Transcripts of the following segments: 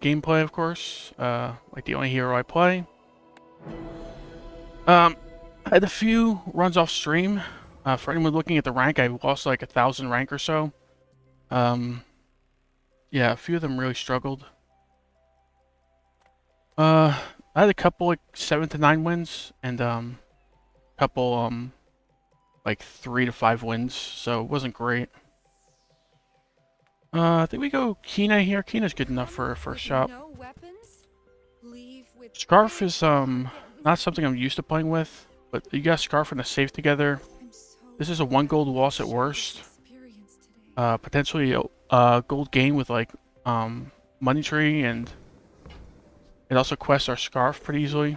gameplay, of course. Like the only hero I play. I had a few runs off stream. For anyone looking at the rank, I lost like 1,000 rank or so. Yeah, a few of them really struggled. I had a couple like 7 to 9 wins and couple like 3 to 5 wins, so it wasn't great. I think we go Kina here. Kina's good enough for a first shot. Scarf is not something I'm used to playing with, but you got Scarf and a safe together. This is a 1 gold loss at worst. Potentially a gold gain with like money tree, and it also quests our Scarf pretty easily.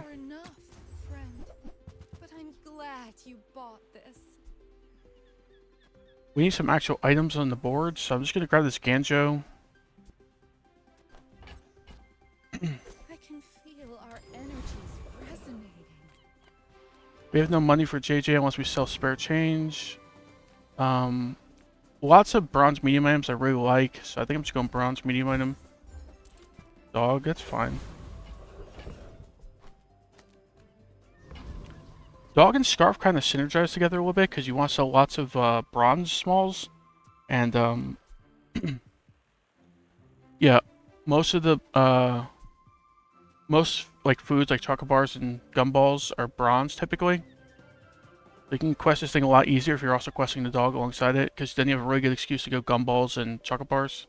We need some actual items on the board, so I'm just gonna grab this Ganjo. I can feel our energies resonating. We have no money for JJ unless we sell spare change. Lots of bronze medium items I really like, so I think I'm just going bronze medium item. Dog, that's fine. Dog and Scarf kind of synergize together a little bit because you want to sell lots of bronze smalls, and yeah, most of the most like foods like chocolate bars and gumballs are bronze typically. You can quest this thing a lot easier if you're also questing the dog alongside it, because then you have a really good excuse to go gumballs and chocolate bars.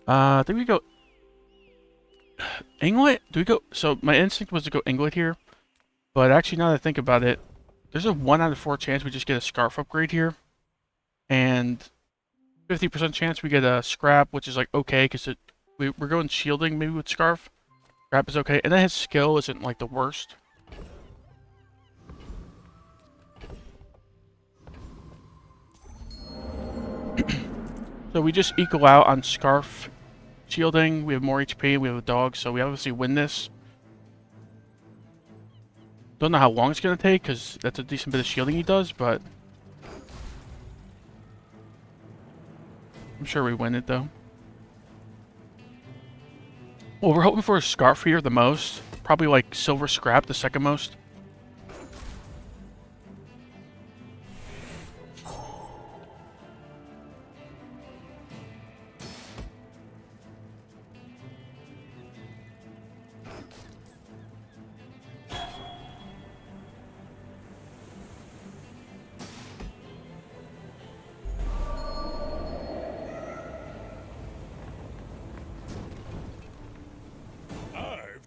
I think we go Inglet? Do we go? So my instinct was to go Inglet here, but actually now that I think about it, there's a 1 out of 4 chance we just get a Scarf upgrade here, and 50% chance we get a Scrap, which is like okay, because we're going shielding maybe with Scarf. Scrap is okay, and then his skill isn't like the worst. So we just equal out on Scarf shielding. We have more HP, we have a dog, so we obviously win this. Don't know how long it's going to take, because that's a decent bit of shielding he does, but I'm sure we win it, though. Well, we're hoping for a Scarf here the most. Probably like Silver Scrap the second most.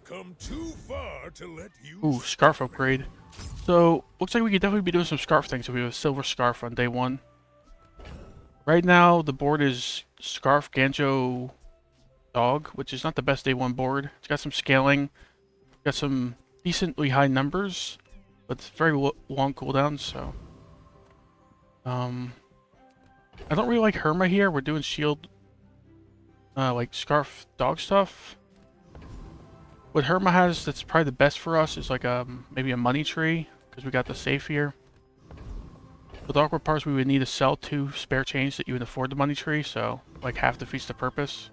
Come too far to let you. Ooh, Scarf upgrade. So, looks like we could definitely be doing some Scarf things if we have a Silver Scarf on day 1. Right now, the board is Scarf, Ganjo, Dog, which is not the best day 1 board. It's got some scaling, got some decently high numbers, but it's very long cooldowns, so... I don't really like Herma here. We're doing shield, like Scarf, Dog stuff. What Herma has that's probably the best for us is like maybe a money tree, because we got the safe here. With awkward parts, we would need to sell 2 spare change that you would afford the money tree, so like half defeats the purpose.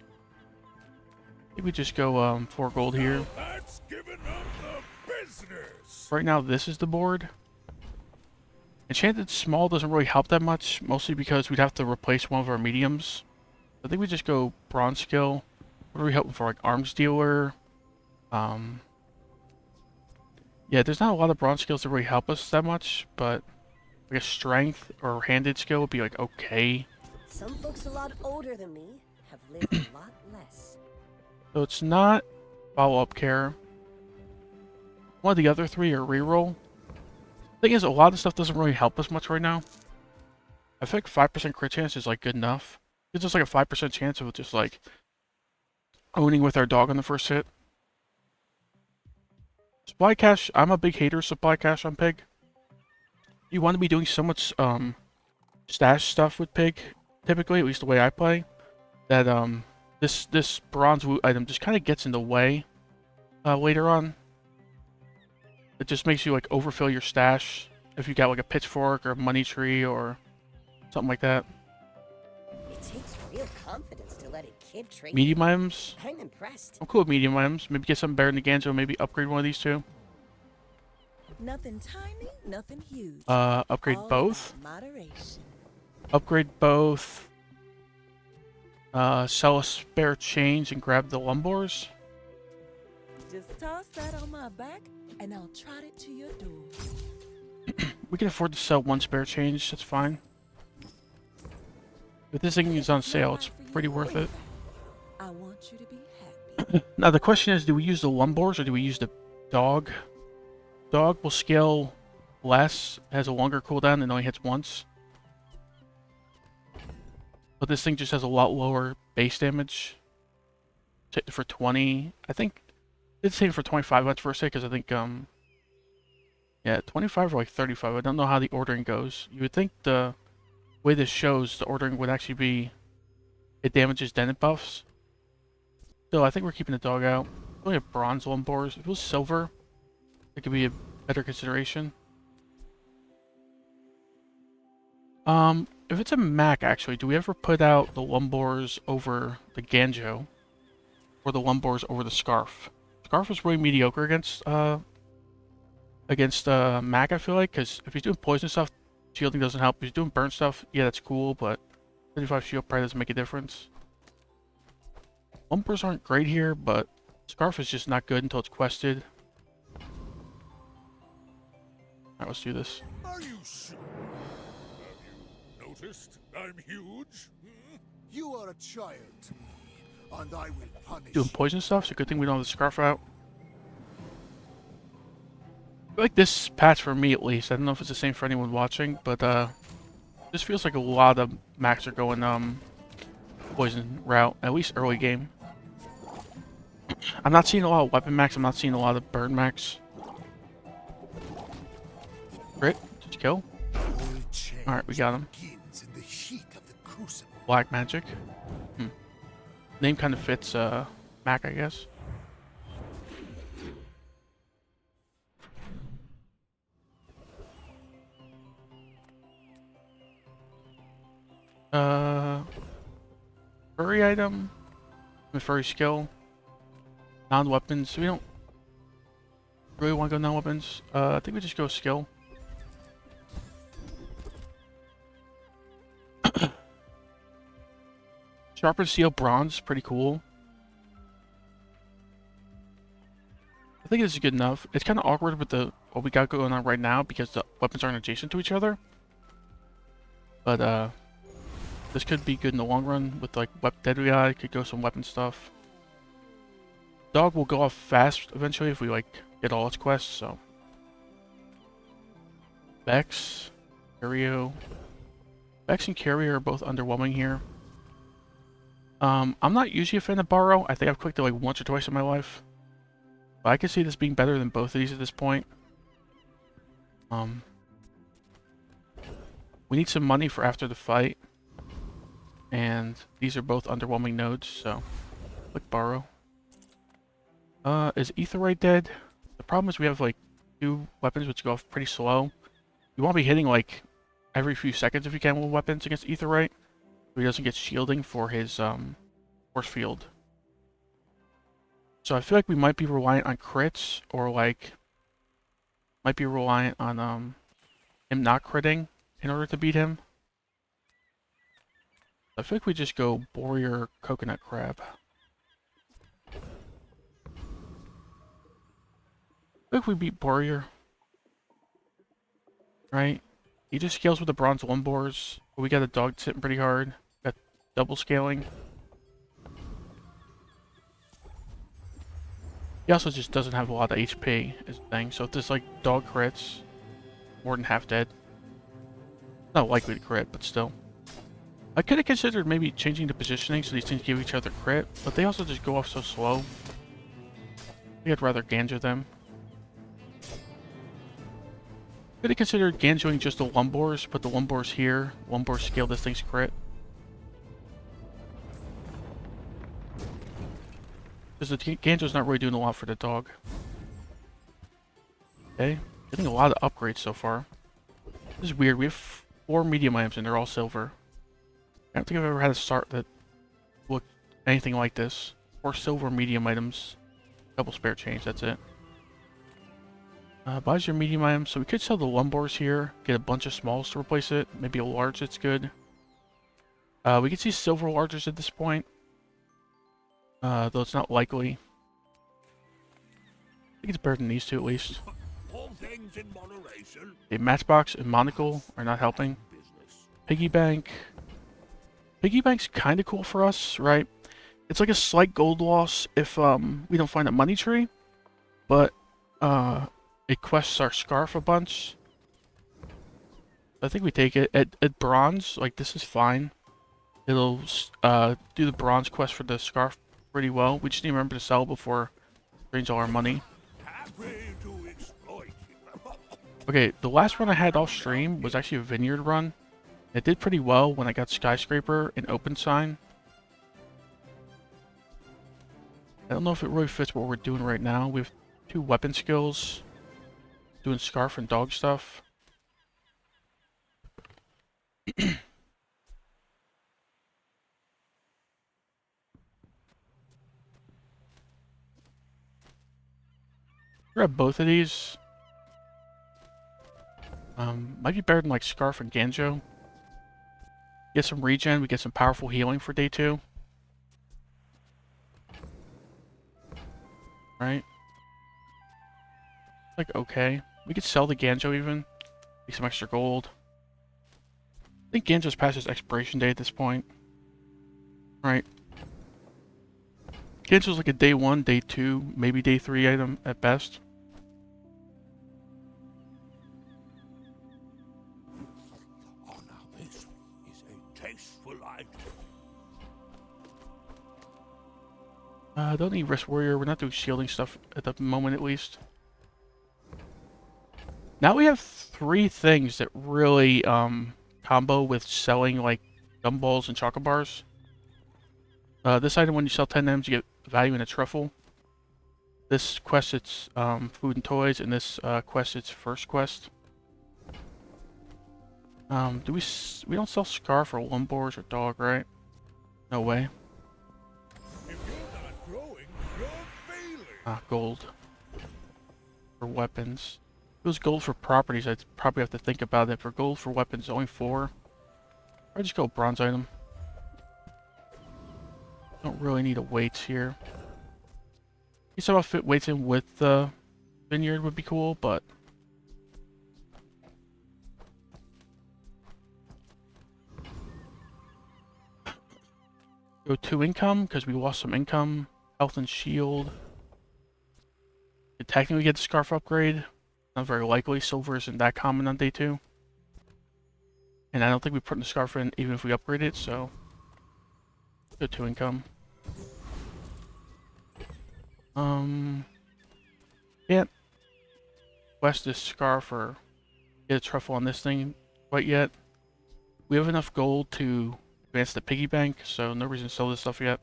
I think we just go 4 gold here. That's giving up the business. Right now, this is the board. Enchanted Small doesn't really help that much, mostly because we'd have to replace one of our mediums. I think we just go Bronze Skill. What are we hoping for? Like Arms Dealer? Yeah, there's not a lot of bronze skills that really help us that much, but like a strength or handed skill would be like okay. Some folks a lot older than me have lived a lot less. So it's not follow-up care. One of the other 3 are reroll. Thing is, a lot of stuff doesn't really help us much right now. I feel like 5% crit chance is like good enough. It's just like a 5% chance of just like owning with our dog on the first hit. Supply cache, I'm a big hater of supply cache on Pig. You want to be doing so much stash stuff with Pig, typically, at least the way I play, that this bronze loot item just kind of gets in the way later on. It just makes you like overfill your stash if you got like a pitchfork or a money tree or something like that. It takes real confidence to let a kid trade. Medium items. I'm impressed. I'm cool with medium items. Maybe get something better than the Ganjo. Maybe upgrade one of these two. Nothing tiny, nothing huge. Upgrade All both. about moderation. Upgrade both. Sell a spare change and grab the Lumbors. Just toss that on my back, and I'll trot it to your door. We can afford to sell one spare change. That's fine. If this thing is on sale, it's pretty worth it. I want you to be happy. Now the question is, do we use the Lumbors or do we use the dog? Dog will scale less, has a longer cooldown, and only hits once. But this thing just has a lot lower base damage. For 20, I think it's saying for 25. Let's first say because I think yeah, 25 or like 35. I don't know how the ordering goes. You would think the way this shows the ordering would actually be it damages then it buffs. Still, I think we're keeping the dog out. We only have bronze Lumbors. If it was silver, it could be a better consideration. If it's a Mac, actually, do we ever put out the Lumbors over the Ganjo? Or the Lumbors over the Scarf? Scarf is really mediocre against Mac, I feel like, because if he's doing poison stuff, shielding doesn't help. If he's doing burn stuff, yeah, that's cool, but 35 shield probably doesn't make a difference. Lumbors aren't great here, but Scarf is just not good until it's quested. Alright, let's do this. Are you sure? Have you noticed I'm huge? Hmm? You are a child to me, and I will punish Doing poison stuff, so good thing we don't have the Scarf out. I feel like this patch, for me at least, I don't know if it's the same for anyone watching, but this feels like a lot of Macs are going poison route, at least early game. I'm not seeing a lot of weapon Macs, I'm not seeing a lot of burn Macs. Crit, did you kill? Alright, we got him. begins in the heat of the crucible. Black magic. Name kind of fits Mac, I guess. Furry item. With furry skill. Non-weapons. We don't really want to go non-weapons. I think we just go skill. Sharpened steel bronze, pretty cool. I think this is good enough. It's kind of awkward with what we got going on right now because the weapons aren't adjacent to each other. But this could be good in the long run with like Deadly Eye. Could go some weapon stuff. Dog will go off fast eventually if we like get all its quests. So Vex, Curio. Vex and Curio are both underwhelming here. I'm not usually a fan of Borrow. I think I've clicked it like once or twice in my life. But I can see this being better than both of these at this point. We need some money for after the fight. And these are both underwhelming nodes, so click Borrow. Is Aetheryte dead? The problem is we have like 2 weapons which go off pretty slow. You want to be hitting like every few seconds if you can with weapons against Aetheryte. So he doesn't get shielding for his force field. So I feel like we might be reliant on crits, or like might be reliant on him not critting in order to beat him. I feel like we just go Warrior Coconut Crab. I feel like we beat Warrior. Right? He just scales with the bronze Lumbors. But we got a dog sitting pretty hard. Got double scaling. He also just doesn't have a lot of HP is the thing. So if this like dog crits, more than half dead. Not likely to crit, but still. I could have considered maybe changing the positioning so these things give each other crit, but they also just go off so slow. I think I'd rather Ganjo them. Could have considered Ganjoing just the Lumbors, put the Lumbors here. Lumbors scale this thing's crit. Because the Ganjo's not really doing a lot for the dog. Okay, getting a lot of upgrades so far. This is weird, we have 4 medium items and they're all silver. I don't think I've ever had a start that looked anything like this. 4 silver medium items. Couple spare change, that's it. Buys your medium items, so we could sell the lumbars here, get a bunch of smalls to replace it, maybe a large that's good. We can see silver largers at this point, though it's not likely. I think it's better than these two at least. All things in moderation. Okay, Matchbox and Monocle are not helping. Business. Piggy Bank. Piggy Bank's kind of cool for us, right? It's like a slight gold loss if we don't find a money tree, but it quests our scarf a bunch. I think we take it at bronze. Like, this is fine. It'll do the bronze quest for the scarf pretty well. We just need to remember to sell before it drains all our money. Happy to exploit you. Okay, the last run I had off stream was actually a vineyard run. It did pretty well when I got Skyscraper and Open Sign. I don't know if it really fits what we're doing right now. We have 2 weapon skills. Doing scarf and dog stuff. Grab both of these. Might be better than like Scarf and Ganjo. Get some regen, we get some powerful healing for day 2. Right? Like, okay. We could sell the Ganjo even. Get some extra gold. I think Ganjo's past its expiration date at this point. Right. Ganjo's like a day 1, day 2, maybe day 3 item at best. Oh, now this is a tasteful item. Don't need Risk Warrior. We're not doing shielding stuff at the moment, at least. Now we have 3 things that really combo with selling like gumballs and chocolate bars. This item, when you sell 10 items, you get value in a truffle. This quest, it's food and toys, and this quest, it's first quest. We don't sell scarf or lumbars or dog, right? No way. If you're not growing, you're failing. Ah, gold. For weapons. If it was gold for properties, I'd probably have to think about it. For gold for weapons, only 4. Or just go bronze item. Don't really need a weights here. You somehow fit weights in with the vineyard would be cool, but go 2 income because we lost some income. Health and shield. Could technically get the scarf upgrade. Not very likely. Silver isn't that common on day 2. And I don't think we put the scarf in even if we upgrade it, so go 2 income. Can't quest this scarf or get a truffle on this thing quite yet. We have enough gold to advance the piggy bank, so no reason to sell this stuff yet.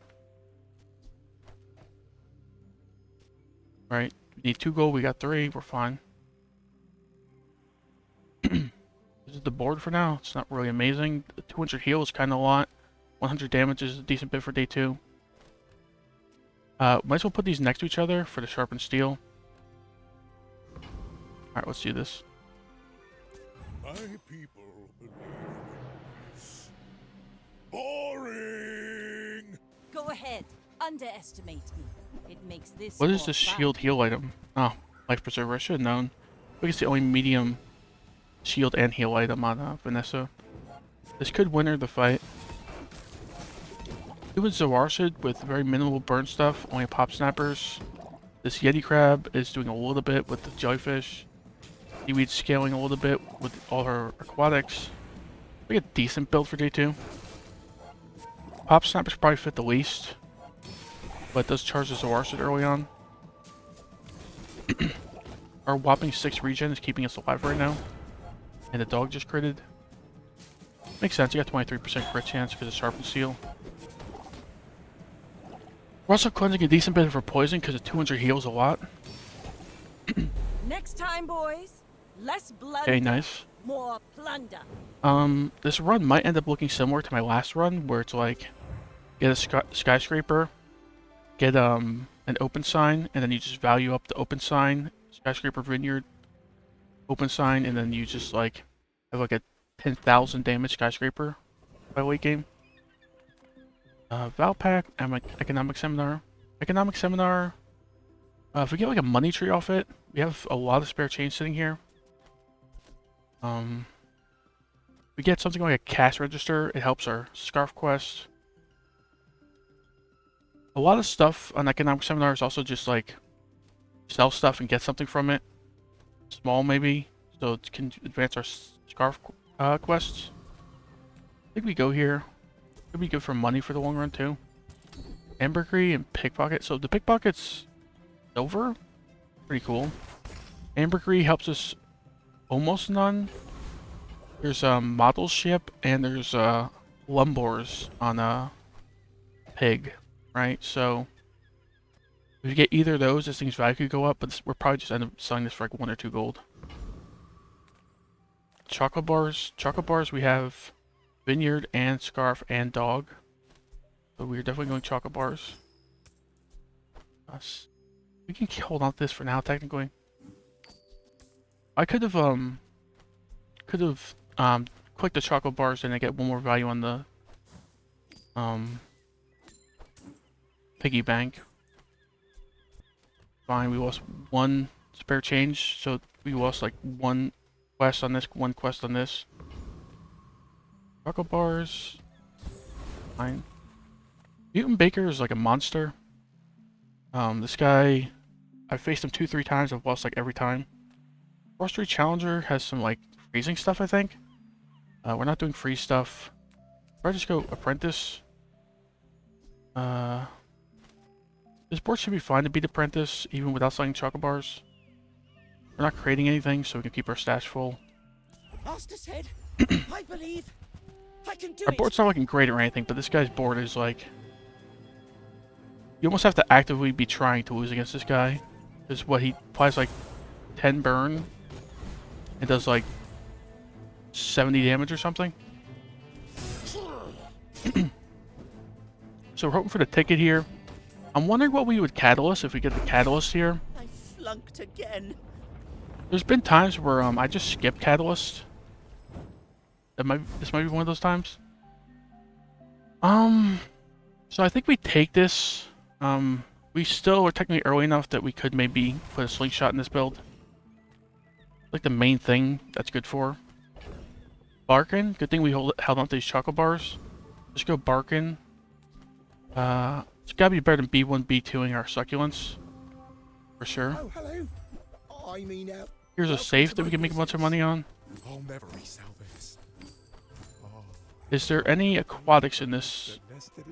Alright, we need 2 gold, we got 3, we're fine. This is the board for now. It's not really amazing. 200 heal is kind of a lot. 100 damage is a decent bit for day 2. Might as well put these next to each other for the sharpened steel. Alright, let's do this. My people believe in peace. Boring! Go ahead. Underestimate me. It makes this What is more this fun. shield heal item? Oh, life preserver. I should have known. I think it's the only medium shield and heal item on Vanessa. This could win her the fight. Doing Zoarcid with very minimal burn stuff, only pop snappers. This Yeti crab is doing a little bit with the jellyfish. Seaweed scaling a little bit with all her aquatics. We get a decent build for day 2. Pop snappers probably fit the least, but it does charge the Zoarcid early on. Our whopping 6 regen is keeping us alive right now. And the dog just critted. Makes sense, you got 23% crit chance because of Sharpened Steel. We're also cleansing a decent bit of her poison because of 200 heals a lot. Next time, boys. Less blood. Okay, nice. More plunder. This run might end up looking similar to my last run, where it's like, get a skyscraper, get an open sign, and then you just value up the open sign, skyscraper vineyard, open sign, and then you just like have like a 10,000 damage skyscraper by late game. Valpak, economic seminar. Economic seminar. If we get like a money tree off it, we have a lot of spare change sitting here. We get something like a cash register. It helps our scarf quest. A lot of stuff on economic seminar is also just like sell stuff and get something from it. Small maybe, so it can advance our scarf quests. I think we go here. Could be good for money for the long run too. Ambergris and pickpocket. So the pickpocket's silver, pretty cool. Ambergris helps us almost none. There's a model ship and there's lumbors on a pig, right? So if you get either of those, this thing's value could go up, but we're probably just end up selling this for like 1 or 2 gold. Chocolate bars. Chocolate bars we have vineyard and scarf and dog. So we're definitely going chocolate bars. Us. We can hold on to this for now technically. I could have clicked the chocolate bars and I get 1 more value on the piggy bank. Fine, we lost 1 spare change, so we lost like 1 quest on this, 1 quest on this. Chocolate bars. Fine. Mutant Baker is like a monster. This guy, I've faced him 2-3 times, I've lost like every time. Forestry Challenger has some like freezing stuff, I think. We're not doing free stuff. If I just go Apprentice. This board should be fine to beat Apprentice, even without selling chocolate bars. We're not creating anything, so we can keep our stash full. Master said, I believe I can do Our board's not looking great or anything, but this guy's board is like... You almost have to actively be trying to lose against this guy. Because what he applies like 10 burn and does like 70 damage or something. So we're hoping for the ticket here. I'm wondering what we would catalyst if we get the catalyst here. I flunked again. There's been times where I just skip catalyst. This might be one of those times. So I think we take this. We still are technically early enough that we could maybe put a slingshot in this build. Like the main thing that's good for. Barkin, good thing we held on to these chocolate bars. Let's go Barkin. It's gotta be better than B1, B2ing our succulents. For sure. Oh, hello. I mean, Here's a safe that we can make a bunch of money on. I'll never resell this. Is there any aquatics in this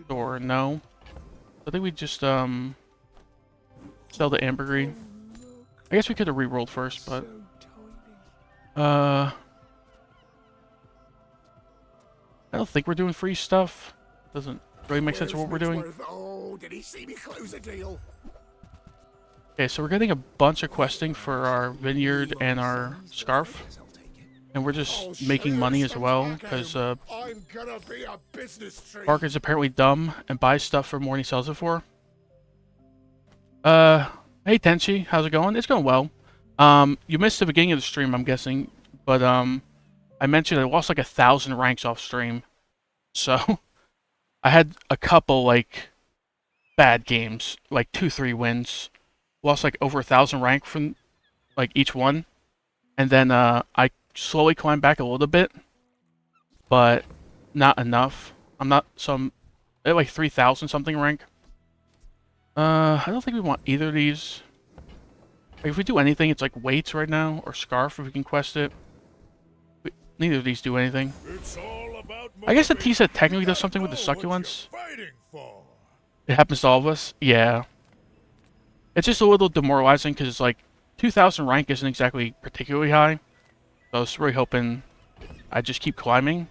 store? No. I think we just sell the ambergris. I guess we could have re-rolled first, but I don't think we're doing free stuff. Doesn't really make sense of what we're doing. Oh, did he see me close a deal? Okay, so we're getting a bunch of questing for our vineyard and our scarf. And we're just making money as well, because I'm gonna be a business tree. Parker's apparently dumb and buys stuff for more than he sells it for. Hey Tenchi, how's it going? It's going well. You missed the beginning of the stream, I'm guessing, but I mentioned I lost like 1,000 ranks off stream. So I had a couple like bad games, like 2-3 wins. Lost like over 1,000 rank from like each one. And then I slowly climbed back a little bit, but not enough. I'm at like 3,000 something rank. I don't think we want either of these. Like, if we do anything, it's like weights right now, or scarf if we can quest it. Neither of these do anything. It's all about I guess the motivation. Tisa technically does You something with the gotta know what succulents. you're fighting for. It happens to all of us. Yeah. It's just a little demoralizing because it's like 2,000 rank isn't exactly particularly high. So I was really hoping I'd just keep climbing.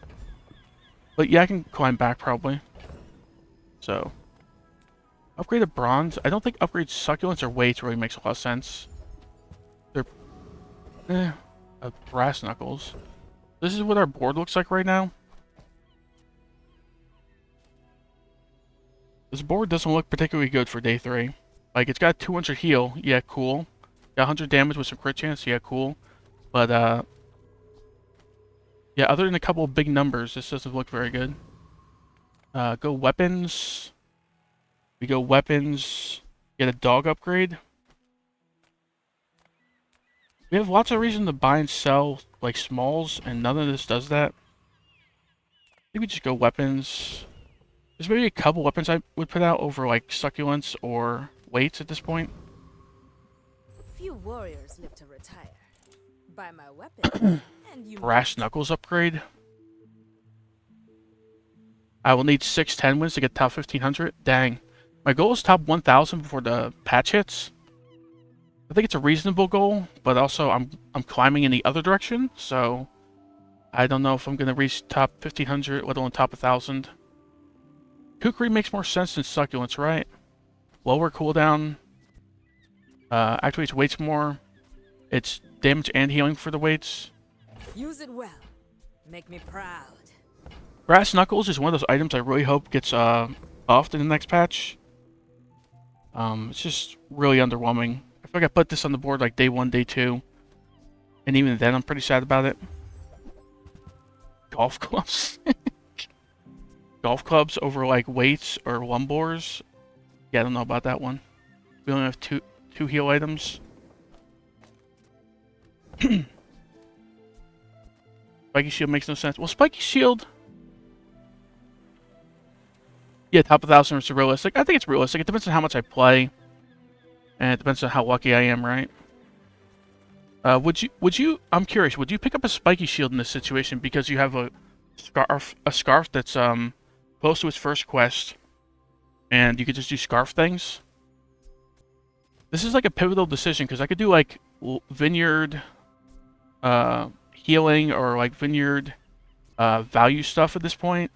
But yeah, I can climb back probably. So. Upgraded bronze. I don't think upgrade succulents or weights really makes a lot of sense. They're brass knuckles. This is what our board looks like right now. This board doesn't look particularly good for day 3. Like, it's got 200 heal, yeah, cool. Got 100 damage with some crit chance, yeah, cool. But, yeah, other than a couple of big numbers, this doesn't look very good. Go weapons. We go weapons. Get a dog upgrade. We have lots of reason to buy and sell, like, smalls, and none of this does that. Maybe just go weapons. There's maybe a couple weapons I would put out over, like, succulents or weights at this point. Few warriors live to retire. Buy my weapons, and you Brass Knuckles upgrade. I will need 610 wins to get top 1500. Dang. My goal is top 1000 before the patch hits. I think it's a reasonable goal, but also I'm climbing in the other direction, so I don't know if I'm gonna reach top 1500, let alone top 1000. Kukri makes more sense than succulents, right? Lower cooldown. Activates weights more. It's damage and healing for the weights. use it well. Make me proud. Brass Knuckles is one of those items I really hope gets buffed in the next patch. It's just really underwhelming. I feel like I put this on the board like day 1, day 2. And even then I'm pretty sad about it. Golf clubs. Golf clubs over like weights or lumbors. Yeah, I don't know about that one. We only have two heal items. Spiky Shield makes no sense. Well, Spiky Shield... Yeah, top 1000 is realistic. I think it's realistic. It depends on how much I play. And it depends on how lucky I am, right? Would you I'm curious, would you pick up a Spiky Shield in this situation because you have a scarf that's close to its first quest and you could just do scarf things? This is like a pivotal decision because I could do like vineyard healing or like vineyard value stuff at this point.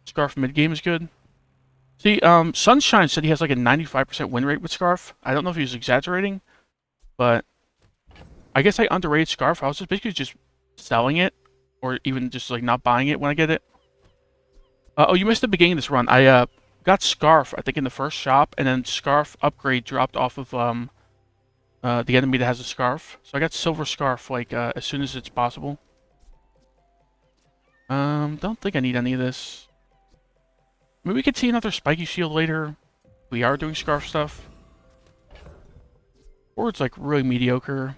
Scarf mid-game is good. See, Sunshine said he has like a 95% win rate with Scarf. I don't know if he was exaggerating, but I guess I underrated Scarf. I was just basically just selling it, or even just like not buying it when I get it. Oh, you missed the beginning of this run. I got Scarf, I think, in the first shop, and then Scarf upgrade dropped off of the enemy that has a Scarf. So I got Silver Scarf like as soon as it's possible. Don't think I need any of this. Maybe we could see another Spiky Shield later. We are doing Scarf stuff. Or it's like really mediocre.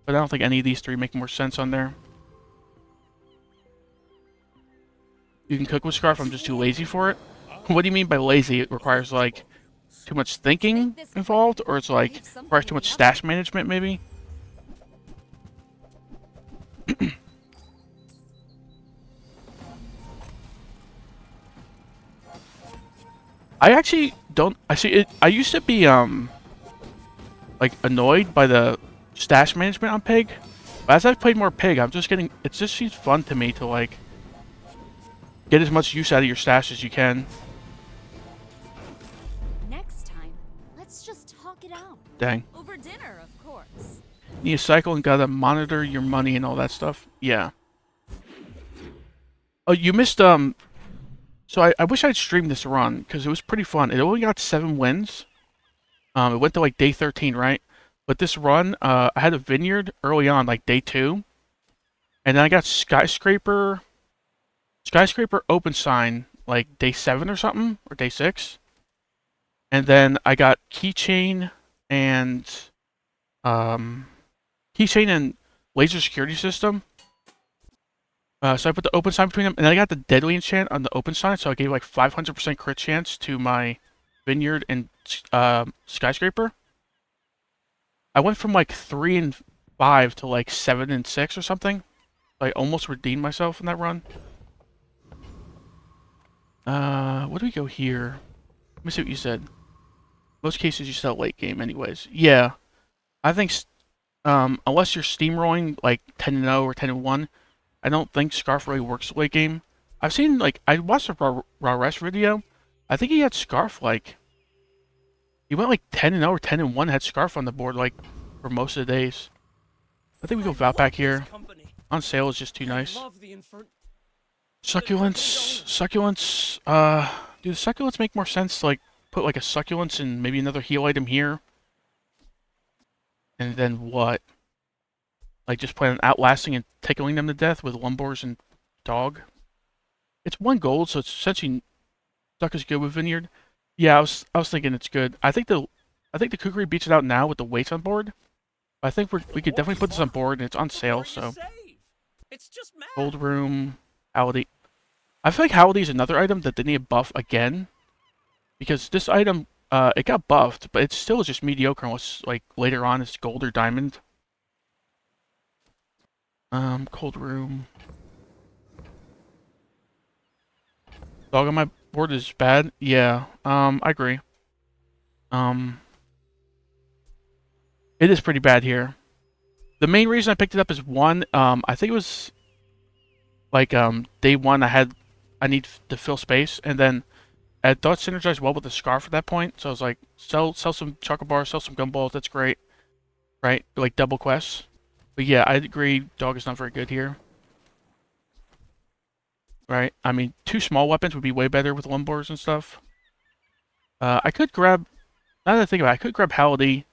But I don't think any of these three make more sense on there. You can cook with Scarf, I'm just too lazy for it. What do you mean by lazy? It requires like too much thinking involved? Or it's like requires too much stash management maybe? I actually don't. I see it. I used to be like annoyed by the stash management on Pig, but as I've played more Pig, I'm just getting. It just seems fun to me to like get as much use out of your stash as you can. Next time, let's just talk it out. Dang. Over dinner, of course. Need a cycle and gotta monitor your money and all that stuff. Yeah. Oh, you missed So I wish I'd streamed this run, because it was pretty fun. It only got 7 wins. It went to like day 13, right? But this run, I had a vineyard early on, like day 2. And then I got Skyscraper Open Sign, like day 7 or something, or day 6. And then I got Keychain and Laser Security System. So I put the open sign between them, and then I got the deadly enchant on the open sign, so I gave like 500% crit chance to my vineyard and skyscraper. I went from like 3 and 5 to like 7 and 6 or something. I almost redeemed myself in that run. What do we go here? Let me see what you said. Most cases you sell late game anyways. Yeah. I think unless you're steamrolling like 10-0 or 10-1, I don't think Scarf really works late game. I've seen, like, I watched a Raresh video. I think he had Scarf, like, he went like 10-0 or 10-1, had Scarf on the board, like, for most of the days. I think we go Valpak here. On sale is just too nice. Succulents. Succulents. Do the succulents make more sense to, like, put, like, a succulents and maybe another heal item here? And then what? Like, just plan on outlasting and tickling them to death with Lumbors and Dog? It's 1 gold, so it's essentially stuck as good with Vineyard. Yeah, I was thinking it's good. I think the Kukri beats it out now with the weights on board. I think we could definitely put this on board, and it's on sale, so... Gold Room, Howdy. I feel like Howdy is another item that they need a buff again. Because this item, it got buffed, but it still is just mediocre unless, like, later on it's gold or diamond. Cold Room. Dog on my board is bad? Yeah, I agree. It is pretty bad here. The main reason I picked it up is one, I think it was like day one I need to fill space, and then I thought it synergized well with the scarf at that point, so I was like, sell some chocolate bars, sell some gumballs, that's great. Right? Like double quests. But yeah, I agree dog is not very good here. Right? I mean, 2 small weapons would be way better with Lumbors and stuff. I could grab, now that I think about it, I could grab Halliday.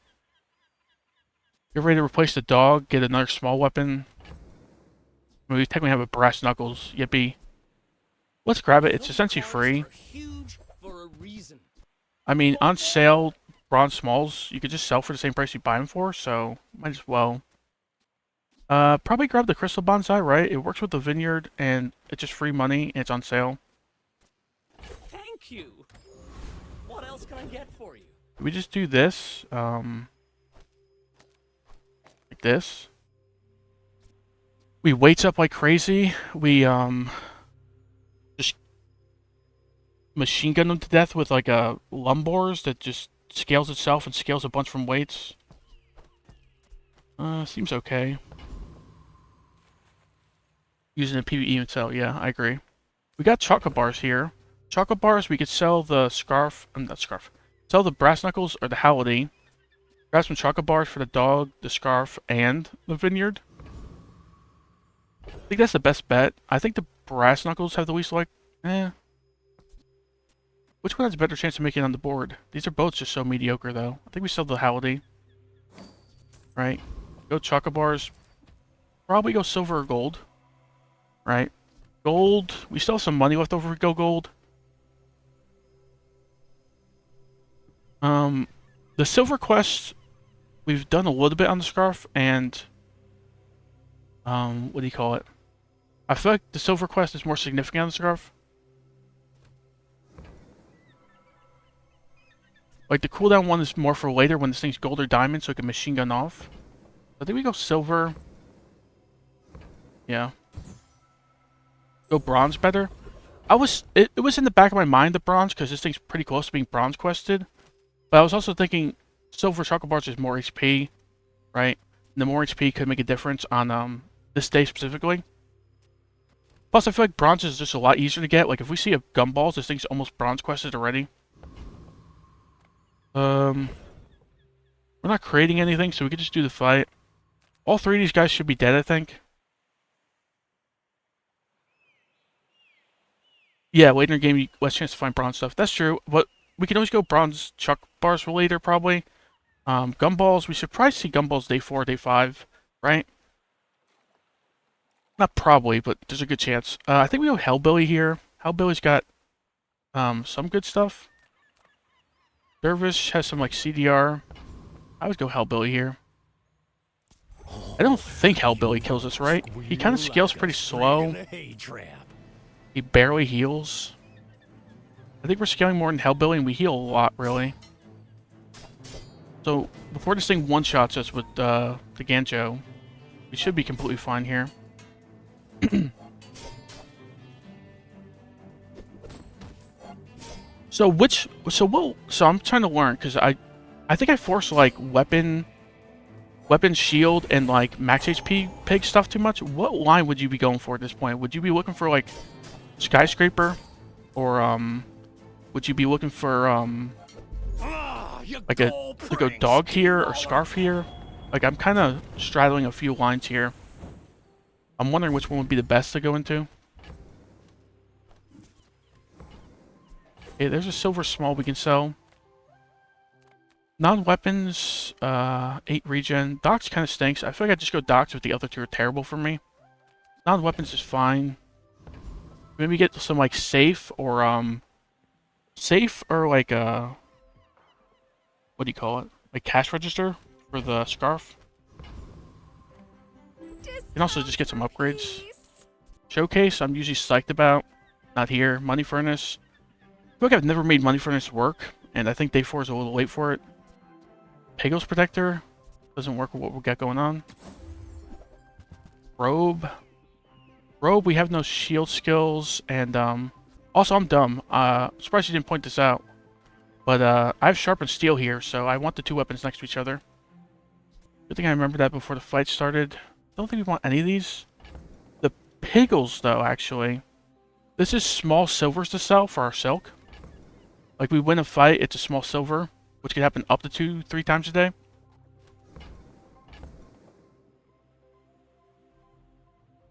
Get ready to replace the dog, get another small weapon. I mean, we technically have a Brass Knuckles, yippee. Let's grab it, it's essentially free. I mean, on sale, bronze smalls, you could just sell for the same price you buy them for, so might as well. Probably grab the Crystal Bonsai, right? It works with the Vineyard, and it's just free money, and it's on sale. Thank you. What else can I get for you? We just do this, like this. We weights up like crazy. We, just machine gun them to death with, like, a Lumbors that just scales itself and scales a bunch from weights. Seems okay. Using a PvE itself, yeah, I agree. We got chocolate bars here. Chocolate bars, we could sell the scarf, not scarf. Sell the Brass Knuckles or the Halliday. Grab some chocolate bars for the dog, the scarf, and the Vineyard. I think that's the best bet. I think the Brass Knuckles have the least, like, Which one has a better chance of making it on the board? These are both just so mediocre, though. I think we sell the Halliday. Right? Go chocolate bars. Probably go silver or gold. Right? Gold. We still have some money left over. We go gold. The silver quest, we've done a little bit on the scarf, and what do you call it? I feel like the silver quest is more significant on the scarf. Like the cooldown one is more for later when this thing's gold or diamond, so it can machine gun off. I think we go silver. Yeah. Go bronze better. It was in the back of my mind, the bronze, because this thing's pretty close to being bronze quested. But I was also thinking silver chocolate bars is more HP, right? And the more HP could make a difference on this day specifically. Plus, I feel like bronze is just a lot easier to get. Like, if we see a gumballs, this thing's almost bronze quested already. We're not creating anything, so we could just do the fight. All 3 of these guys should be dead, I think. Yeah, later in the game, you less chance to find bronze stuff. That's true, but we can always go bronze chuck bars for later, probably. Gumballs, we should probably see gumballs day 4, day 5, right? Not probably, but there's a good chance. I think we go Hellbilly here. Hellbilly's got some good stuff. Dervish has some, like, CDR. I would go Hellbilly here. I don't think Hellbilly kills us, right? He kind of scales pretty slow. He barely heals. I think we're scaling more than Hellbilly, and we heal a lot, really. So, before this thing one-shots us with the Ganjo, we should be completely fine here. So I'm trying to learn, because I think I forced, like, weapon, shield, and, like, max HP pig stuff too much. What line would you be going for at this point? Would you be looking for, like, Skyscraper? Or, would you be looking for, like a dog here or scarf here? Like, I'm kind of straddling a few lines here. I'm wondering which one would be the best to go into. Okay, there's a silver small we can sell. Non-weapons, 8 regen. Docs kind of stinks. I feel like I just go Docs if the other two are terrible for me. Non-weapons is fine. Maybe get some, like, safe or like, what do you call it? Like, cash register for the scarf. You can also just get some upgrades. Showcase, I'm usually psyched about. Not here. Money Furnace. I feel like I've never made Money Furnace work, and I think Day 4 is a little late for it. Pegal's Protector. Doesn't work with what we got going on. Robe. Robe, we have no shield skills, and, also, I'm dumb. Surprised you didn't point this out. But, I have Sharpened Steel here, so I want the two weapons next to each other. Good thing I remembered that before the fight started. Don't think we want any of these. The Piggles, though, actually. This is small silvers to sell for our silk. Like, we win a fight, it's a small silver, which can happen up to 2-3 times a day.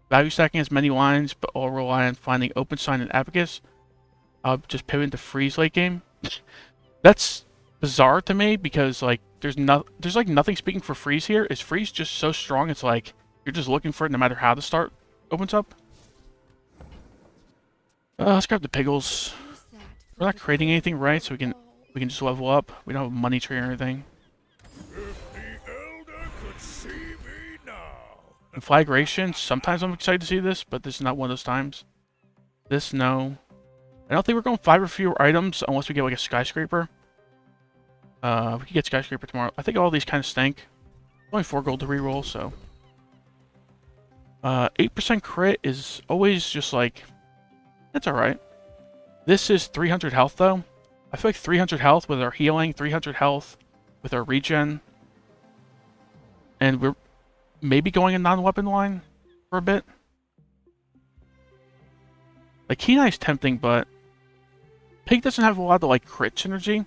Value stacking has many lines, but all rely on finding Open Sign and Abacus. I'll just pivot into Freeze late game. That's bizarre to me because, like, there's like nothing speaking for Freeze here. Is Freeze just so strong? It's like you're just looking for it no matter how the start opens up. Let's grab the Piggles. We're not creating anything, right? So we can just level up. We don't have a money tree or anything. If the Elder could see me now. Conflagration. Sometimes I'm excited to see this, but this is not one of those times. This, no. I don't think we're going 5 or fewer items unless we get like a skyscraper. We can get skyscraper tomorrow. I think all these kind of stink. Only 4 gold to reroll, so. 8% crit is always just like, it's alright. This is 300 health though. I feel like 300 health with our healing, 300 health with our regen. And we're maybe going a non-weapon line for a bit. Like, Kenai's tempting, but Pig doesn't have a lot of, like, crit synergy.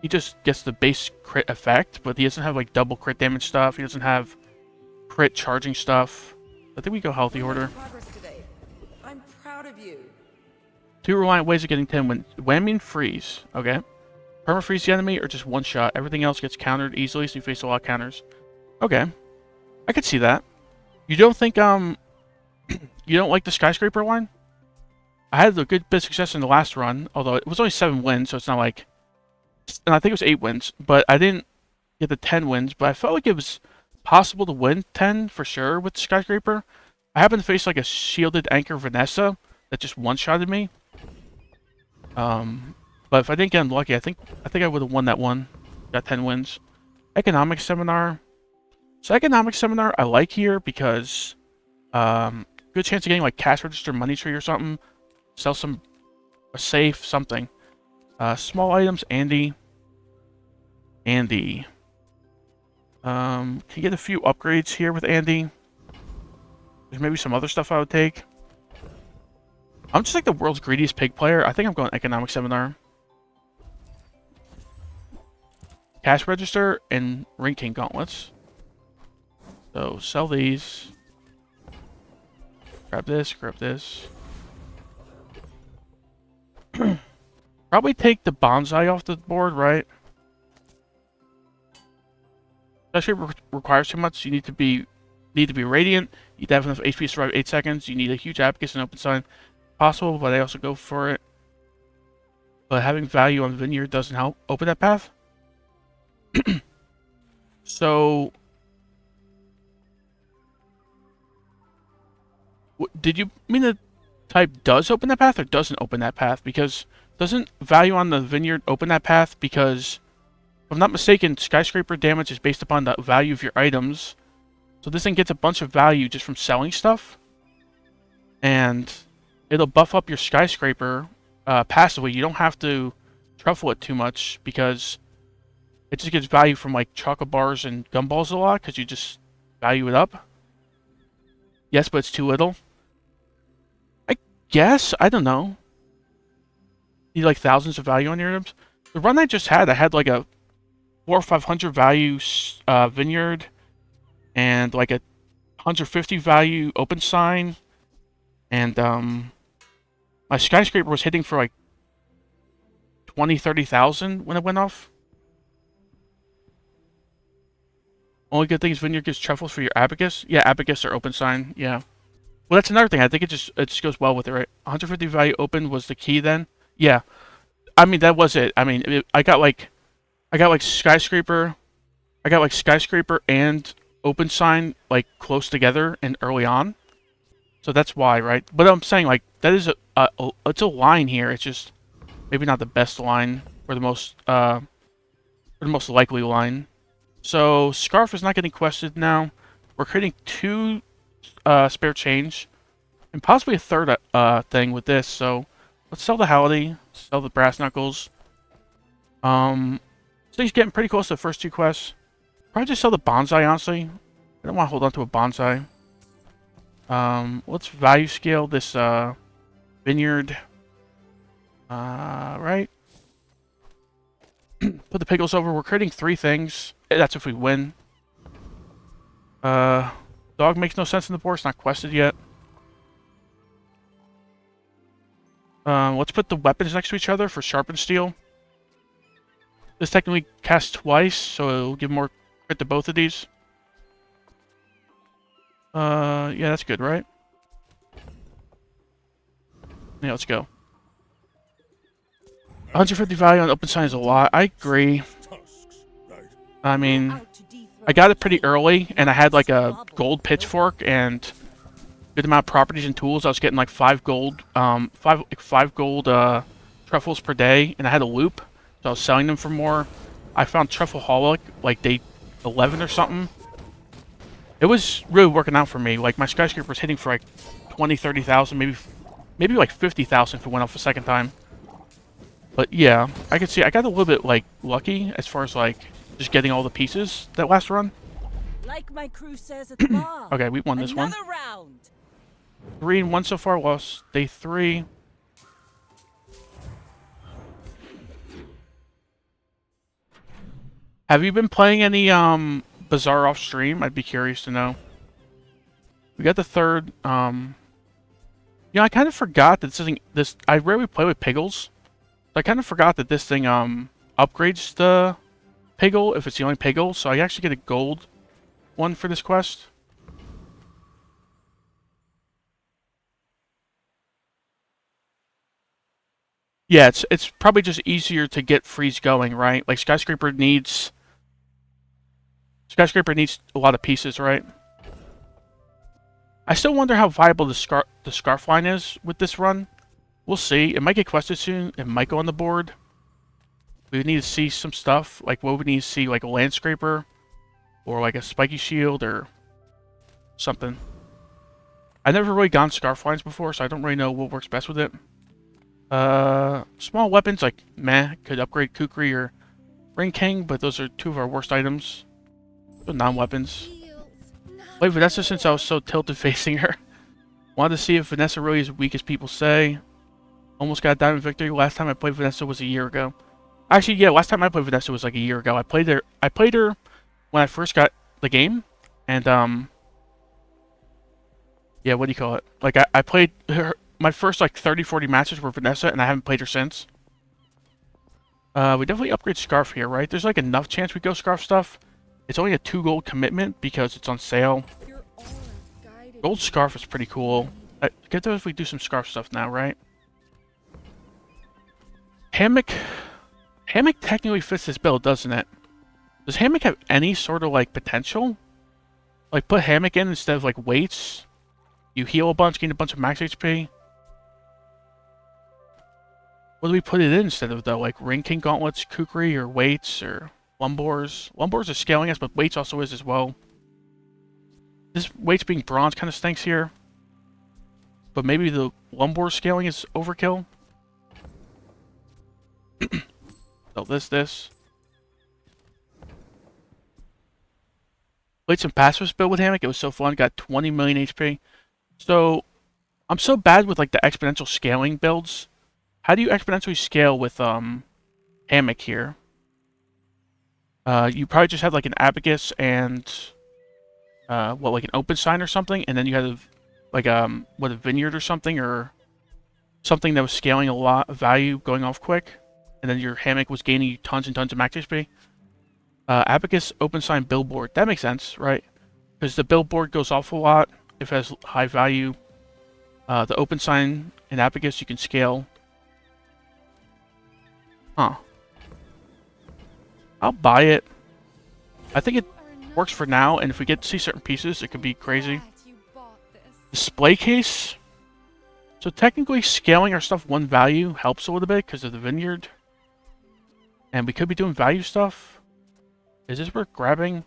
He just gets the base crit effect, but he doesn't have, like, double crit damage stuff. He doesn't have crit charging stuff. I think we go healthy order. Progress today. I'm proud of you. 2 reliant ways of getting 10 wins. Whammy and Freeze. Okay. Perma-freeze the enemy or just one shot. Everything else gets countered easily, so you face a lot of counters. Okay. I could see that. You don't think, you don't like the skyscraper line? I had a good bit of success in the last run, although it was only 7 wins, so it's not like... And I think it was 8 wins, but I didn't get the 10 wins, but I felt like it was possible to win 10 for sure with Skyscraper. I happened to face like a shielded Anchor Vanessa that just one-shotted me. But if I didn't get unlucky, I think I would have won that one. Got 10 wins. Economic Seminar. So Economic Seminar I like here because good chance of getting like cash register, money tree or something. Sell a safe, something. Small items, Andy. Can you get a few upgrades here with Andy? There's maybe some other stuff I would take. I'm just like the world's greediest pig player. I think I'm going Economic Seminar. Cash Register and Ring King Gauntlets. So sell these. Grab this, grab this. Probably take the Bonsai off the board, right? Especially requires too much. You need to be radiant. You need to have enough HP to survive 8 seconds. You need a huge Abacus and Open Sign. Possible, but I also go for it. But having value on Vineyard doesn't help open that path. So, did you mean the type does open that path or doesn't open that path? Because doesn't value on the Vineyard open that path? Because if I'm not mistaken, Skyscraper damage is based upon the value of your items. So this thing gets a bunch of value just from selling stuff. And it'll buff up your Skyscraper passively. You don't have to truffle it too much because it just gets value from like chocolate bars and gumballs a lot because you just value it up. Yes, but it's too little. I guess. I don't know. You need like thousands of value on your items. The run I just had, I had like a 400 or 500 value Vineyard and like a 150 value open sign, and my skyscraper was hitting for like 20-30,000 when it went off. Only good thing is Vineyard gives truffles for your abacus. Yeah, abacus or open sign. Yeah. Well, that's another thing. I think it just goes well with it, right? 150 value open was the key then. Yeah. I mean, that was it. I mean, I got like skyscraper. I got like skyscraper and open sign like close together and early on. So that's why, right? But I'm saying like that is it's a line here. It's just maybe not the best line or the most likely line. So Scarf is not getting quested now. We're creating 2 spare change and possibly a third thing with this. So let's sell the Halliday, sell the Brass Knuckles. So he's getting pretty close to the first 2 quests. Probably just sell the Bonsai, honestly. I don't want to hold on to a Bonsai. Let's value scale this Vineyard. Right. Put the Pickles over. We're creating 3 things. That's if we win. Dog makes no sense in the board. It's not quested yet. Let's put the weapons next to each other for Sharpened Steel. This technically casts twice, so it'll give more crit to both of these. Yeah, that's good, right? Yeah, let's go. 150 value on open sign is a lot. I agree. Tusks, right? I mean, I got it pretty early, and I had like a gold pitchfork and good amount of properties and tools. I was getting like 5 gold, five gold truffles per day, and I had a loop, so I was selling them for more. I found Truffleholic like day 11 or something. It was really working out for me. Like my skyscraper was hitting for like 20-30,000, maybe like 50,000 if it went off a second time. But yeah, I can see I got a little bit like lucky as far as like just getting all the pieces that last run. Like my crew says at the bar. Okay, we won this one. Another round. 3-1 so far. Lost day 3. Have you been playing any Bazaar off stream? I'd be curious to know. We got the 3rd. You know, I kind of forgot that this. I rarely play with Piggles. I kind of forgot that this thing upgrades the Piggle if it's the only Piggle, so I actually get a gold one for this quest. Yeah, it's probably just easier to get freeze going, right? Like Skyscraper needs a lot of pieces, right? I still wonder how viable the scarf line is with this run. We'll see. It might get quested soon. It might go on the board. We would need to see some stuff. Like, what would we need to see? Like a Landscraper? Or like a Spiky Shield or something. I've never really gone scarf lines before, so I don't really know what works best with it. Small weapons, like, meh. Could upgrade Kukri or Ring King, but those are 2 of our worst items. So non-weapons. Played Vanessa since I was so tilted facing her. Wanted to see if Vanessa really is weak as people say. Almost got a diamond victory. Last time I played Vanessa was a year ago. Actually, yeah, last time I played Vanessa was like a year ago. I played her when I first got the game, and yeah, what do you call it? Like I played her. My first like 30-40 matches were Vanessa, and I haven't played her since. We definitely upgrade Scarf here, right? There's like enough chance we go Scarf stuff. It's only a 2 gold commitment because it's on sale. Gold Scarf is pretty cool. Get those if we do some Scarf stuff now, right? Hammock technically fits this build, doesn't it? Does Hammock have any sort of like potential? Like put Hammock in instead of like weights. You heal a bunch, gain a bunch of max HP. What do we put it in instead of though? Like Ring King Gauntlets, Kukri, or weights, or Lumbors? Lumbors are scaling us, but weights also is as well. This weights being bronze kind of stinks here. But maybe the Lumbor scaling is overkill. So this. Played some passive build with Hammock. It was so fun. Got 20 million HP. So I'm so bad with like the exponential scaling builds. How do you exponentially scale with Hammock here? You probably just have like an Abacus and what, like an open sign or something, and then you had like what, a vineyard or something, or something that was scaling a lot of value going off quick, and then your hammock was gaining tons and tons of max HP. Abacus open sign billboard. That makes sense, right? Because the billboard goes off a lot if it has high value. The open sign in Abacus you can scale. Huh. I'll buy it. I think it works for now, and if we get to see certain pieces, it could be crazy. Glad you bought this. Display case. So technically, scaling our stuff one value helps a little bit because of the vineyard. And we could be doing value stuff. Is this worth grabbing?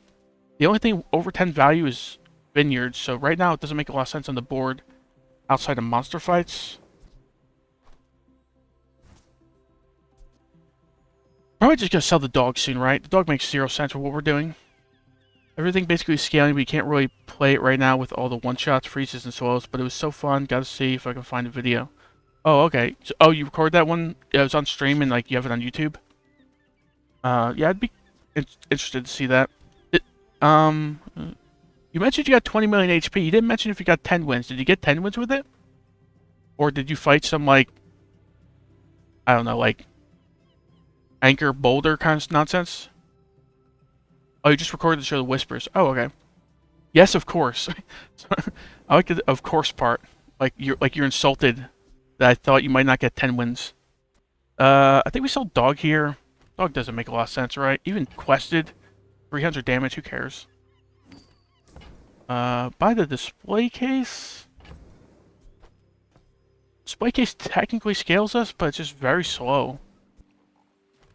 The only thing over 10 value is vineyards, so right now it doesn't make a lot of sense on the board outside of monster fights. Probably just gonna sell the dog soon, right? The dog makes 0 sense for what we're doing. Everything basically is scaling. We can't really play it right now with all the one-shots, freezes, and slows, but it was so fun. Gotta see if I can find a video. Oh, okay. So, oh, you recorded that one? Yeah, it was on stream and like you have it on YouTube? Yeah, I'd be interested to see that. You mentioned you got 20 million HP. You didn't mention if you got 10 wins. Did you get 10 wins with it? Or did you fight some, like, I don't know, like, anchor boulder kind of nonsense? Oh, you just recorded to show the whispers. Oh, okay. Yes, of course. I like the of course part. Like you're insulted that I thought you might not get 10 wins. I think we sold dog here. Dog doesn't make a lot of sense, right? Even quested. 300 damage, who cares? Buy the display case. Display case technically scales us, but it's just very slow.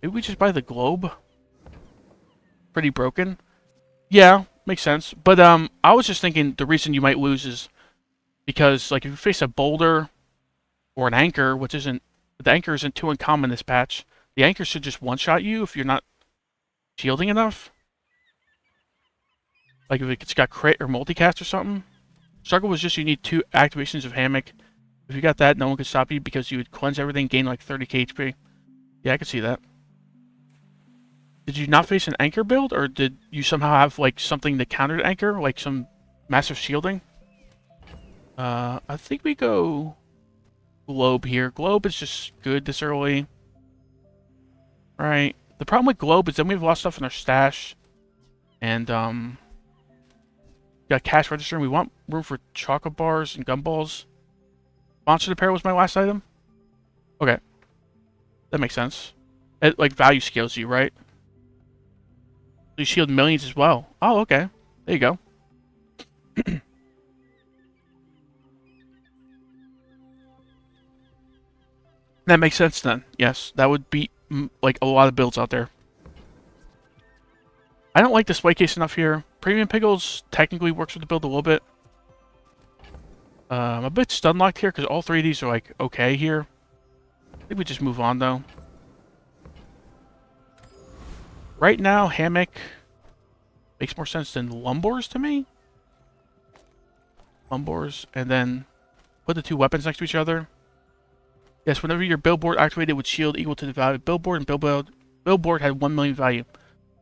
Maybe we just buy the globe? Pretty broken. Yeah, makes sense. But I was just thinking the reason you might lose is because like if you face a boulder or an anchor, which isn't the anchor isn't too uncommon this patch. The anchor should just one-shot you if you're not shielding enough. Like if it's got crit or multicast or something. Struggle was just you need 2 activations of Hammock. If you got that, no one could stop you because you would cleanse everything, gain like 30k HP. Yeah, I could see that. Did you not face an anchor build, or did you somehow have like something that countered anchor, like some massive shielding? I think we go globe here. Globe is just good this early. Right. The problem with globe is then we have a lot of stuff in our stash. And got cash register, and we want room for chocolate bars and gumballs. Monster Pair was my last item? Okay. That makes sense. It like value scales you, right? You shield millions as well. Oh, okay. There you go. That makes sense then. Yes, that would beat like a lot of builds out there. I don't like the display case enough here. Premium Pickles technically works with the build a little bit. I'm a bit stun locked here because all 3 of these are like okay here. I think we just move on though. Right now, Hammock makes more sense than Lumbors to me. Lumbors, and then put the 2 weapons next to each other. Yes, whenever your billboard activated with shield equal to the value of billboard, and billboard had 1 million value.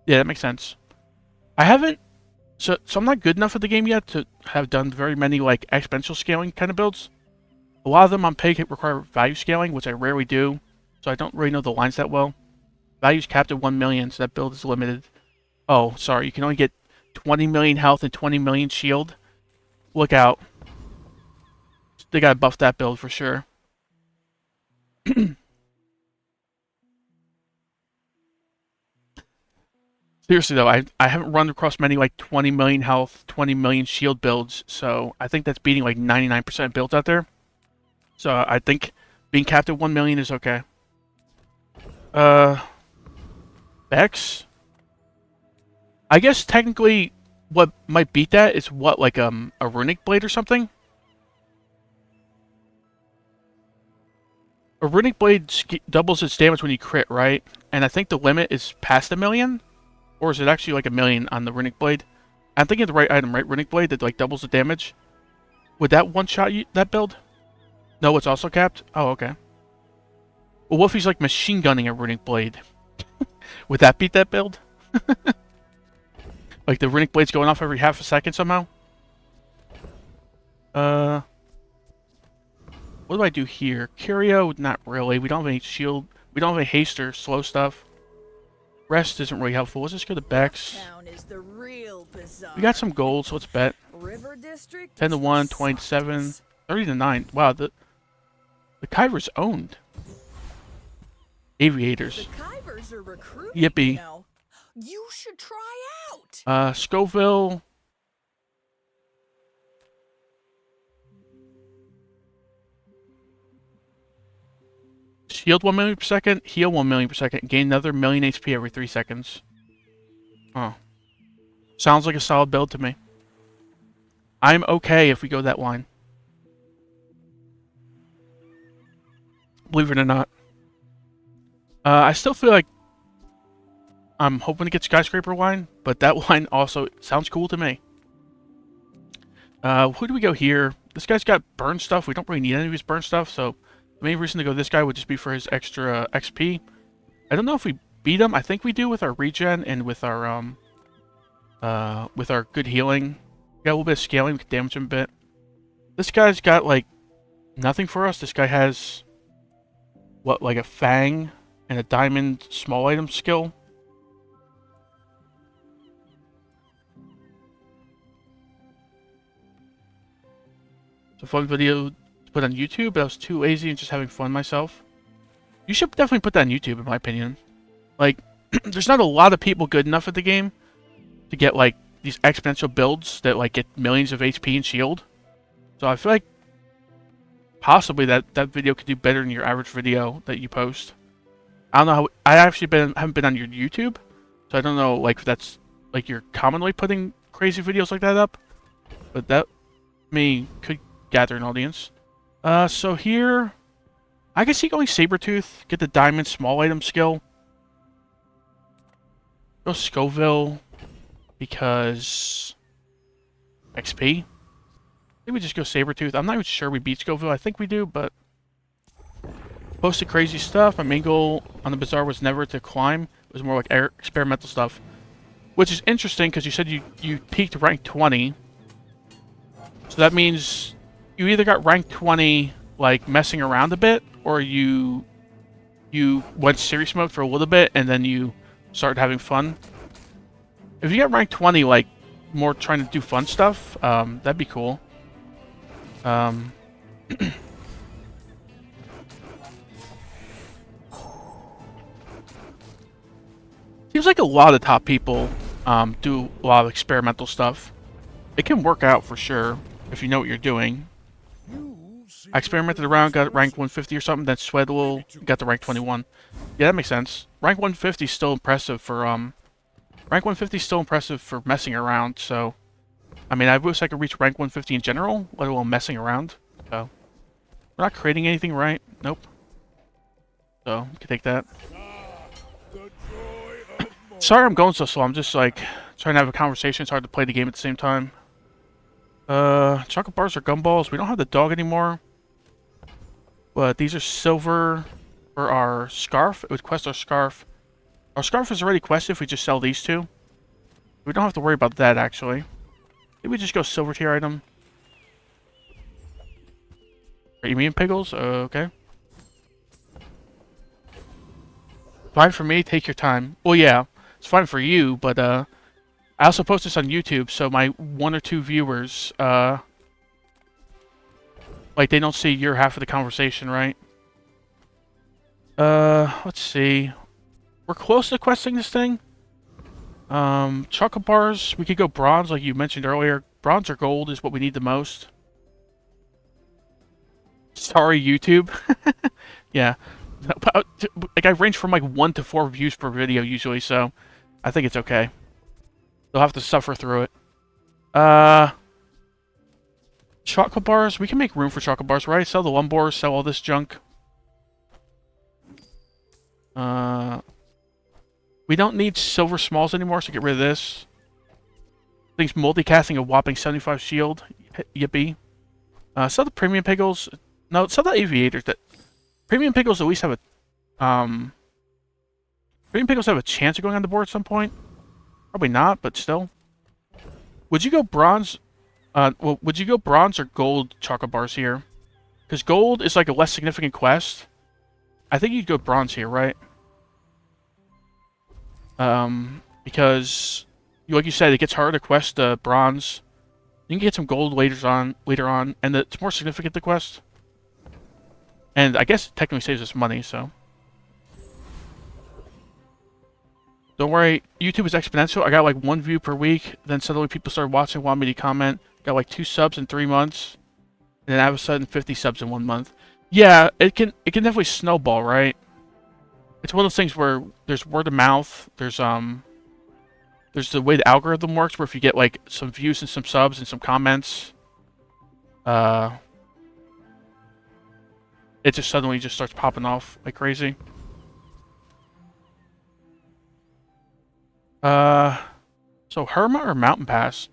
Yeah, that makes sense. I haven't, so I'm not good enough at the game yet to have done very many like exponential scaling kind of builds. A lot of them on Pig require value scaling, which I rarely do, so I don't really know the lines that well. Value's capped at 1 million, so that build is limited. Oh, sorry, you can only get 20 million health and 20 million shield. Look out. They gotta buff that build for sure. Seriously though, I haven't run across many like 20 million health, 20 million shield builds, so I think that's beating like 99% builds out there. So I think being capped at 1 million is okay. Vex? I guess technically what might beat that is what, like a Runic Blade or something? A Runic Blade doubles its damage when you crit, right? And I think the limit is past 1 million? Or is it actually like 1 million on the Runic Blade? I'm thinking of the right item, right? Runic Blade that like doubles the damage. Would that one-shot that build? No, it's also capped? Oh, okay. Well, what if he's like machine gunning a Runic Blade? Would that beat that build? Like the Runic Blade's going off every half a second somehow? What do I do here? Curio, not really. We don't have any shield. We don't have any haste or slow stuff. Rest isn't really helpful. Let's just go to Bex. Town is the real bazaar. We got some gold, so let's bet. River District 10 to is 1, for 20 to 7, softies. 30 to 9. Wow, the Kyver's owned. Aviators. The Kivers are recruiting. Yippee. You know. You should try out. Scoville. Shield 1 million per second, heal 1 million per second, gain another million HP every 3 seconds. Oh. Sounds like a solid build to me. I'm okay if we go that line. Believe it or not. I still feel like I'm hoping to get Skyscraper line, but that line also sounds cool to me. Who do we go here? This guy's got burn stuff. We don't really need any of his burn stuff, so the main reason to go this guy would just be for his extra XP. I don't know if we beat him. I think we do with our regen and with our good healing. We got a little bit of scaling. We can damage him a bit. This guy's got like nothing for us. This guy has what, like a fang and a diamond small item skill. It's a fun video to put on YouTube, but I was too lazy and just having fun myself. You should definitely put that on YouTube, in my opinion. Like, there's not a lot of people good enough at the game to get, like, these exponential builds that, like, get millions of HP and shield. So I feel like possibly that video could do better than your average video that you post. I don't know how... I actually haven't been on your YouTube, so I don't know, like, if that's... Like, you're commonly putting crazy videos like that up. But that, me, could gather an audience. So here... I can see going Sabretooth, get the diamond small item skill. Go Scoville, because... XP? I think we just go Sabretooth. I'm not even sure we beat Scoville. I think we do, but... Posted crazy stuff. My main goal on the Bazaar was never to climb. It was more like experimental stuff. Which is interesting, because you said you peaked rank 20. So that means you either got rank 20, like, messing around a bit, or you went serious mode for a little bit, and then you started having fun. If you get rank 20, like, more trying to do fun stuff, that'd be cool. Seems like a lot of top people do a lot of experimental stuff. It can work out for sure if you know what you're doing. I experimented around, got rank 150 or something, then sweat a little, got to rank 21. Yeah, that makes sense. Rank 150 is still impressive for rank 150 is still impressive for messing around. So, I mean, I wish I could reach rank 150 in general, let alone messing around. So, we're not creating anything, right? Nope. So, we can take that. Sorry I'm going so slow. I'm just, like, trying to have a conversation. It's hard to play the game at the same time. Chocolate bars or gumballs. We don't have the dog anymore. But these are silver for our scarf. It would quest our scarf. Our scarf is already quested if we just sell these two. We don't have to worry about that, actually. Maybe we just go silver tier item. You mean pickles? Okay. Fine for me. Take your time. Well, yeah. It's fine for you, but, I also post this on YouTube, so my 1 or 2 viewers, like, they don't see your half of the conversation, right? Let's see. We're close to questing this thing. Chocolate bars, we could go bronze, like you mentioned earlier. Bronze or gold is what we need the most. Sorry, YouTube. Yeah. Like, I range from, like, 1 to 4 views per video, usually, so I think it's okay. They'll have to suffer through it. Chocolate bars. We can make room for chocolate bars, right? Sell the lumbors, sell all this junk. We don't need silver smalls anymore, so get rid of this. Things multicasting a whopping 75 shield. Yippee. Sell the premium pickles. No, sell the aviators. That premium pickles at least have a premium pickles have a chance of going on the board at some point. Probably not, but still. Would you go bronze? Well, would you go bronze or gold chocolate bars here? Because gold is like a less significant quest. I think you'd go bronze here, right? Because, like you said, it gets harder to quest the bronze. You can get some gold later on, and it's more significant to quest. And I guess it technically saves us money, so. Don't worry, YouTube is exponential. I got like 1 view per week, then suddenly people started watching, wanted me to comment. Got like 2 subs in 3 months, and then all of a sudden 50 subs in 1 month. Yeah, it can definitely snowball, right? It's one of those things where there's word of mouth. There's the way the algorithm works, where if you get like some views and some subs and some comments, it just suddenly just starts popping off like crazy. So Herma or Mountain Pass?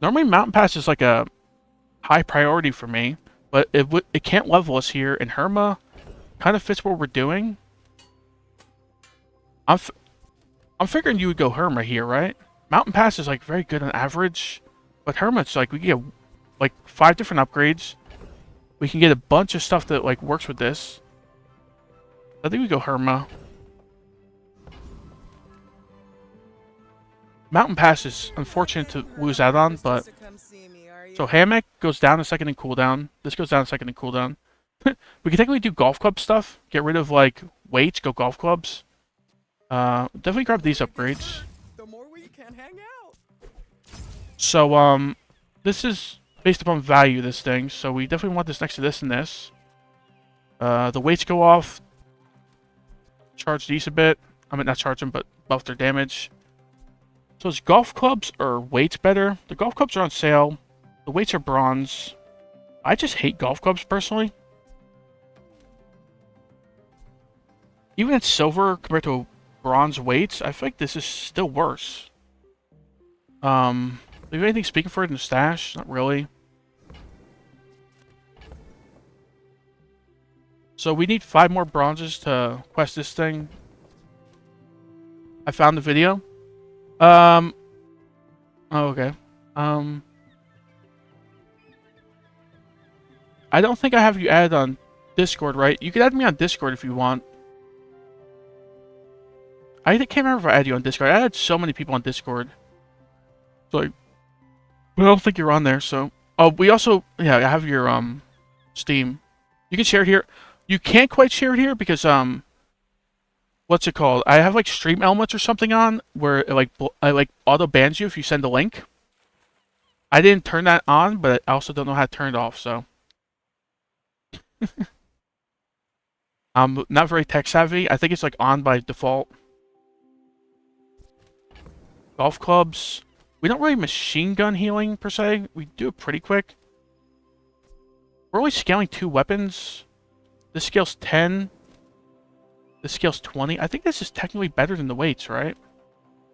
Normally Mountain Pass is like a high priority for me, but it can't level us here, and Herma kind of fits what we're doing. I'm figuring you would go Herma here, right? Mountain Pass is like very good on average, but Herma's like we can get like 5 different upgrades. We can get a bunch of stuff that like works with this. I think we go Herma. Mountain Pass is unfortunate to lose out on, but so Hammock goes down a second in cooldown. This goes down a second in cooldown. We can technically do golf club stuff. Get rid of like weights, go golf clubs. Definitely grab these upgrades. The more we can hang out. So this is based upon value, this thing. So we definitely want this next to this and this. The weights go off. Charge these a bit. I mean, not charge them, but buff their damage. So is golf clubs or weights better? The golf clubs are on sale. The weights are bronze. I just hate golf clubs personally. Even at silver compared to bronze weights, I feel like this is still worse. Do you have anything speaking for it in the stash? Not really. So we need 5 more bronzes to quest this thing. I found the video. Oh, okay. I don't think I have you added on Discord, right? You can add me on Discord if you want. I can't remember if I added you on Discord. I had so many people on Discord. So, like, I don't think you're on there, so... Oh, we also... Yeah, I have your, Steam. You can share it here. You can't quite share it here because, what's it called? I have, like, stream elements or something on where it, like, auto-bans you if you send a link. I didn't turn that on, but I also don't know how to turn it off, so... I'm not very tech-savvy. I think it's, like, on by default. Golf clubs. We don't really machine gun healing, per se. We do it pretty quick. We're only scaling 2 weapons. This scales 10. This scales 20. I think this is technically better than the weights, right?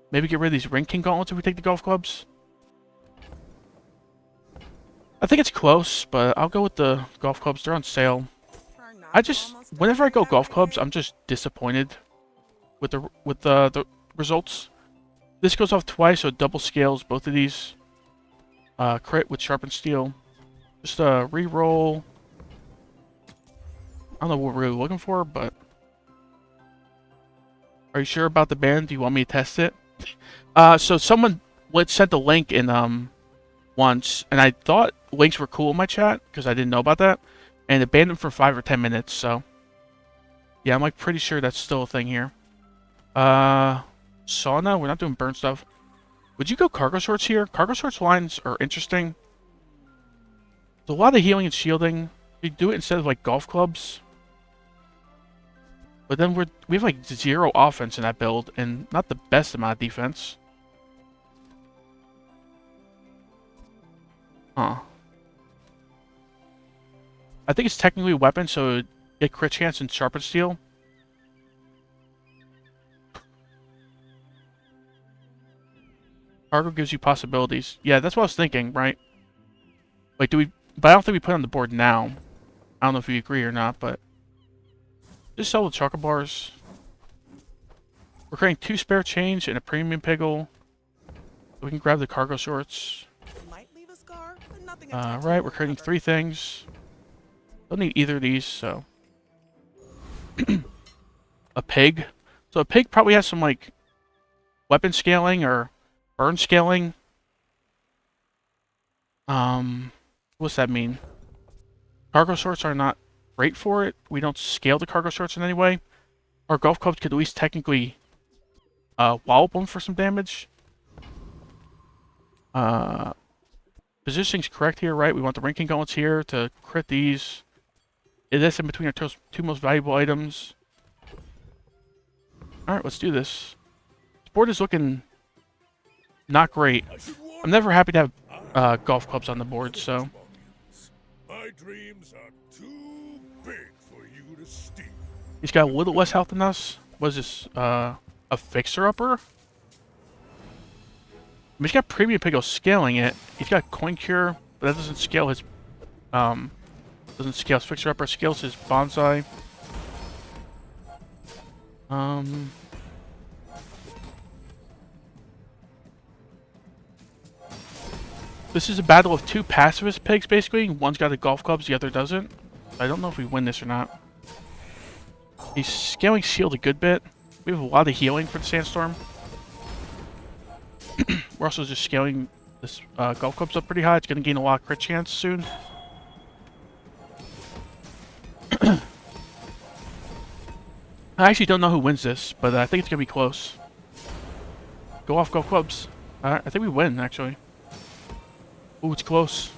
Maybe get rid of these Ring King gauntlets if we take the golf clubs. I think it's close, but I'll go with the golf clubs. They're on sale. Whenever I go golf clubs, I'm just disappointed with the results. This goes off twice, so it double scales both of these. Crit with sharpened steel. Just re-roll. I don't know what we're really looking for, but... Are you sure about the band? Do you want me to test it? So someone sent the link in once, and I thought links were cool in my chat, because I didn't know about that. And it banned them for 5 or 10 minutes, so... Yeah, I'm like pretty sure that's still a thing here. Sauna? We're not doing burn stuff. Would you go cargo shorts here? Cargo shorts lines are interesting. There's a lot of healing and shielding. We do it instead of like golf clubs. But then we have like 0 offense in that build and not the best amount of defense. Huh. I think it's technically a weapon, so get crit chance and sharpened steel. Cargo gives you possibilities. Yeah, that's what I was thinking, right? Like, but I don't think we put it on the board now. I don't know if you agree or not, but... Just sell the chocolate bars. We're creating 2 spare change and a premium piggle. We can grab the cargo shorts. Might leave a scar, but nothing Right, we're creating 3 things. Don't need either of these, so. A pig. So a pig probably has some, like, weapon scaling or burn scaling. What's that mean? Cargo sorts are not great for it. We don't scale the cargo sorts in any way. Our golf clubs could at least technically wallop them for some damage. Positioning's correct here, right? We want the ranking gauntlets here to crit these. It is in between our 2 most valuable items. Alright, let's do this. This board is looking not great. I should warn I'm never happy to have golf clubs on the board, so. my dreams are too big for you to steal. He's got a little less health than us. Was this a fixer-upper? I mean, he's got Premium Pigo scaling it. He's got Coin Cure, but that doesn't scale his fixer-upper. Scales his bonsai. This is a battle of 2 pacifist pigs, basically. One's got the golf clubs, the other doesn't. I don't know if we win this or not. He's scaling shield a good bit. We have a lot of healing for the Sandstorm. We're also just scaling this golf clubs up pretty high. It's going to gain a lot of crit chance soon. I actually don't know who wins this, but I think it's going to be close. Go off golf clubs. I think we win, actually. Ooh, it's close.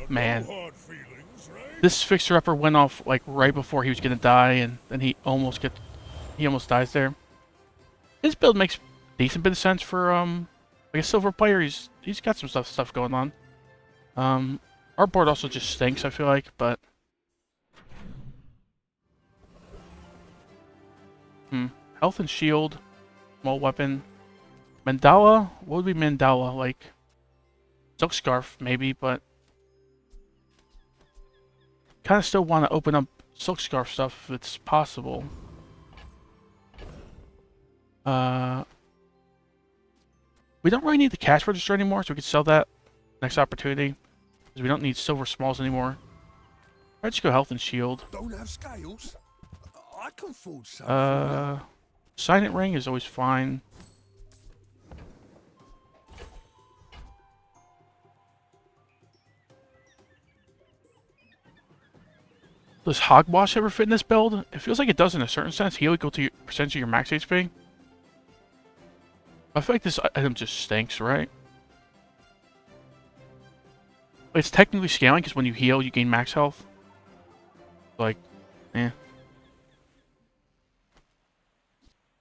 Man. No hard feelings, right? This fixer-upper went off like right before he was going to die, and then he almost dies there. His build makes decent bit of sense for like a silver player. He's got some stuff going on. Our board also just stinks, I feel like, but health and shield, small weapon. Mandala? What would be Mandala? Like Silk Scarf, maybe, but kind of still want to open up Silk Scarf stuff if it's possible. We don't really need the cash register anymore, so we can sell that next opportunity. Because we don't need silver smalls anymore. Alright, just go health and shield. Don't have scales? I can afford something. Signet ring is always fine. Does Hogwash ever fit in this build? It feels like it does in a certain sense. Heal equal to your percentage of your max HP. I feel like this item just stinks, right? It's technically scaling because when you heal, you gain max health. Like, eh.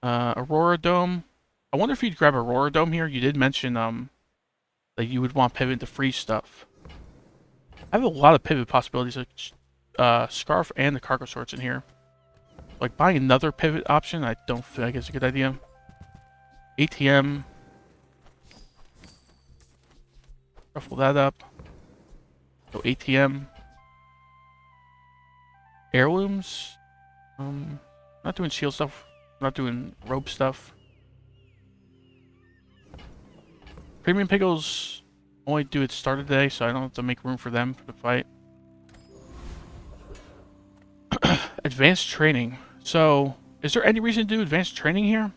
Aurora Dome. I wonder if you'd grab Aurora Dome here. You did mention that you would want pivot to freeze stuff. I have a lot of pivot possibilities, like Scarf and the cargo sorts in here. Like buying another pivot option, I don't feel like it's a good idea. ATM. Ruffle that up. So ATM. Heirlooms. Not doing shield stuff. Not doing rope stuff. Premium Pickles only do it start of the day, so I don't have to make room for them for the fight. Advanced training. So, is there any reason to do advanced training here?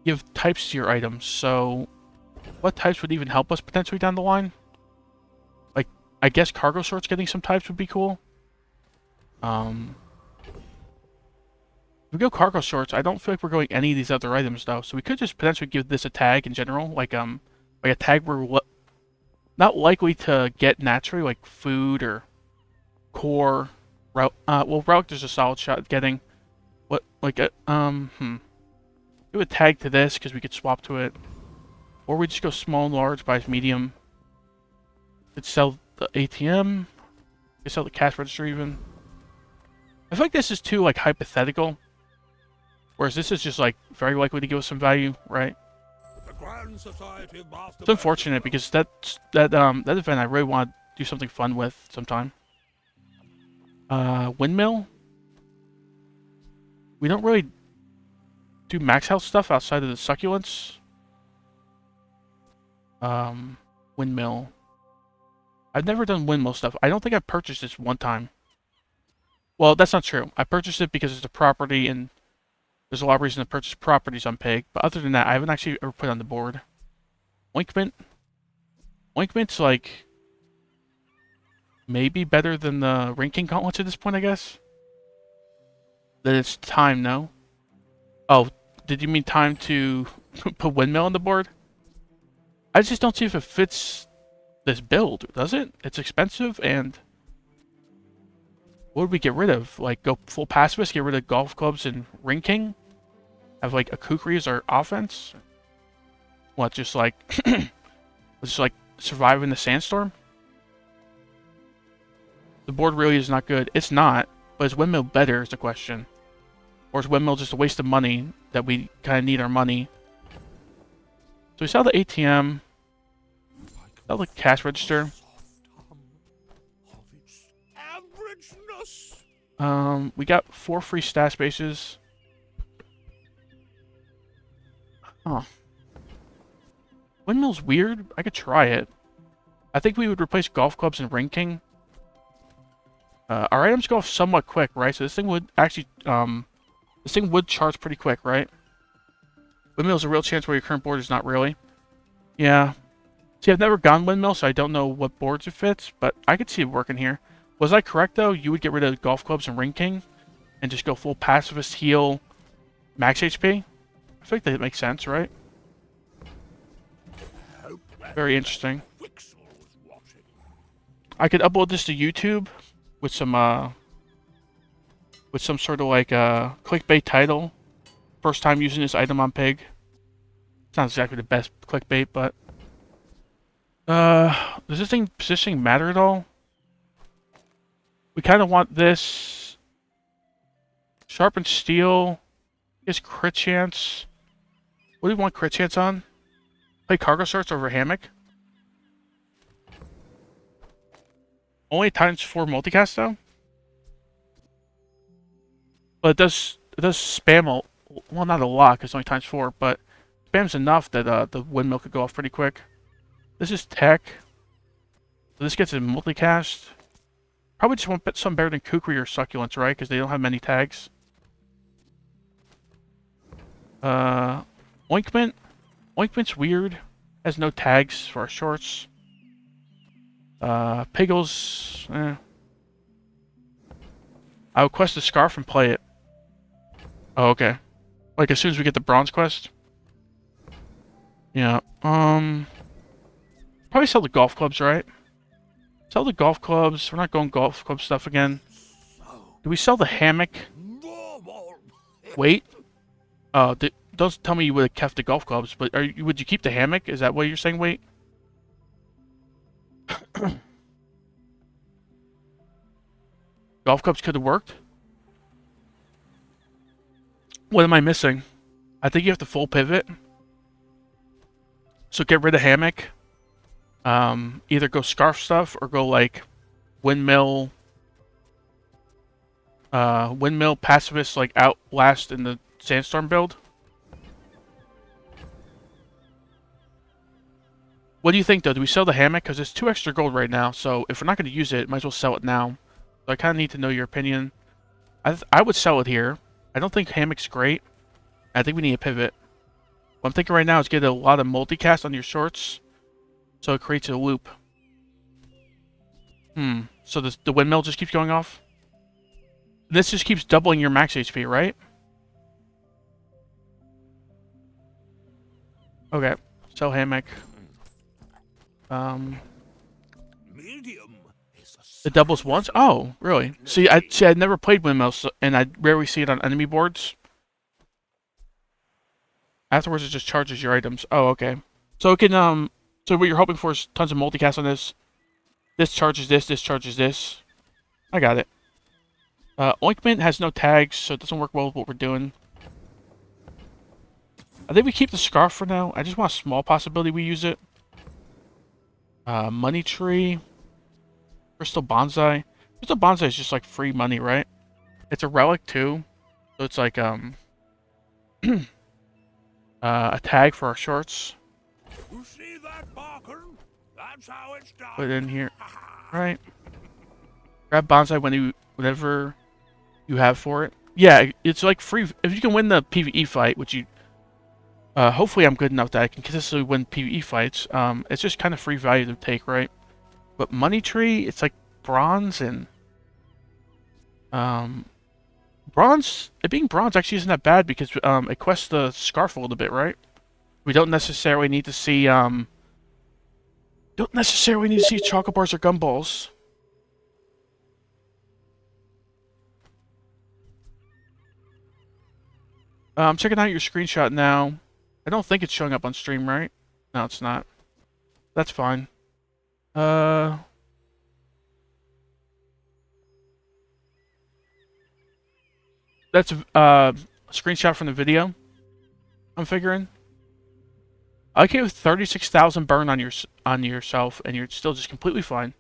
You have types to your items, so what types would even help us potentially down the line? Like, I guess cargo sorts getting some types would be cool. If we go cargo sorts, I don't feel like we're going any of these other items though, so we could just potentially give this a tag in general, like a tag we're not likely to get naturally, like food or core. Well, relic there's a solid shot at getting. What, like a do a tag to this because we could swap to it, or we just go small and large, buys medium. Could sell the ATM. Could sell the cash register even. I feel like this is too like hypothetical, whereas this is just like very likely to give us some value, right? The Grand Society of Master It's unfortunate because that event I really want to do something fun with sometime. Windmill. We don't really do max health stuff outside of the succulents. Windmill. I've never done windmill stuff. I don't think I've purchased this one time. Well, that's not true. I purchased it because it's a property, and there's a lot of reason to purchase properties on Pig. But other than that, I haven't actually ever put it on the board. Ointment. Ointment's like maybe better than the ranking gauntlets at this point, I guess. That it's time, no? Oh, did you mean time to put windmill on the board? I just don't see if it fits this build, does it? It's expensive, and what would we get rid of? Like, go full pacifist, get rid of golf clubs and ring king? Have, like, a kukri as our offense? What, just like... just like survive in the sandstorm? The board really is not good. It's not, but is windmill better is the question. Or is windmill just a waste of money that we kind of need our money? So we sell the ATM. Sell the cash register. We got 4 free stat spaces. Huh. Windmill's weird. I could try it. I think we would replace golf clubs and ring king. Our items go off somewhat quick, right? So this thing would actually, this thing would charge pretty quick, right? Windmill's a real chance where your current board is not really. Yeah. See, I've never gone windmill, so I don't know what boards it fits, but I could see it working here. Was I correct, though? You would get rid of golf clubs and ring king and just go full pacifist, heal, max HP? I feel like that makes sense, right? Very interesting. I could upload this to YouTube with some sort of like clickbait title. First time using this item on Pig. It's not exactly the best clickbait, but does this thing positioning matter at all? We kind of want this sharpened steel. I guess crit chance. What do we want crit chance on? Play cargo sorts over hammock. Only ×4 multicast though. But it does spam well, not a lot because it's only ×4, but spam's enough that the windmill could go off pretty quick. This is tech. So this gets a multicast. Probably just want some better than kukri or succulents, right? Because they don't have many tags. Ointment. Ointment's weird. Has no tags for our shorts. Piggles. I would quest the scarf and play it. Oh, okay. Like as soon as we get the bronze quest. Yeah. Probably sell the golf clubs, right? Sell the golf clubs. We're not going golf club stuff again. Do we sell the hammock? Wait. Don't tell me you would have kept the golf clubs, but would you keep the hammock? Is that what you're saying? Wait. Golf clubs could have worked. What am I missing? I think you have to full pivot. So get rid of hammock. Either go scarf stuff or go like windmill. Windmill pacifist like outlast in the sandstorm build. What do you think though? Do we sell the hammock? Because it's 2 extra gold right now. So if we're not going to use it, might as well sell it now. So I kind of need to know your opinion. I would sell it here. I don't think hammock's great. I think we need a pivot. What I'm thinking right now is get a lot of multicast on your shorts. So it creates a loop. So the windmill just keeps going off? This just keeps doubling your max HP, right? Okay. Sell hammock. It doubles once? Oh, really? See, I'd never played windmills, and I rarely see it on enemy boards. Afterwards, it just charges your items. Oh, okay. So it can, so what you're hoping for is tons of multicast on this. This charges this charges this. I got it. Ointment has no tags, so it doesn't work well with what we're doing. I think we keep the scarf for now. I just want a small possibility we use it. Money tree. Crystal bonsai. Crystal bonsai is just like free money, right? It's a relic too. So it's like a tag for our shorts. You see that, Barker? That's how it's done. Put it in here. Right. Grab bonsai whenever you have for it. Yeah, it's like free. If you can win the PvE fight, which you... hopefully I'm good enough that I can consistently win PvE fights. It's just kind of free value to take, right? But money tree, it's like bronze and... bronze... It being bronze actually isn't that bad because it quests the scarf a little bit, right? We don't necessarily need to see... Don't necessarily need to see chocolate bars or gumballs. I'm checking out your screenshot now. I don't think it's showing up on stream, right? No, it's not. That's fine. That's a screenshot from the video. I'm figuring. I gave 36,000 burn on yourself, and you're still just completely fine.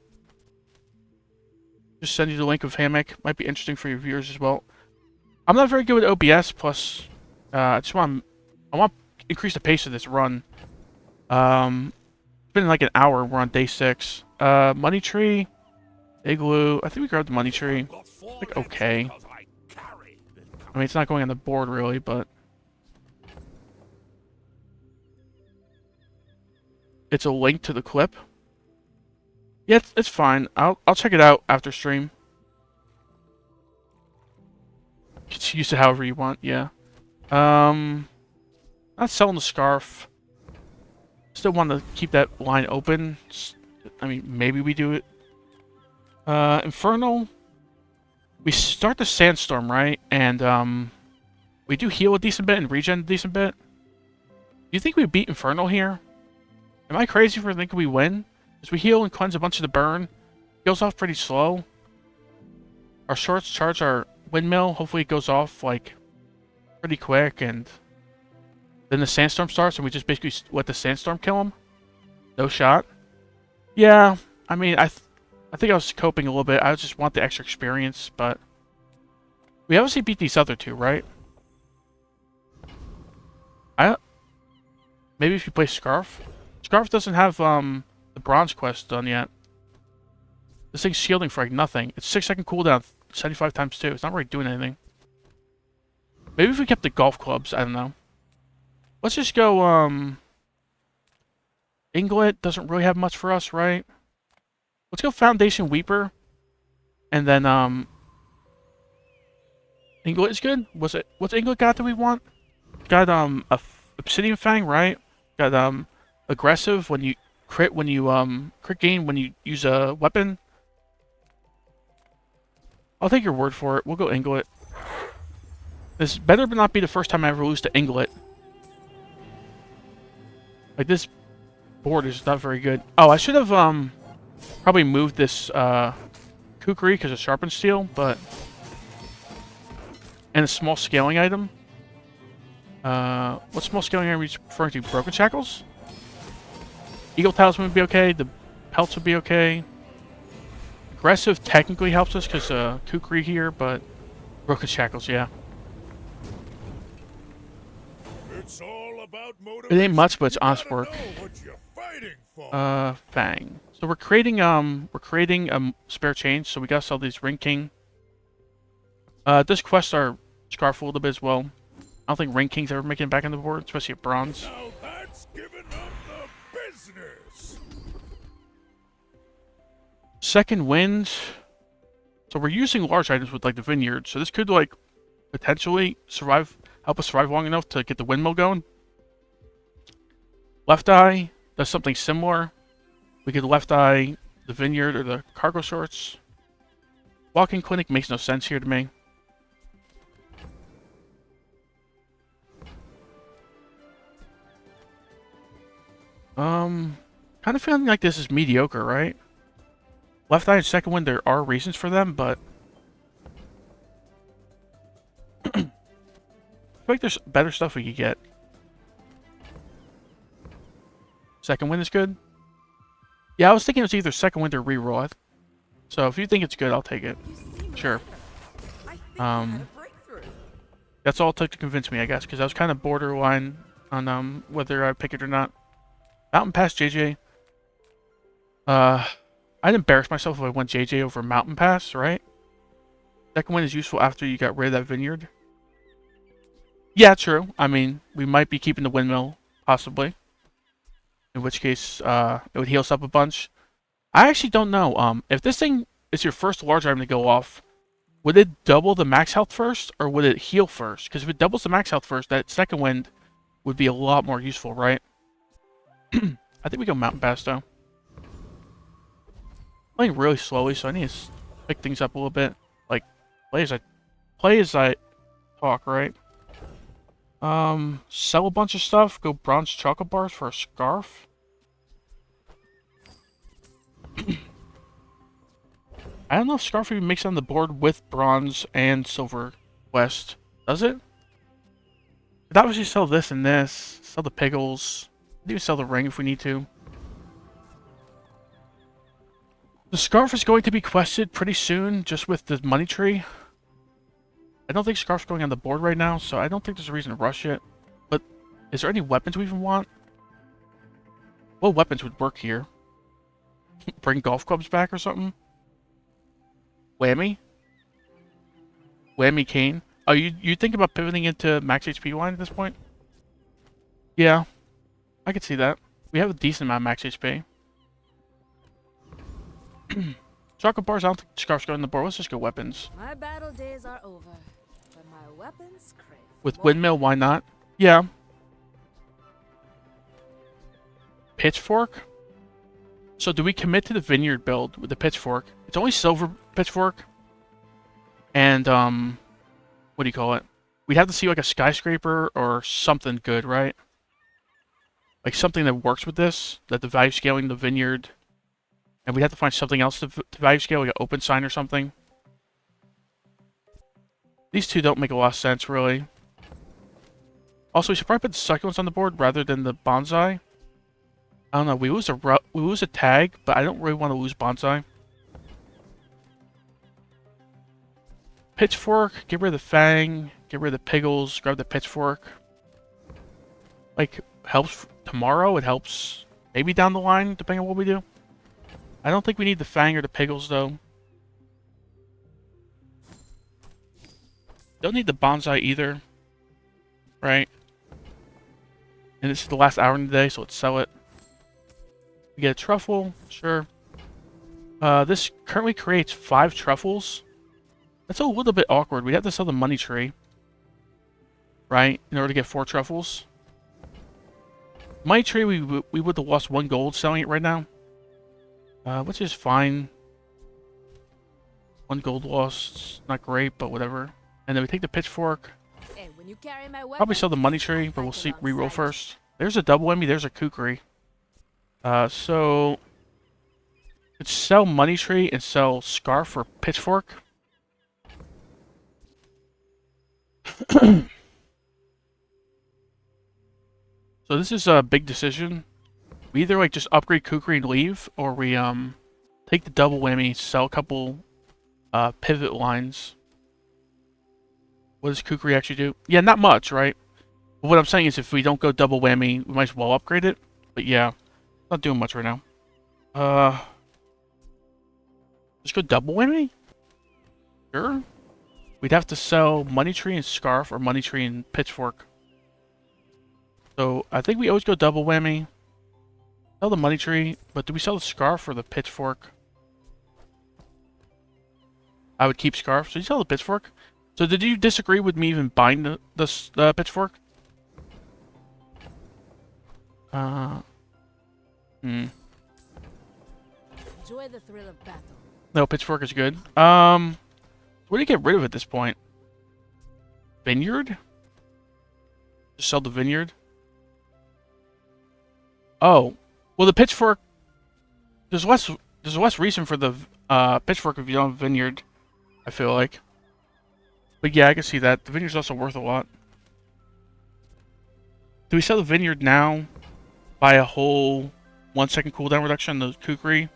Just send you the link of Hammock. Might be interesting for your viewers as well. I'm not very good with OBS. Plus, I want to increase the pace of this run. It's been like an hour. We're on day 6. Money tree, igloo. I think we grabbed the money tree. Like okay. I mean, it's not going on the board really, but it's a link to the clip. Yeah, it's fine. I'll check it out after stream. You can use it however you want. Yeah. Not selling the scarf. Still want to keep that line open. I mean, maybe we do it. Infernal. We start the sandstorm, right? And we do heal a decent bit and regen a decent bit. Do you think we beat Infernal here? Am I crazy for thinking we win? Because we heal and cleanse a bunch of the burn. Heals off pretty slow. Our shorts charge our windmill. Hopefully it goes off like pretty quick, and then the sandstorm starts and we just basically let the sandstorm kill him. No shot. Yeah, I mean, I think I was coping a little bit. I just want the extra experience, but we obviously beat these other two, right? Maybe if you play Scarf. Scarf doesn't have the bronze quest done yet. This thing's shielding for like nothing. It's 6-second cooldown, 75 times 2. It's not really doing anything. Maybe if we kept the golf clubs, I don't know. Let's just go, Inglet doesn't really have much for us, right? Let's go Foundation Weeper. And then, Inglet is good? What's Inglet got that we want? Got, Obsidian Fang, right? Got, aggressive when you crit gain when you use a weapon. I'll take your word for it. We'll go Inglet. This better not be the first time I ever lose to Inglet. Like, this board is not very good. Oh, I should have, probably moved this, Kukri because of Sharpened Steel, but... And a small scaling item. What small scaling item are you referring to? Broken Shackles? Eagle Talisman would be okay. The pelts would be okay. Aggressive technically helps us because Kukri here, but Broken Shackles, yeah. It's all about It ain't much, but it's honest work. for. Fang. So we're creating a spare change, so we gotta sell these Ring King. This quest our Scarf a little bit as well. I don't think Ring King's ever making it back on the board, especially at bronze. Now that's giving up the business. Second wind. So we're using large items with like the vineyard, so this could like potentially help us survive long enough to get the windmill going. Left Eye does something similar. We could left eye the vineyard or the cargo shorts. Walking clinic makes no sense here to me. Kind of feeling like this is mediocre, right? Left eye and second wind, there are reasons for them, but I feel like there's better stuff we could get. Second wind is good. Yeah, I was thinking it was either second wind or reroll. So if you think it's good, I'll take it. Sure. That's all it took to convince me, I guess, because I was kind of borderline on whether I pick it or not. Mountain Pass JJ. I'd embarrass myself if I went JJ over Mountain Pass, right? Second wind is useful after you got rid of that vineyard. Yeah, true. I mean, we might be keeping the windmill, possibly. In which case, it would heal us up a bunch. I actually don't know. If this thing is your first large item to go off, would it double the max health first, or would it heal first? Because if it doubles the max health first, that second wind would be a lot more useful, right? I think we go Mountain Pass, though. Playing really slowly, so I need to pick things up a little bit. Like, play as I talk, right? Sell a bunch of stuff. Go bronze chocolate bars for a scarf. I don't know if scarf even makes it on the board with bronze and silver quest. Does it? Could obviously sell this and this. Sell the pickles. Could even sell the ring if we need to. The scarf is going to be quested pretty soon, just with the money tree. I don't think scarf's going on the board right now, so I don't think there's a reason to rush it. But is there any weapons we even want? What weapons would work here? Bring golf clubs back or something? Whammy? Whammy cane? Oh, you think about pivoting into max HP line at this point? Yeah. I could see that. We have a decent amount of max HP. Chocolate bars, I don't think scarf's going on the board. Let's just go weapons. My battle days are over, but my weapons crave. With more. windmill, why not? Yeah. Pitchfork? So do we commit to the vineyard build with the pitchfork? It's only silver pitchfork. And, what do you call it? We'd have to see like a skyscraper or something good, right? Like something that works with this, that the value scaling the vineyard. And we'd have to find something else to value scale, like an open sign or something. These two don't make a lot of sense, really. Also, we should probably put the succulents on the board rather than the bonsai. I don't know, we lose a tag, but I don't really want to lose bonsai. Pitchfork, get rid of the fang, get rid of the piggles, grab the pitchfork. Like, helps tomorrow, it helps maybe down the line, depending on what we do. I don't think we need the fang or the piggles, though. Don't need the bonsai either. Right? And this is the last hour in the day, so let's sell it. We get a truffle, sure. This currently creates 5 truffles. That's a little bit awkward. We'd have to sell the money tree. Right? In order to get 4 truffles. Money tree, we would have lost 1 gold selling it right now. Which is fine. 1 gold lost. Not great, but whatever. And then we take the pitchfork. Hey, when you carry my weapon, Probably sell the money tree, but we'll see. Reroll first. There's a double whammy. There's a kukri. So let's sell money tree and sell scarf for pitchfork. So this is a big decision. We either like just upgrade kukri and leave, or we take the double whammy, sell a couple pivot lines. What does kukri actually do? Yeah, not much, right? But what I'm saying is if we don't go double whammy, we might as well upgrade it. But yeah, not doing much right now. Let's go double whammy? Sure. We'd have to sell money tree and scarf, or money tree and pitchfork. So I think we always go double whammy. Sell the money tree, but do we sell the scarf or the pitchfork? I would keep scarf. So you sell the pitchfork? So did you disagree with me even buying the pitchfork? enjoy the thrill of battle. No, pitchfork is good. What do you get rid of at this point? Vineyard? Just sell the vineyard? Oh. Well, the pitchfork... There's less reason for the pitchfork if you don't have a vineyard, I feel like. But yeah, I can see that. The vineyard's also worth a lot. Do we sell the vineyard now? Buy a whole 1 second cooldown reduction on the kukri?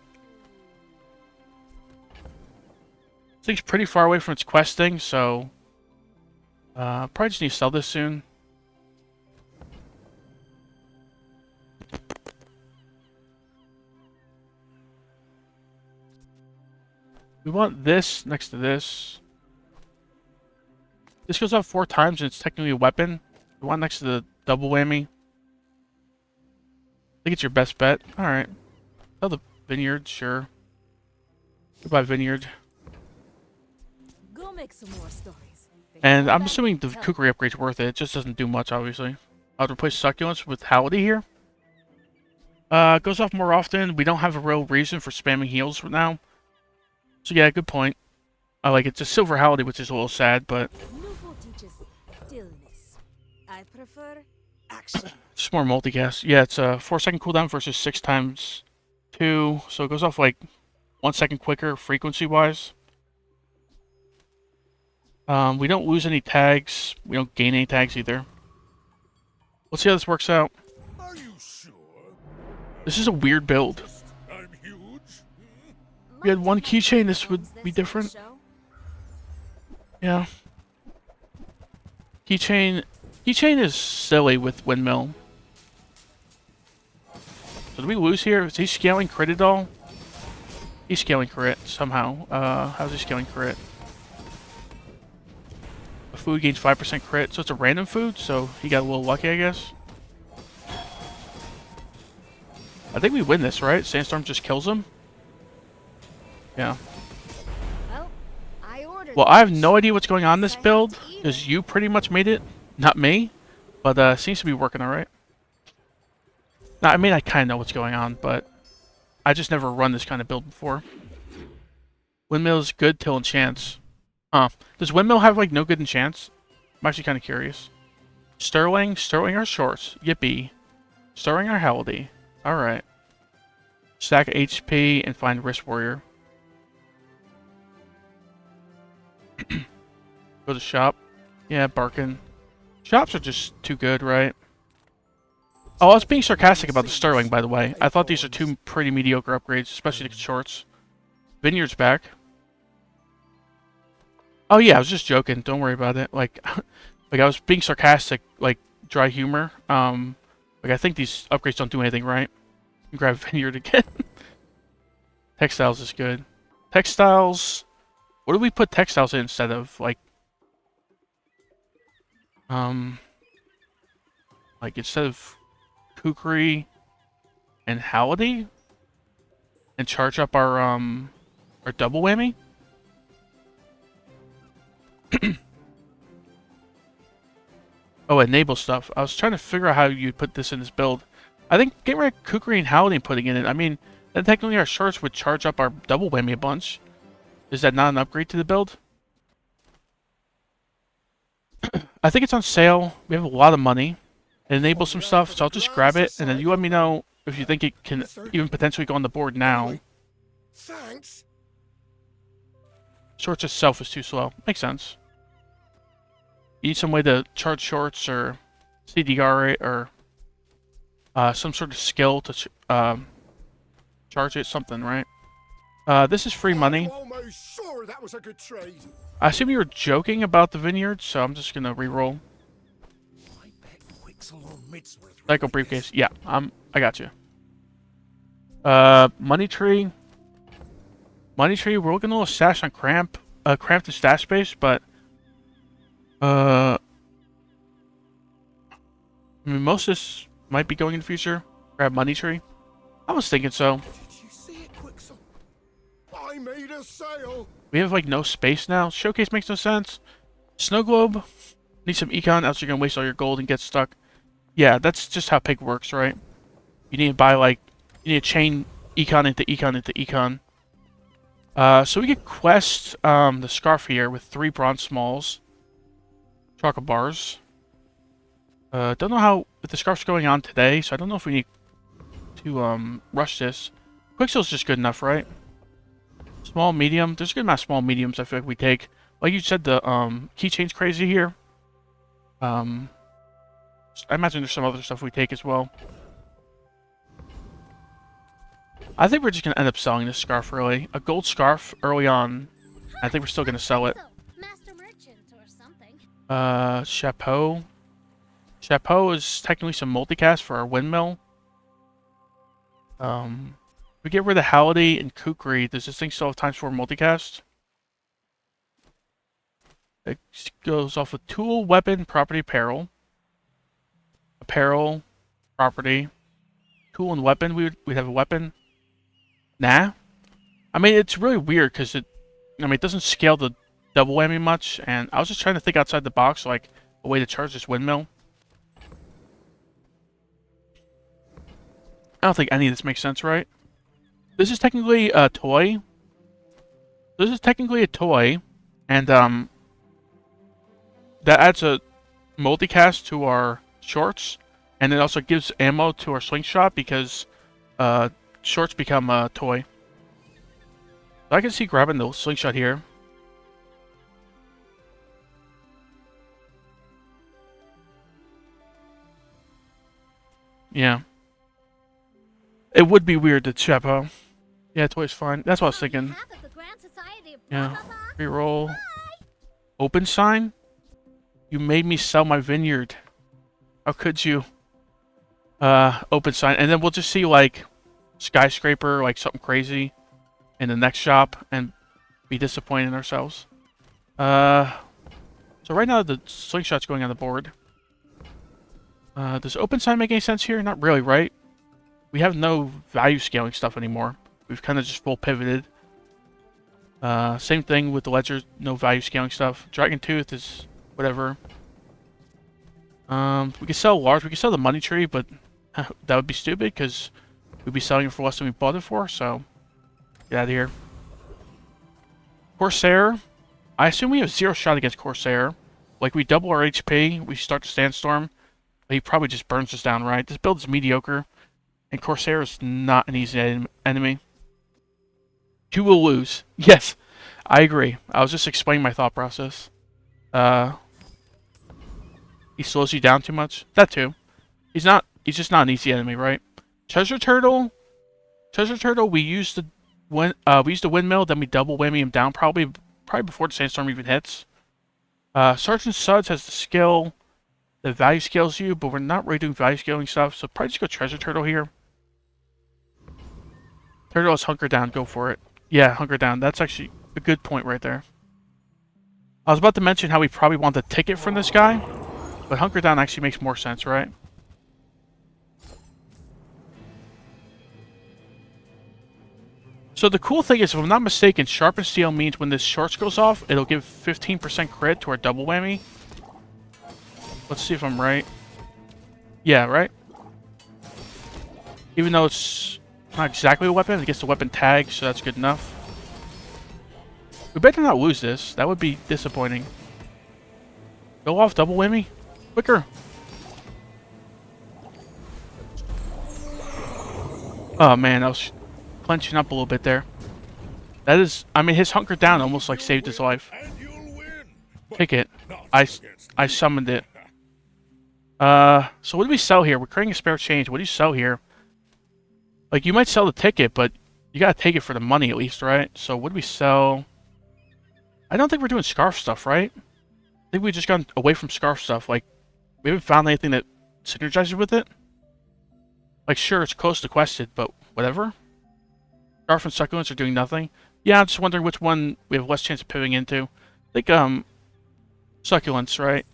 This thing's pretty far away from its questing, so... probably just need to sell this soon. We want this next to this. This goes off 4 times and it's technically a weapon. We want next to the double whammy. I think it's your best bet. Alright. Oh, the vineyard, sure. Goodbye, vineyard. Go make some more stories. And I'm assuming the kukri upgrade's worth it. It just doesn't do much, obviously. I'll replace succulents with Hality here. Goes off more often. We don't have a real reason for spamming heals for now. So yeah, good point. I like it. It's a silver Hality, which is a little sad, but Nuvo teaches stillness. I prefer action. just more multicast. Yeah, it's a 4-second cooldown versus 6 times 2. So it goes off like 1 second quicker frequency-wise. We don't lose any tags. We don't gain any tags either. Let's see how this works out. Are you sure? This is a weird build. I'm huge. If we had one keychain, this would be different. Yeah. Keychain is silly with windmill. So did we lose here? Is he scaling crit at all? He's scaling crit somehow. How's he scaling crit? A food gains 5% crit, so it's a random food, so he got a little lucky, I guess. I think we win this, right? Sandstorm just kills him? Yeah. Well, I have no idea what's going on in this build, because you pretty much made it, not me. But seems to be working alright. Now, I mean, I kind of know what's going on, but I just never run this kind of build before. Windmill is good till enchants. Does Windmill have, like, no good enchants? I'm actually kind of curious. Sterling our shorts. Yippee. Sterling our Hality. Alright. Stack HP and find Wrist Warrior. Go to shop. Yeah, Barkin. Shops are just too good, right? Oh, I was being sarcastic about the Sterling, by the way. I thought these are 2 pretty mediocre upgrades, especially the shorts. Vineyard's back. Oh yeah, I was just joking. Don't worry about it. Like, like I was being sarcastic, like dry humor. Like I think these upgrades don't do anything right. Grab Vineyard again. Textiles is good. Textiles. What do we put textiles in instead of like instead of kukri and Hality, and charge up our double whammy? Oh, enable stuff. I was trying to figure out how you put this in this build. I think getting rid of kukri and Hality and putting in it, I mean, then technically our shorts would charge up our double whammy a bunch. Is that not an upgrade to the build? I think it's on sale. We have a lot of money. It enables some stuff, so I'll just grab it, and then you let me know if you think it can even potentially go on the board now. Thanks. Shorts itself is too slow. Makes sense. You need some way to charge shorts or CDR it or some sort of skill to charge it, something, right? This is free money. I'm almost sure that was a good trade. I assume you were joking about the vineyard, so I'm just gonna reroll. I bet Quixel or Midsworth. Psycho briefcase. Yeah, I got you. Money tree. Money tree. We're looking a little stash on cramped and stash space, but I mean, most of this might be going in the future. Grab money tree. I was thinking so. Did you see it, Quixel? I made a sale. We have like no space now. Showcase makes no sense. Snow globe. Need some econ, else you're gonna waste all your gold and get stuck. Yeah, that's just how pig works, right? You need to buy like, you need to chain econ into econ into econ. So we get quest the scarf here with 3 bronze smalls. Chocolate bars. Don't know how if the scarf's going on today, so I don't know if we need to rush this. Quicksil's just good enough, right? Small, medium. There's a good amount of small, mediums I feel like we take. Like you said, the keychain's crazy here. I imagine there's some other stuff we take as well. I think we're just going to end up selling this scarf, really. A gold scarf early on. I think we're still going to sell it. Master merchant or something. Chapeau. Chapeau is technically some multicast for our windmill. We We get rid of Halliday and Kukri. Does this thing still have ×4 multicast? It goes off with tool, weapon, property, apparel. Apparel, property, tool, and weapon. We'd have a weapon. Nah. I mean, it's really weird because it doesn't scale the double whammy much, and I was just trying to think outside the box, like a way to charge this windmill. I don't think any of this makes sense, right? This is technically a toy. And that adds a multicast to our shorts, and it also gives ammo to our slingshot because shorts become a toy. So I can see grabbing the slingshot here. Yeah. It would be weird to Chepo. Yeah, toy's fine. That's what I was thinking. Half of the Grand Society of Yeah. blah, blah, blah. Reroll. Open sign? You made me sell my vineyard. How could you? Open sign. And then we'll just see, like, skyscraper, like something crazy in the next shop and be disappointed in ourselves. So right now the slingshot's going on the board. Does open sign make any sense here? Not really, right? We have no value scaling stuff anymore. We've kind of just full pivoted. Same thing with the ledger, no value scaling stuff. Dragon Tooth is whatever. We could sell large, we could sell the money tree, but that would be stupid because we'd be selling it for less than we bought it for, so get out of here. Corsair. I assume we have 0 shot against Corsair. Like, we double our HP, we start to Sandstorm, but he probably just burns us down, right? This build is mediocre, and Corsair is not an easy enemy. You will lose. Yes, I agree. I was just explaining my thought process. He slows you down too much. That too. He's just not an easy enemy, right? Treasure Turtle. We used the windmill, then we double whammy him down probably before the Sandstorm even hits. Sergeant Suds has the skill that value scales you, but we're not really doing value scaling stuff, so probably just go Treasure Turtle here. Turtle is hunker down, go for it. Yeah, hunker down. That's actually a good point right there. I was about to mention how we probably want the ticket from this guy, but hunker down actually makes more sense, right? So the cool thing is, if I'm not mistaken, Sharpen Steel means when this shorts goes off, it'll give 15% crit to our double whammy. Let's see if I'm right. Yeah, right? Even though it's not exactly a weapon, it gets the weapon tag, so that's good enough. We better not lose this. That would be disappointing. Go off, double whammy. Quicker. Oh man, I was clenching up a little bit there. That is, I mean, his hunker down almost like saved his life. And you'll win. But Ticket. not I against summoned it. So what do we sell here? We're creating a spare change. What do you sell here? Like, you might sell the ticket, but you gotta take it for the money at least, right? So what do we sell? I don't think we're doing scarf stuff, right? I think we've just gone away from scarf stuff. Like, we haven't found anything that synergizes with it. Like, sure, it's close to quested, but whatever. Scarf and succulents are doing nothing. Yeah, I'm just wondering which one we have less chance of pivoting into. I think, succulents, right?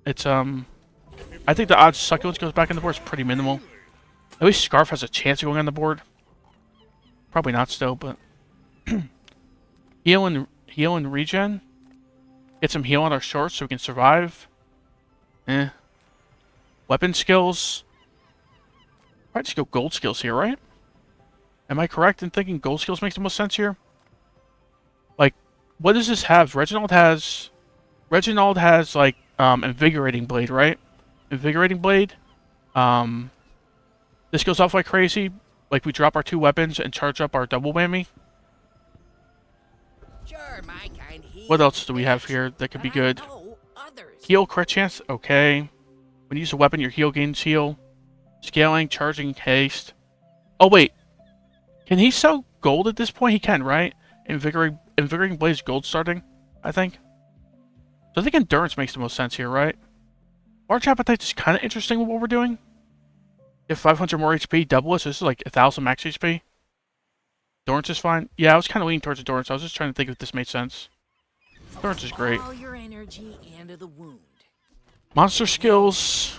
It's, I think the odds succulents goes back on the board is pretty minimal. At least Scarf has a chance of going on the board. Probably not still, but... heal and regen. Get some heal on our shorts so we can survive. Weapon skills. Probably just go gold skills here, right? Am I correct in thinking gold skills makes the most sense here? Like, what does this have? Reginald has, like, Invigorating Blade, right? Invigorating Blade. This goes off like crazy. Like, we drop our 2 weapons and charge up our double whammy. Sure, my kind What else do we have here that could be good? Heal crit chance. Okay. When you use a weapon, your heal gains heal. Scaling, charging, haste. Oh, wait. Can he sell gold at this point? He can, right? Invigorating Blade's gold starting, I think. So I think Endurance makes the most sense here, right? Large Appetite is kind of interesting with what we're doing. You have 500 more HP, double it, so this is like 1,000 max HP. Dorrance is fine. Yeah, I was kind of leaning towards Dorrance. I was just trying to think if this made sense. Dorrance is great. All your energy into the wound. Monster skills.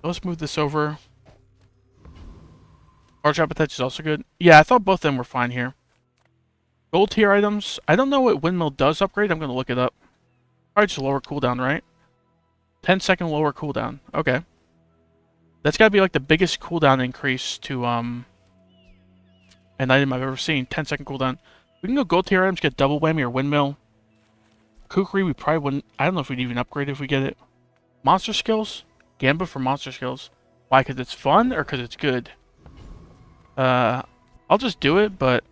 Let's move this over. Large appetite is also good. Yeah, I thought both of them were fine here. Gold tier items. I don't know what windmill does upgrade. I'm going to look it up. Probably just lower cooldown, right? 10-second lower cooldown. Okay. That's got to be like the biggest cooldown increase to an item I've ever seen. 10-second cooldown. We can go gold tier items, get double whammy or windmill. Kukri, we probably wouldn't. I don't know if we'd even upgrade if we get it. Monster skills? Gambit for monster skills. Why? Because it's fun or because it's good? I'll just do it, but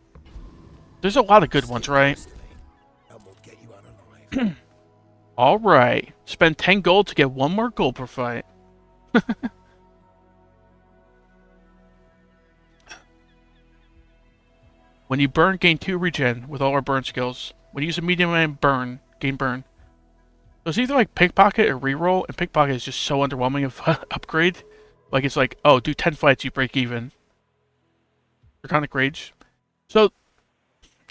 there's a lot of good ones, right? And we'll get you out alive. Alright. Spend 10 gold to get 1 more gold per fight. When you burn, gain 2 regen with all our burn skills. When you use a medium and burn, gain burn. So it's either like pickpocket or reroll, and pickpocket is just so underwhelming of upgrade. Like it's like, oh, do 10 fights, you break even. Draconic Rage. So,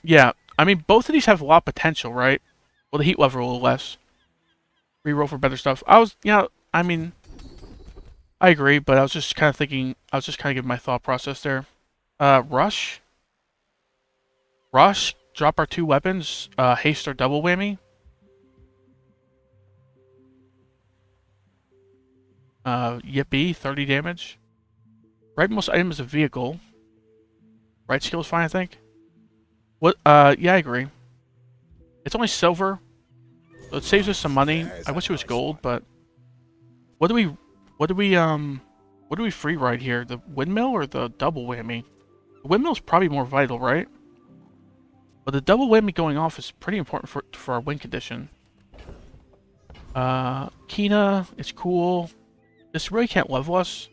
yeah. I mean, both of these have a lot of potential, right? Well, the heat level a little less. Reroll for better stuff. I mean, I agree, but I was just kind of thinking, I was just kind of giving my thought process there. Rush. Rush, drop our 2 weapons, haste or double whammy. Yippee, 30 damage. Right, most item is a vehicle. Right skill is fine, I think. What? Yeah, I agree. It's only silver, so it saves us some money. I wish it was gold, but what do we free ride here? The windmill or the double whammy? The windmill's probably more vital, right? But the double whammy going off is pretty important for our win condition. Kina is cool. This really can't level us.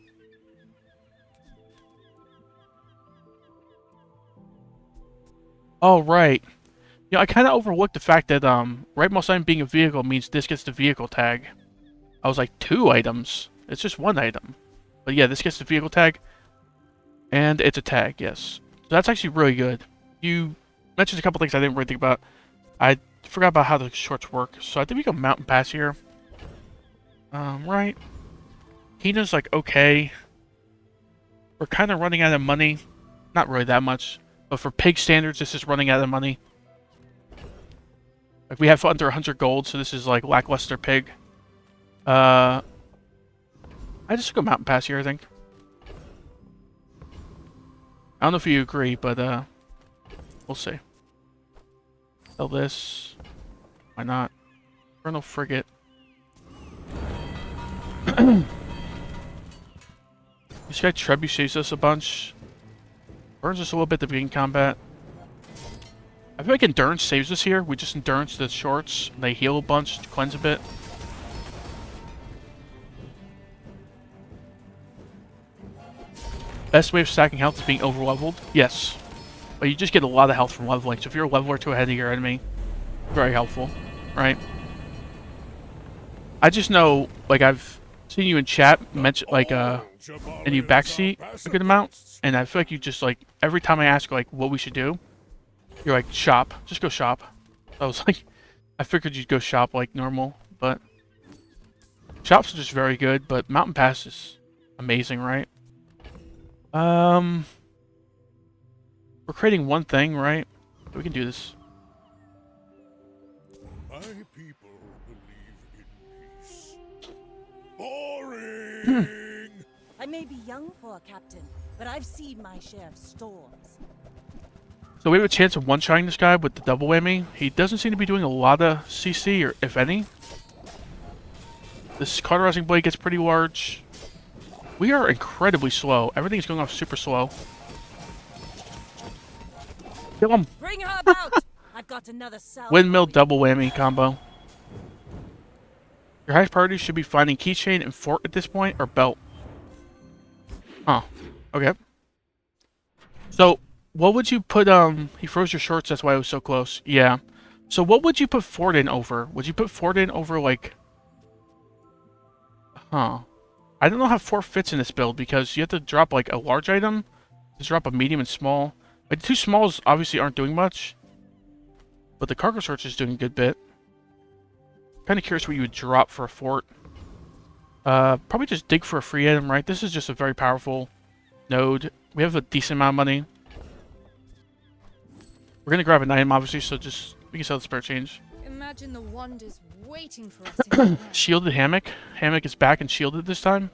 Oh, right. You know, I kind of overlooked the fact that, rightmost item being a vehicle means this gets the vehicle tag. I was like, 2 items. It's just 1 item. But yeah, this gets the vehicle tag. And it's a tag, yes. So that's actually really good. You mentioned a couple things I didn't really think about. I forgot about how the shorts work. So I think we go mountain pass here. Right. Hina's like, okay. We're kind of running out of money. Not really that much. But for pig standards, this is running out of money. Like, we have under 100 gold, so this is like lackluster pig. I just go mountain pass here, I think. I don't know if you agree, but we'll see. Sell this. Why not? Colonel Frigate. This guy trebuchets us a bunch. Burns us a little bit at the beginning of combat. I feel like Endurance saves us here. We just Endurance the shorts. They heal a bunch, cleanse a bit. Best way of stacking health is being over-leveled. Yes. But you just get a lot of health from leveling. So if you're a leveler to ahead of your enemy, very helpful, right? I just know, like, I've seen you in chat mention, like, and you backseat a good amount. And I feel like you just, like, every time I ask, like, what we should do, you're like, shop. Just go shop. I was like, I figured you'd go shop like normal, but shops are just very good, but Mountain Pass is amazing, right? We're creating one thing, right? We can do this. My people believe in peace. Boring! I may be young for a captain, but I've seen my share of storms. So we have a chance of one-shotting this guy with the double whammy. He doesn't seem to be doing a lot of CC, or if any. This cauterizing blade gets pretty large. We are incredibly slow. Everything's going off super slow. Kill him! Bring her about! I've got another cell. Windmill double whammy combo. Your highest priority should be finding keychain and fort at this point, or belt. Huh. Okay. So, what would you put, he froze your shorts, that's why I was so close. Yeah. So what would you put fort in over? Would you put fort in over, like... Huh. I don't know how fort fits in this build, because you have to drop, like, a large item, to drop a medium and small. Like, the two smalls obviously aren't doing much, but the cargo search is doing a good bit. Kind of curious what you would drop for a fort. Probably just dig for a free item, right? This is just a very powerful node. We have a decent amount of money. We're gonna grab an item, obviously, so just we can sell the spare change. Imagine the wonders waiting for us in the Shielded hammock. Hammock is back and shielded this time.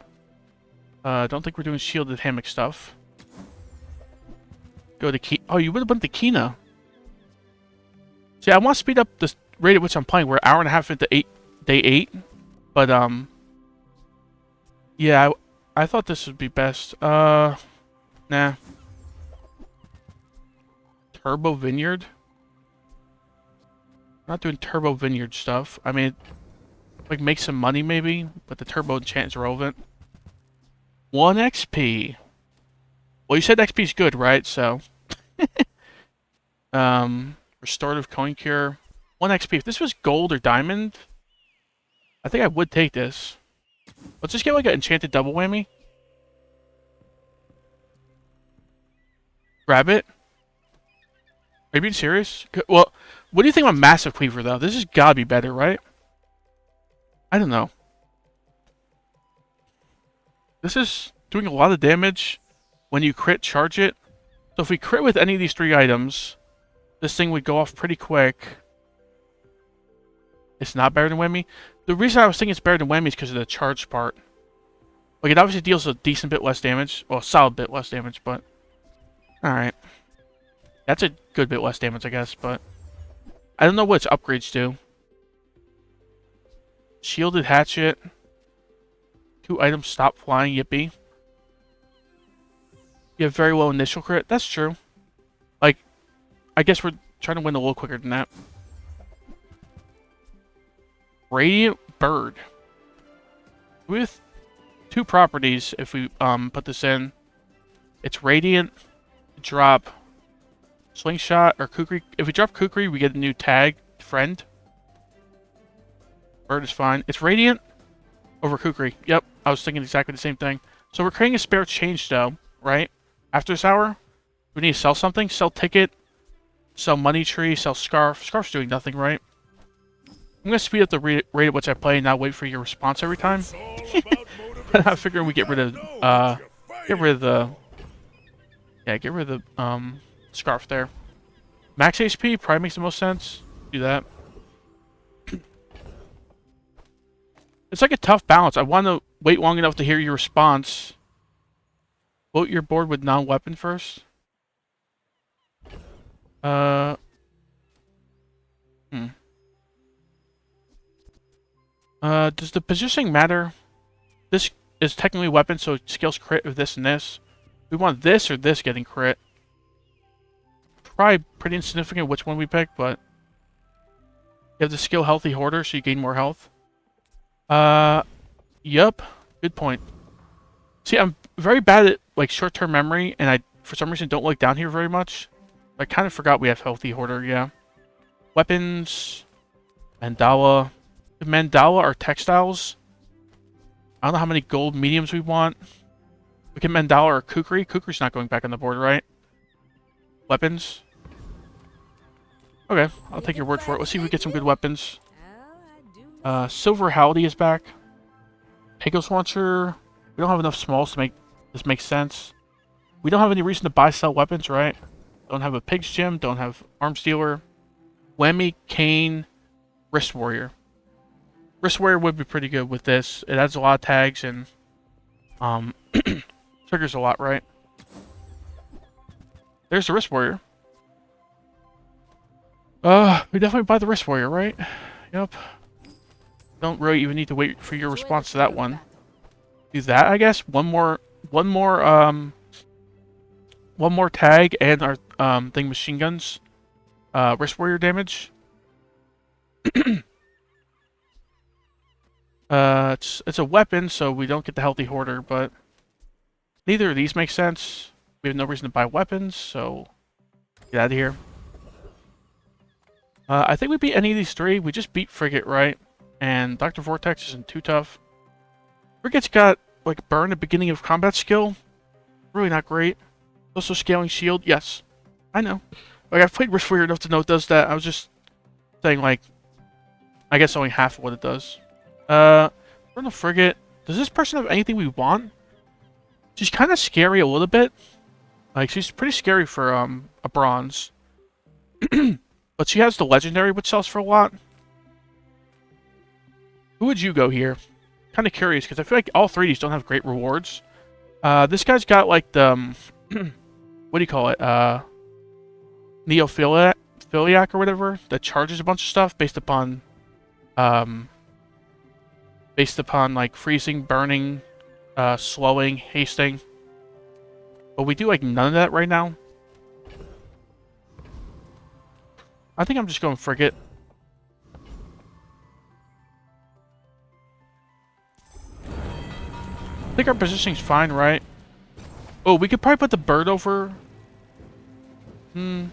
Don't think we're doing shielded hammock stuff. Go to Key. Oh, you would have went to Kina. See, I want to speed up the rate at which I'm playing. We're an hour and a half into day 8, but yeah, I thought this would be best. Nah. Turbo Vineyard. Not doing Turbo Vineyard stuff. I mean, like make some money maybe, but the Turbo enchant is relevant. 1 XP. Well, you said XP is good, right? So, restorative coin cure. 1 XP. If this was gold or diamond, I think I would take this. Let's just get like an enchanted double whammy. Grab it. Are you being serious? Well, what do you think about Massive Cleaver, though? This has gotta be better, right? I don't know. This is doing a lot of damage when you crit charge it. So if we crit with any of these 3 items, this thing would go off pretty quick. It's not better than Whammy. The reason I was thinking it's better than Whammy is because of the charge part. Like, it obviously deals a decent bit less damage. Well, a solid bit less damage, but... Alright. That's a good bit less damage, I guess, but... I don't know what its upgrades do. Shielded Hatchet. 2 items stop flying, yippee. You have very low initial crit. That's true. Like, I guess we're trying to win a little quicker than that. Radiant Bird. With 2 properties, if we put this in. It's Radiant, drop Slingshot or Kukri. If we drop Kukri, we get a new tag, Friend. Bird is fine. It's Radiant over Kukri. Yep, I was thinking exactly the same thing. So we're creating a spare change, though, right? After this hour, we need to sell something. Sell Ticket, sell Money Tree, sell Scarf. Scarf's doing nothing, right? I'm going to speed up the rate at which I play and not wait for your response every time. I'm figuring we get rid of, get rid of the Scarf there. Max HP probably makes the most sense. Do that. It's like a tough balance. I want to wait long enough to hear your response. Vote your board with non-weapon first. Does the positioning matter? This is technically a weapon, so it scales crit with this and this. We want this or this getting crit. Probably pretty insignificant which one we pick, but you have the skill Healthy Hoarder, so you gain more health. Yup. Good point. See, I'm very bad at like short-term memory, and I, for some reason, don't look down here very much. I kind of forgot we have Healthy Hoarder, yeah. Weapons. Mandala. The Mandala are textiles. I don't know how many gold mediums we want. We can Mandala or Kukri. Kukri's not going back on the board, right? Weapons. Okay, I'll take your word for it. Let's see if we get some good weapons. Silver Haldy is back. Pegasus Launcher. We don't have enough smalls to make this make sense. We don't have any reason to buy, sell weapons, right? Don't have a Pig's Gym. Don't have Arms Dealer. Whammy, Cane, Wrist Warrior. Wrist Warrior would be pretty good with this. It adds a lot of tags and triggers a lot, right? There's the Wrist Warrior. We definitely buy the Wrist Warrior, right? Yep. Don't really even need to wait for your response to that one. Do that, I guess. One more tag and our thing machine guns. Wrist Warrior damage. It's a weapon, so we don't get the Healthy Hoarder, but neither of these make sense. We have no reason to buy weapons, so get out of here. I think we beat any of these 3. We just beat Frigate, right? And Dr. Vortex isn't too tough. Frigate's got, like, burn at beginning of combat skill. Really not great. Also scaling shield, yes. I know. Like, I've played Risk Warrior enough to know it does that. I was just saying, like, I guess only half of what it does. From the frigate, does this person have anything we want? She's kind of scary a little bit. Like, she's pretty scary for, a bronze. But she has the legendary, which sells for a lot. Who would you go here? Kind of curious, because I feel like all three of these don't have great rewards. This guy's got, like, the, what do you call it? Neophiliac or whatever, that charges a bunch of stuff based upon, like, freezing, burning, slowing, hasting. But we do, like, none of that right now. I think I'm just going frigate. I think our positioning's fine, right? Oh, we could probably put the bird over. We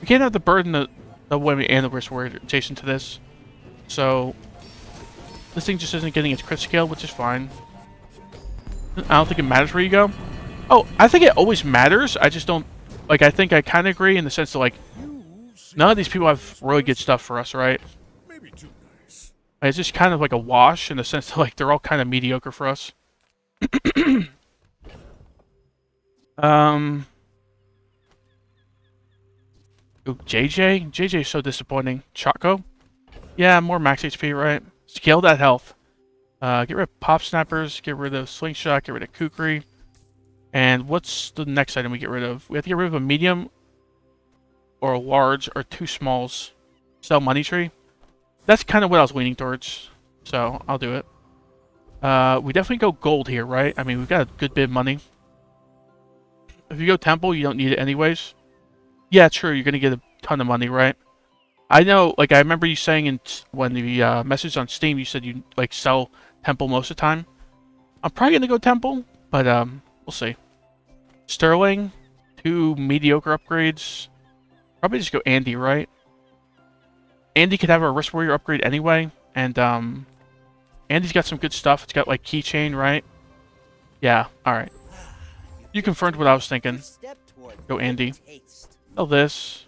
can't have the bird and the women and the Risk Warrior adjacent to this. So, this thing just isn't getting its crit scale, which is fine. I don't think it matters where you go. Oh, I think it always matters. I just don't... Like, I think I kind of agree in the sense that, like, none of these people have really good stuff for us, right? Maybe too nice. It's just kind of like a wash in the sense that, like, they're all kind of mediocre for us. Oh, JJ? JJ's so disappointing. Choco? Yeah, more max HP, right? Scale that health. Get rid of Pop Snappers, get rid of Slingshot, get rid of Kukri. And what's the next item we get rid of? We have to get rid of a medium or a large or two smalls. Sell Money Tree. That's kind of what I was leaning towards. So, I'll do it. We definitely go gold here, right? I mean, we've got a good bit of money. If you go temple, you don't need it anyways. Yeah, true. You're going to get a ton of money, right? I know, like, I remember you saying when the message on Steam, you said you like, sell temple most of the time. I'm probably going to go temple, but, we'll see. Sterling, 2 mediocre upgrades. Probably just go Andy, right? Andy could have a Risk Warrior upgrade anyway, and, Andy's got some good stuff. It's got, like, keychain, right? Yeah, alright. You confirmed what I was thinking. Go Andy. Oh, this.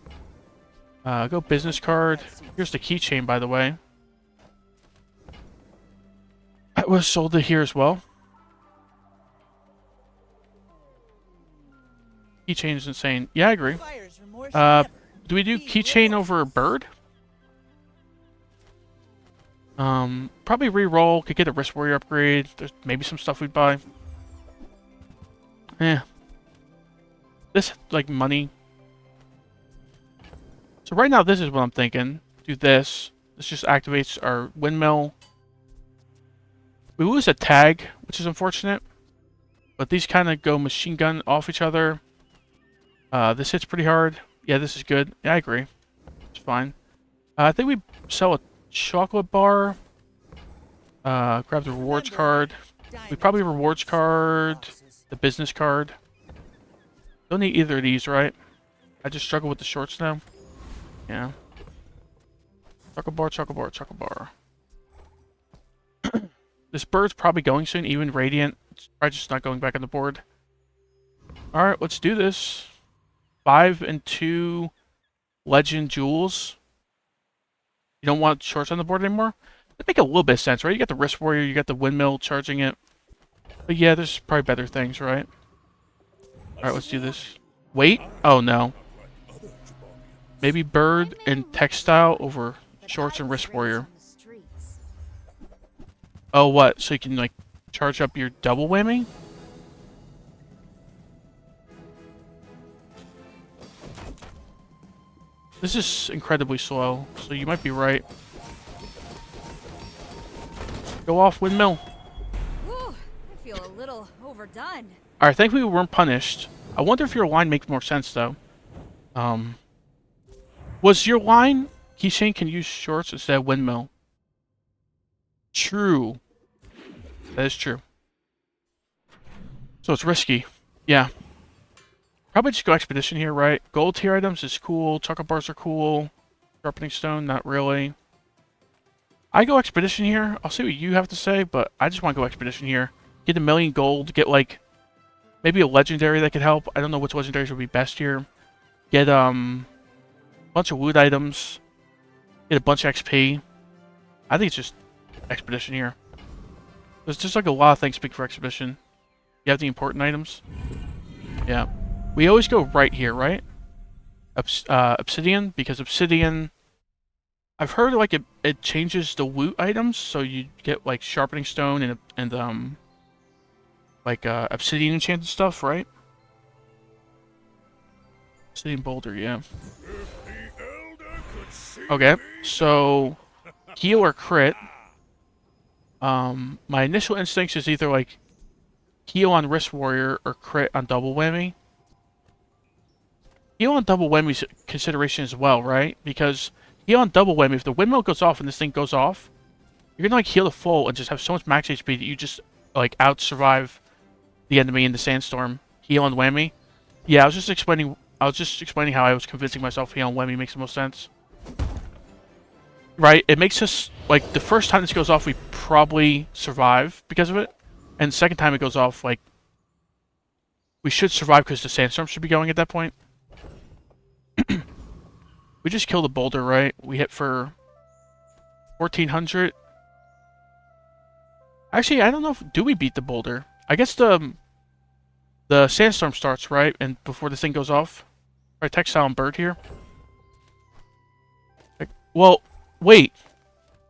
Go business card. Here's the keychain, by the way. That was sold to here as well. Keychain is insane. Yeah, I agree. Do we do keychain over bird? Probably re-roll. Could get a Risk Warrior upgrade. There's maybe some stuff we'd buy. Yeah. This, like, money. So right now, this is what I'm thinking. Do this. This just activates our windmill. We lose a tag, which is unfortunate. But these kind of go machine gun off each other. This hits pretty hard. Yeah, this is good. Yeah, I agree. It's fine. I think we sell a chocolate bar. Grab the rewards card. We probably rewards card. The business card. Don't need either of these, right? I just struggle with the shorts now. Yeah. Chocolate bar, chocolate bar, chocolate bar. This bird's probably going soon, even Radiant. It's probably just not going back on the board. Alright, let's do this. 5 and 2 Legend Jewels. You don't want shorts on the board anymore? That make a little bit of sense, right? You got the Risk Warrior, you got the windmill charging it. But yeah, there's probably better things, right? Alright, let's do this. Wait? Oh no. Maybe bird and textile over shorts and Risk Warrior. Oh, what? So you can, like, charge up your double whammy? This is incredibly slow, so you might be right. Go off, windmill. Whew, I feel a little overdone. Alright, thankfully we weren't punished. I wonder if your line makes more sense, though. Was your line, keychain can use shorts instead of windmill? True. That is true. So it's risky. Yeah. Probably just go expedition here, right? Gold tier items is cool. Chocolate bars are cool. Sharpening stone, not really. I go expedition here. I'll see what you have to say, but I just want to go expedition here. Get 1,000,000 gold. Get, like, maybe a legendary that could help. I don't know which legendaries would be best here. get a bunch of loot items, get a bunch of XP. I think it's just expedition here. There's just like a lot of things speak for expedition. You have the important items. Yeah, we always go right here, right? Obsidian, because obsidian, I've heard like it changes the loot items, so you get like sharpening stone and like obsidian enchanted stuff, right? Obsidian boulder, yeah. If the Elder could see Okay, me, so heal or crit. My initial instincts is either like heal on wrist warrior or crit on double whammy. Heal on double whammy's consideration as well, right? Because heal on double whammy, if the windmill goes off and this thing goes off, you're gonna like heal to full and just have so much max HP that you just like out survive the enemy in the sandstorm. Heal on whammy. Yeah, I was just explaining how I was convincing myself heal on whammy makes the most sense. Right? It makes us like the first time this goes off we probably survive because of it. And the second time it goes off, like we should survive because the sandstorm should be going at that point. We just killed a boulder, right? We hit for 1400. Actually, I don't know if do we beat the boulder. I guess the sandstorm starts, right? And before this thing goes off. Right, textile and bird here. Like, well, wait.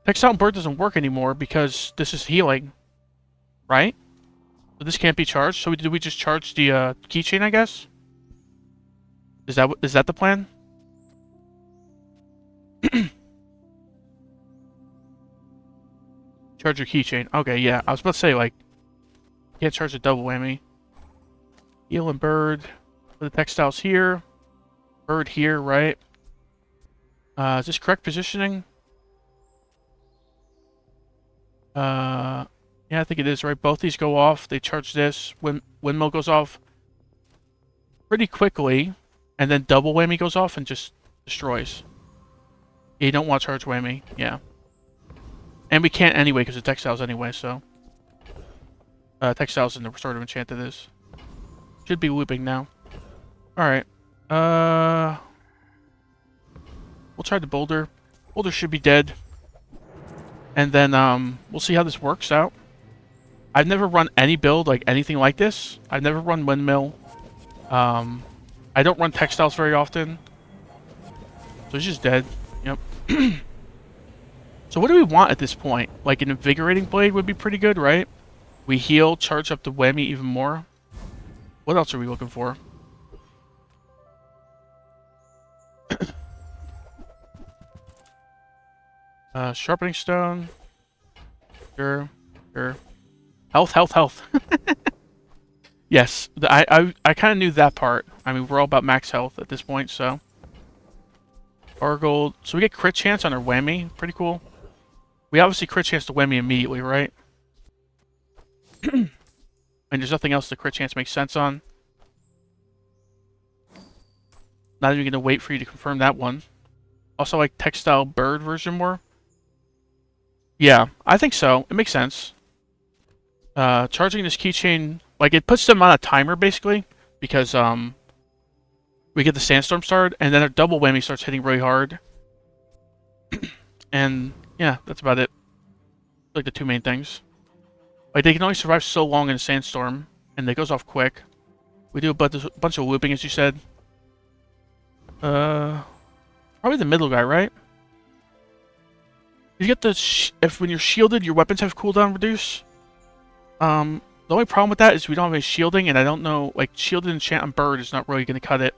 Textile and bird doesn't work anymore because this is healing. Right? So this can't be charged. So did we just charge the keychain, I guess? Is that the plan? Charge your keychain. Okay, yeah. I was about to say, like, can't charge a double whammy. Heal and bird. The textiles here. Bird here, right? Is this correct positioning? Yeah, I think it is, right? Both these go off. They charge this. Windmill goes off pretty quickly. And then double whammy goes off and just destroys. Yeah, you don't want charge whammy. Yeah. And we can't anyway because of textiles anyway, so. Textiles and the restorative enchanted is. Should be looping now. Alright. We'll try the boulder. Boulder should be dead. And then we'll see how this works out. I've never run any build like anything like this. I've never run windmill. I don't run textiles very often. So it's just dead. Yep. So what do we want at this point? Like an invigorating blade would be pretty good, right? We heal, charge up the whammy even more. What else are we looking for? Sharpening stone. Sure. Health. Yes, I kind of knew that part. I mean, we're all about max health at this point, so. Gold. So we get crit chance on our whammy. Pretty cool. We obviously crit chance the whammy immediately, right? And there's nothing else the crit chance makes sense on. Not even gonna wait for you to confirm that one. Also, like textile bird version more. Yeah, I think so. It makes sense. Charging this keychain, like it puts them on a timer basically, because we get the sandstorm started, and then a double whammy starts hitting really hard. And yeah, that's about it. Like the two main things. Like they can only survive so long in a sandstorm, and it goes off quick. We do a bunch of looping, as you said. Probably the middle guy, right? You get the when you're shielded, your weapons have cooldown reduce. The only problem with that is we don't have any shielding, and I don't know, like, shielded enchant on bird is not really going to cut it.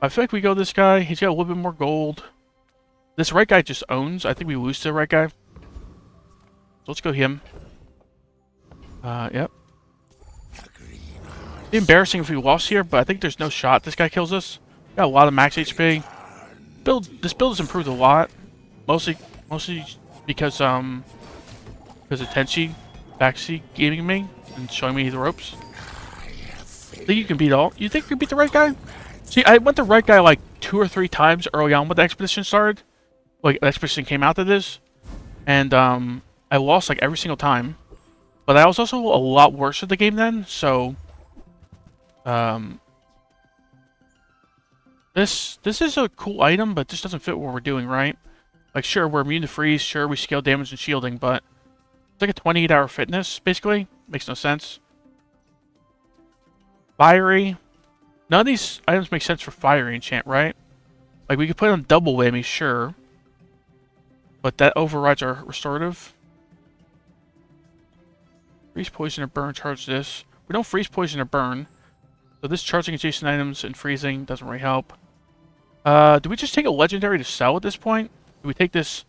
I feel like we go this guy. He's got a little bit more gold. This right guy just owns. I think we lose to the right guy. So let's go him. Yep. It'd be embarrassing if we lost here, but I think there's no shot this guy kills us. Got a lot of max HP. This build has improved a lot. Mostly because of Tenchi backseat gaming me and showing me the ropes. Think you can beat all? You think you can beat the right guy? See, I went the right guy like 2 or 3 times early on when the expedition started. Like, the expedition came out to this. And, I lost like every single time. But I was also a lot worse at the game then, so... This is a cool item, but this doesn't fit what we're doing, right? Like, sure, we're immune to freeze, sure, we scale damage and shielding, but it's like a 28-hour fitness, basically. Makes no sense. Fiery. None of these items make sense for fiery enchant, right? Like, we could put on double whammy, sure. But that overrides our restorative. Freeze, poison, or burn, charge this. We don't freeze, poison, or burn. So this charging adjacent items and freezing doesn't really help. Do we just take a legendary to sell at this point? Do we take this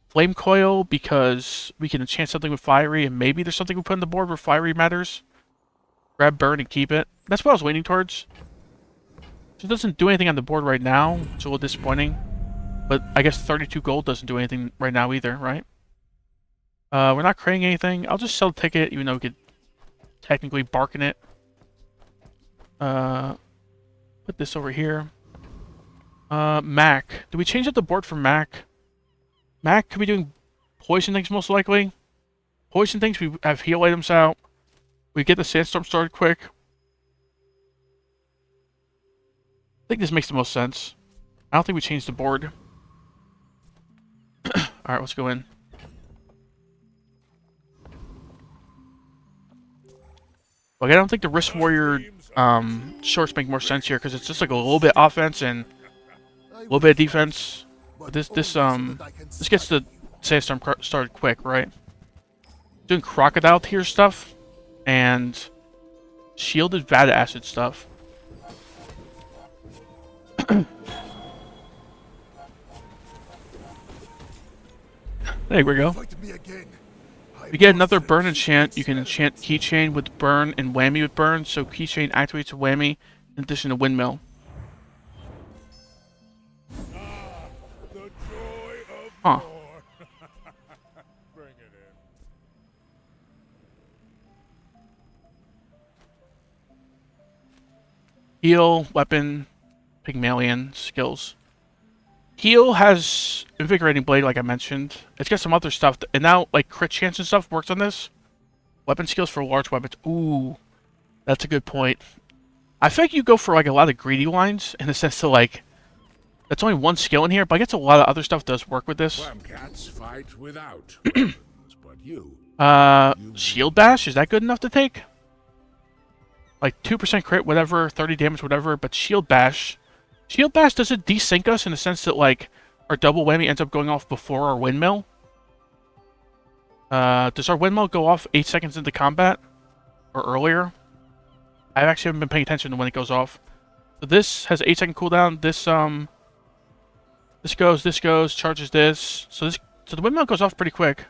flame coil because we can enchant something with fiery and maybe there's something we put on the board where fiery matters? Grab burn and keep it. That's what I was leaning towards. So it doesn't do anything on the board right now. It's a little disappointing. But I guess 32 gold doesn't do anything right now either, right? We're not creating anything. I'll just sell the ticket, even though we could technically bargain it. Put this over here. Mac. Do we change up the board for Mac? Mac could be doing poison things most likely. Poison things, we have heal items out. We get the sandstorm started quick. I think this makes the most sense. I don't think we changed the board. Alright, let's go in. Like, I don't think the Risk Warrior shorts make more sense here because it's just like a little bit offense and a little bit of defense. But this gets the sandstorm started quick, right? Doing crocodile tier stuff and shielded Vata acid stuff. There we go. If you get another burn enchant, you can enchant Keychain with burn and whammy with burn, so Keychain activates a whammy in addition to windmill. The joy of Huh. war. Bring it in. Heal, weapon, Pygmalion, skills. Heal has Invigorating Blade, like I mentioned. It's got some other stuff, and now, like, crit chance and stuff works on this. Weapon skills for large weapons. Ooh, that's a good point. I feel like you go for, like, a lot of greedy lines, in the sense to, like, that's only one skill in here, but I guess a lot of other stuff does work with this. Cats fight without weapons, but you. Shield Bash, is that good enough to take? Like, 2% crit, whatever, 30 damage, whatever, but Shield Bash... Shield Bash, does it desync us in the sense that, like, our double whammy ends up going off before our windmill? Does our windmill go off 8 seconds into combat? Or earlier? I actually haven't been paying attention to when it goes off. So this has 8-second cooldown. This goes, charges this. So the windmill goes off pretty quick.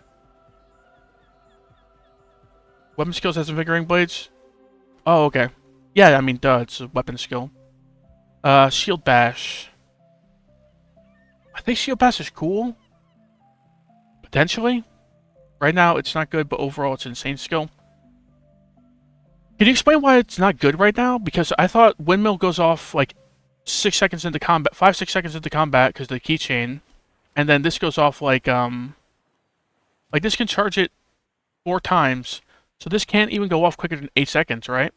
Weapon skills has Invigorating Blades? Oh, okay. Yeah, I mean, duh, it's a weapon skill. Shield Bash. I think Shield Bash is cool. Potentially. Right now, it's not good, but overall, it's an insane skill. Can you explain why it's not good right now? Because I thought Windmill goes off, like, 6 seconds into combat. 5-6 seconds into combat, because the keychain. And then this goes off, like, this can charge it 4 times. So this can't even go off quicker than 8 seconds, right?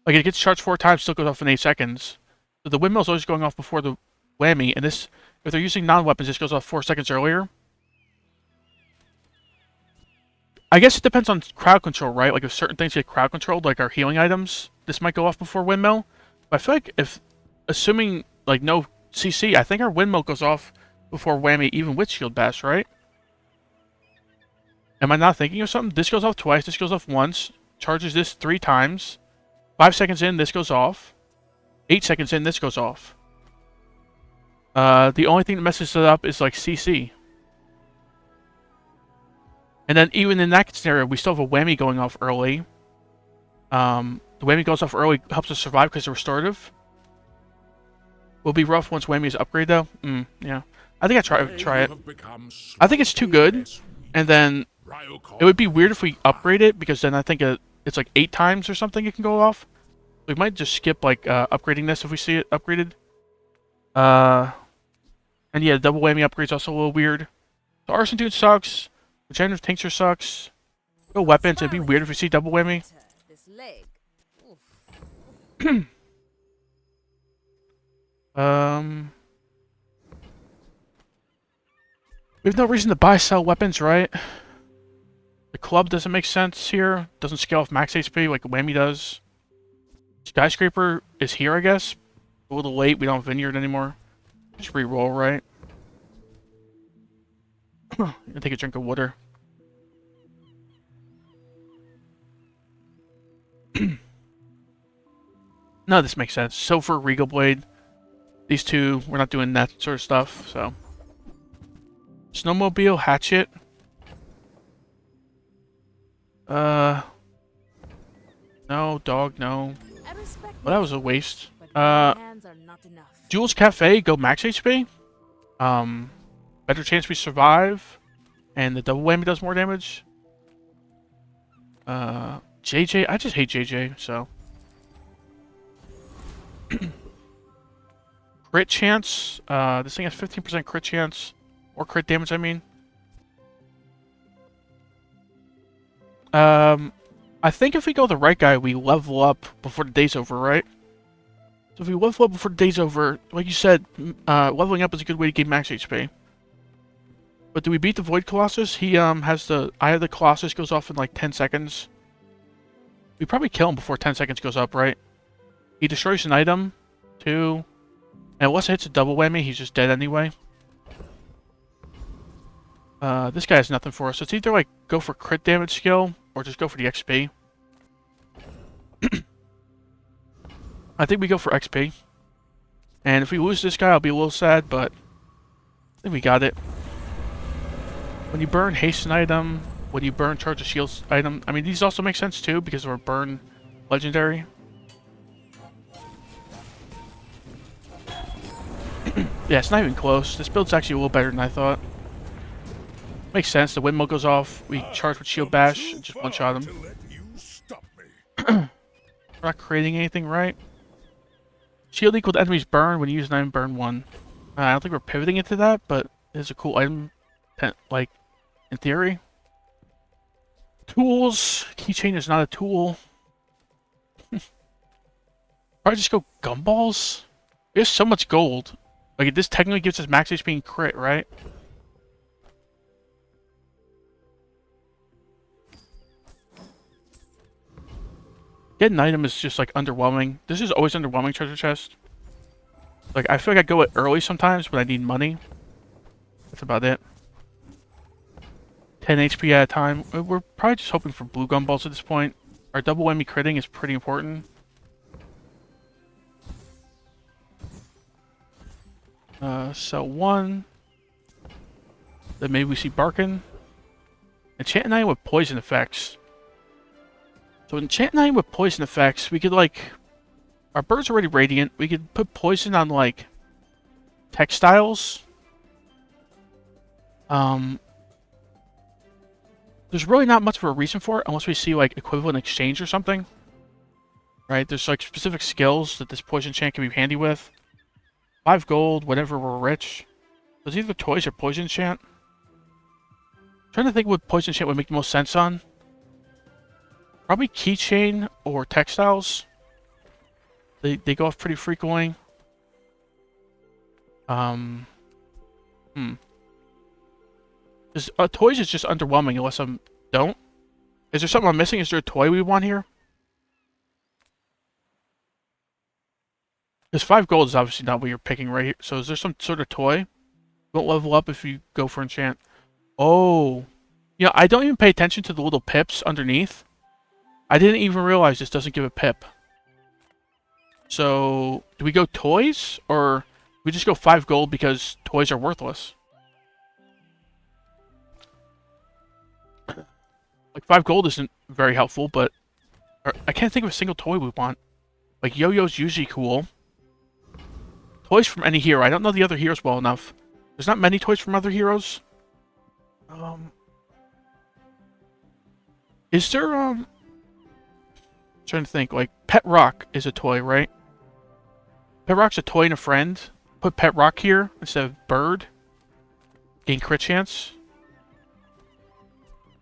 Like, it gets charged 4 times, still goes off in 8 seconds. So the windmill's always going off before the whammy, and this, if they're using non-weapons, this goes off 4 seconds earlier. I guess it depends on crowd control, right? Like, if certain things get crowd controlled, like our healing items, this might go off before windmill. But I feel like if, assuming, like, no CC, I think our windmill goes off before whammy, even with Shield Bash, right? Am I not thinking of something? This goes off twice, this goes off once, charges this 3 times. 5 seconds in, this goes off. 8 seconds in, this goes off. The only thing that messes it up is, like, CC. And then even in that scenario, we still have a whammy going off early. The whammy goes off early, helps us survive because of restorative. Will be rough once whammy is upgraded, though. Yeah. I think I try it. I think it's too good. And then it would be weird if we upgrade it, because then I think it's like 8 times or something it can go off. We might just skip, like, upgrading this if we see it upgraded. And yeah, double whammy upgrade's also a little weird. The Arson Tune sucks. Regenerative Tincture sucks. No weapons, it'd be weird if we see double whammy. This leg. Oof. We have no reason to buy, sell weapons, right? The club doesn't make sense here. Doesn't scale off max HP like Whammy does. Skyscraper is here, I guess. A little late. We don't have Vineyard anymore. Just re-roll, right? I'm gonna take a drink of water. No, this makes sense. Silver, Regal Blade. These two, we're not doing that sort of stuff, so. Snowmobile, Hatchet. No, dog, no. I respect Well, that was a waste. but my hands are not enough. Jules Cafe, go max HP. Better chance we survive. And the double whammy does more damage. JJ, I just hate JJ, so. Crit chance. This thing has 15% crit chance. Or crit damage, I mean. I think if we go the right guy, we level up before the day's over, right? So if we level up before the day's over, like you said, leveling up is a good way to gain max HP. But do we beat the Void Colossus? He has the Eye of the Colossus goes off in like 10 seconds. We probably kill him before 10 seconds goes up, right? He destroys an item, too. And unless it hits a double whammy, he's just dead anyway. This guy has nothing for us. So it's either like go for crit damage skill or just go for the XP. I think we go for XP. And if we lose this guy, I'll be a little sad, but I think we got it. When you burn hasten item, when you burn charge of shields item, I mean these also make sense too because we're burn legendary. Yeah, it's not even close. This build's actually a little better than I thought. Makes sense. The windmill goes off. We charge with shield bash and just one-shot him. We're not creating anything, right? Shield equal to enemy's burn when you use an item burn 1. I don't think we're pivoting into that, but it's a cool item, like, in theory. Tools. Keychain is not a tool. Probably just go gumballs. We have so much gold. Like, this technically gives us max HP and crit, right? Get an item is just, like, underwhelming. This is always underwhelming treasure chest. Like, I feel like I go it early sometimes when I need money. That's about it. 10 HP at a time. We're probably just hoping for blue gumballs at this point. Our double whammy critting is pretty important. Sell 1. Then maybe we see Barkin. Enchant an item with poison effects. So enchant an item with poison effects, we could like... Our bird's already radiant. We could put poison on like... textiles. There's really not much of a reason for it unless we see like equivalent exchange or something. Right? There's like specific skills that this poison enchant can be handy with. 5 gold, whenever we're rich. There's either toys or poison enchant. I'm trying to think what poison enchant would make the most sense on. Probably keychain or textiles. They go off pretty frequently. Toys is just underwhelming unless I'm don't. Is there something I'm missing? Is there a toy we want here? Because 5 gold is obviously not what you're picking right here. So is there some sort of toy? Won't level up if you go for enchant. Oh. Yeah, I don't even pay attention to the little pips underneath. I didn't even realize this doesn't give a pip. So, do we go toys? Or do we just go 5 gold because toys are worthless? Like, 5 gold isn't very helpful, but... I can't think of a single toy we want. Like, Yo-Yo's usually cool. Toys from any hero. I don't know the other heroes well enough. There's not many toys from other heroes. Is there, I'm trying to think, like, Pet Rock is a toy, right? Pet Rock's a toy and a friend. Put Pet Rock here instead of Bird. Gain crit chance.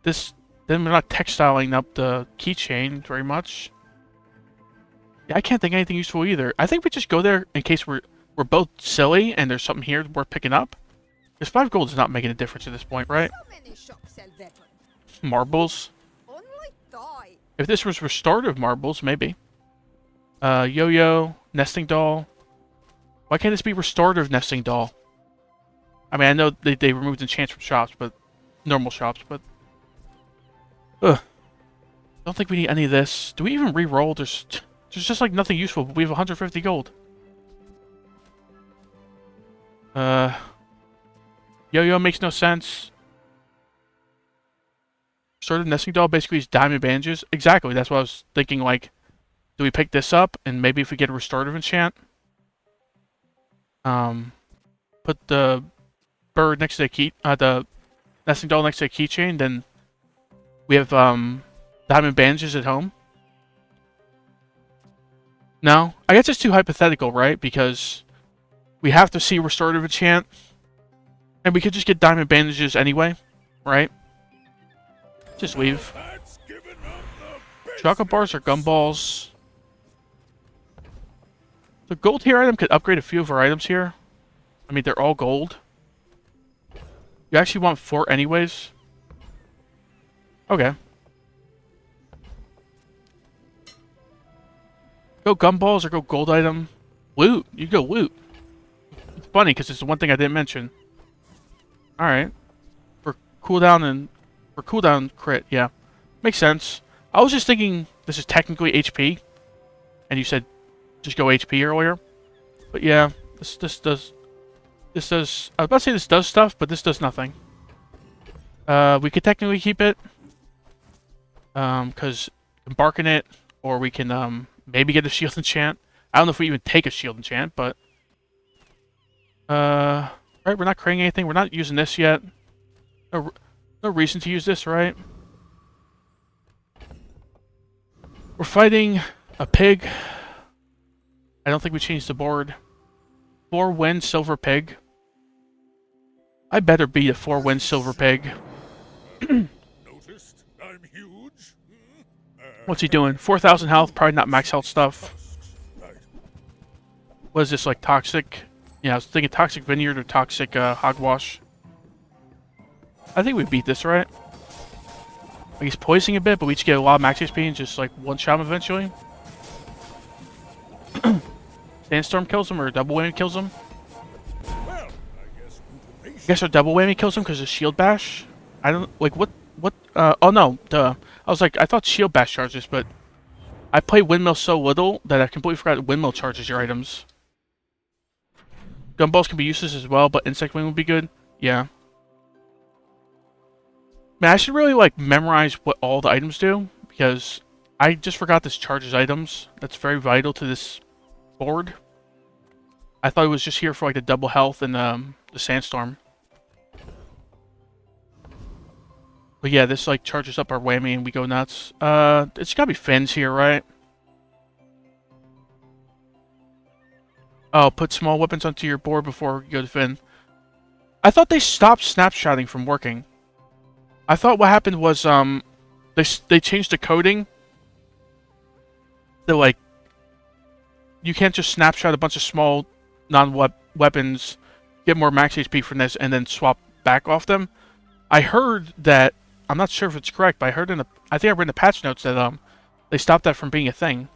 Then we're not textiling up the keychain very much. Yeah, I can't think of anything useful either. I think we just go there in case we're we're both silly and there's something here worth picking up. Because 5 gold is not making a difference at this point, right? How many shops sell veterans? Marbles. Only die. If this was restorative marbles, maybe. Yo-yo, nesting doll. Why can't this be restorative nesting doll? I mean, I know they removed enchants from shops, but normal shops, but ugh. Don't think we need any of this. Do we even re-roll? There's just like nothing useful, but we have 150 gold. Yo-yo makes no sense. Restorative nesting doll basically is diamond bandages. Exactly, that's what I was thinking, like, do we pick this up and maybe if we get a restorative enchant? Put the bird next to the key, the nesting doll next to the keychain, then we have diamond bandages at home. No, I guess it's too hypothetical, right? Because we have to see restorative enchant, and we could just get diamond bandages anyway, right? Just leave. That's given up the Chocolate bars or gumballs. The gold tier item could upgrade a few of our items here. I mean, they're all gold. You actually want 4 anyways? Okay. Go gumballs or go gold item. Loot. You go loot. It's funny because it's the one thing I didn't mention. Alright. For cooldown crit, yeah. Makes sense. I was just thinking this is technically HP. And you said just go HP earlier. But yeah, this does I was about to say this does stuff, but this does nothing. We could technically keep it. Because embarking it, or we can maybe get a shield enchant. I don't know if we even take a shield enchant, but right, we're not creating anything. We're not using this yet. No reason to use this, right? We're fighting a pig. I don't think we changed the board. 4-win silver pig. I better beat a 4-win silver pig. noticed I'm huge. What's he doing? 4,000 health, probably not max health stuff. Right. What is this, like toxic? Yeah, I was thinking toxic vineyard or toxic hogwash. I think we beat this, right? Like he's poisoning a bit, but we just get a lot of max HP and just like one-shot him eventually. Sandstorm kills him or double whammy kills him? Well, I guess mutilation. I guess our double whammy kills him because of shield bash? I don't, like what, oh no, duh. I was like, I thought shield bash charges, but I play windmill so little that I completely forgot that windmill charges your items. Gumballs can be useless as well, but insect wing would be good. Yeah. Man, I should really like memorize what all the items do because I just forgot this charges items. That's very vital to this board. I thought it was just here for like the double health and the sandstorm. But yeah, this like charges up our whammy and we go nuts. It's gotta be fins here, right? Oh, put small weapons onto your board before you go to fin. I thought they stopped snapshotting from working. I thought what happened was they changed the coding. They're like, you can't just snapshot a bunch of small non-weapons, get more max HP from this, and then swap back off them. I heard that, I'm not sure if it's correct, but I heard I think I read in the patch notes that they stopped that from being a thing.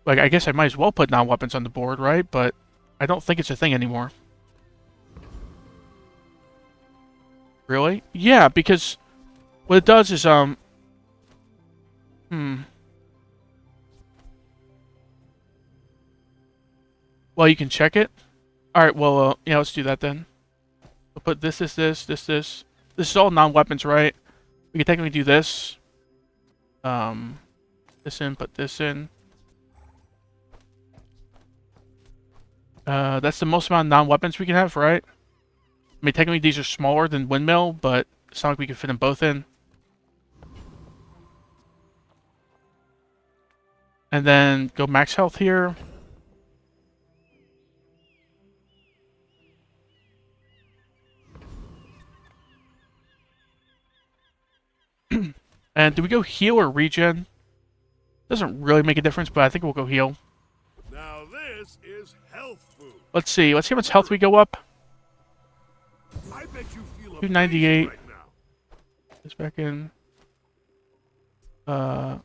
Like, I guess I might as well put non-weapons on the board, right? But I don't think it's a thing anymore. Really? Yeah, because what it does is, well, you can check it. Alright, well, yeah, let's do that then. We'll put this. This is all non-weapons, right? We can technically do this. This in, put this in. That's the most amount of non-weapons we can have, right? I mean, technically these are smaller than windmill, but it's not like we can fit them both in. And then go max health here. And do we go heal or regen? Doesn't really make a difference, but I think we'll go heal. This is health food. Let's see. Let's see how much health we go up. I bet you feel 298. amazing right now. This back in. Put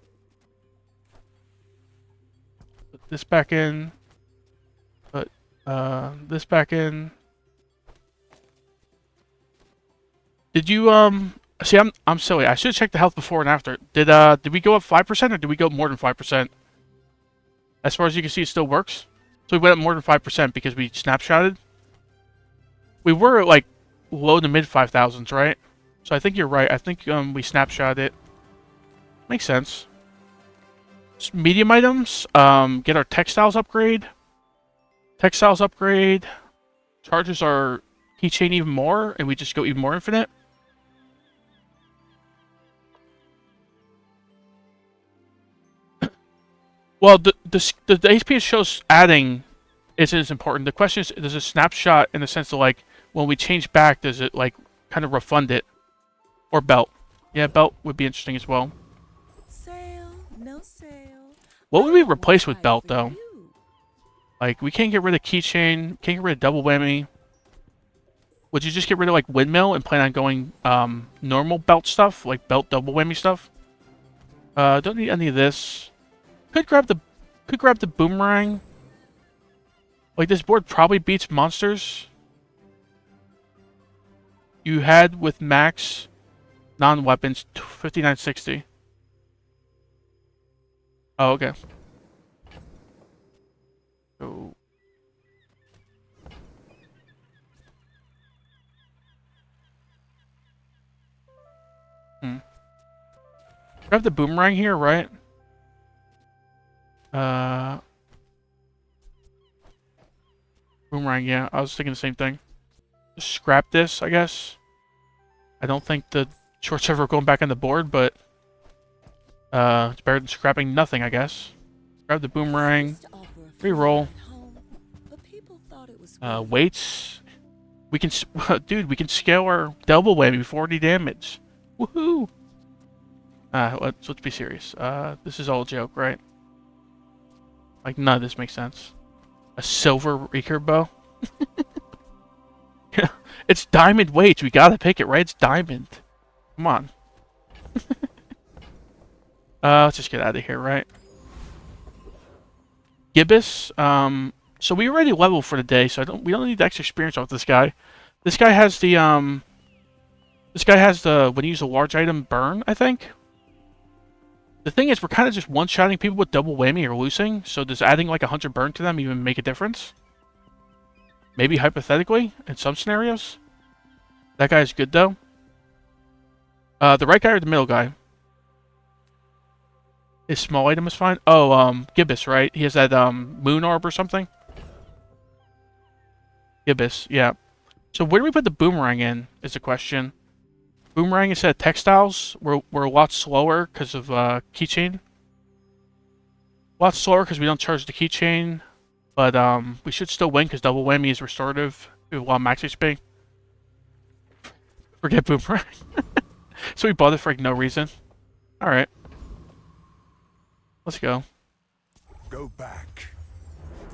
this back in. Put this back in. Did you see? I'm silly. I should have checked the health before and after. Did we go up 5% or did we go up more than 5%? As far as you can see, it still works. So we went up more than 5% because we snapshotted. We were at like low to mid 5,000s, right? So I think you're right. I think we snapshot it. Makes sense. Medium items. Get our textiles upgrade. Textiles upgrade. Charges our keychain even more, and we just go even more infinite. Well, the HP it shows adding isn't as important. The question is, does it snapshot in the sense of like when we change back, does it like kind of refund it? Or belt? Yeah, belt would be interesting as well. Sale, no sale. What would we I replace with fight belt for though? you. Like we can't get rid of keychain, can't get rid of double whammy. Would you just get rid of like windmill and plan on going normal belt stuff, like belt double whammy stuff? Don't need any of this. Could grab the boomerang. Like this board probably beats monsters you had with max non-weapons 5960. Oh, okay. So grab the boomerang here, right? Boomerang, yeah. I was thinking the same thing. Just scrap this, I guess. I don't think the short server going back on the board, but it's better than scrapping nothing, I guess. Grab the boomerang. Used to offer a free Reroll. ride home, but people thought it was weird. Weights. We can, dude, we can scale our double whammy 40 damage. Woohoo! Let's be serious. This is all a joke, right? Like, none of this makes sense. A silver recurve bow? Yeah, it's diamond weights. We gotta pick it, right? It's diamond. Come on. Let's just get out of here, right? Gibbous. So we already leveled for the day, so we don't need the extra experience off this guy. This guy has the when you use a large item burn, I think. The thing is, we're kind of just one-shotting people with double whammy or losing, so does adding like 100 burn to them even make a difference? Maybe hypothetically, in some scenarios. That guy is good, though. The right guy or the middle guy? His small item is fine. Oh, Gibbous, right? He has that moon orb or something? Gibbous, yeah. So where do we put the boomerang in, is the question. Boomerang instead of textiles, we're a lot slower because of keychain. A lot slower because we don't charge the keychain, but we should still win because double whammy is restorative. We have a lot of max HP. Forget boomerang. So we bought it for like no reason. All right, let's go. Go back.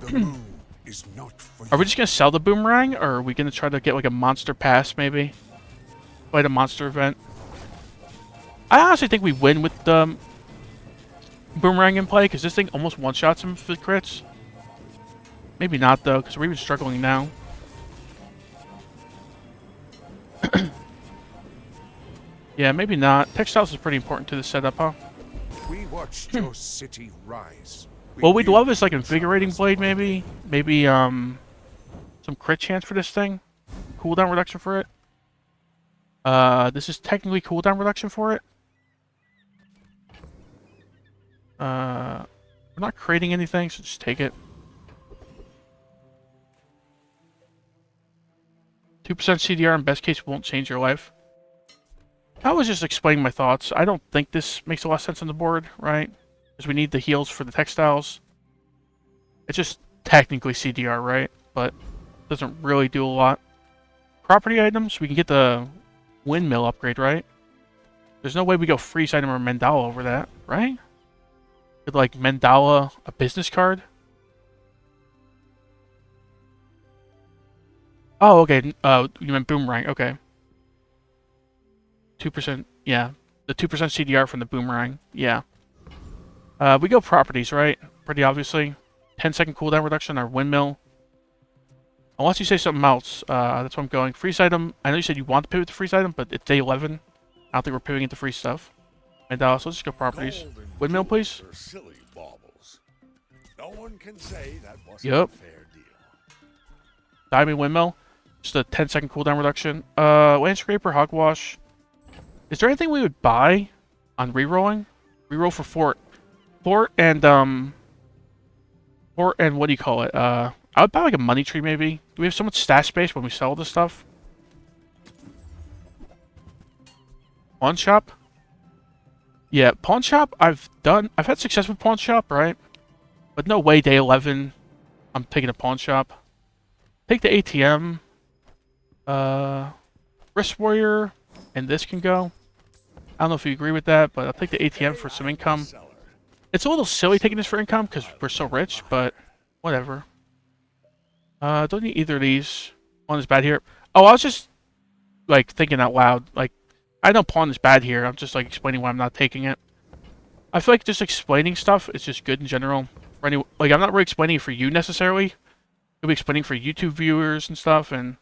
The moon is not for you. Are we just gonna sell the boomerang, or are we gonna try to get like a monster pass maybe? Fight a monster event. I honestly think we win with the boomerang in play because this thing almost one-shots him for the crits. Maybe not though, because we're even struggling now. Yeah, maybe not. Textiles is pretty important to the setup, huh? We watched your city rise. What we'd love is like invigorating blade, maybe. Maybe some crit chance for this thing. Cooldown reduction for it. This is technically cooldown reduction for it. We're not creating anything, so just take it. 2% CDR in best case won't change your life. I was just explaining my thoughts. I don't think this makes a lot of sense on the board, right? Because we need the heals for the textiles. It's just technically CDR, right? But doesn't really do a lot. Property items, we can get the windmill upgrade, right? There's no way we go freeze item or mandala over that, right? Could like mandala a business card? Oh, okay. You meant boomerang. Okay. 2%. Yeah. The 2% CDR from the boomerang. Yeah. We go properties, right? Pretty obviously. 10-second cooldown reduction on our windmill. Unless you say something else, that's what I'm going. Freeze item. I know you said you want to pivot to freeze item, but it's day 11. I don't think we're pivoting into free stuff. And so let's just go properties. Gold and Windmill, please. jewels are silly baubles. No one can say that wasn't Yep. a fair deal. Diamond windmill. Just a 10-second cooldown reduction. Landscraper, hogwash. Is there anything we would buy on rerolling? Reroll for fort. Fort and what do you call it? I would buy like a money tree maybe. Do we have so much stash space when we sell this stuff? Pawn shop? Yeah, pawn shop I've had success with pawn shop, right? But no way day 11 I'm taking a pawn shop. Take the ATM. Risk warrior and this can go. I don't know if you agree with that, but I'll take the ATM for some income. Seller. It's a little silly taking this for income because we're so rich, but whatever. Don't need either of these. One is bad here. Oh, I was just like thinking out loud. Like, I know pawn is bad here. I'm just like explaining why I'm not taking it. I feel like just explaining stuff is just good in general. For any, like, I'm not really explaining it for you necessarily. I'll be explaining for YouTube viewers and stuff, and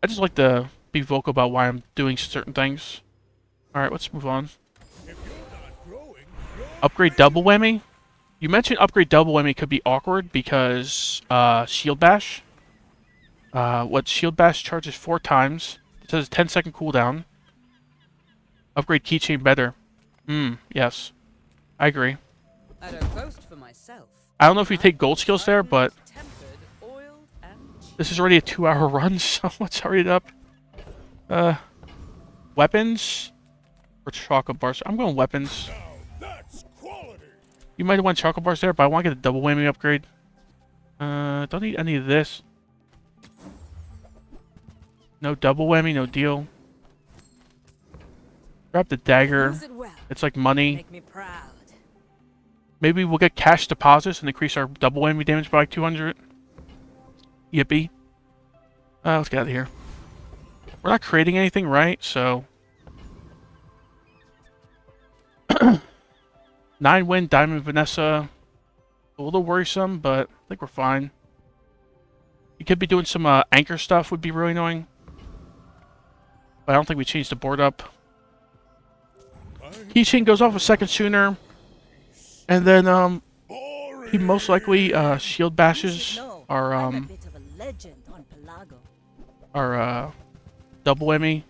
I just like to be vocal about why I'm doing certain things. All right, let's move on. If you're not growing, you're Upgrade double whammy. You mentioned upgrade double whammy could be awkward because shield bash. What shield bash charges 4 times. It says 10-second cooldown. Upgrade keychain better. Yes. I agree. I don't boast for myself. I don't know if you take gold skills there, but Tempered, oiled, and this is already a 2-hour run, so let's hurry it up. Weapons or chocolate bars? I'm going weapons. now that's quality. You might want chocolate bars there, but I want to get a double whammy upgrade. Don't need any of this. No double whammy, no deal. Grab the dagger. Use it well. It's like money. Make me proud. Maybe we'll get cash deposits and increase our double whammy damage by like 200. Yippee. Let's get out of here. We're not creating anything, right? So 9 win, Diamond Vanessa. A little worrisome, but I think we're fine. You could be doing some anchor stuff, would be really annoying. But I don't think we changed the board up. Keychain goes off a second sooner. And then he most likely shield bashes No, our I'm a bit of a legend on Pelago. double whammy.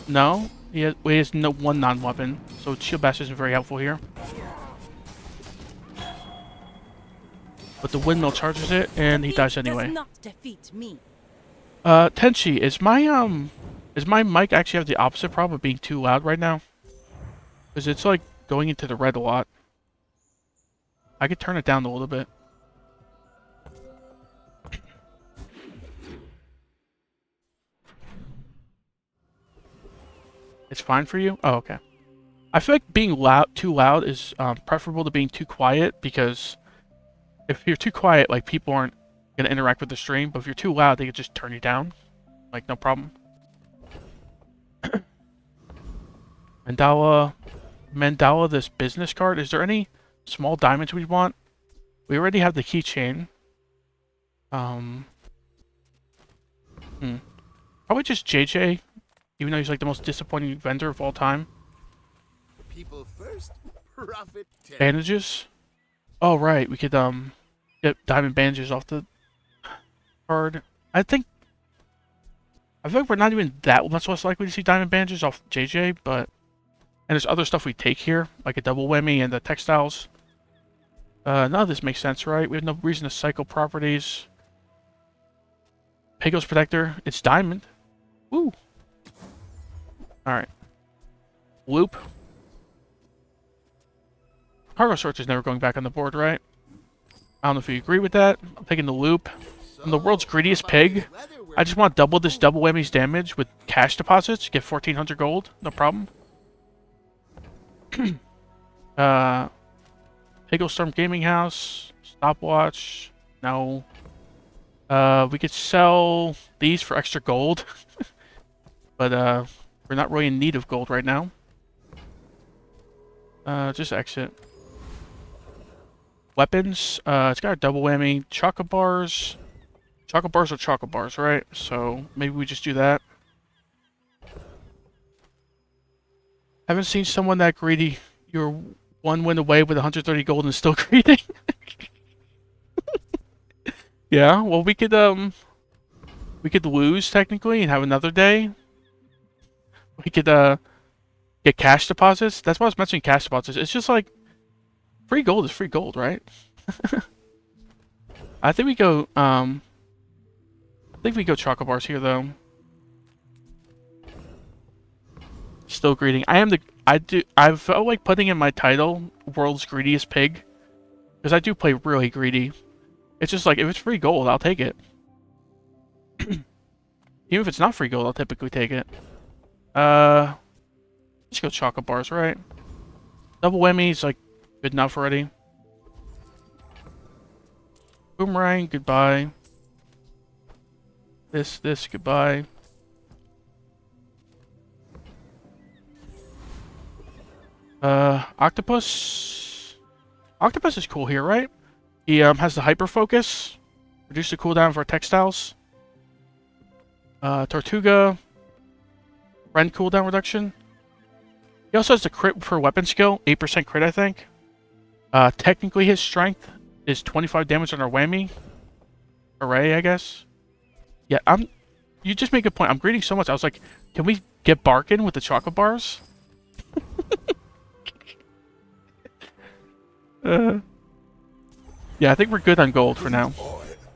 No, he has no one non-weapon, so shield bash isn't very helpful here. But the windmill charges it, and he dies anyway. Does not defeat me. Tenchi, is my mic actually have the opposite problem of being too loud right now? Because it's like going into the red a lot. I could turn it down a little bit. It's fine for you? Oh, okay. I feel like being too loud is preferable to being too quiet, because if you're too quiet, like, people aren't going to interact with the stream, but if you're too loud, they could just turn you down. Like, no problem. Mandala, this business card. Is there any small diamonds we want? We already have the keychain. Probably just JJ, even though he's like the most disappointing vendor of all time. People first, profit 10. Bandages. Oh right, we could get diamond bandages off the card. I feel like we're not even that much less likely to see diamond bandages off JJ, but and there's other stuff we take here, like a double whammy and the textiles. None of this makes sense, right? We have no reason to cycle properties. Pagos Protector, it's diamond. Woo! Alright. Loop. Cargo Search is never going back on the board, right? I don't know if you agree with that. I'm taking the loop. I'm the world's greediest pig. I just want to double this double whammy's damage with cash deposits. Get 1,400 gold. No problem. Pagos Storm Gaming House. Stopwatch. No. We could sell these for extra gold, but we're not really in need of gold right now. Just exit. Weapons. It's got a double whammy. Chocolate bars. Chocolate bars are chocolate bars, right? So maybe we just do that. Haven't seen someone that greedy. You're one win away with 130 gold and still greedy. Yeah, well we could lose technically and have another day. We could get cash deposits. That's why I was mentioning cash deposits. It's just like free gold is free gold, right? I think we go chocolate bars here though. Still greeting. I felt like putting in my title world's greediest pig because I do play really greedy. It's just like if it's free gold, I'll take it. Even if it's not free gold, I'll typically take it. Let's go chocolate bars, right? Double whammies, like good enough already. Boomerang, goodbye. This, goodbye. Octopus. Octopus is cool here, right? He has the hyper focus, reduce the cooldown for textiles. Tortuga, rend cooldown reduction. He also has the crit for weapon skill, 8% crit, I think. Technically, his strength is 25 damage on our whammy array, I guess. Yeah, you just make a point. I'm greeting so much. I was like, can we get Barkin with the chocolate bars? Yeah, I think we're good on gold for now.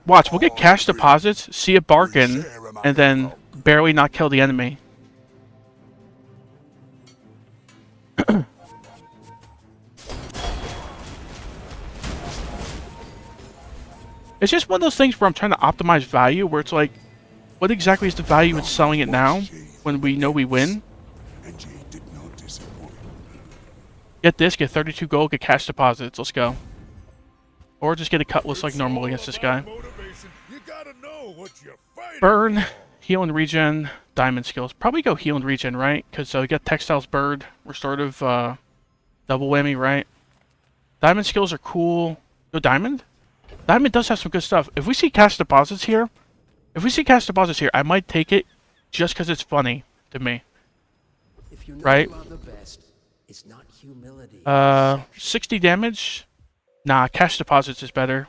Watch, we'll get cash deposits, see a Barkin, and then barely not kill the enemy. It's just one of those things where I'm trying to optimize value, where it's like, what exactly is the value in selling it now, when we know we win? And ye did not disappoint. Get this, get 32 gold, get cash deposits, let's go. Or just get a cutlass like normal against this guy. Motivation. You gotta know what you're fighting Burn, for. heal and regen, diamond skills. Probably go heal and regen, right? Because we got textiles, bird, restorative, double whammy, right? Diamond skills are cool. Go diamond? Diamond does have some good stuff. If we see cash deposits here, I might take it just because it's funny to me. If you know Right? you are the best, it's not humility. 60 damage? Nah, cash deposits is better.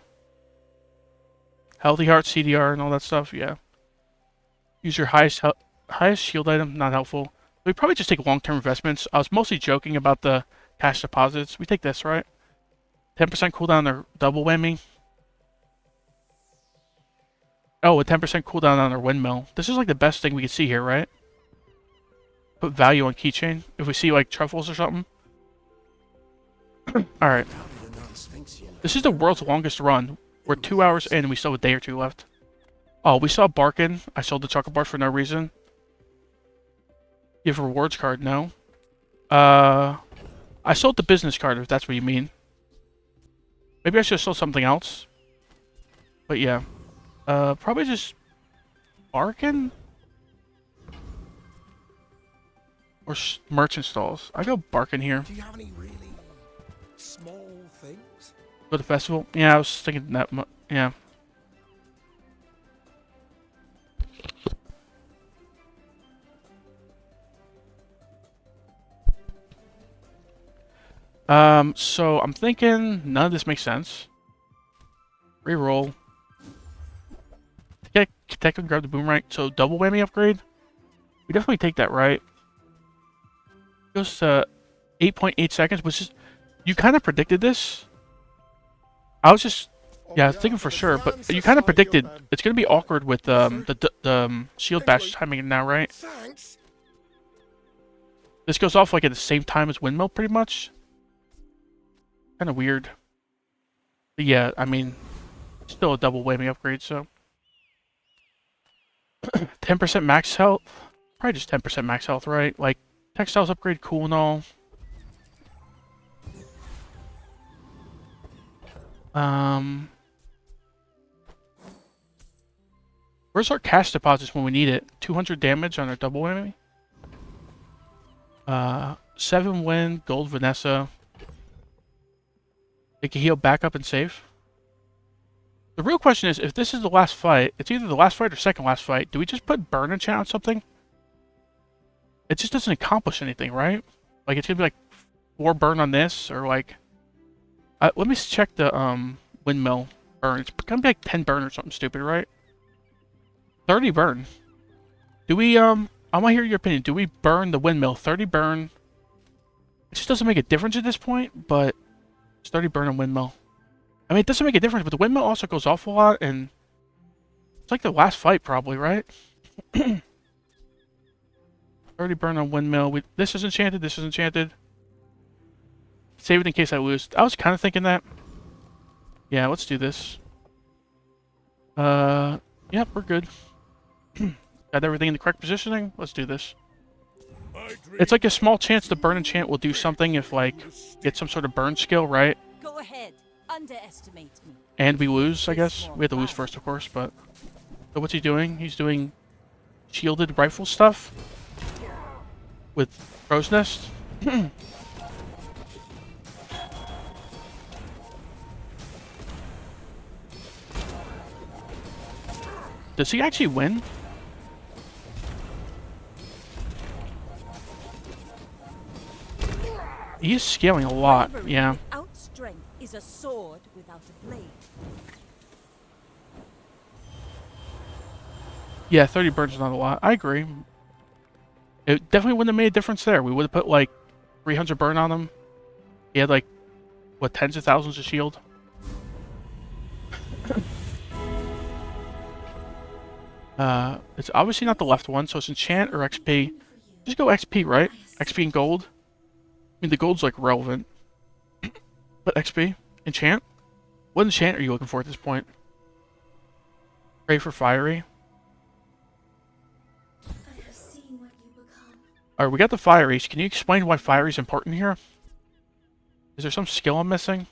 Healthy heart, CDR, and all that stuff, yeah. Use your highest shield item, not helpful. We probably just take long-term investments. I was mostly joking about the cash deposits. We take this, right? 10% cooldown or double whammy. Oh, a 10% cooldown on our windmill. This is like the best thing we can see here, right? Put value on keychain. If we see like truffles or something. Alright. Probably the non-sphinx, you know. This is the world's longest run. We're 2 hours in and we still have a day or two left. Oh, we saw Barkin. I sold the chocolate bars for no reason. You have a rewards card? No. I sold the business card, if that's what you mean. Maybe I should have sold something else. But yeah. Probably just Barkin? Or merchant stalls. I go Barkin here. Do you have any really small things? Go to festival? Yeah, I was thinking that yeah. So I'm thinking none of this makes sense. Reroll. Okay, technically grab the boomerang. So double whammy upgrade. We definitely take that, right? Goes to 8.8 seconds, which is you kind of predicted this. I was just yeah, I was thinking for sure, but you kind of predicted it's gonna be awkward with the shield bash timing it now, right? Thanks. This goes off like at the same time as windmill, pretty much. Kind of weird. But yeah, I mean, still a double whammy upgrade, so 10% max health. Probably just 10% max health, right? Like textiles upgrade, cool and all. Where's our cash deposits when we need it? 200 damage on our double whammy. 7 win, gold Vanessa. They can heal back up and save. The real question is, if this is the last fight, it's either the last fight or second last fight. Do we just put burn enchant on something? It just doesn't accomplish anything, right? Like, it's gonna be like 4 burn on this, or like... let me check the windmill burn. It's gonna be like 10 burn or something stupid, right? 30 burn. Do we, I want to hear your opinion. Do we burn the windmill? 30 burn. It just doesn't make a difference at this point, but it's 30 burn on windmill. I mean, it doesn't make a difference, but the windmill also goes off a lot, and it's like the last fight, probably, right? 30 burn on windmill. This is enchanted, this is enchanted. Save it in case I lose. I was kind of thinking that. Yeah, let's do this. Yep, we're good. Got everything in the correct positioning. Let's do this. It's like a small chance the burn enchant will do something if, like, get some sort of burn skill, right? Go ahead. Underestimate me. And we lose, I guess. We have to lose first, of course, but... So what's he doing? He's doing shielded rifle stuff with Crow's Nest. Does he actually win? He is scaling a lot, yeah. Without strength is a sword without a blade. Yeah, 30 burns is not a lot. I agree. It definitely wouldn't have made a difference there. We would have put like 300 burn on him. He had like, what, tens of thousands of shield? It's obviously not the left one, so it's enchant or XP. Just go XP, right? XP and gold. I mean, the gold's like relevant. But XP? Enchant? What enchant are you looking for at this point? Pray for fiery. Alright, we got the fieries. Can you explain why fiery is important here? Is there some skill I'm missing?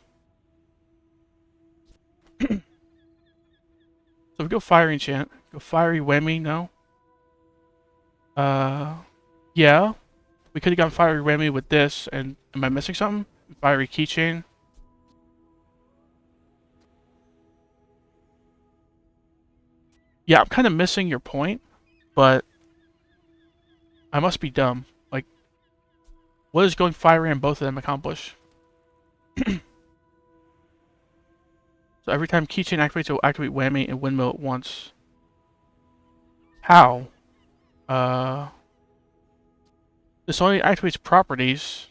So we go fiery enchant. Go fiery whammy, no? Yeah. We could have gone fiery whammy with this, and am I missing something? Fiery keychain. Yeah, I'm kind of missing your point, but I must be dumb. Like, what does going fiery on both of them accomplish? So every time keychain activates, it will activate whammy and windmill at once. How? This only activates properties.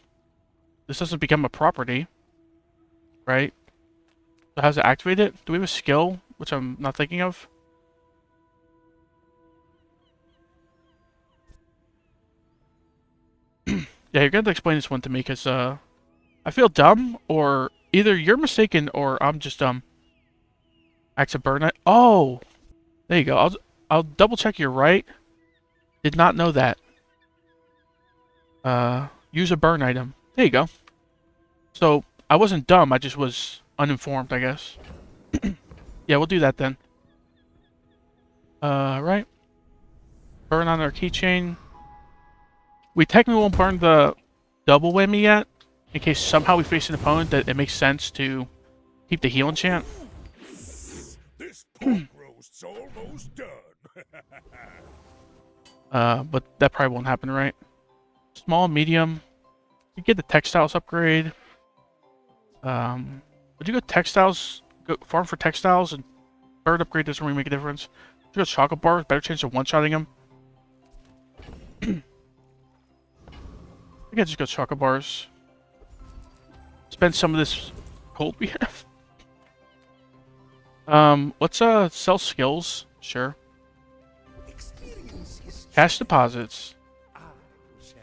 This doesn't become a property, right? So how does it activate it? Do we have a skill, which I'm not thinking of? Yeah, you're going to explain this one to me, because I feel dumb, or either you're mistaken, or I'm just dumb. Axe of burn. Oh! There you go. I'll double check you're right. Did not know that. Use a burn item. There you go. So, I wasn't dumb, I just was uninformed, I guess. Yeah, we'll do that then. Right. Burn on our keychain. We technically won't burn the double whammy yet, in case somehow we face an opponent that it makes sense to keep the heal enchant. This pork roast's almost done. But that probably won't happen, right? Small, medium. You get the textiles upgrade. Would you go textiles? Go farm for textiles, and bird upgrade doesn't really make a difference. Would you go chocolate bar with better chance of one-shotting him? I think I just go chocolate bars. Spend some of this gold we have. Let's sell skills. Sure. Cash deposits.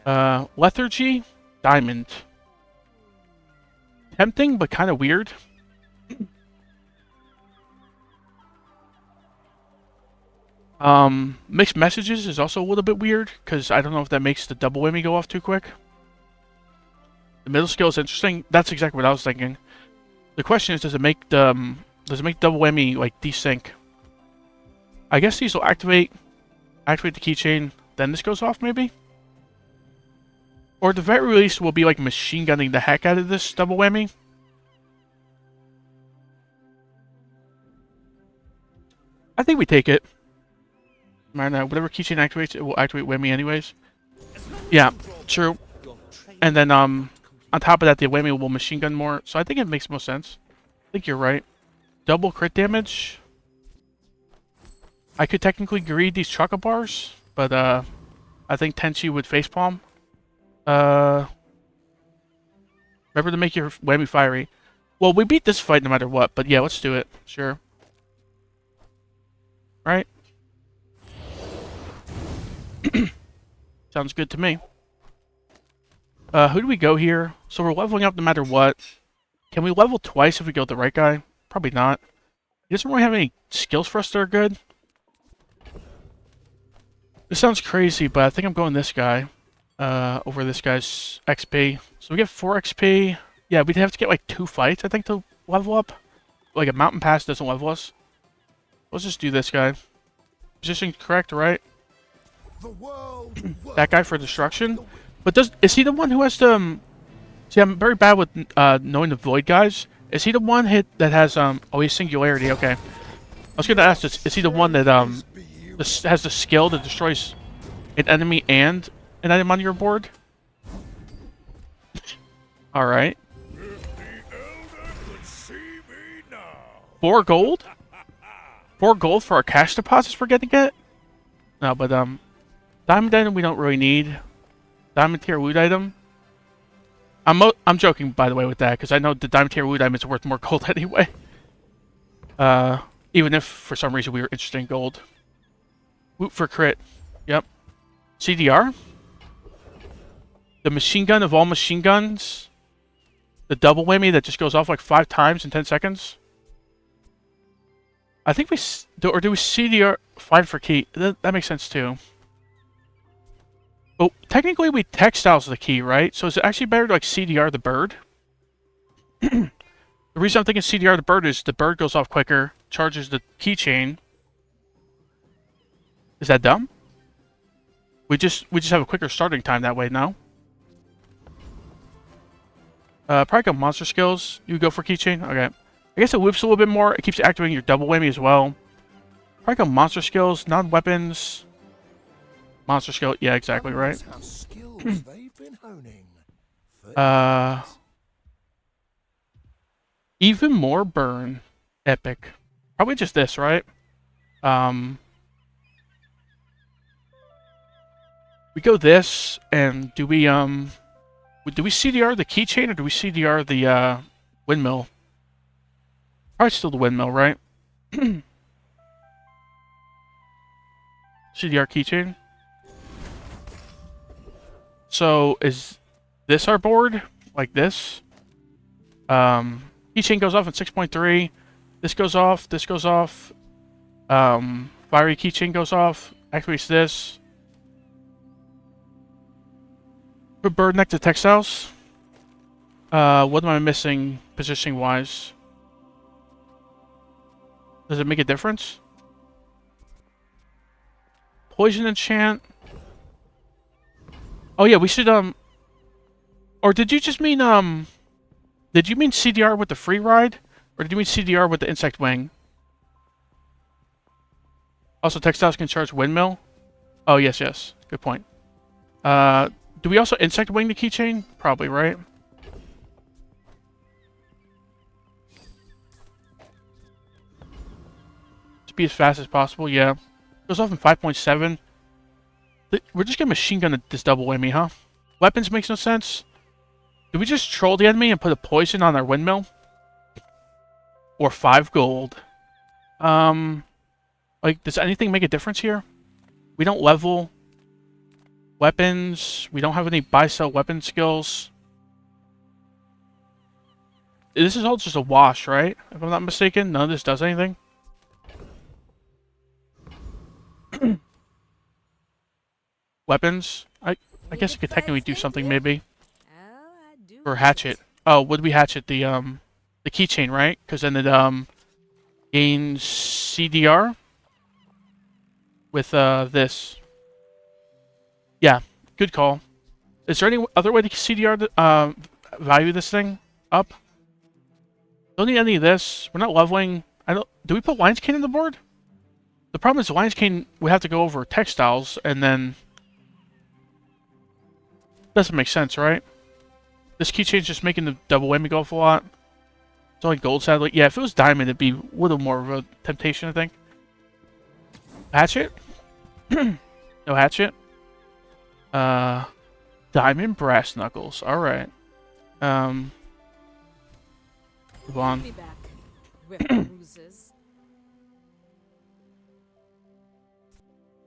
Lethargy, diamond. Tempting, but kind of weird. Mixed messages is also a little bit weird, because I don't know if that makes the double whammy go off too quick. The middle skill is interesting. That's exactly what I was thinking. The question is, does it make double whammy like desync? I guess these will activate the keychain, then this goes off maybe? Or at the very least, we'll be like machine gunning the heck out of this double whammy. I think we take it. Whatever keychain activates, it will activate whammy anyways. Yeah, true. And then on top of that, the whammy will machine gun more. So I think it makes most sense. I think you're right. Double crit damage. I could technically greed these chocolate bars, but I think Tenchi would facepalm. Remember to make your whammy fiery. Well, we beat this fight no matter what, but yeah, let's do it. Sure. Right? Sounds good to me. Who do we go here? So we're leveling up no matter what. Can we level twice if we go with the right guy? Probably not. He doesn't really have any skills for us that are good. This sounds crazy, but I think I'm going this guy. Over this guy's XP. So we get 4 XP. Yeah, we'd have to get like 2 fights, I think, to level up. Like a mountain pass doesn't level us. Let's just do this guy. Position correct, right? That guy for destruction. But is he the one who has to... See, I'm very bad with knowing the Void guys. Is he the one that has... Oh, he's Singularity, okay. I was going to ask, is he the one that has the skill that destroys an enemy and an item on your board? Alright. 4 gold? 4 gold for our cash deposits we're getting it? No, but diamond item we don't really need. Diamond tier loot item. I'm joking, by the way, with that, because I know the diamond tier loot item is worth more gold anyway. Even if for some reason we were interested in gold. Loot for crit. Yep. CDR. The machine gun of all machine guns. The double whammy that just goes off like 5 times in 10 seconds. I think do we CDR 5 for key? That makes sense too. Oh, technically we textiles the key, right? So is it actually better to like CDR the bird? The reason I'm thinking CDR the bird is the bird goes off quicker, charges the keychain. Is that dumb? We just have a quicker starting time that way, no? Probably go monster skills. You go for keychain? Okay. I guess it whips a little bit more. It keeps activating your double whammy as well. Probably go monster skills, non-weapons. Monster skill, yeah, exactly right. Even more burn. Epic. Probably just this, right? We go this, and do we CDR the keychain or do we CDR the windmill? Probably still the windmill, right? CDR keychain. So is this our board? Like this? Keychain goes off at 6.3. This goes off. This goes off. Fiery keychain goes off. Activates this. Put bird next to textiles. What am I missing positioning wise? Does it make a difference? Poison enchant. Oh yeah, we should or did you just mean did you mean CDR with the free ride? Or did you mean CDR with the insect wing? Also textiles can charge windmill? Oh yes, yes. Good point. Do we also insect wing the keychain? Probably, right? To be as fast as possible, yeah. Goes off in 5.7. We're just gonna machine gun this double whammy, huh? Weapons makes no sense. Do we just troll the enemy and put a poison on our windmill? Or 5 gold? Like, does anything make a difference here? We don't level weapons. We don't have any buy-sell weapon skills. This is all just a wash, right? If I'm not mistaken, none of this does anything. Weapons? I guess I could technically do something, maybe. Or hatchet. Oh, would we hatchet the keychain, right? Because then it gains CDR. with this. Yeah, good call. Is there any other way to CDR value this thing up? Don't need any of this. We're not leveling. I don't. Do we put Lion's Cane on the board? The problem is Lion's Cane. We have to go over textiles, and then doesn't make sense, right? This keychain's just making the double whammy go off a lot. It's only gold, sadly. Yeah, if it was diamond, it'd be a little more of a temptation, I think. Hatchet? No hatchet? Diamond brass knuckles. Alright. Move on. Be back. With bruises.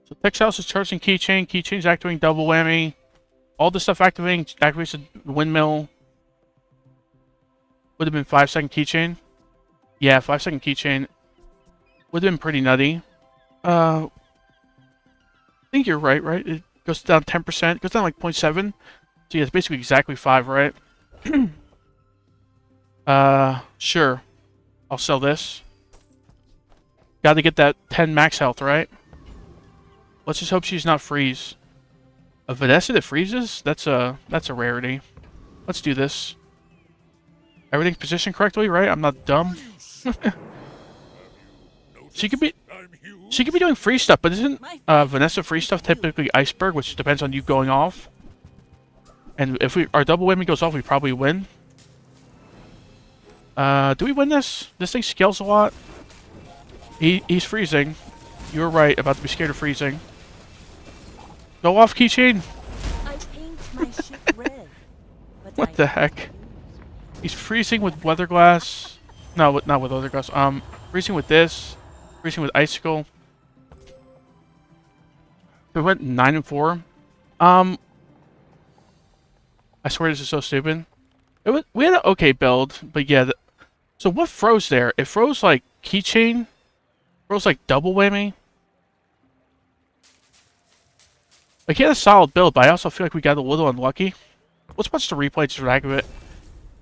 So textiles is charging keychain. Keychain's activating double whammy. All this stuff activates the windmill. Would have been 5-second keychain. Yeah, 5-second keychain. Would have been pretty nutty. I think you're right, right? It goes down 10%. It goes down like 0.7. So yeah, it's basically exactly 5, right? Sure. I'll sell this. Gotta get that 10 max health, right? Let's just hope she's not freeze. A Vanessa that freezes? That's a rarity. Let's do this. Everything's positioned correctly, right? I'm not dumb. She could be doing free stuff, but isn't Vanessa free stuff typically iceberg, which depends on you going off? And if our double whammy goes off, we probably win. Do we win this? This thing scales a lot. He's freezing. You were right about to be scared of freezing. Go off, keychain. I paint my ship red. But What the heck? He's freezing with weather glass. No, not with weather glass. Freezing with this. Freezing with icicle. We went 9 and 4. I swear this is so stupid. We had an okay build, but yeah. So what froze there? It froze like keychain. Froze like double whammy. Like he had a solid build, but I also feel like we got a little unlucky. Let's watch the replay just for the heck of it.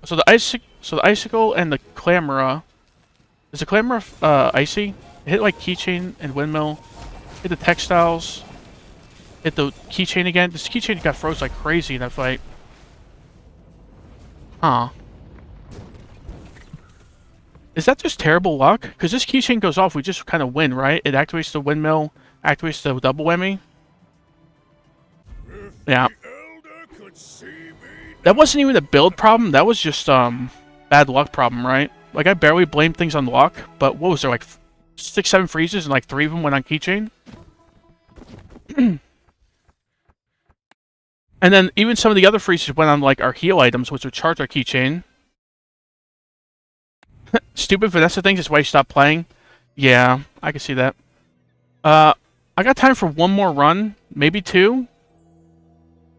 So the icicle and the clamora. Is the clamora icy? It hit like keychain and windmill. Hit the textiles. Hit the keychain again. This keychain got froze like crazy in that fight. Huh. Is that just terrible luck? Because this keychain goes off, we just kind of win, right? It activates the windmill, activates the double whammy. Yeah. That wasn't even a build problem. That was just bad luck problem, right? Like I barely blamed things on luck, but what was there, like 6-7 freezes and like 3 of them went on keychain? And then even some of the other freezes went on like our heal items, which would charge our keychain. Stupid Vanessa things is why you stopped playing. Yeah, I can see that. I got time for one more run, maybe 2.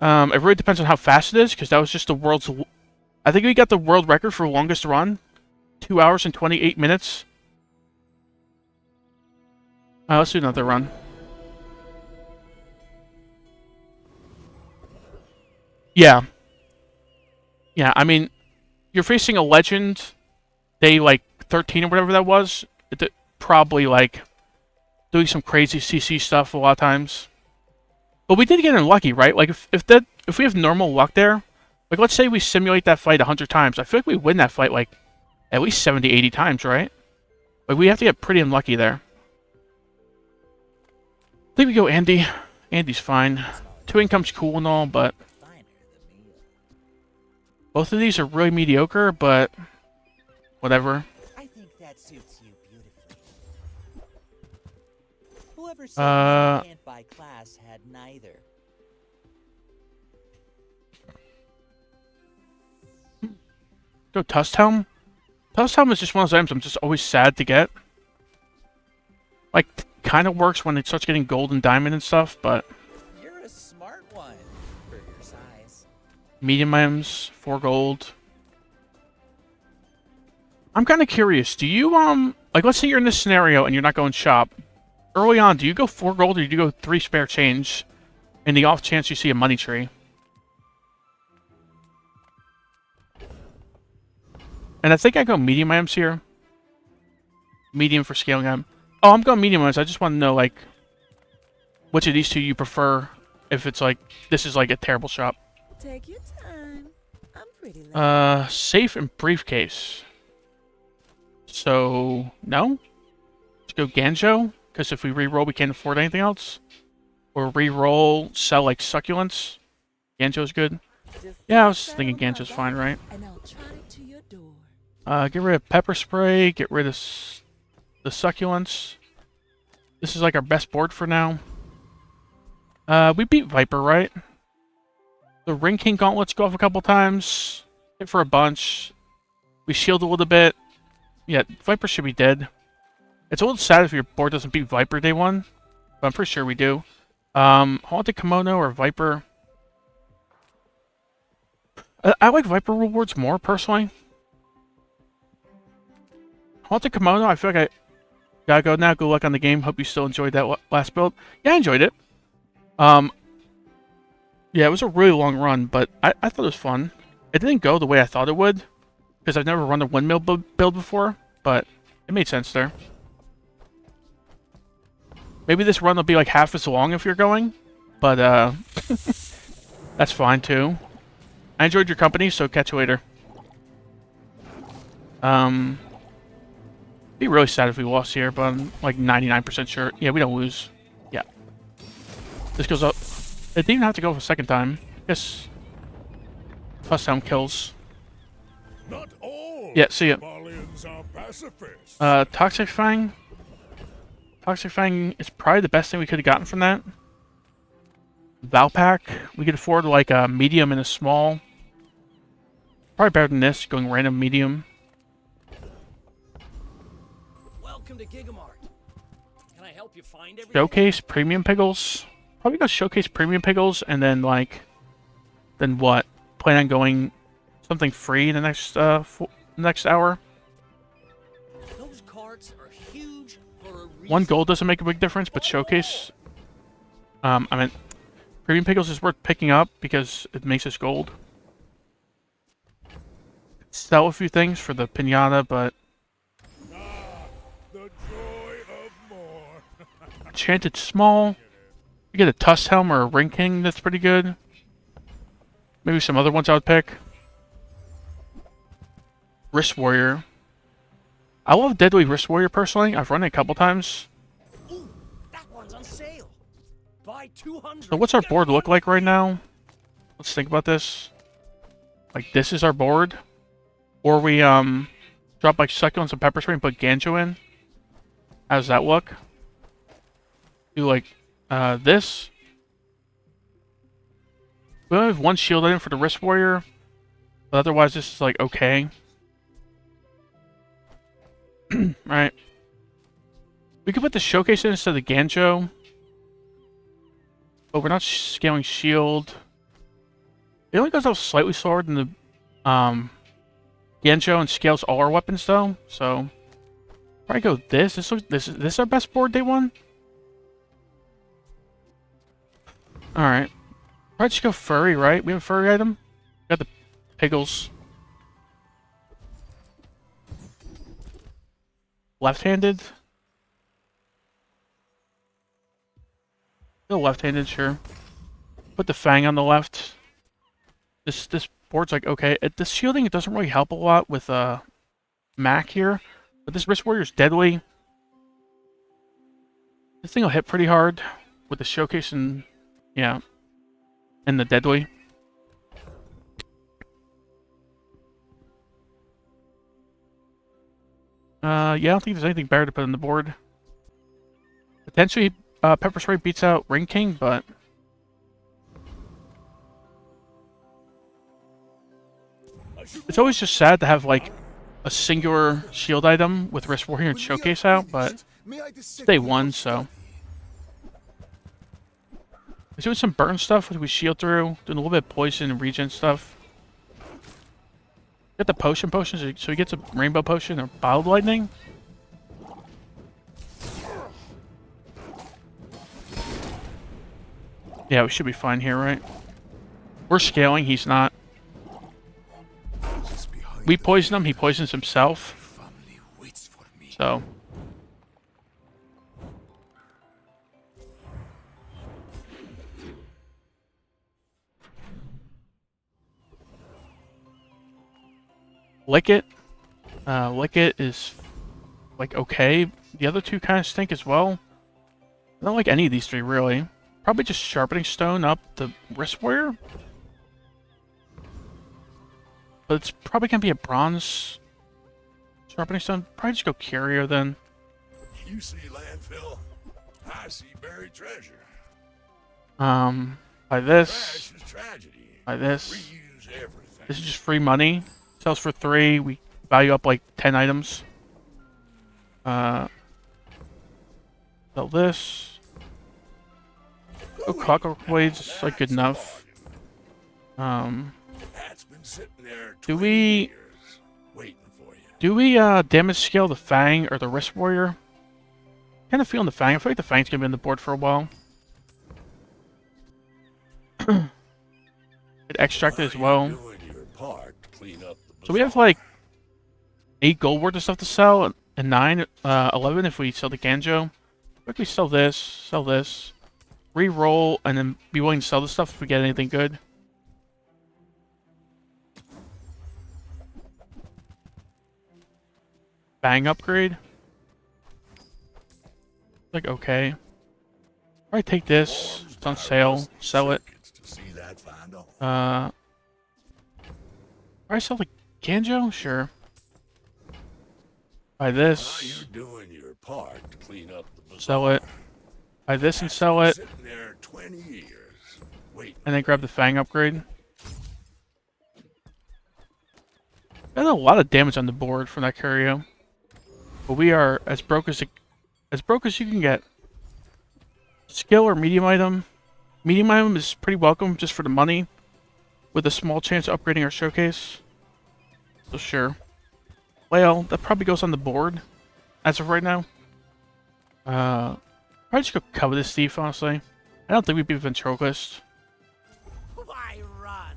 It really depends on how fast it is, because that was just the world's... I think we got the world record for longest run. 2 hours and 28 minutes. Let's do another run. Yeah. Yeah, I mean, you're facing a legend, day, like, 13 or whatever that was. Probably, like, doing some crazy CC stuff a lot of times. But we did get unlucky, right? Like, if we have normal luck there, like, let's say we simulate that fight 100 times. I feel like we win that fight, like, at least 70, 80 times, right? Like, we have to get pretty unlucky there. I think we go Andy. Andy's fine. 2 income's cool and all, but... both of these are really mediocre, but... whatever. I think that suits you beautifully. Whoever said you can't buy class had neither. Go Tusk Helm? Tusk Helm is just one of those items I'm just always sad to get. Like, kind of works when it starts getting gold and diamond and stuff, but... You're a smart one for your size. Medium items, 4 gold. I'm kind of curious. Do you, like, let's say you're in this scenario and you're not going shop. Early on, do you go 4 gold or do you go 3 spare change in the off chance you see a money tree? And I think I go medium items here. Medium for scaling item. Oh, I'm going medium items. I just want to know, like... which of these two you prefer if it's like, this is like a terrible shop. Take your time. I'm pretty late. Safe and briefcase. So, no? Let's go Ganjo, because if we re-roll, we can't afford anything else. Or re-roll, sell like succulents. Ganjo's good. Just Yeah, I was toss that thinking on my Ganjo's fine, right? back, And I'll trot it to your door. Get rid of pepper spray, get rid of the succulents. This is like our best board for now. We beat Viper, right? The Ring King gauntlets go off a couple times. Hit for a bunch. We shield a little bit. Yeah, Viper should be dead. It's a little sad if your board doesn't beat Viper day one, but I'm pretty sure we do. Haunted Kimono or Viper. I like Viper rewards more, personally. Haunted Kimono, I feel like I gotta go now. Good luck on the game. Hope you still enjoyed that last build. Yeah, I enjoyed it. Yeah, it was a really long run, but I thought it was fun. It didn't go the way I thought it would, because I've never run a windmill build before, but it made sense there. Maybe this run will be like half as long if you're going, but that's fine too. I enjoyed your company, so catch you later. Be really sad if we lost here, but I'm like 99% sure. Yeah, we don't lose. Yeah. This goes up. It didn't even have to go for a second time. Yes. Touchdown kills. Not all Yeah, see ya. Somalians are pacifists. Toxic Fang. Toxic Fang is probably the best thing we could have gotten from that. Valpak. We could afford like a medium and a small. Probably better than this, going random medium. Welcome to Gigamart. Can I help you find everything? Showcase Premium Pickles. Probably go Showcase Premium Pickles and then like... Then what? Plan on going something free in the next hour? Those carts are huge for a reason. 1 gold doesn't make a big difference, but Showcase... I mean... Premium Pickles is worth picking up because it makes us gold. Sell a few things for the pinata, but... The joy of more. Enchanted Small. You get a Tusk Helm or a Ring King that's pretty good. Maybe some other ones I would pick. Wrist Warrior. I love Deadly Wrist Warrior personally. I've run it a couple times. Ooh, that one's on sale. Buy 200. So what's our board look like right now? Let's think about this. Like this is our board. Or we drop like succulents and pepper spray and put Ganjo in. How does that look? Do like this. We only have 1 shield item for the Wrist Warrior. But otherwise this is like okay. Right. We could put the Showcase in instead of the Ganjo. But we're not scaling shield. It only goes up slightly slower than the Ganjo and scales all our weapons though. So probably go this. This is our best board day one. Alright. Probably just go furry, right? We have a furry item. Got the Piggles. Left-handed. Still left-handed, sure. Put the Fang on the left. This board's like okay. This shielding it doesn't really help a lot with Mac here, but this Wrist Warrior's deadly. This thing will hit pretty hard with the Showcase and yeah, and the deadly. Yeah, I don't think there's anything better to put on the board. Potentially, Pepper Spray beats out Ring King, but it's always just sad to have like a singular shield item with Wrist Warrior and Showcase out, but it's day one, so. He's doing some burn stuff with we shield through, doing a little bit of poison and regen stuff. Get the potions, so he gets a rainbow potion or bottled lightning. Yeah, we should be fine here, right? We're scaling, he's not. We poison him, he poisons himself. So. Lick It. Lick It is like okay. The other two kind of stink as well. I don't like any of these three really. Probably just Sharpening Stone up the Wrist Warrior. But it's probably gonna be a bronze Sharpening Stone. Probably just go Curio then. You see landfill, I see buried treasure. By this. Trash is tragedy. By this. Reuse everything. This is just free money. Sells for 3. We value up like 10 items. Sell this. Oh, Clockwork Blades is like good enough. That's been sitting there Do 20 we- years waiting for you. Do we damage scale the Fang or the Wrist Warrior? Kind of feeling the Fang. I feel like the Fang's gonna be on the board for a while. Could extract it as well. Doing your part to clean up the So we have like 8 gold worth of stuff to sell, and 9, 11 if we sell the Ganjo. If we sell this, re-roll, and then be willing to sell the stuff if we get anything good. Bang upgrade. Like okay. Alright, take this. It's on sale. Sell it. to see that find off. Alright, sell the Ganjo? Sure. Buy this. You're doing your part to clean up the bazaar. Sell it. Buy this and sell it. Sitting there 20 years waiting. And then grab the Fang upgrade. There's a lot of damage on the board from that Curio. But we are as broke as you can get. Skill or medium item. Medium item is pretty welcome just for the money, with a small chance of upgrading our showcase. So sure. Well, that probably goes on the board as of right now. Probably just go Covetous Thief, honestly. I don't think we'd be Ventriloquist. Why run?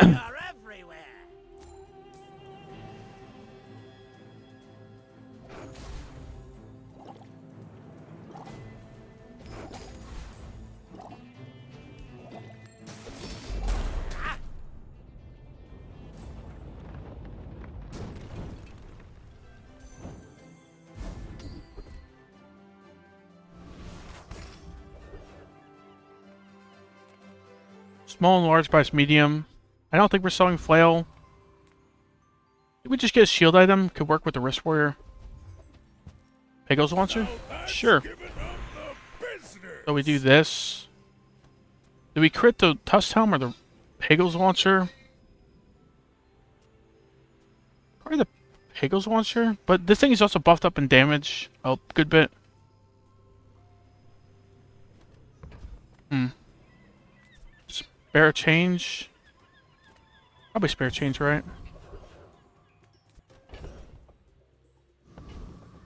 You're everywhere. Small and large price medium. I don't think we're selling flail. Did we just get a shield item? Could work with the Wrist Warrior. Pegos launcher? Sure. Giving up the business. So we do this. Do we crit the Tusk Helm or the Pegos launcher? Probably the Pegos launcher. But this thing is also buffed up in damage a good bit. Spare change. Probably spare change, right?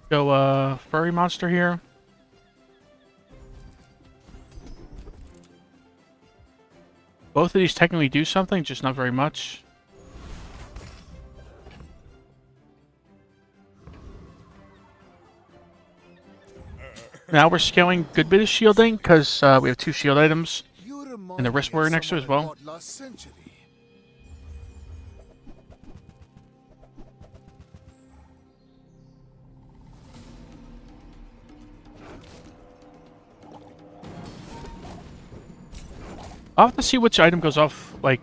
Go furry monster here. Both of these technically do something, just not very much. Now we're scaling good bit of shielding because we have 2 shield items. And the Wrist Warrior next to it as well. I'll have to see which item goes off, like,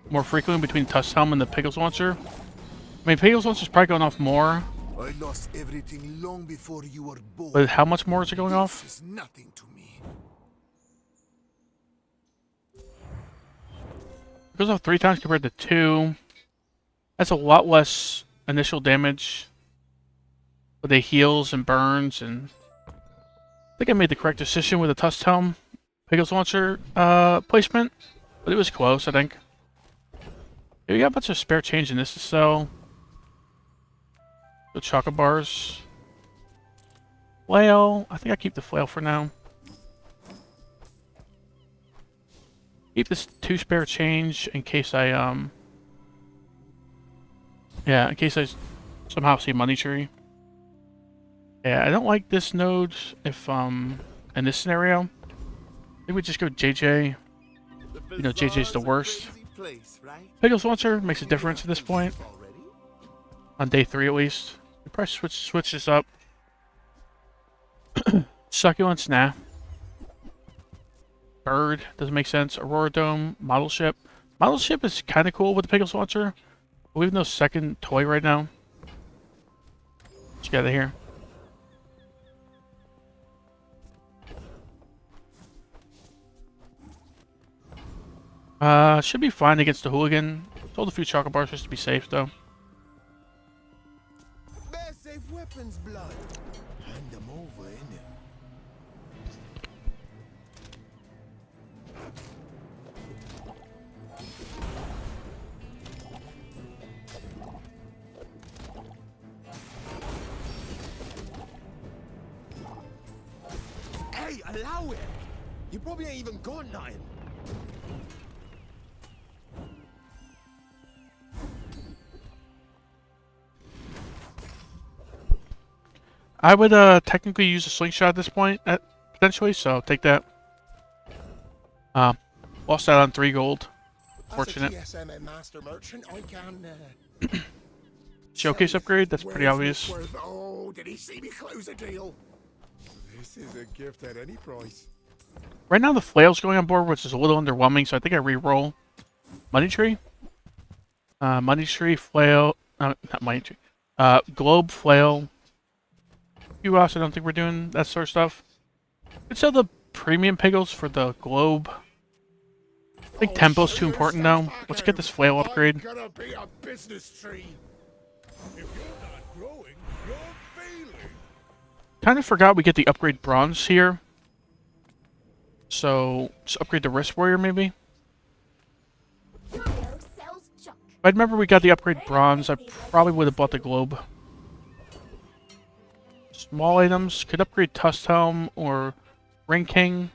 more frequently between Tusk Helm and the Pegos Launcher. I mean, Pegos Launcher's probably going off more. I lost everything long before you were born. But how much more is it going off? This is nothing to me. It goes off 3 times compared to 2. That's a lot less initial damage. But it heals and burns, and I think I made the correct decision with the Tusk Helm Pegos Launcher placement. But it was close, I think. Yeah, we got a bunch of spare change in this to sell. The chocolate bars. Flail. I think I keep the flail for now. Keep this 2 spare change in case I yeah, in case I somehow see a money tree. Yeah, I don't like this node if in this scenario. I think we just go JJ. You know, JJ's the worst. Pegos Launcher makes a difference at this point. On day 3 at least. We probably switch this up. Succulents, nah. Bird doesn't make sense. Aurora Dome, model ship. Model ship is kind of cool with the Pickles launcher. But we have no second toy right now. Let's get out of here. Should be fine against the hooligan. Sold a few chocolate bars just to be safe though. Best safe weapons, blood. Hand them over, innit? Hey, allow it! You probably ain't even got nothing. I would technically use a slingshot at this point, potentially, so take that. Lost out on 3 gold. Fortunate. As a TSM and master merchant, I can Showcase upgrade, that's pretty obvious. Oh, did he see me close a deal? This is a gift at any price. Right now the flail's going on board, which is a little underwhelming, so I think I re-roll Money Tree. Money Tree, flail, not Money Tree. Globe, flail. I don't think we're doing that sort of stuff. Could sell the premium Pickles for the globe. I think tempo's too important though. Let's get this flail upgrade. Gonna be a business tree. If you're not growing, you're failing. Kind of forgot we get the upgrade bronze here. So, just upgrade the wrist warrior maybe? If I remember we got the upgrade bronze, I probably would have bought the globe. Small items, could upgrade Tusk Helm or Ring King.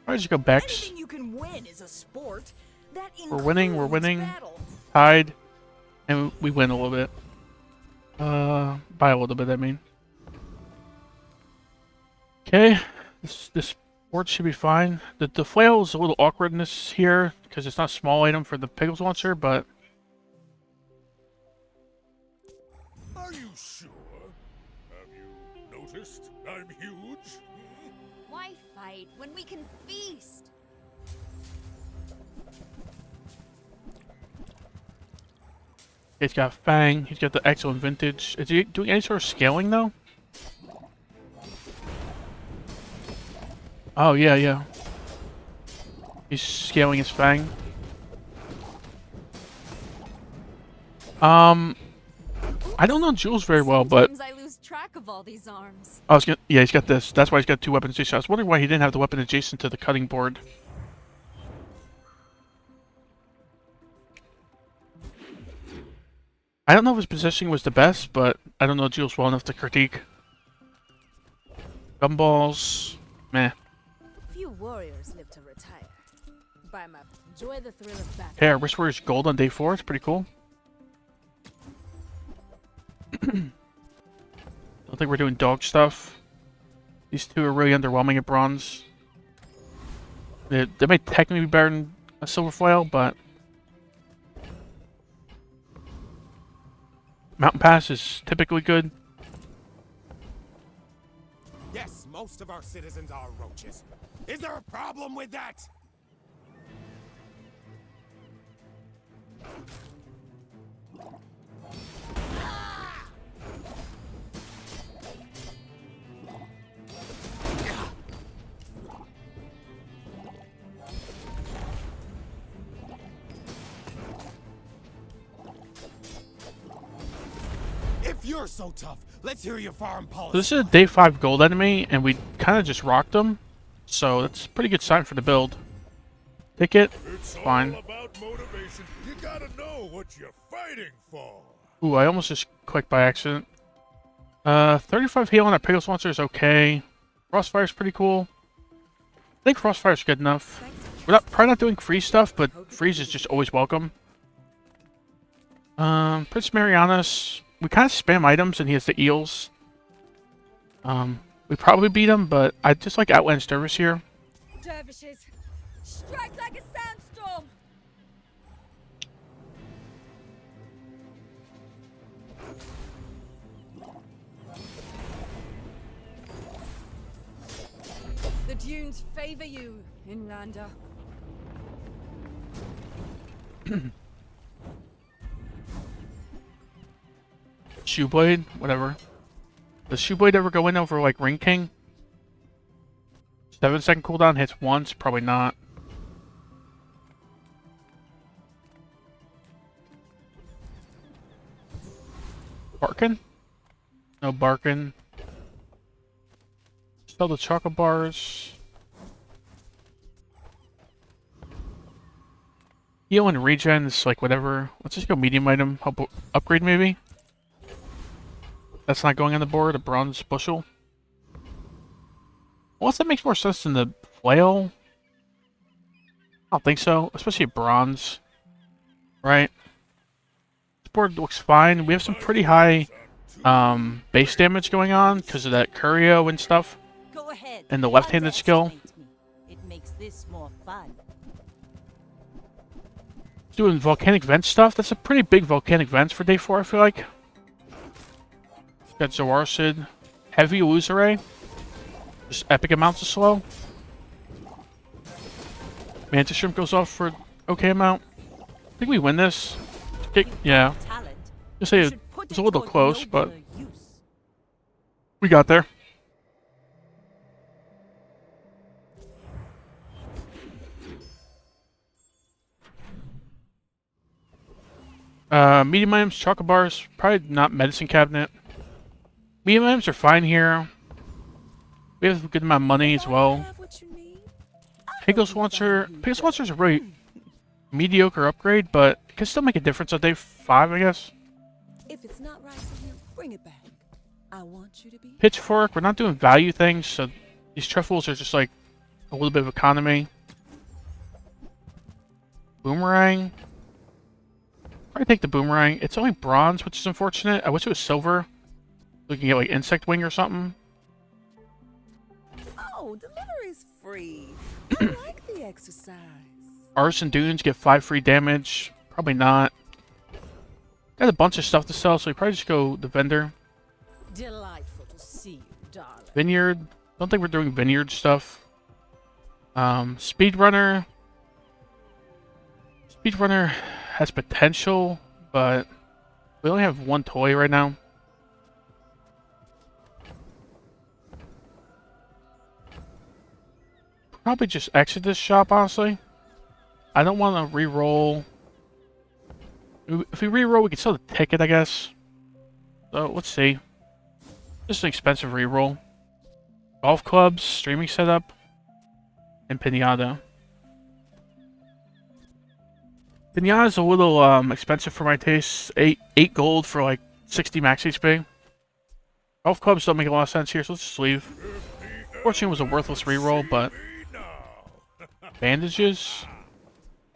I'll just go Bex. Anything you can win is a sport. That We're winning, we're includes winning. battle. Tied. And we win a little bit. By a little bit, I mean. Okay. This board should be fine. The flail is a little awkwardness here, because it's not a small item for the Pickles launcher, but... Are you sure? Have you noticed I'm huge? Why fight when we can feast? He's got Fang. He's got the excellent vintage. Is he doing any sort of scaling though? Oh yeah, yeah. He's scaling his Fang. I don't know Jules very well, but Sometimes I lose track of all these arms. I was gonna, yeah, he's got this. That's why he's got 2 weapons adjacent. I was wondering why he didn't have the weapon adjacent to the cutting board. I don't know if his positioning was the best, but I don't know Jules well enough to critique. Gumballs, meh. Few warriors live to retire. By my enjoy the thrill of battle. Okay, our wrist warrior's gold on day 4. It's pretty cool. Don't think we're doing dog stuff. These 2 are really underwhelming at bronze. They may technically be better than a silver flail, but Mountain Pass is typically good. Yes, most of our citizens are roaches. Is there a problem with that? If you're so tough, let's hear your farm policy. So this is a day 5 gold enemy, and we kind of just rocked them. So that's a pretty good sign for the build. Take it. It's Fine. all about motivation. You gotta know what you're fighting for. Ooh, I almost just clicked by accident. 35 heal on our Pickles launcher is okay. Frostfire's pretty cool. I think Frostfire's good enough. We're probably not doing freeze stuff, but freeze is just always welcome. Prince Marianas, we kind of spam items and he has the eels. We probably beat him, but I just like Outland's Dervish here. Dervishes, strike like a sandstorm. dunes favor you, Inlander. Shoeblade, whatever. Does Shoeblade ever go in over like Ring King? 7-second cooldown hits once, probably not. Barkin? No Barkin. Sell the chocolate bars. Heal and regen is like whatever. Let's just go medium item. Help upgrade maybe. That's not going on the board. A bronze bushel. Unless that makes more sense than the flail. I don't think so. Especially bronze. Right? This board looks fine. We have some pretty high base damage going on because of that Curio and stuff. Go ahead. And the left-handed skill. Underestimate me. It makes this more fun. Doing volcanic vent stuff. That's a pretty big volcanic vents for day 4, I feel like. Got Zoarcid. Heavy Illusoray. Just epic amounts of slow. Mantis Shrimp goes off for okay amount. I think we win this. Yeah. Talent. Just say You it should put was a little toward close, but nobler use. we got there. Medium items, chocolate bars, probably not medicine cabinet. Medium items are fine here. We have a good amount of money as well. Have what you need. Pickles Launcher is a really mediocre upgrade, but it can still make a difference on day 5, I guess. If it's not right for you, bring it back. I want you to be. Pitchfork, we're not doing value things, so these truffles are just like a little bit of economy. Boomerang. Probably take the boomerang. It's only bronze, which is unfortunate. I wish it was silver. We can get like insect wing or something. Oh, delivery's free. I like the exercise. Artisan Dunes get 5 free damage. Probably not. Got a bunch of stuff to sell, so we probably just go the vendor. Delightful to see you, darling. Vineyard. Don't think we're doing vineyard stuff. Speedrunner. Speedrunner has potential, but we only have one toy right now. Probably just exit this shop, honestly. I don't want to re-roll. If we re-roll, we can sell the ticket, I guess. So, let's see. Just an expensive re-roll. Golf clubs, streaming setup, and Pinata. Pinata is a little expensive for my taste. 8 gold for like 60 max HP. Golf clubs don't make a lot of sense here, so let's just leave. Fortunately, it was a worthless reroll, but bandages,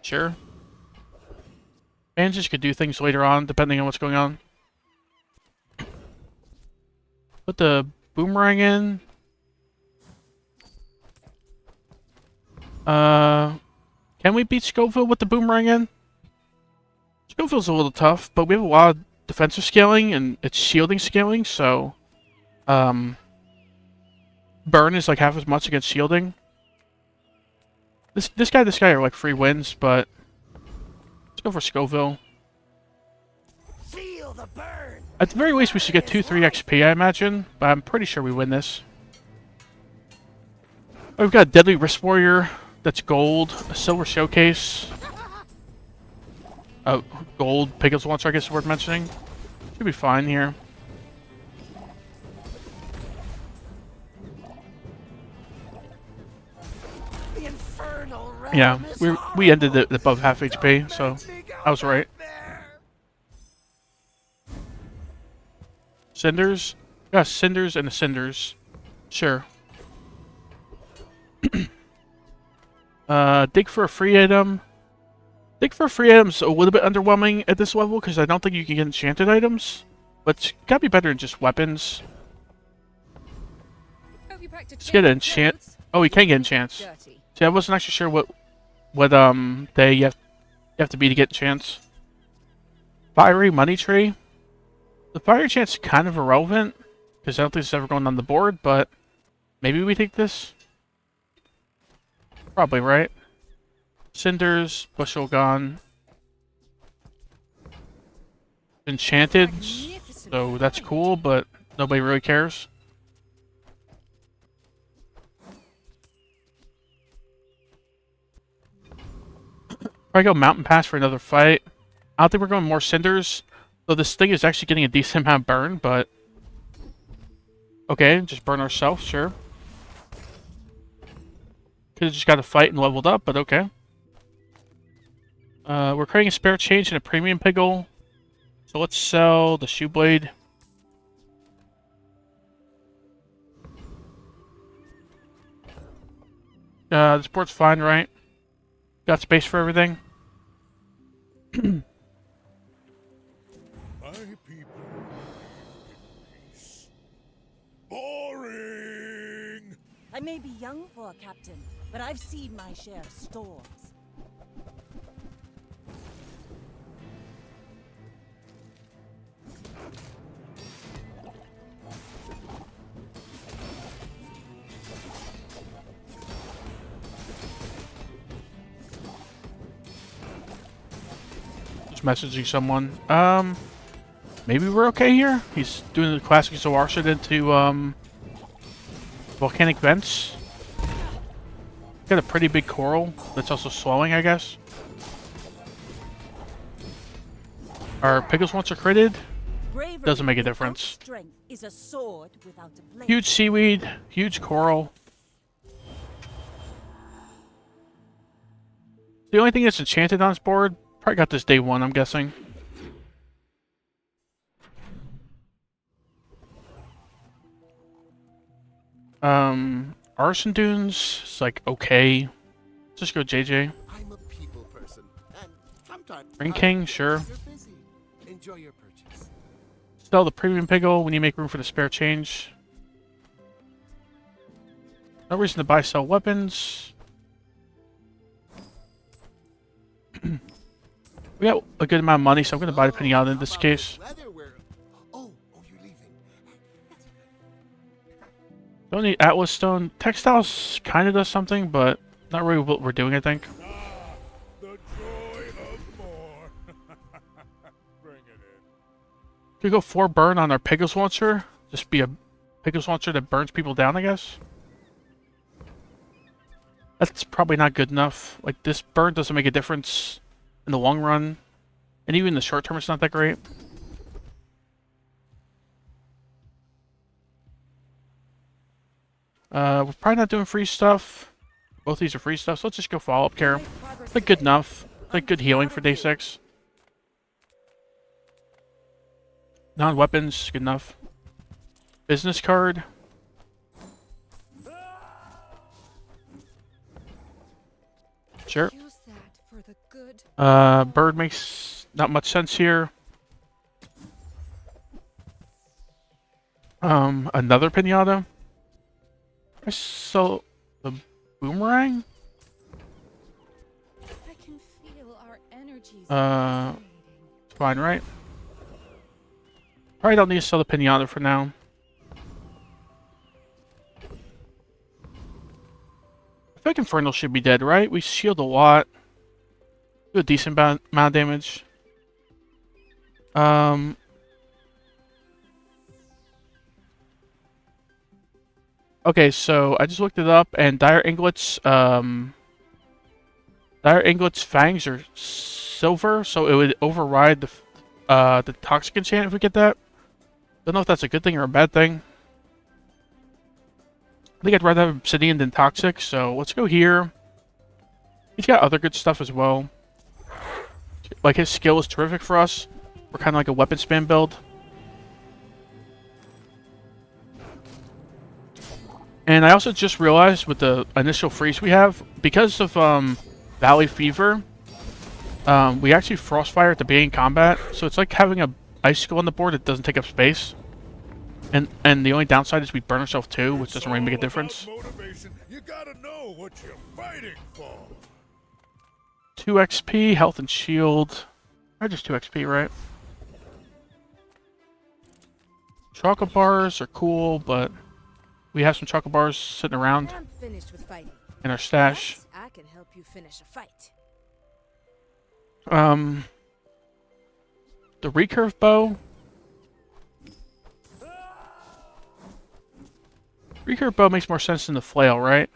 sure. Bandages could do things later on, depending on what's going on. Put the boomerang in. Can we beat Scoville with the boomerang in? Scoville's a little tough, but we have a lot of defensive scaling and it's shielding scaling, so burn is like half as much against shielding. This guy are like free wins, but let's go for Scoville. Feel the burn. At the very least, we should get 2-3 XP, I imagine, but I'm pretty sure we win this. Oh, we've got a Deadly Wrist Warrior that's gold, a silver showcase. Gold Pickles Launcher, I guess is worth mentioning. Should be fine here. The infernal realm Yeah, is we ended it horrible. above half HP, so Let me go I was right. back there. Cinders? Yeah, Cinders and the Cinders. Sure. Dig for a free item. Dig for a free item's a little bit underwhelming at this level because I don't think you can get enchanted items. But it's gotta be better than just weapons. Hope you packed a Let's get an change of enchant. clothes. Oh, we can get enchants. Dirty. See, I wasn't actually sure what day you have to be to get enchants. Fiery Money Tree. The fire enchant's kind of irrelevant because I don't think it's ever going on the board, but maybe we take this. Probably, right? Cinders, bushel gone. Enchanted, so that's cool, but nobody really cares. Probably go Mountain Pass for another fight. I don't think we're going more Cinders, though this thing is actually getting a decent amount of burn, but... Okay, just burn ourselves, sure. Could've just got a fight and leveled up, but okay. We're creating a spare change and a premium piggle. So let's sell the shoe blade. This board's fine, right? Got space for everything. My people live in peace. Boring! I may be young for a captain, but I've seen my share of storms. Just messaging someone. Maybe we're okay here? He's doing the classic Zoarcid into, volcanic vents. Got a pretty big coral that's also swelling, I guess. Our Pickles once are critted. Bravery Doesn't make a without difference. Strength is a sword without a blade. Huge seaweed, huge coral. The only thing that's enchanted on this board, probably got this day one, I'm guessing. Arson Dunes, it's like okay. Just go JJ. I'm a people person, and sometimes Ring King, sure. you're busy. Enjoy your purchase. Sell the premium piggle when you make room for the spare change. No reason to buy sell weapons. We got a good amount of money, so I'm going to buy the Pinata in this case. Oh, you're leaving. Don't need Atlas Stone. Textiles kind of does something, but not really what we're doing, I think. Ah, the joy of more. Bring it in. Could go 4 burn on our Pickles Launcher. Just be a Pickles Launcher that burns people down, I guess. That's probably not good enough. Like, this burn doesn't make a difference in the long run. And even in the short term, it's not that great. We're probably not doing free stuff. Both these are free stuff, so let's just go follow-up care. It's like good enough. It's like good healing for day 6. Non-weapons, good enough. Business card. Sure. Use that for the good. Bird makes not much sense here. Another pinata. I sell the boomerang. I can feel our energies. Fine, right? Probably don't need to sell the pinata for now. I feel like Infernal should be dead, right? We shield a lot. Do a decent amount of damage. Okay, so I just looked it up, and Dire Inglet's fangs are silver, so it would override the toxic enchant if we get that. Don't know if that's a good thing or a bad thing. I think I'd rather have obsidian than toxic, so let's go here. He's got other good stuff as well. Like, his skill is terrific for us. We're kind of like a weapon spam build. And I also just realized with the initial freeze we have, because of Valley Fever, we actually Frostfire at the beginning of combat, so it's like having a icicle on the board that doesn't take up space. And the only downside is we burn ourselves too, which doesn't really make a difference. Motivation. You gotta know what you're fighting for. 2 XP, health and shield. Or just 2 XP, right? Chocolate bars are cool, but we have some chocolate bars sitting around I'm finished with fighting. in our stash. Let's can help you finish a fight. The recurve bow. Recurve bow makes more sense than the flail, right?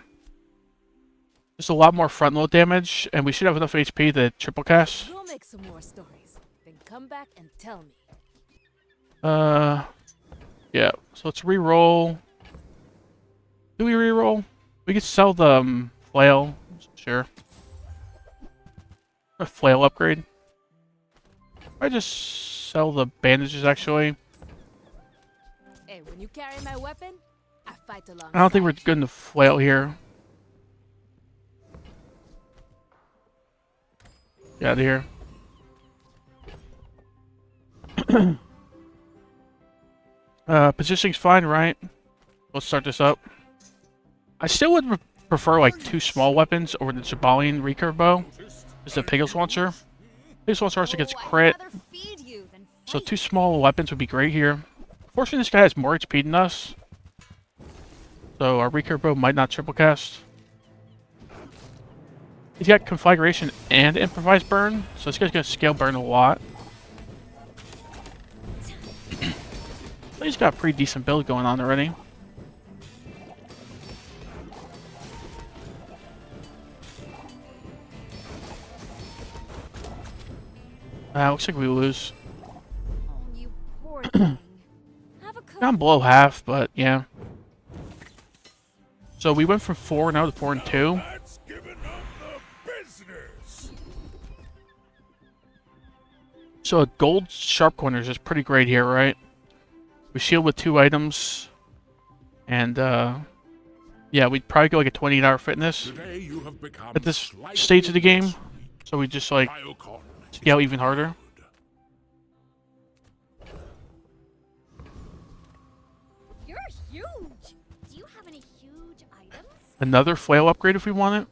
There's a lot more front load damage, and we should have enough HP to triple cast. We'll make some more stories. Then come back and tell me. Yeah. So let's re-roll. Do we re-roll? We could sell the flail. Sure. A flail upgrade. I just sell the bandages, actually. Hey, when you carry my weapon, I fight along. I don't think we're good in the flail here. Get out of here. Positioning's fine, right? Let's start this up. I still would prefer like 2 small weapons over the Jabalian recurve bow. Is the Piggles Launcher. Piggles Launcher also gets crit. So 2 small weapons would be great here. Fortunately, this guy has more HP than us. So our recurve bow might not triple cast. He's got conflagration and improvised burn, so this guy's gonna scale burn a lot. He's got a pretty decent build going on already. Looks like we lose. Oh, you poor thing. Have a I'm below half, but yeah. So we went from 4 now to 4 and 2. That's giving up the business. So a gold sharp corners is pretty great here, right? We shield with 2 items. And yeah, we'd probably go like a 28-hour fitness Today you have become at this slightly stage of the game. weak. So we just like Biocon scale even harder. You're huge. Do you have any huge items? Another flail upgrade if we want it.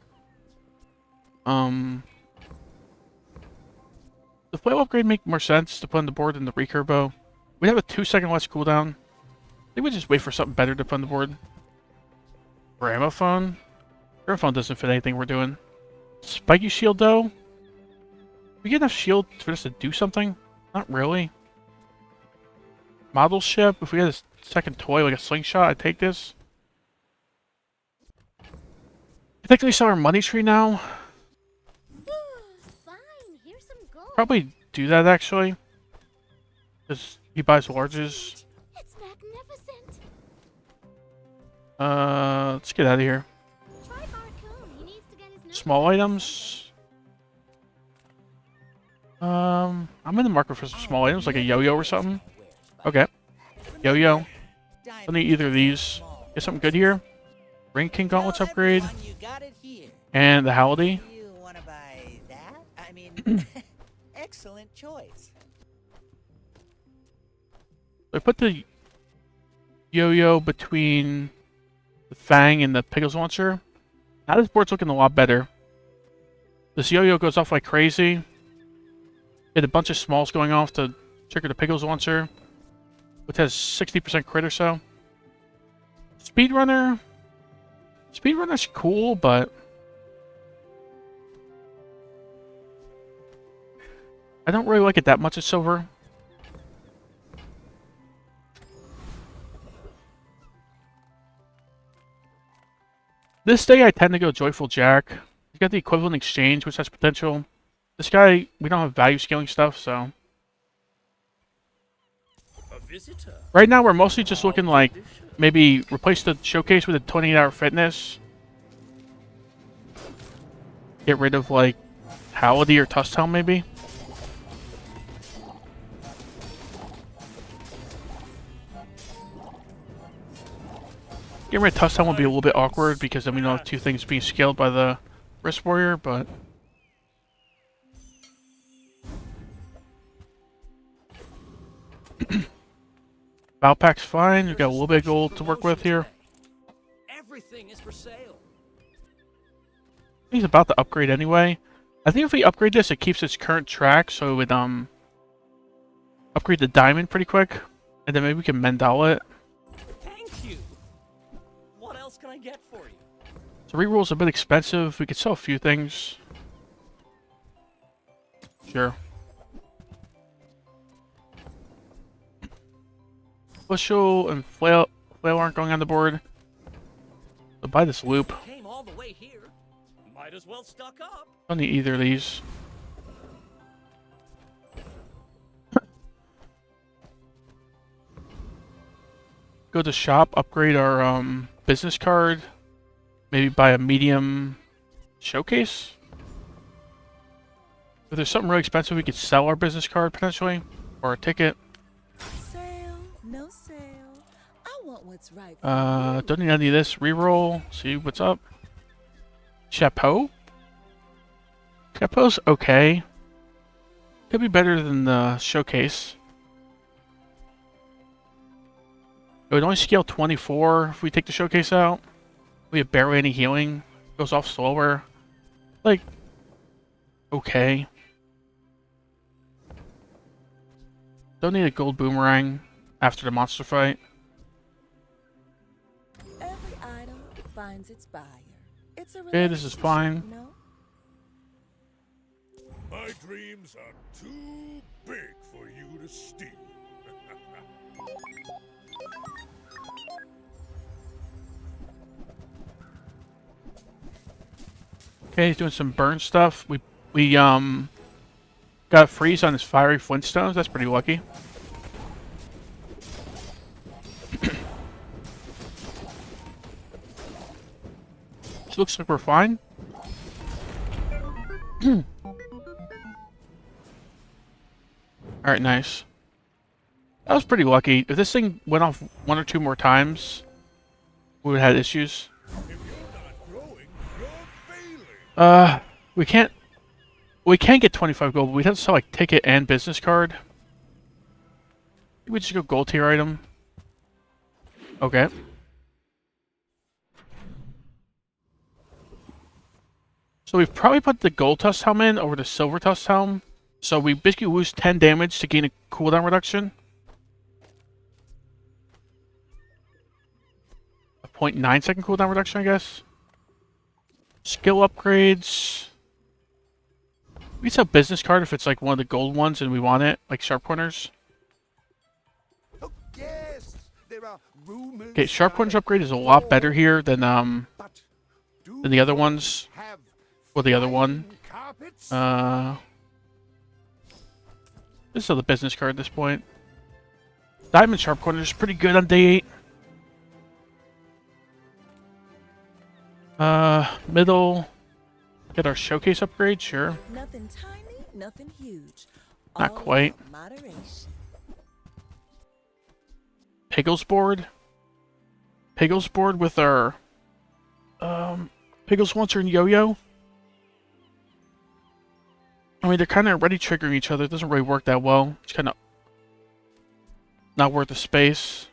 The flail upgrade make more sense to put on the board than the recurve bow. We have a 2-second less cooldown. I think we just wait for something better to put on the board. Gramophone? Gramophone doesn't fit anything we're doing. Spiky shield though? We get enough shield for us to do something? Not really. Model ship? If we had a second toy like a slingshot, I'd take this. I think we sell our money tree now. Fine, here's some gold. Probably do that actually. Because he buys larges. It's magnificent. Let's get out of here. Try Barcoon. He needs to get his nose. Small items. I'm in the market for some small items, like a yo-yo or something. Okay. Yo-yo. Don't need either of these. Get something good here. Ring King Gauntlets upgrade. You got it here. And the Halliday. You want to buy that? I mean, excellent choice. I put the yo-yo between the Fang and the Piggles Launcher. Now this board's looking a lot better. This yo-yo goes off like crazy. Get a bunch of smalls going off to trigger the Piggles Launcher, which has 60% crit or so. Speedrunner. Speedrunner's cool, but I don't really like it that much at silver. This day I tend to go Joyful Jack. He's got the equivalent exchange, which has potential. This guy, we don't have value scaling stuff, so. A visitor. Right now we're mostly just looking like maybe replace the showcase with a 28-hour fitness. Get rid of like Halliday or Tusktail maybe. Getting rid of Tusktail would be a little bit awkward because then we don't have 2 things being scaled by the Wrist Warrior, but Valpack's fine. We've got a little bit of gold to work with here. Everything is for sale. He's about to upgrade anyway. I think if we upgrade this, it keeps its current track, so it would upgrade the diamond pretty quick, and then maybe we can Mendal it. Thank you. What else can I get for you? So reroll's a bit expensive. We could sell a few things. Sure. Bushel and flail aren't going on the board. So buy this loop. Came all the way here. Might as well stock up. Don't need either of these. Go to shop, upgrade our business card. Maybe buy a medium showcase. If there's something really expensive, we could sell our business card potentially, or a ticket. Sale, no sale. I want what's right for you. Don't need any of this. Reroll. See what's up. Chapeau. Chapeau's okay. Could be better than the showcase. It would only scale 24 if we take the showcase out. We have barely any healing. Goes off slower. Like, okay. Don't need a gold boomerang after the monster fight. Every item finds its buyer. It's a Okay, this is fine. No? My dreams are too big for you to steal. Okay, he's doing some burn stuff. We got a freeze on his fiery flintstones. That's pretty lucky. This looks like we're fine. Alright, nice. That was pretty lucky. If this thing went off one or two more times, we would have had issues. If you're not growing, you're failing. We can't get 25 gold, but we'd have to sell like ticket and business card. We just go gold tier item. Okay. So we've probably put the gold tusk helm in over the silver tusk helm. So we basically lose 10 damage to gain a cooldown reduction. A 0.9 second cooldown reduction, I guess. Skill upgrades. We can sell business card if it's like one of the gold ones and we want it, like sharp corners. Oh, yes, there are rumors. Okay, sharp corners upgrade is a lot better here than the other ones. Have Or the other one. carpets? This is the business card at this point. Diamond sharp corners is pretty good on day 8. Middle. Get our showcase upgrade, sure. Nothing tiny, nothing huge. Not All quite. about moderation. Piggles board. Piggles board with our Piggles Oncer and Yo-Yo. I mean, they're kind of already triggering each other. It doesn't really work that well. It's kind of not worth the space.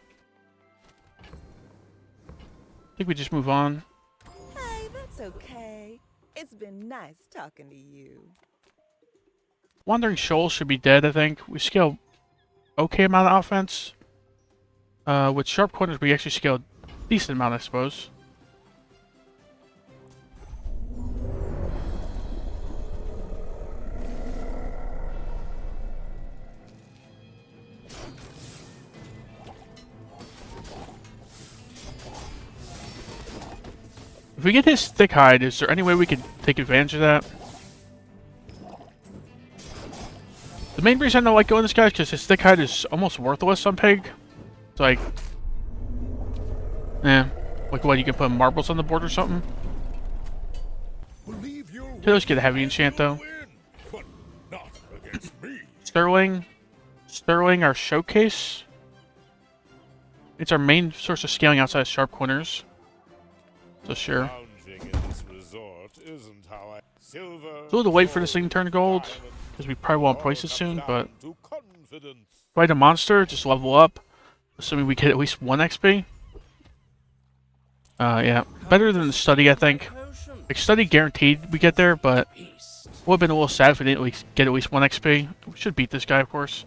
I think we just move on. Hey, that's okay. It's been nice talking to you. Wandering Shoals should be dead, I think. We scale okay amount of offense. With sharp corners, we actually scale a decent amount, I suppose. If we get his thick hide, is there any way we could take advantage of that? The main reason I don't like going this guy is because his thick hide is almost worthless on Pig. It's like... like what, you can put marbles on the board or something? Believe you'll Taylor's get a heavy enchant though. win, but not against me. Sterling, our showcase. It's our main source of scaling outside of sharp corners. So sure. Lounging in this resort isn't how I... Silver, So we'll wait for this thing to turn gold, because we probably won't price it soon, but... to confidence. Fight a monster, just level up. Assuming we get at least 1 XP. Yeah. Better than the study, I think. Like, study guaranteed we get there, but... Would have been a little sad if we didn't at least get at least 1 XP. We should beat this guy, of course.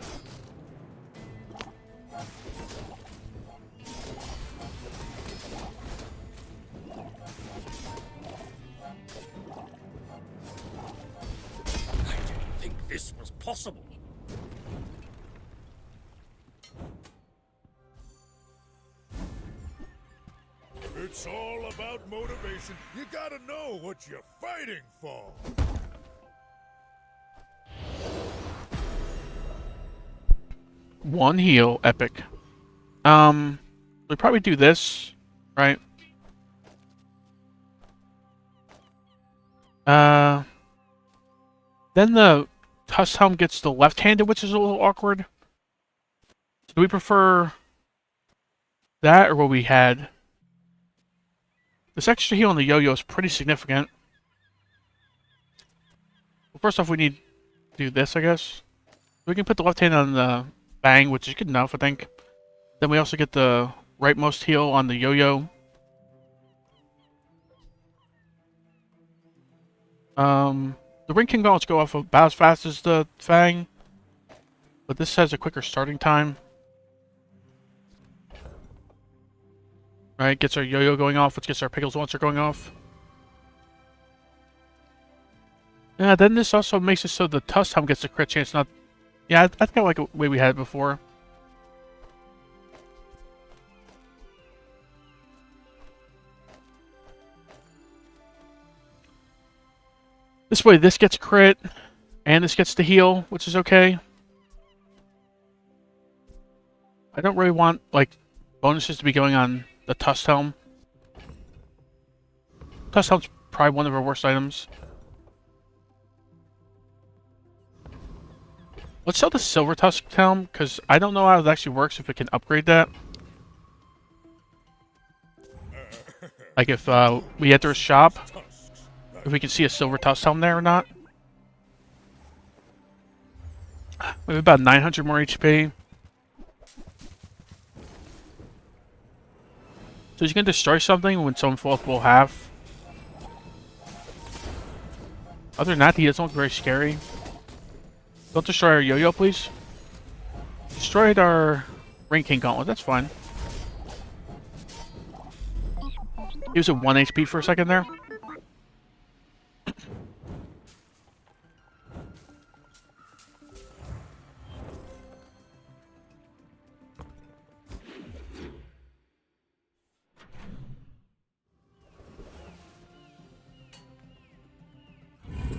possible. It's all about motivation. You gotta know what you're fighting for. One heal, epic. We probably do this, right? Then the Tusk Helm gets the left-handed, which is a little awkward. Do we prefer that or what we had? This extra heal on the yo-yo is pretty significant. Well, first off, we need to do this, I guess. We can put the left hand on the bang, which is good enough, I think. Then we also get the rightmost heal on the yo-yo. The Ring King gauntlets go off about as fast as the Fang, but this has a quicker starting time. Right, gets our yo-yo going off, which gets our Pickles Launcher going off. Yeah, then this also makes it so the Tusk Helm gets a crit chance, not... Yeah, I think I like the way we had it before. This way, this gets crit, and this gets the heal, which is okay. I don't really want, like, bonuses to be going on the Tusk Helm. Tusk Helm's probably one of our worst items. Let's sell the Silver Tusk Helm, because I don't know how it actually works if it can upgrade that. Like if we enter a shop, if we can see a Silver Tusk Helm there or not. We have about 900 more HP. So he's going to destroy something when someone falls below half. Other than that, he doesn't look very scary. Don't destroy our yo-yo, please. Destroyed our Ring King Gauntlet, that's fine. He was at 1 HP for a second there.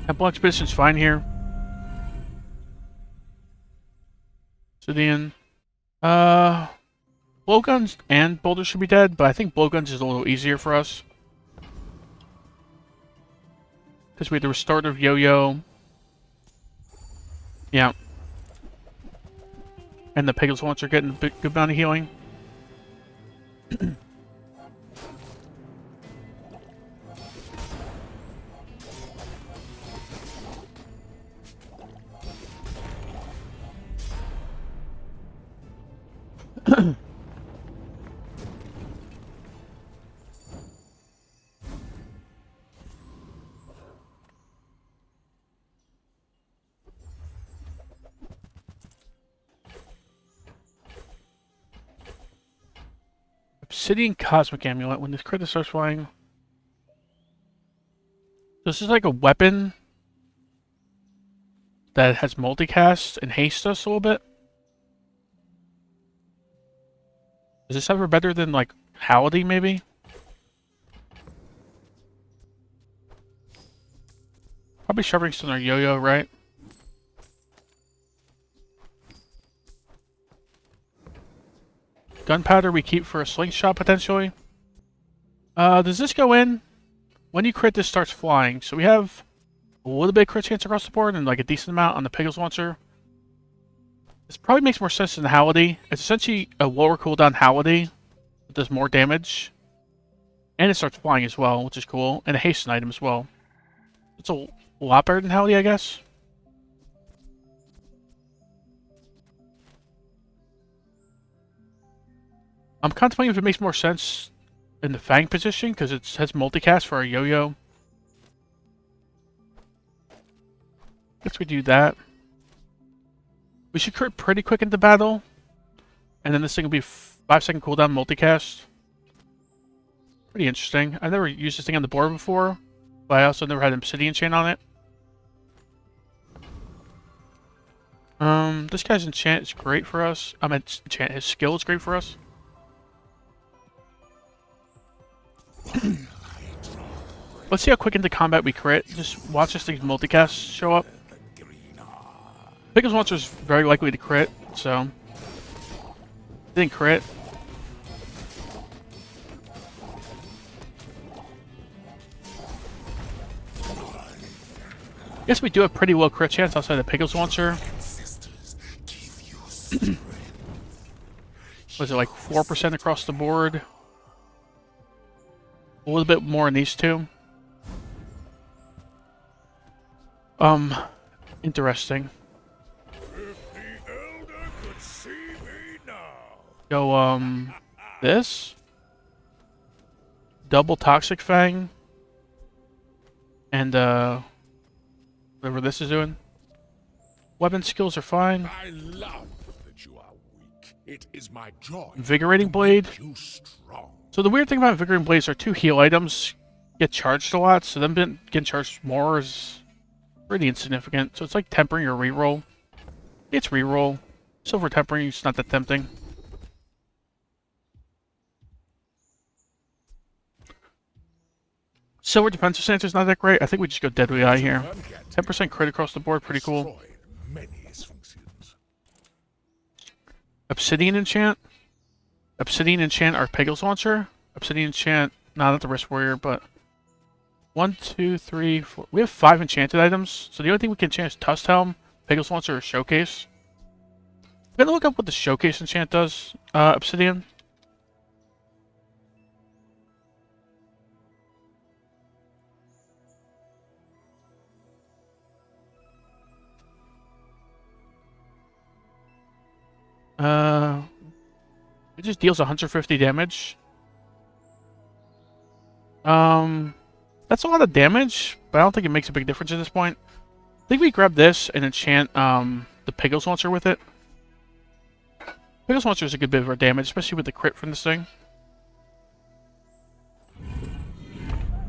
Temple Expedition's fine here. Obsidian. Blowguns and boulders should be dead, but I think blowguns is a little easier for us. Because we had the restorative yo-yo. Yeah. And the Pickles Launcher getting a good amount of healing. Obsidian Cosmic Amulet. When this critter starts flying... This is like a weapon that has multicast and haste us a little bit. Is this ever better than, like, Halliday, maybe? Probably Sharpening Stone or Yo-Yo, right? Gunpowder we keep for a slingshot, potentially. Does this go in? When you crit, this starts flying. So we have a little bit of crit chance across the board and, like, a decent amount on the Pickles Launcher. This probably makes more sense than Halliday. It's essentially a lower cooldown Halliday. It does more damage. And it starts flying as well, which is cool. And a hasten item as well. It's a lot better than Halliday, I guess. I'm contemplating if it makes more sense in the Fang position, because it has multicast for our yo-yo. Guess we do that. We should crit pretty quick into battle. And then this thing will be 5-second cooldown multicast. Pretty interesting. I've never used this thing on the board before, but I also never had Obsidian Chain on it. This guy's enchant is great for us. I mean, enchant, his skill is great for us. Let's see how quick into combat we crit. Just watch this thing's multicast show up. Pickles Monster's very likely to crit, so didn't crit. Guess we do have pretty low crit chance outside the Pickles Launcher. Was it like 4% across the board? A little bit more in these two. Interesting. If the Elder could see me now. Go, this? Double Toxic Fang. And, whatever this is doing. Weapon skills are fine. I love that you are weak. It is my joy. Invigorating Blade. You strong. So the weird thing about Invigorating Blades are 2 heal items get charged a lot, so them getting charged more is pretty insignificant. So it's like tempering or reroll. It's reroll. Silver tempering is not that tempting. Silver defensive stance is not that great. I think we just go Deadly Eye here. 10% crit across the board, pretty cool. Destroyed many Sphinxians. Obsidian enchant. Obsidian enchant our Pickles Launcher. Obsidian enchant, not the Wrist Warrior, but 1, 2, 3, 4. We have 5 enchanted items, so the only thing we can enchant is Tusk Helm, Pickles Launcher, or Showcase. I'm gonna look up what the Showcase enchant does. Obsidian. It just deals 150 damage. That's a lot of damage, but I don't think it makes a big difference at this point. I think we grab this and enchant the Pickles Launcher with it. Pickles Launcher is a good bit of our damage, especially with the crit from this thing.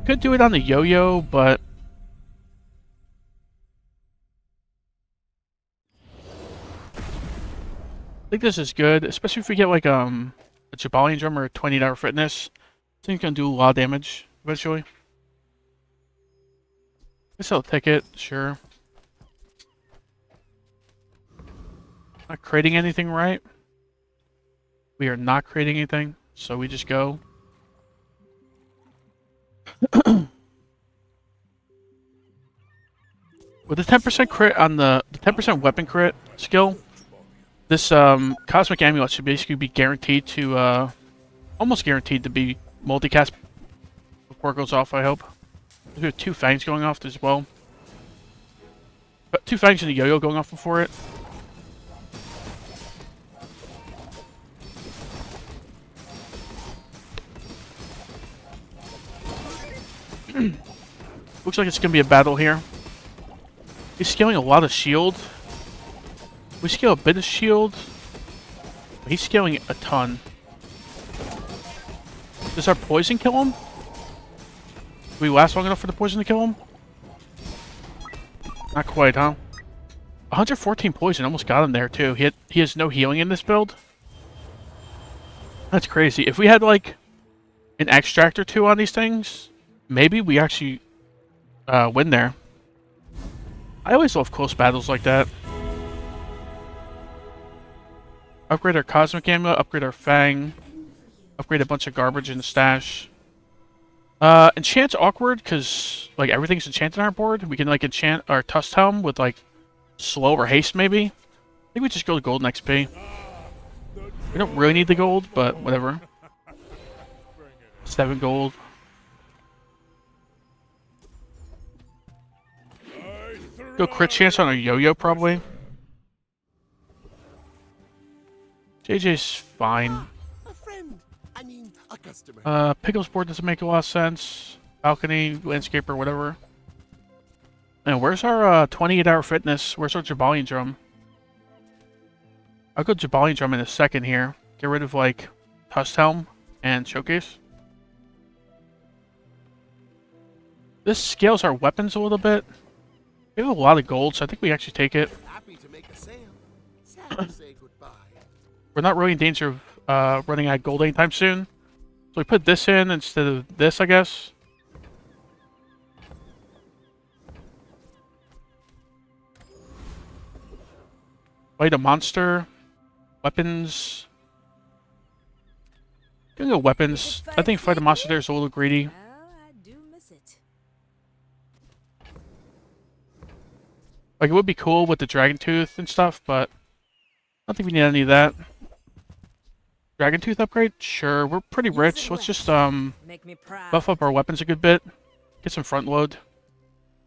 Could do it on the Yo-Yo, but I think this is good, especially if we get like a Jabalian Drum or a 28-hour fitness. I think it's gonna do a lot of damage eventually. Guess I'll take it, sure. Not creating anything, right? We are not creating anything, so we just go. With the 10% crit on the 10% weapon crit skill, this Cosmic Amulet should basically be guaranteed to, almost guaranteed to be multicast before it goes off, I hope. We have 2 Fangs going off as well. But 2 Fangs and a Yo-Yo going off before it. Looks like it's going to be a battle here. He's scaling a lot of shield. We scale a bit of shield. He's scaling a ton. Does our poison kill him? Do we last long enough for the poison to kill him? Not quite, huh? 114 poison, almost got him there too. He has no healing in this build. That's crazy. If we had like an extract or 2 on these things, maybe we actually win there. I always love close battles like that. Upgrade our Cosmic Amulet, upgrade our Fang, upgrade a bunch of garbage in the stash. Enchant's awkward because like everything's enchanted on our board. We can like enchant our Tusk Helm with like slow or haste maybe. I think we just go to gold and XP. We don't really need the gold, but whatever. 7 gold. Go crit chance on a Yo-Yo probably. JJ's fine. A friend. I mean, a customer. Pickles board doesn't make a lot of sense. Balcony, landscaper, whatever. And where's our 28-hour fitness? Where's our Jabalian Drum? I'll go Jabalian Drum in a second here. Get rid of like Tusk Helm and Showcase. This scales our weapons a little bit. We have a lot of gold, so I think we actually take it. Happy to make a sale. say goodbye. We're not really in danger of running out of gold anytime soon. So we put this in instead of this, I guess. Fight a monster. Weapons. Gonna go weapons. I think fight a monster there is a little greedy. Well, I do miss it. Like, it would be cool with the dragon tooth and stuff, but I don't think we need any of that. Dragon tooth upgrade? Sure, we're pretty rich. Let's just Make me proud. buff up our weapons a good bit. Get some front load.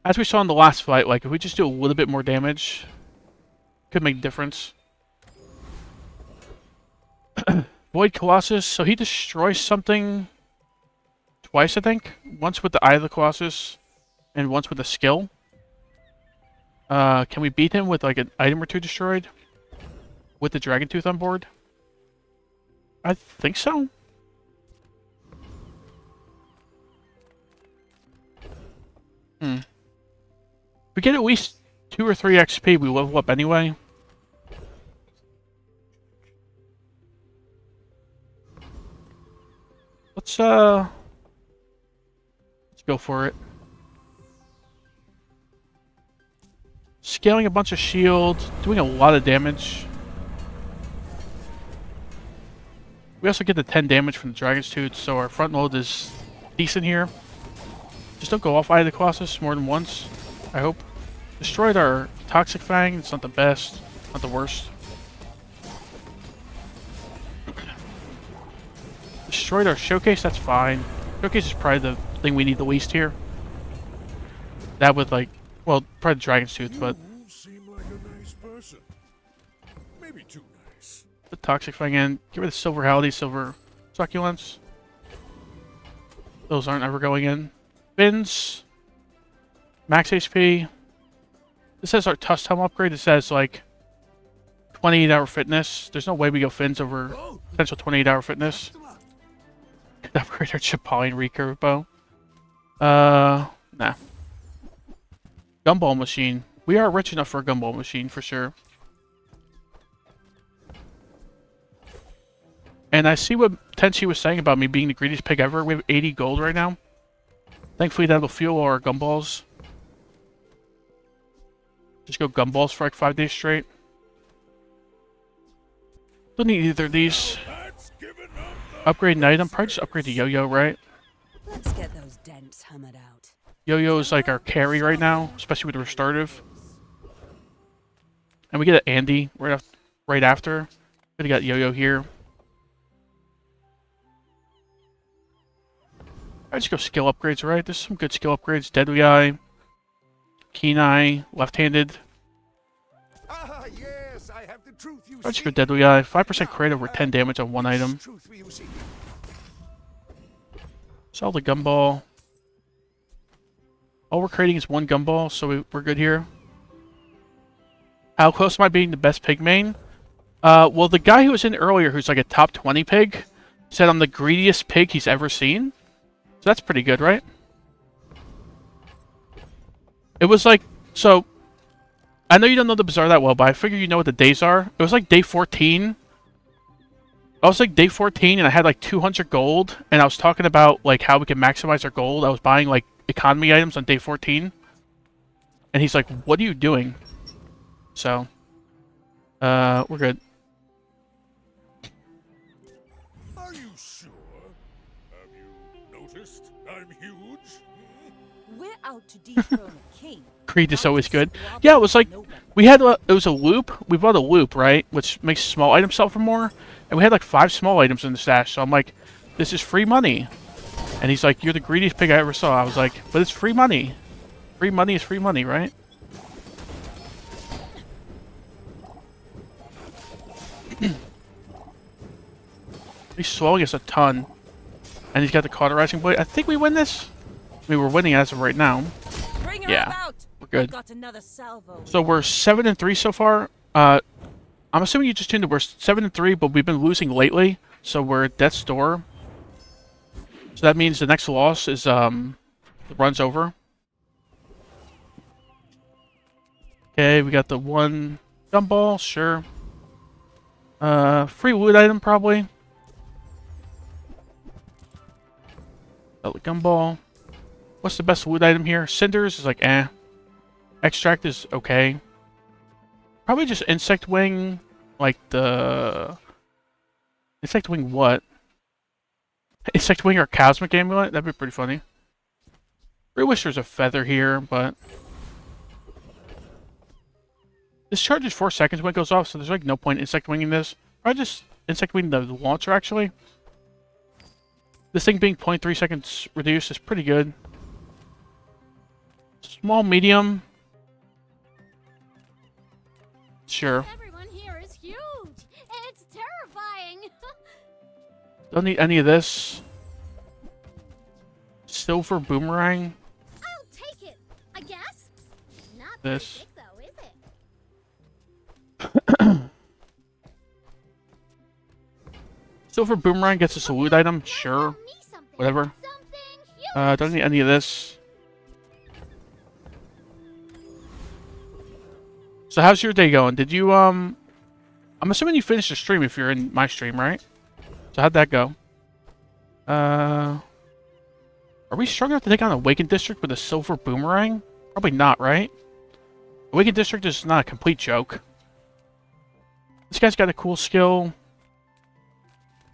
As we saw in the last fight, like, if we just do a little bit more damage, could make a difference. Void Colossus, so he destroys something twice, I think. Once with the Eye of the Colossus, and once with a skill. Can we beat him with, like, an item or two destroyed? With the Dragon Tooth on board? I think so. If we get at least 2 or 3 XP, we level up anyway. Let's go for it. Scaling a bunch of shield, doing a lot of damage. We also get the 10 damage from the Dragon's Tooth, so our front load is decent here. Just don't go off Eye of the Colossus more than once, I hope. Destroyed our Toxic Fang, it's not the best, not the worst. Destroyed our Showcase, that's fine. Showcase is probably the thing we need the least here. That with, like, well, probably the Dragon's Tooth, but You seem like a nice person. Maybe too nice. the Toxic Fang in. Get rid of Silver Hality, Silver Succulents. Those aren't ever going in. Fins. Max HP. This says our Tusk Helm upgrade. It says, like, 28-hour fitness. There's no way we go Fins over potential 28-hour fitness. Could upgrade our Chipotle recurve bow. Nah. Gumball machine. We are rich enough for a gumball machine, for sure. And I see what Tenchi was saying about me being the greediest pig ever. We have 80 gold right now. Thankfully, that'll fuel our gumballs. Just go gumballs for like 5 days straight. Don't need either of these. Upgrade an item. Probably just upgrade the yo-yo, right? Let's get those dents hammered out. Yo-yo is like our carry right now, especially with the restorative. And we get an Andy right after. We got yo-yo here. I just go skill upgrades, right? There's some good skill upgrades. Deadly Eye, Keen Eye, left-handed. Ah, yes, I have the truth you I just go seek. Deadly Eye. 5% crit over 10 damage on one item. Truth you seek. Sell the gumball. All we're creating is one gumball, so we're good here. How close am I being the best pig main? Well, the guy who was in earlier, who's like a top 20 pig, said I'm the greediest pig he's ever seen. So that's pretty good, right? It was like, so, I know you don't know the Bazaar that well, but I figure you know what the days are. It was like day 14. I was like day 14 and I had like 200 gold, and I was talking about like how we can maximize our gold. I was buying like economy items on day 14. And he's like, what are you doing? So, we're good. Are you sure? Have you noticed I'm huge? We're out to dethrone a king. Creed is always good. Yeah, it was like, we had, it was a loop. We bought a loop, right? Which makes small items sell for more. And we had like 5 small items in the stash. So I'm like, this is free money. And he's like, you're the greediest pig I ever saw. I was like, but it's free money. Free money is free money, right? He's slowing us a ton. And he's got the cauterizing blade. I think we win this. I mean, we're winning as of right now. Bring her Yeah, about. we're good. Got another salvo. So we're 7-3 so far. I'm assuming you just tuned in. We're 7-3, but we've been losing lately. So we're at death's door. So that means the next loss is the run's over. Okay, we got the one gumball, sure. Free wood item probably. A gumball. What's the best wood item here? Cinders is like eh. Extract is okay. Probably just insect wing, like the insect wing what? Insect wing or cosmic amulet? That'd be pretty funny. I wish there's a feather here, but this charges 4 seconds when it goes off, so there's like no point insect winging this. Probably just insect wing the launcher actually. This thing being 0.3 seconds reduced is pretty good. Small, medium. Sure. Everyone here is huge. It's terrifying. Don't need any of this. Silver boomerang. I'll take it, I guess. Not This. very big, though, is it? Silver boomerang gets us a loot item. Sure. Me something. Whatever. Something huge. Don't need any of this. So how's your day going? Did you, I'm assuming you finished the stream if you're in my stream, right? So how'd that go? Are we strong enough to take on Awakened District with a silver boomerang? Probably not, right? Awakened District is not a complete joke. This guy's got a cool skill.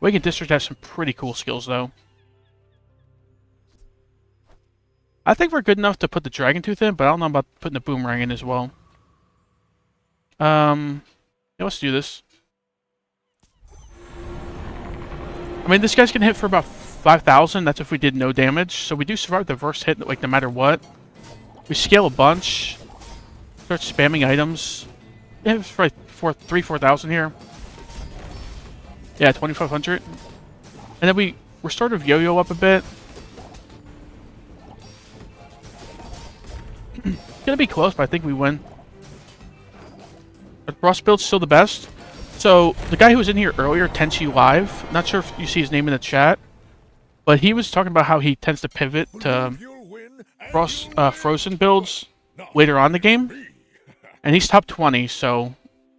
Awakened District has some pretty cool skills, though. I think we're good enough to put the Dragon Tooth in, but I don't know about putting the boomerang in as well. Yeah, let's do this. I mean, this guy's gonna hit for about 5,000. That's if we did no damage. So we do survive the first hit, like, no matter what. We scale a bunch. Start spamming items. Yeah, it's for like 4,000 here. Yeah, 2,500. And then we're sort of yo-yo up a bit. It's gonna be close, but I think we win. But Frost build's still the best. So, the guy who was in here earlier, Tenchi Live, not sure if you see his name in the chat, but he was talking about how he tends to pivot to Frozen builds later on in the game. And he's top 20, so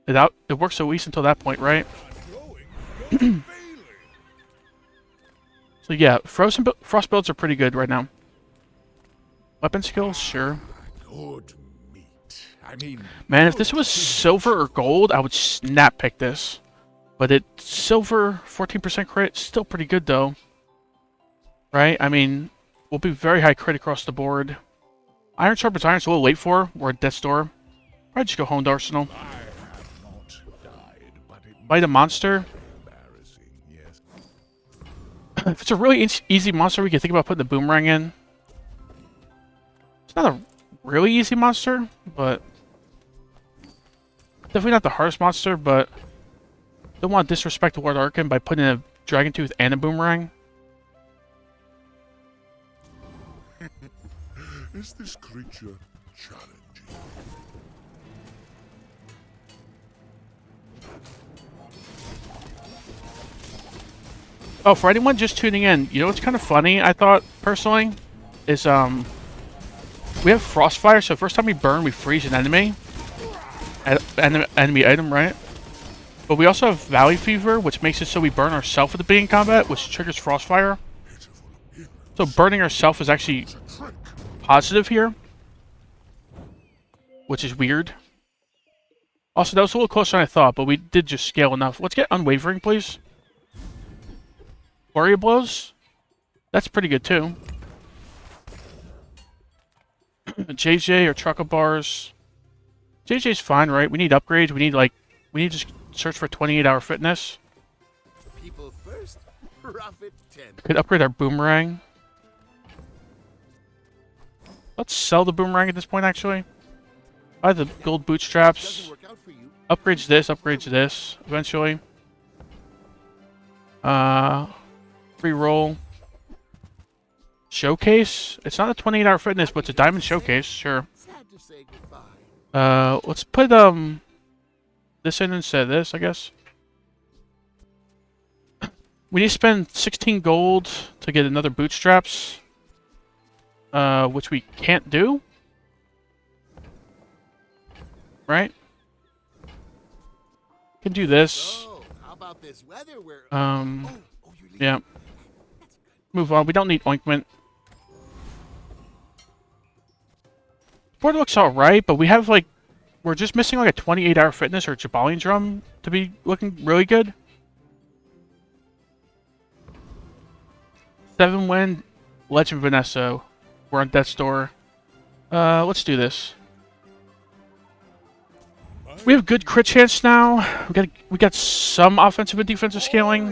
it works at least until that point, right? So yeah, Frost builds are pretty good right now. Weapon skills, sure. Good meat. I mean, Man, if this was silver or gold, I would snap pick this. But it's silver, 14% crit, still pretty good though. Right? I mean, we'll be very high crit across the board. Iron Sharpens Iron's a little late for. We're at Death's Door. Probably just go Honed Arsenal. I have not died, but it Fight a monster. embarrassing, yes. If it's a really easy monster, we can think about putting the boomerang in. It's not a really easy monster, but definitely not the hardest monster, but don't want to disrespect Lord Arkan by putting a Dragon Tooth and a boomerang. Is this creature challenging? Oh, for anyone just tuning in, you know what's kind of funny, I thought, personally, is, we have Frostfire, so first time we burn, we freeze an enemy. Enemy item, right? But we also have Valley Fever, which makes it so we burn ourselves at the beginning of combat, which triggers Frostfire. So burning ourselves is actually positive here, which is weird. Also, that was a little closer than I thought, but we did just scale enough. Let's get Unwavering, please. Warrior Blows? That's pretty good, too. JJ or Chocolate Bars. JJ's fine, right? We need upgrades. We need to just search for 28-hour fitness. People first, profit 10. Could upgrade our boomerang. Let's sell the boomerang at this point, actually. Buy the gold bootstraps. Doesn't work out for you. Upgrades this, eventually. Free roll. Showcase? It's not a 28-hour fitness, but it's a diamond showcase, sure. Sad to say goodbye. Let's put, this in instead of this, I guess. We need to spend 16 gold to get another bootstraps. Which we can't do. Right? Can do this. Oh, about this weather, we're... you're leaving. Yeah. Move on. We don't need ointment. Board looks alright, but we have like... We're just missing like a 28-hour fitness or Jabalian drum to be looking really good. 7 win, Legend Vanessa. We're on Death's Door. Let's do this. We have good crit chance now. We got some offensive and defensive scaling.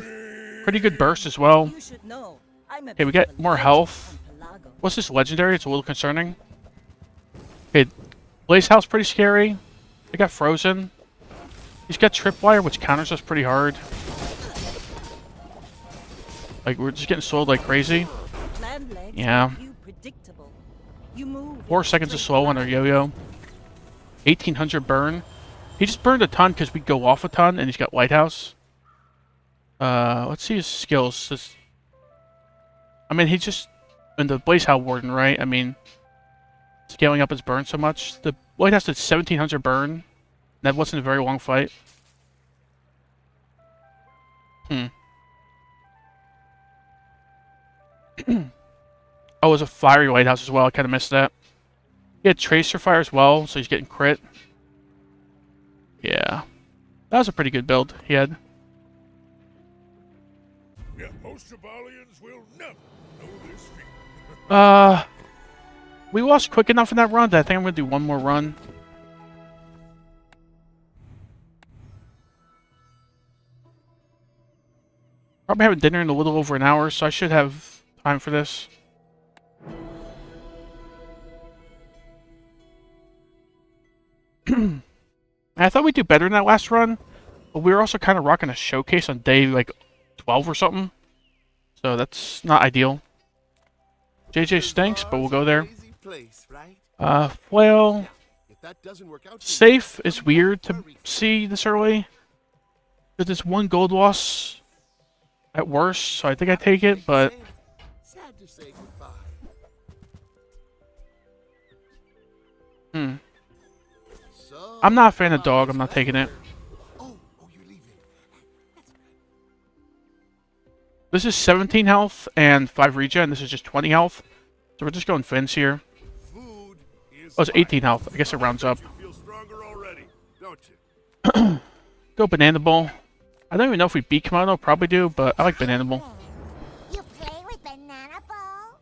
Pretty good burst as well. You should know. I'm a Okay, we bit got of a more legend health. on Pelago. What's this legendary? It's a little concerning. Okay, Blaze House pretty scary. They got Frozen. He's got Tripwire, which counters us pretty hard. Like, we're just getting sold like crazy. Land legs Yeah. make you predictable. You move 4 in a seconds of straight slow on line. our yo-yo. 1800 burn. He just burned a ton because we go off a ton, and he's got Lighthouse. Let's see his skills. I mean, he's just in the Blazehowl Warden, right? I mean, scaling up his burn so much. The Lighthouse did 1700 burn. That wasn't a very long fight. Oh, it was a fiery Lighthouse as well. I kind of missed that. He had Tracer Fire as well, so he's getting crit. Yeah. That was a pretty good build he had. Yeah, most Jabalians will never know this feat. We lost quick enough in that run that I think I'm going to do one more run. Probably having dinner in a little over an hour, so I should have time for this. I thought we'd do better in that last run, but we were also kind of rocking a showcase on day like 12 or something. So that's not ideal. JJ stinks, but we'll go there. Crazy place, right? Flail. If that doesn't work out, Safe is weird to see this early. There's this one gold loss at worst, so I think I take it, but sad to say goodbye. So, I'm not a fan of dog. I'm not taking it. You're leaving. This is 17 health and 5 regen. This is just 20 health. So we're just going Fins here. Food is Oh, it's 18 health. I guess it rounds up. You feel stronger already, don't you? Go Banana Bowl. I don't even know if we beat Komodo. Probably do, but I like Banana Bowl. You play with Banana Ball?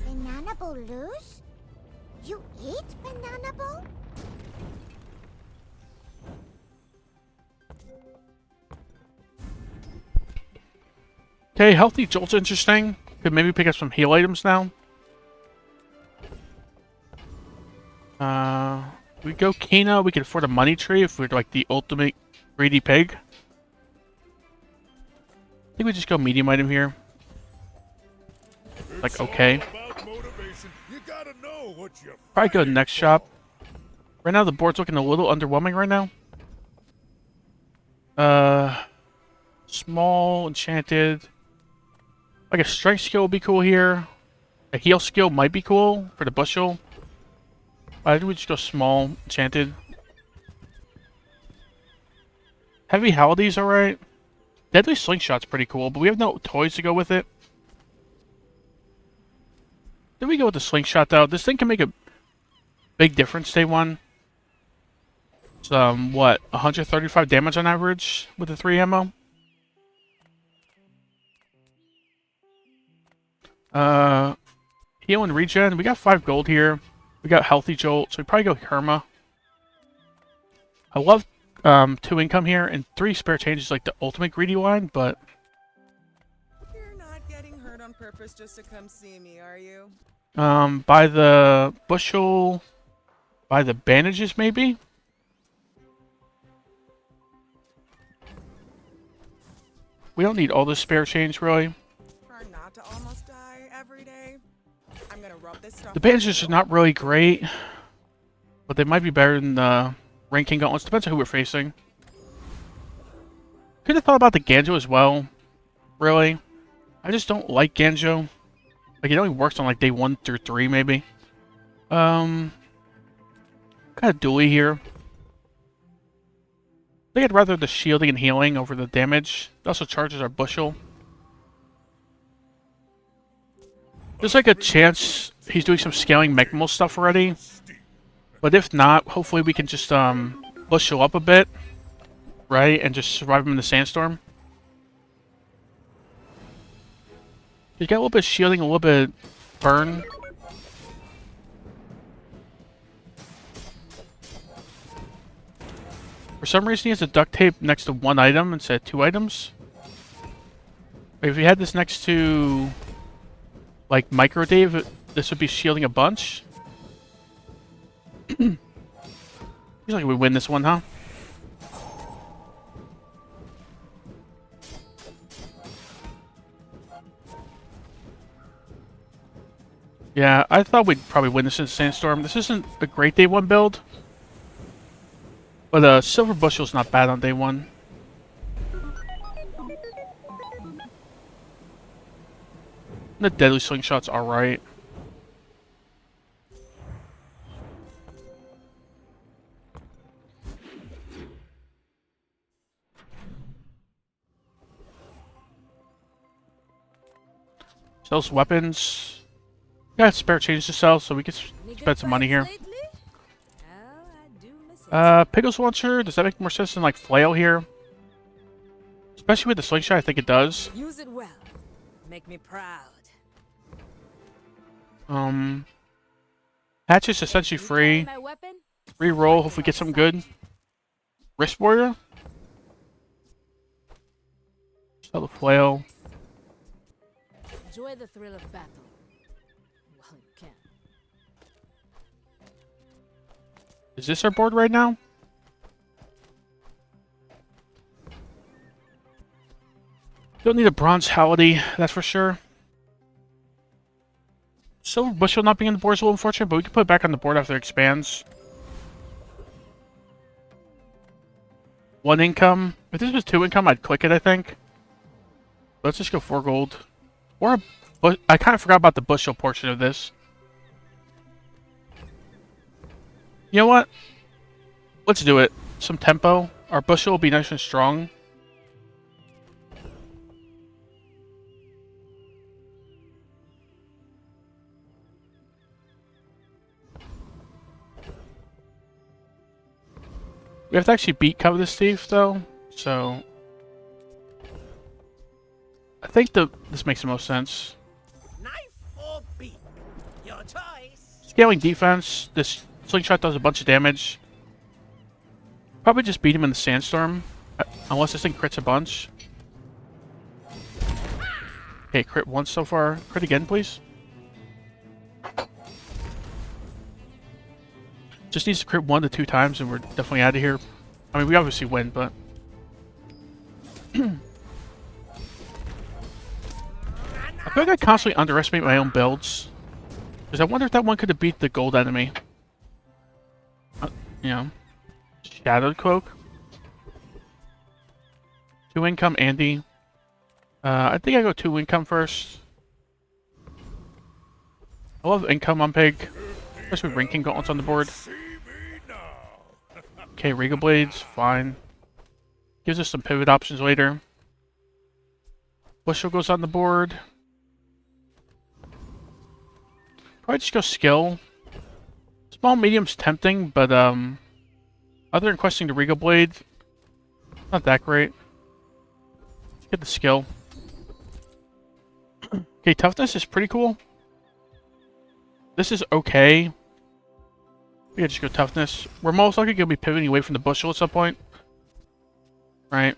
Banana Ball lose? You eat Banana Ball? Okay, Healthy Jolt's interesting. Could maybe pick up some heal items now. We go Kena. We could afford a money tree if we're like the ultimate greedy pig. I think we just go medium item here. Like, It's okay. all about motivation. You gotta know what you're Probably go fighting next for. shop. Right now the board's looking a little underwhelming right now. Small, enchanted. Like a strength skill would be cool here. A heal skill might be cool for the bushel. I think we just go small, enchanted. Heavy Haldi's alright. Deadly Slingshot's pretty cool, but we have no toys to go with it. Did we go with the Slingshot though? This thing can make a big difference day one. It's, what, 135 damage on average with the 3 ammo? Heal and regen. We got 5 gold here. We got Healthy Jolt, so we probably go Herma. I love 2 income here, and 3 spare change is like the ultimate greedy line, but You're not getting hurt on purpose just to come see me, are you? by the bushel, by the bandages maybe? We don't need all this spare change, really. Try not to almost die every day. I'm gonna rub this stuff. The bandages are not really great, but they might be better than the ranking gauntlets. Depends on who we're facing. Could have thought about the Ganjo as well. Really, I just don't like Ganjo. Like it only works on like day 1 through 3 maybe. Kind of dually here. I think I'd rather the shielding and healing over the damage. It also charges our bushel. There's like a chance he's doing some scaling Mechmal stuff already. But if not, hopefully we can just bushel up a bit. Right? And just survive him in the sandstorm. You got a little bit of shielding, a little bit of burn. For some reason he has a duct tape next to 1 item instead of 2 items. But if we had this next to like Micro Dave, this would be shielding a bunch. Seems like we win this one, huh? Yeah, I thought we'd probably win this in Sandstorm. This isn't a great day 1 build. But Silver Bushel's not bad on day 1. The Deadly Slingshot's alright. Sells weapons. Got spare change to sell, so we can spend some money here. Pickles Launcher, does that make more sense than like Flail here? Especially with the Slingshot, I think it does. Use it well. Make me proud. Hatch is essentially free. My weapon? Reroll if we get something good. Wrist Warrior. Sell the Flail. Enjoy the thrill of battle. Well, you can. Is this our board right now? Don't need a Bronze Holiday, that's for sure. Silver Bushel not being on the board is a little unfortunate, but we can put it back on the board after it expands. 1 income. If this was 2 income, I'd click it, I think. Let's just go 4 gold. Or I kind of forgot about the Bushel portion of this. You know what? Let's do it. Some tempo. Our Bushel will be nice and strong. We have to actually beat Covetous Thief, though, so I think this makes the most sense. Knife or beak? Your choice. Scaling defense. This Slingshot does a bunch of damage. Probably just beat him in the Sandstorm, unless this thing crits a bunch. Okay, crit once so far. Crit again, please. Just needs to crit 1 to 2 times and we're definitely out of here. I mean, we obviously win, but... I feel like I constantly underestimate my own builds. Because I wonder if that one could have beat the gold enemy. You know. Shadowed Cloak. 2 income, Andy. I think I go 2 income first. I love income on Pig. Especially with ranking gauntlets on the board. Okay, Regal Blades, fine. Gives us some pivot options later. Bushel goes on the board. Probably just go skill. Small medium's tempting, but other than questing the Regal Blade, not that great. Let's get the skill. Okay, toughness is pretty cool. This is okay. We gotta just go toughness. We're most likely gonna be pivoting away from the Bushel at some point. Right.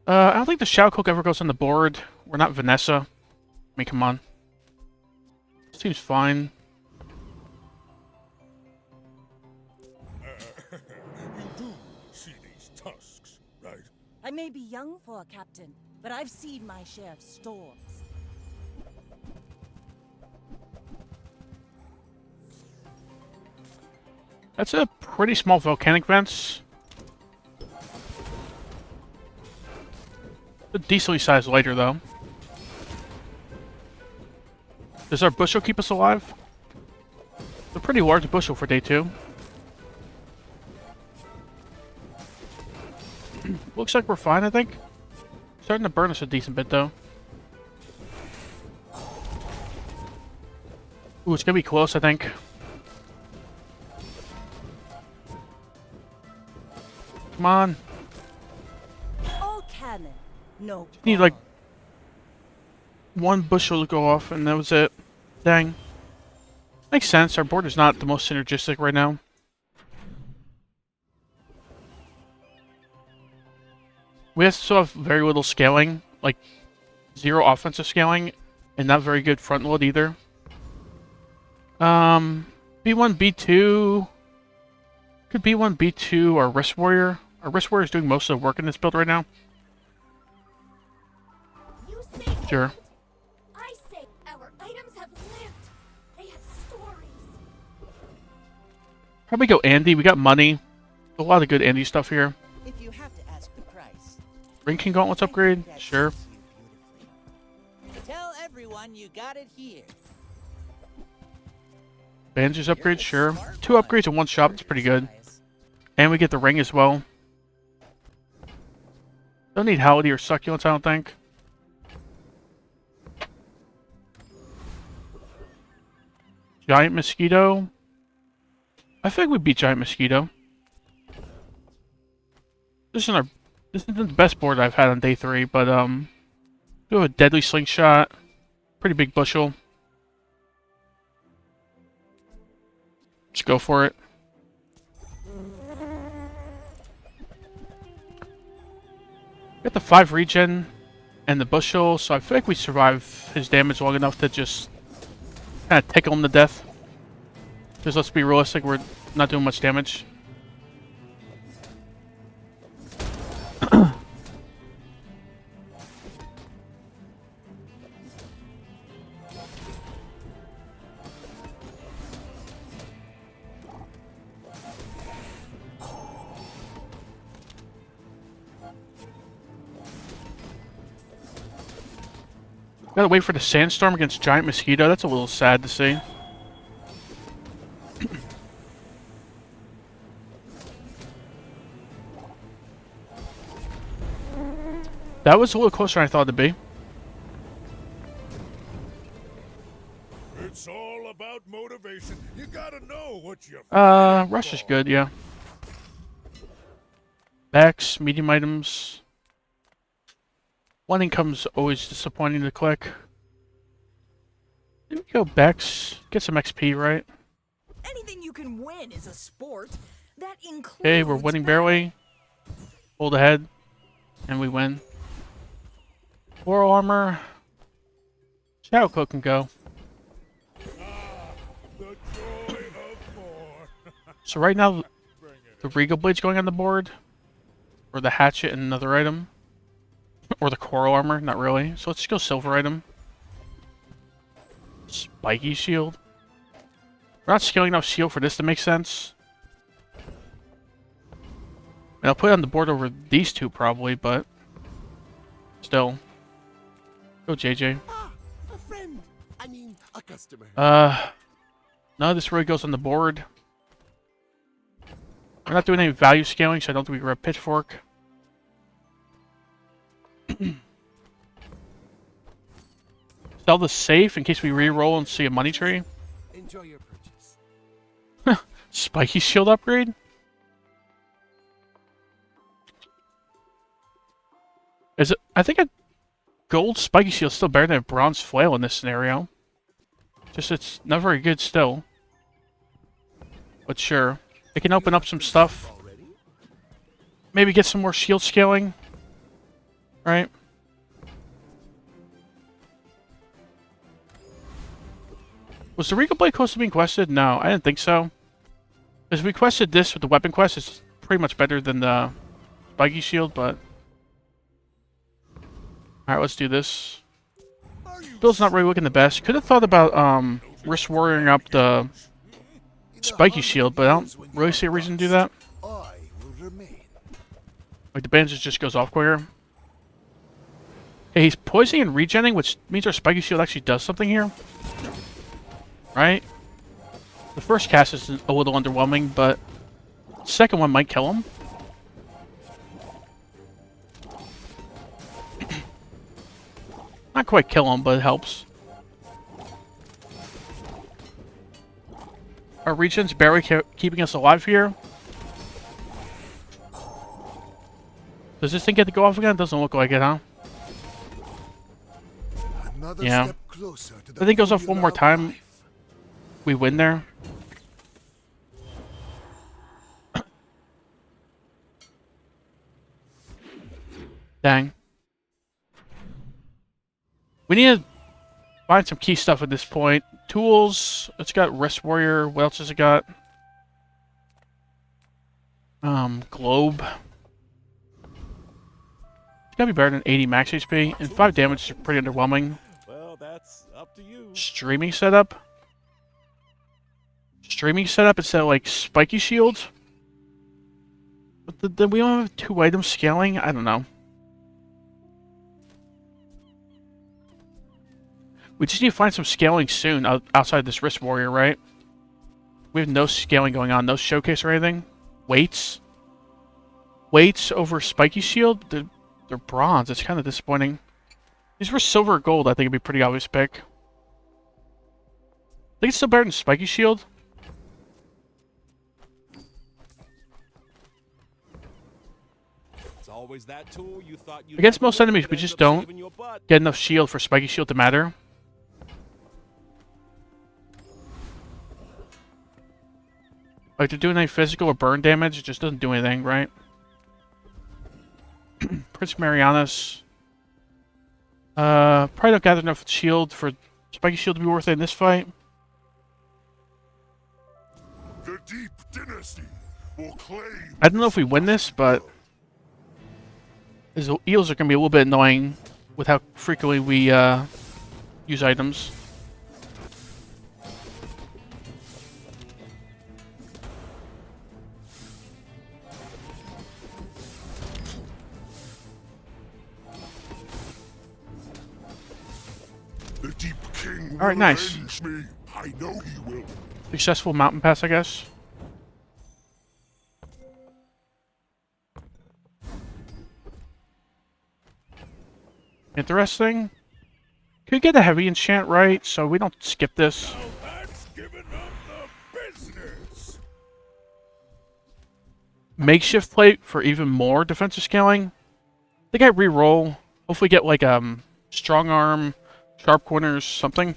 I don't think the Shadow Cloak ever goes on the board. We're not Vanessa. I mean, come on. Seems fine. You do see these tusks, right? I may be young for a captain, but I've seen my share of storms. That's a pretty small volcanic vents. A decently sized lighter, though. Does our bushel keep us alive? It's a pretty large bushel for day 2. Looks like we're fine, I think. Starting to burn us a decent bit, though. Ooh, it's gonna be close, I think. Come on. All cannon, no. Need like 1 bushel to go off, and that was it. Dang. Makes sense. Our board is not the most synergistic right now. We still have very little scaling, like 0 offensive scaling, and not very good front load either. B1, B2. Could B1, B2, or Wrist Warrior. Our Wrist Warrior is doing most of the work in this build right now. You say Sure. I say our items have lived. They have stories. Probably go Andy. We got money. A lot of good Andy stuff here. If you have to ask the price. Ring King Gauntlets upgrade? That Sure. suits you beautifully. Tell everyone you got it here. Bandages You're upgrade? the Sure. smart 2 one. upgrades in 1 shop. That's pretty good. Size. And we get the ring as well. Don't need Hality or Succulents, I don't think. Giant Mosquito. I think we beat Giant Mosquito. This isn't the best board I've had on day 3, but we have a Deadly Slingshot. Pretty big bushel. Let's go for it. Got the 5 regen and the bushel, so I feel like we survive his damage long enough to just kind of tickle him to death. Just let's be realistic, we're not doing much damage. Gotta wait for the Sandstorm against Giant Mosquito. That's a little sad to see. That was a little closer than I thought it'd be. It's all about motivation. You gotta know what you're Rush is good, yeah. Backs, medium items. One income's always disappointing to click. There we go, Bex. Get some XP, right? Anything you can win is a sport. That includes. Okay, we're winning barely. Hold ahead. And we win. Floral armor. Shadow Cloak can go. the joy of war. So right now, Bring it. the Regal Blade's going on the board. Or the Hatchet and another item. Or the Coral Armor, not really. So let's just go silver item. Spiky Shield. We're not scaling enough shield for this to make sense. And I'll put it on the board over these 2 probably, but still. Go JJ. Ah, a friend. I mean, a customer. None of this really goes on the board. We're not doing any value scaling, so I don't think we grab Pitchfork. Sell the safe in case we re-roll and see a money tree. Enjoy your purchase. Spiky shield upgrade? Is it? I think a gold spiky shield is still better than a bronze flail in this scenario. Just it's not very good still. But sure. It can open up some stuff. Already? Maybe get some more shield scaling. Right? Was the Regal Blade close to being quested? No, I didn't think so. Because we quested this with the weapon quest, it's pretty much better than the Spiky Shield, but... Alright, let's do this. Bill's not really looking the best. Could have thought about risk warrioring up the spiky shield, but I don't really see a reason to do that. I will remain. Like the bandage just goes off quicker. Hey, he's poisoning and regenning, which means our spiky shield actually does something here. Right? The first cast is a little underwhelming, but the second one might kill him. Not quite kill him, but it helps. Our regen's barely keeping us alive here. Does this thing get to go off again? Doesn't look like it, huh? Another Yeah. step closer to If the it goes off one formula more of time, life. we win there. Dang. We need to find some key stuff at this point. Tools. It's got Risk Warrior. What else has it got? Globe. It's gotta be better than 80 max HP. And 5 damage is pretty underwhelming. Well, that's up to you. Streaming setup. Streaming setup instead of like spiky shield. But then we don't have 2 items scaling. I don't know. We just need to find some scaling soon outside this Risk Warrior, right? We have no scaling going on, no showcase or anything. Weights. Weights over spiky shield. They're bronze. It's kind of disappointing. These were silver or gold. I think it'd be a pretty obvious pick. I think it's still better than spiky shield. It's always that tool you thought you Against most enemies, we just don't get enough shield for spiky shield to matter. Like, they're doing any physical or burn damage, it just doesn't do anything, right? Prince Marianus. Probably don't gather enough shield for spiky shield to be worth it in this fight. The Deep Dynasty will claim. I don't know if we win this, but his eels are going to be a little bit annoying with how frequently we use items. The Deep King will All right, nice. avenge me. I know he will. Successful mountain pass, I guess. Interesting. Could get a heavy enchant, right? So we don't skip this. Now that's giving up the business. Makeshift plate for even more defensive scaling. I think I re-roll. Hopefully get like strong arm, sharp corners, something.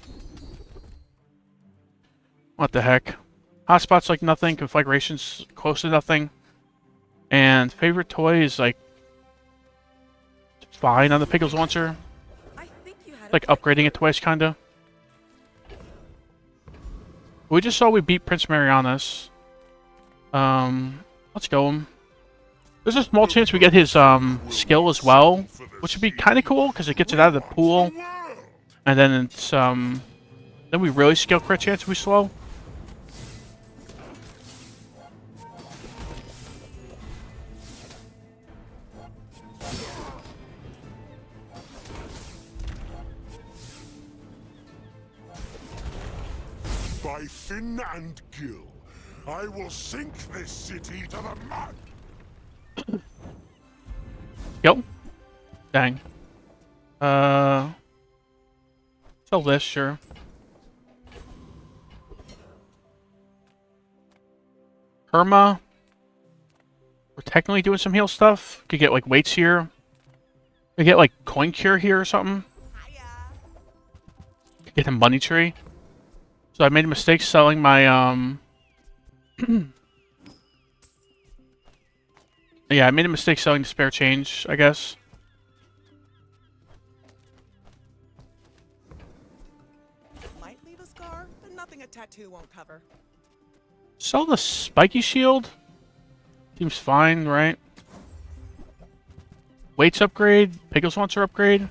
What the heck? Hotspot's like nothing. Conflagration's close to nothing. And favorite toy is like fine on the Pickles launcher. I think you had Like upgrading it twice, kinda. We just saw we beat Prince Marianus. Let's go. There's a small chance we get his skill as well, which would be kind of cool because it gets it out of the pool, and then it's then we really scale crit chance if we slow. By fin and gill, I will sink this city to the mud. Yo. Dang. Sell this, sure. Herma. We're technically doing some heal stuff. Could get like weights here. Could get like coin cure here or something. Could get a money tree. So I made a mistake selling my yeah, I made a mistake selling the spare change, I guess. might leave a scar, but nothing a tattoo won't cover. Sell the spiky shield. Seems fine, right? Weights upgrade. Pickles launcher upgrade.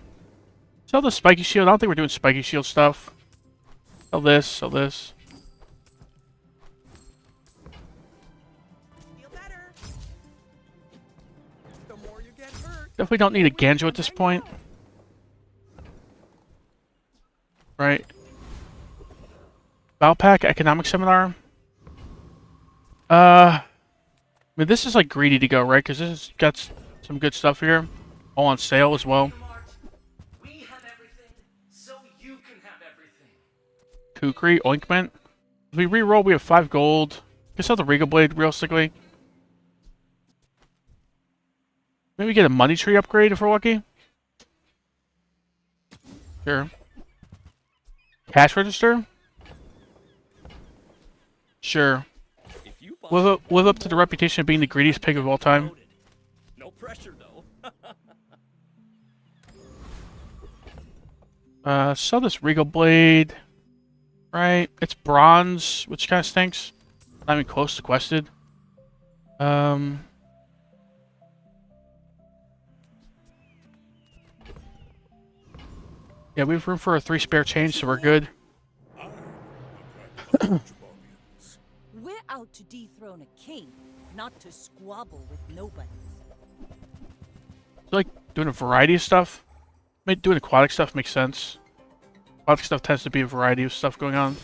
Sell the spiky shield. I don't think we're doing spiky shield stuff. Sell this, sell this. Feel better. The more you get hurt. Definitely don't need a Ganjo at this point. Right. Valpak Economic Seminar. I mean, this is like greedy to go, right? Because this has got some good stuff here. All on sale as well. We have everything, so you can have everything. Kukri, Ointment. If we re-roll, we have 5 gold. Can sell the Regal Blade realistically. Maybe get a money tree upgrade if we're lucky. Sure. Cash register? Sure. If you Live up to the reputation of being the greediest pig of all time. No pressure, though. Sell this Regal Blade. Right. It's bronze, which kind of stinks. Not even close to quested. Yeah, we have room for a 3 spare change, so we're good. We're out to dethrone a king, not to squabble with nobody. So, like, doing a variety of stuff. Doing aquatic stuff makes sense. Aquatic stuff tends to be a variety of stuff going on.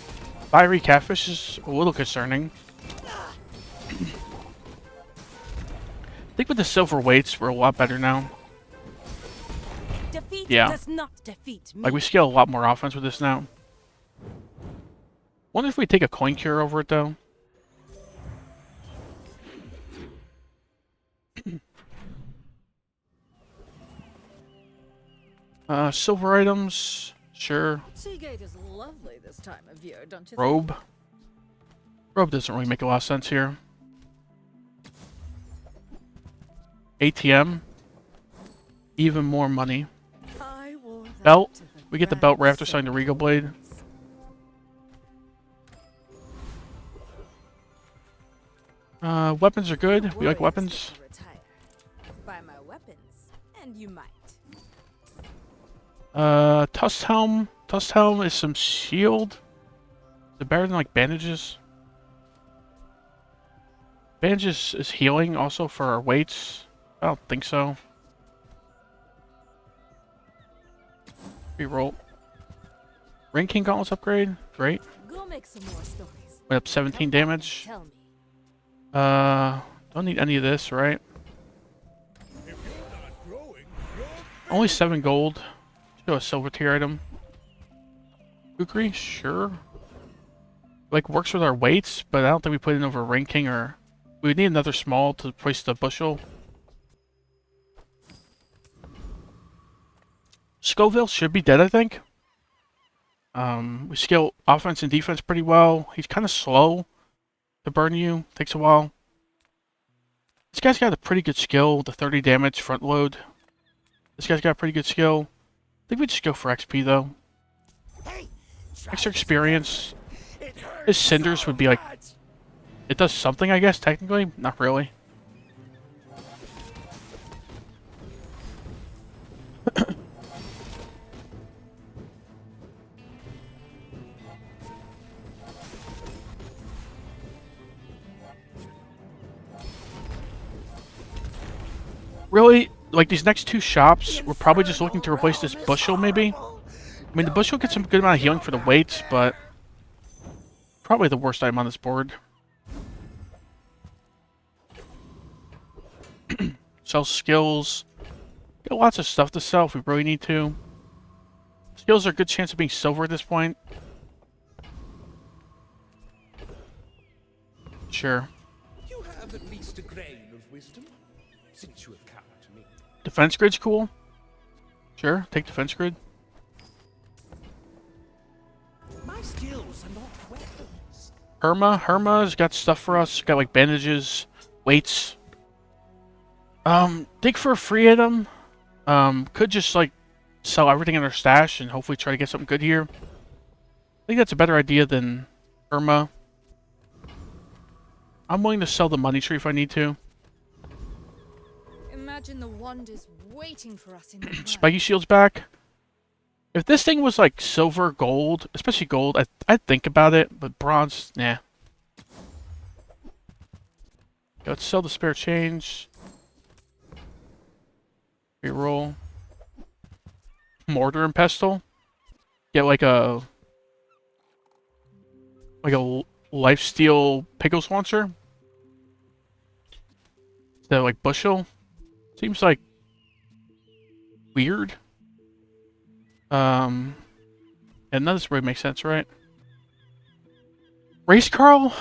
Fiery Catfish is a little concerning. I think with the silver weights, we're a lot better now. Defeat Yeah. does not defeat me. Like, we scale a lot more offense with this now. Wonder if we take a coin cure over it, though. Silver items. Sure. Seagate is lovely this time of year, don't you think? Robe. Robe doesn't really make a lot of sense here. ATM. Even more money. I wore that Belt. to the We get the belt right after grand selling the Regal Blade. Weapons are good. We like Warriors weapons. get to retire. Buy my weapons, and you might. Tusk Helm. Tusk Helm is some shield. Is it better than like bandages? Bandages is healing also for our weights. I don't think so. Reroll. Ring King Gauntlets upgrade. Great. Go make some more stories. Went up 17 damage. Tell me. Don't need any of this, right? If you're not growing, you're Only 7 gold. Show a silver tier item. Kukri, sure. Like, works with our weights, but I don't think we put it over Ring King or... We would need another small to place the bushel. Scoville should be dead, I think. We scale offense and defense pretty well. He's kind of slow to burn you. Takes a while. This guy's got a pretty good skill. The 30 damage front load. This guy's got a pretty good skill. I think we just go for XP though. Extra experience. His cinders would be like... It does something, I guess, technically. Not really. Really, like these next 2 shops, we're probably just looking to replace this bushel, maybe. I mean, the bushel gets some good amount of healing for the weights, but probably the worst item on this board. Sell skills. Got lots of stuff to sell if we really need to. Skills are a good chance of being silver at this point. Sure. You have at least a grain of wisdom, since you have come to me. Defense grid's cool. Sure, take defense grid. My skills are not weapons. Herma's got stuff for us. Got like bandages, weights. Dig for a free item. Could just like sell everything in our stash and hopefully try to get something good here. I think that's a better idea than Irma. I'm willing to sell the money tree if I need to. Imagine the wonders waiting for us in the world. Spiky Shield's back. If this thing was like silver, gold, especially gold, I'd think about it, but bronze, nah. Let's sell the spare change. Reroll. Mortar and pestle. Get like a lifesteal pickles launcher. Instead of like bushel. Seems like weird. And none of this really makes sense, right? Race Carl's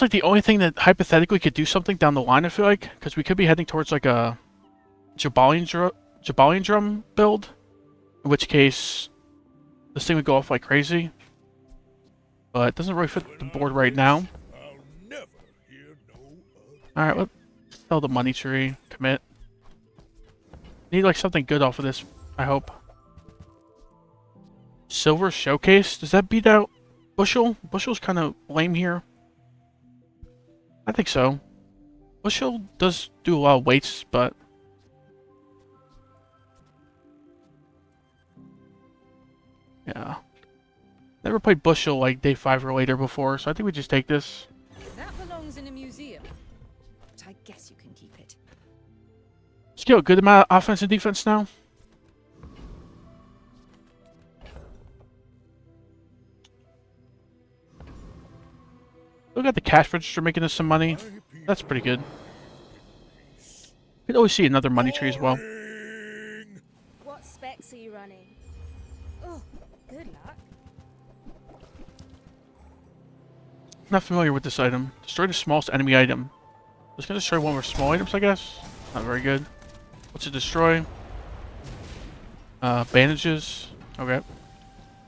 like the only thing that hypothetically could do something down the line, I feel like, because we could be heading towards like a Jabalian drum build, in which case this thing would go off like crazy. But it doesn't really fit the board right now. Alright, let's sell the money tree. Commit. Need like something good off of this, I hope. Silver Showcase? Does that beat out Bushel? Bushel's kind of lame here. I think so. Bushel does do a lot of weights, but... yeah. Never played Bushel like day 5 or later before, so I think we just take this. That belongs in a museum. But I guess you can keep it. Let's get a good amount of offense and defense now. Look at the cash register making us some money. That's pretty good. Could always see another money tree as well. What specs are you running? Oh, good luck. Not familiar with this item. Destroy the smallest enemy item. It's gonna destroy one of our small items, I guess. Not very good. What's it destroy? Bandages. Okay.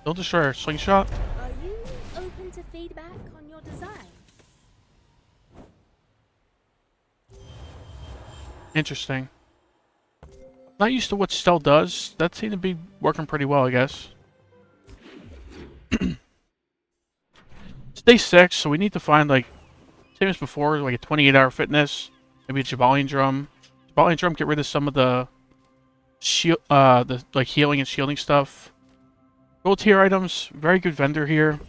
Don't destroy our slingshot. Are you open to feedback on your design? Interesting. Not used to what Stell does. That seemed to be working pretty well, I guess. It's day 6, so we need to find, like, same as before, like a 28-hour fitness. Maybe a Jabalian drum. Jabalian drum, get rid of some of the shield, the like healing and shielding stuff. Gold tier items, very good vendor here,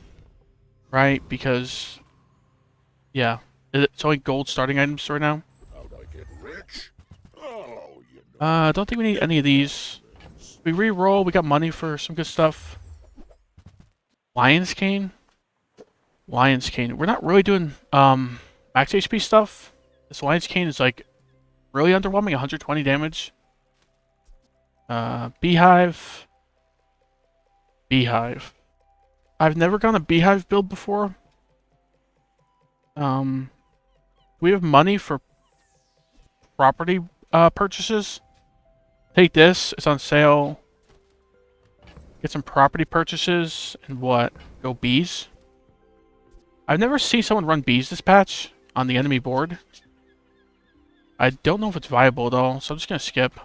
right? Because, yeah, it's only gold starting items right now. How'd I get rich? Oh, you know. I don't think we need any of these. We re-roll. We got money for some good stuff. Lion's Cane. Lion's Cane. We're not really doing max HP stuff. This Lion's Cane is like really underwhelming. 120 damage. Beehive. Beehive. I've never gone a Beehive build before. We have money for property purchases. Take this. It's on sale. Get some property purchases. And what? Go bees. I've never seen someone run bees this patch on the enemy board. I don't know if it's viable at all, so I'm just going to skip.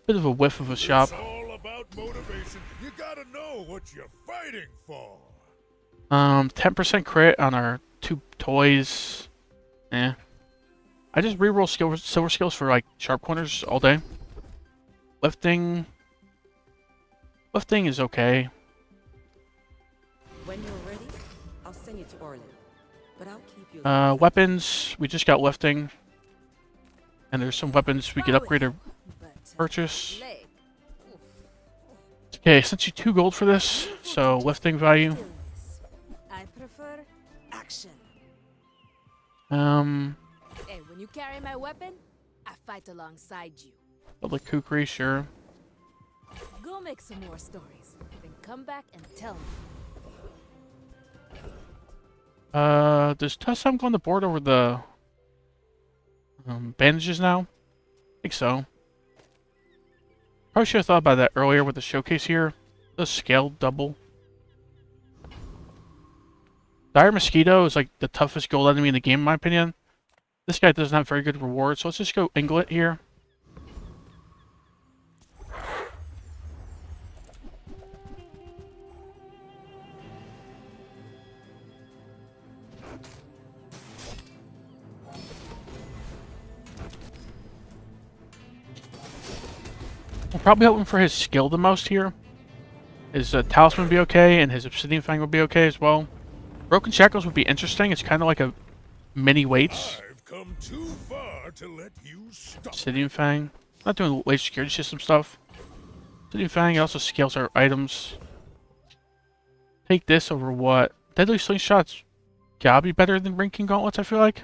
Bit of a whiff of a shop. It's all about motivation. You gotta know what you're fighting for. 10% crit on our 2 toys. Eh. I just reroll silver skills for like sharp corners all day. Lifting. Lifting is okay. When you're ready, I'll send you to Orlin. But I'll keep you. Weapons. We just got lifting. And there's some weapons we could upgrade or purchase. Okay, sent you 2 gold for this, so lifting value. I prefer action. Hey, when you carry my weapon, I fight alongside you. Public kukri, sure. Go make some more stories, then come back and tell me. Does Tussam go on the board over the bandages now? I think so. Probably should have thought about that earlier with the showcase here. The scale double. Dire Mosquito is like the toughest gold enemy in the game, in my opinion. This guy doesn't have very good rewards, so let's just go Inglet here. We'll probably help him for his skill the most here. His Talisman would be okay, and his Obsidian Fang would be okay as well. Broken Shackles would be interesting. It's kind of like a mini weights. I've come too far to let you stop. Obsidian Fang. Not doing late security system stuff. Obsidian Fang also scales our items. Take this over what? Deadly Slingshots gotta be better than Ring King Gauntlets, I feel like.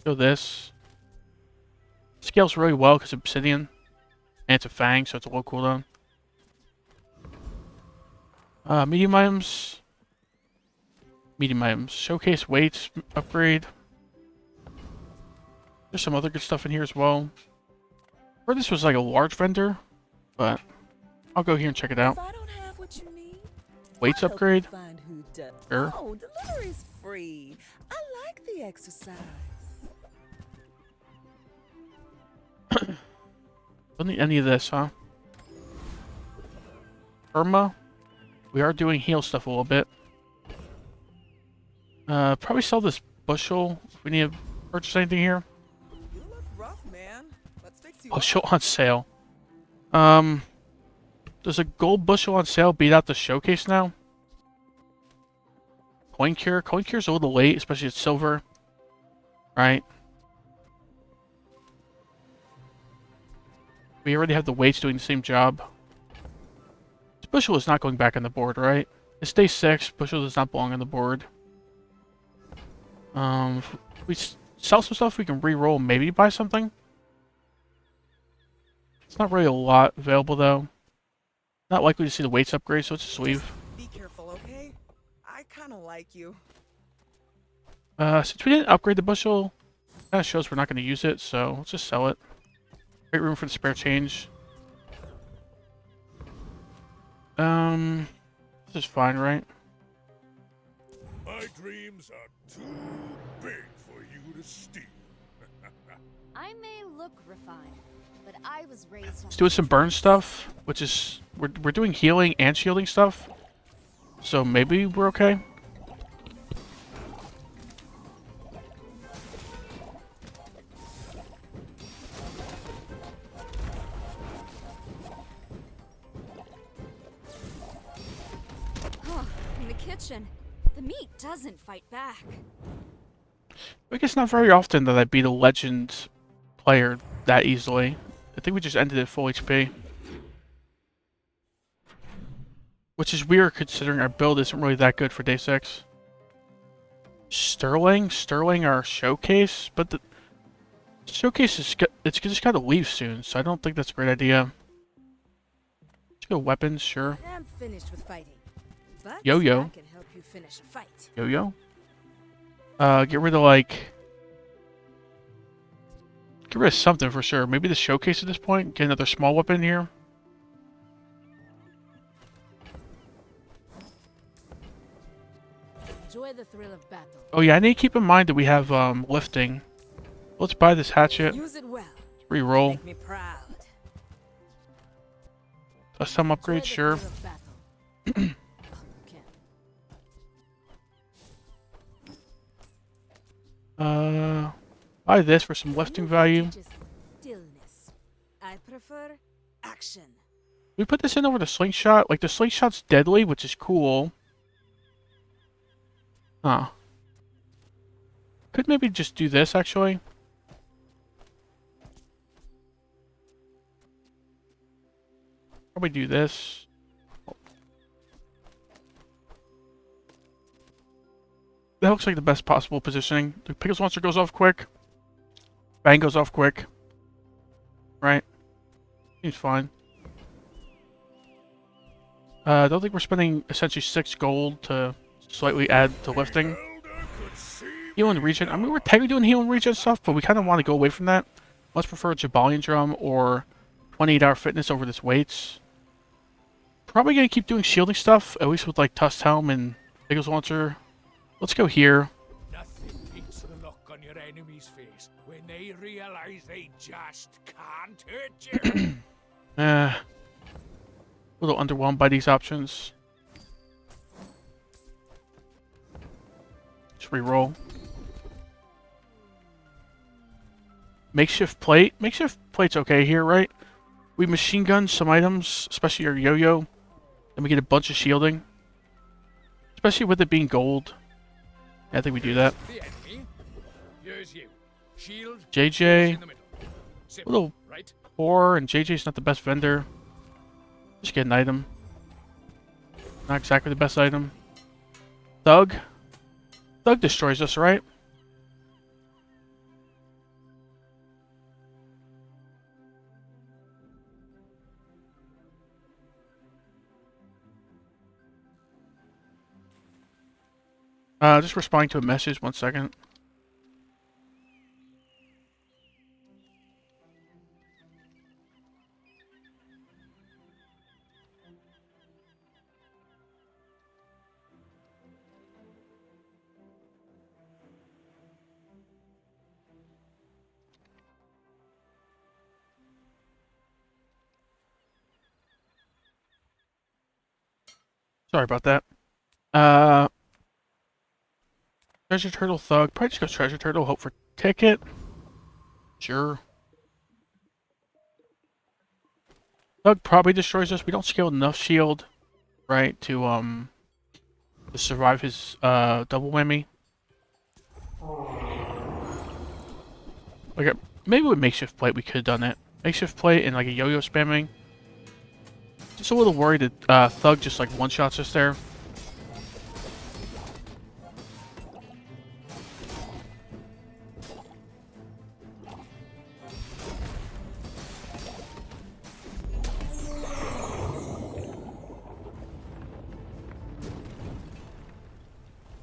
Go this. Scales really well because Obsidian. And it's a Fang, so it's a low cooldown. Medium items. Medium items. Showcase weights upgrade. There's some other good stuff in here as well. Or this was like a large vendor, but I'll go here and check it out. If I don't have what you need, Weights I'll help you upgrade. find who does. Sure. Oh, delivery's free. I like the exercise. Don't need any of this, huh? Irma. We are doing heal stuff a little bit. Probably sell this bushel if we need to purchase anything here. You look rough, man. Let's fix you Bushel on sale. Does a gold bushel on sale beat out the showcase now? Coin Cure. Coin Cure's a little late, especially at silver. Right. We already have the weights doing the same job. This bushel is not going back on the board, right? It's day 6. Bushel does not belong on the board. If we sell some stuff, we can re-roll, maybe buy something. It's not really a lot available, though. Not likely to see the weights upgrade, so let's just leave. Be careful, okay? I kind of like you. Since we didn't upgrade the bushel, that shows we're not going to use it, so let's just sell it. Great room for the spare change. This is fine, right? My dreams are too big for you to steal. I may look refined, but I was raised on Let's do some burn stuff, which is we're doing healing and shielding stuff, so maybe we're okay. in the kitchen. The meat doesn't fight back. I guess not very often that I beat a legend player that easily. I think we just ended at full HP. Which is weird considering our build isn't really that good for day 6. Sterling our showcase, but the showcase is it's just gotta leave soon, so I don't think that's a great idea. Let's go weapons, sure. I'm finished with fighting. But Yo-yo. I can help you finish a fight. Yo-yo. Get rid of like... Get rid of something for sure. Maybe the showcase at this point. Get another small weapon here. Enjoy the thrill of battle. Oh yeah, I need to keep in mind that we have lifting. Let's buy this hatchet. Use it well. Re-roll. Make me proud. Some upgrades, Enjoy the sure. thrill of battle. Okay. Buy this for some lifting value. Just stillness. I prefer action. We put this in over the slingshot. Like the slingshot's deadly, which is cool. Huh. Could maybe just do this actually. Probably do this. That looks like the best possible positioning. The Pickles Monster goes off quick. Bang goes off quick. Right? Seems fine. I don't think we're spending essentially 6 gold to slightly add to lifting. Heal and regen. I mean, we're technically doing heal and regen stuff, but we kind of want to go away from that. Let's prefer Jabalian Drum or 28-hour fitness over this weights. Probably going to keep doing shielding stuff, at least with like Tusk Helm and Pickles Launcher. Let's go here. Nothing beats the look on your enemy's face when they realize they just can't hurt you. A little underwhelmed by these options. Just re-roll. Makeshift plate. Makeshift plate's okay here, right? We machine gun some items, especially our yo-yo. Then we get a bunch of shielding. Especially with it being gold. Yeah, I think we do that. The enemy. Here's you. Shield. JJ. In the middle. A Simple, little right? poor, and JJ's not the best vendor. Just get an item. Not exactly the best item. Thug. Thug destroys us, right? Just responding to a message, 1 second. Sorry about that. Treasure Turtle Thug. Probably just go Treasure Turtle, hope for ticket. Sure. Thug probably destroys us. We don't scale enough shield, right, to survive his double whammy. Like maybe with Makeshift Plate we could have done it. Makeshift Plate and like a yo-yo spamming. Just a little worried that Thug just like one-shots us there.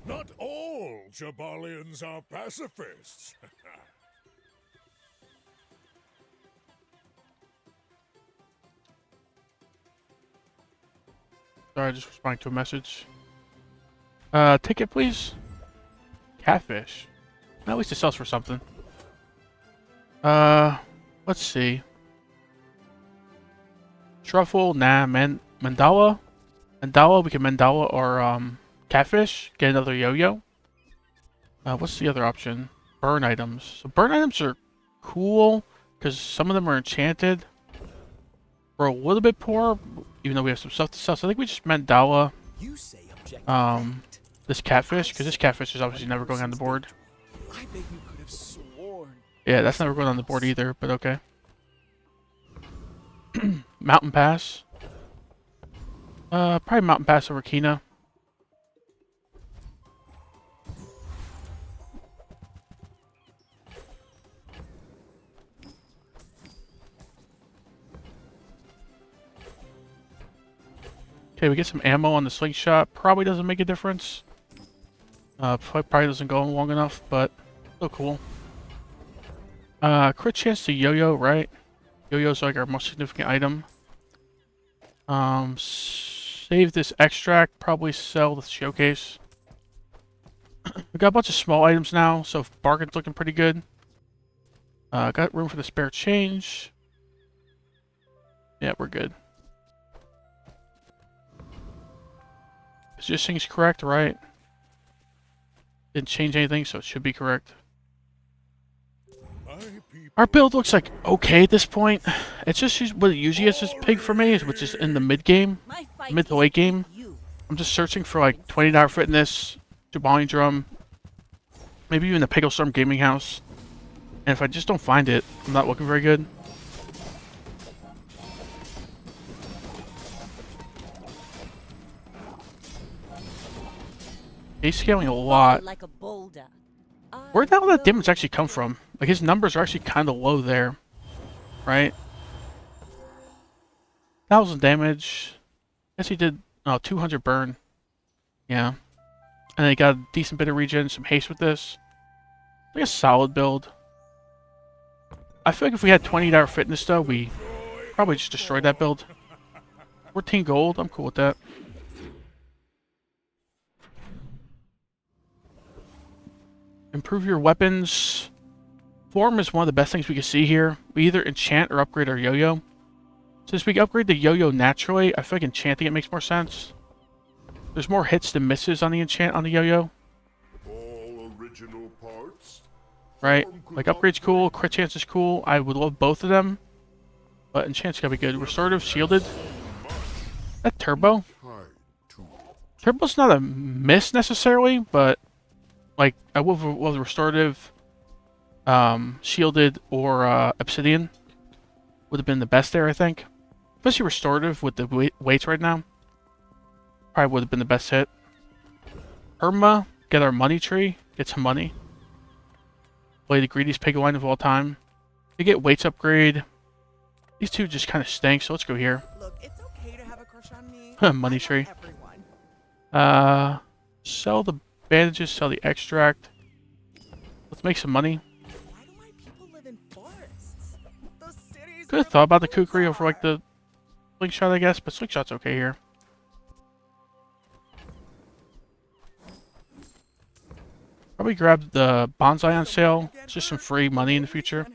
Not all Jabalians are pacifists. Sorry, just responding to a message. Ticket, please. Catfish. At least it sells for something. Let's see. Truffle, nah. Mandala? Mandala, we can Mandala or, Catfish. Get another yo-yo. What's the other option? Burn items. So burn items are cool, because some of them are enchanted. We're a little bit poor, even though we have some stuff to sell. So I think we just Mandala You say objective this catfish, because this catfish is obviously never going on the board. I bet you could have sworn. Yeah, that's never going on the board either, but okay. Mountain Pass. Probably Mountain Pass over Kina. Okay, we get some ammo on the slingshot. Probably doesn't make a difference. Probably doesn't go long enough, but still cool. Crit chance to yo-yo, right? Yo-yo's like our most significant item. Save this extract. Probably sell the showcase. We got a bunch of small items now, so bargain's looking pretty good. Got room for the spare change. Yeah, we're good. Is this thing's correct, right? Didn't change anything, so it should be correct. Our build looks like okay at this point. It's just what it usually is, just pig for me, which is in the mid game, mid to late game. I'm just searching for like 20-hour fitness, Jabali drum, maybe even the Pigglestorm Gaming House. And if I just don't find it, I'm not looking very good. He's scaling a lot. Like a boulder. Where'd all that damage actually come from? Like, his numbers are actually kind of low there. Right? 1,000 damage. Guess he did, 200 burn. Yeah. And then he got a decent bit of regen, some haste with this. Like a solid build. I feel like if we had 28-hour fitness, though, we probably just destroyed that build. 14 gold, I'm cool with that. Improve your weapons. Form is one of the best things we can see here. We either enchant or upgrade our yo-yo. Since we upgrade the yo-yo naturally, I feel like enchanting it makes more sense. There's more hits than misses on the enchant on the yo-yo. All original parts. Right? Like, upgrade's cool, crit chance is cool. I would love both of them. But enchant's gotta be good. Restorative, shielded. That turbo? Turbo's not a miss necessarily, but like I would have restorative, shielded or obsidian would have been the best there, I think. Especially restorative with the weights right now. Probably would have been the best hit. Irma, get our money tree, get some money. Play the greediest pigline of all time. You get weights upgrade. These two just kind of stink, so let's go here. Look, it's okay to have a crush on me. Money I tree. love everyone. Sell the bandages, sell the extract. Let's make some money. Why do my people live in forests? Those cities Could have thought about the kukri over like the slingshot, I guess, but slingshot's okay here. Probably grab the bonsai on sale. It's just some free money in the future.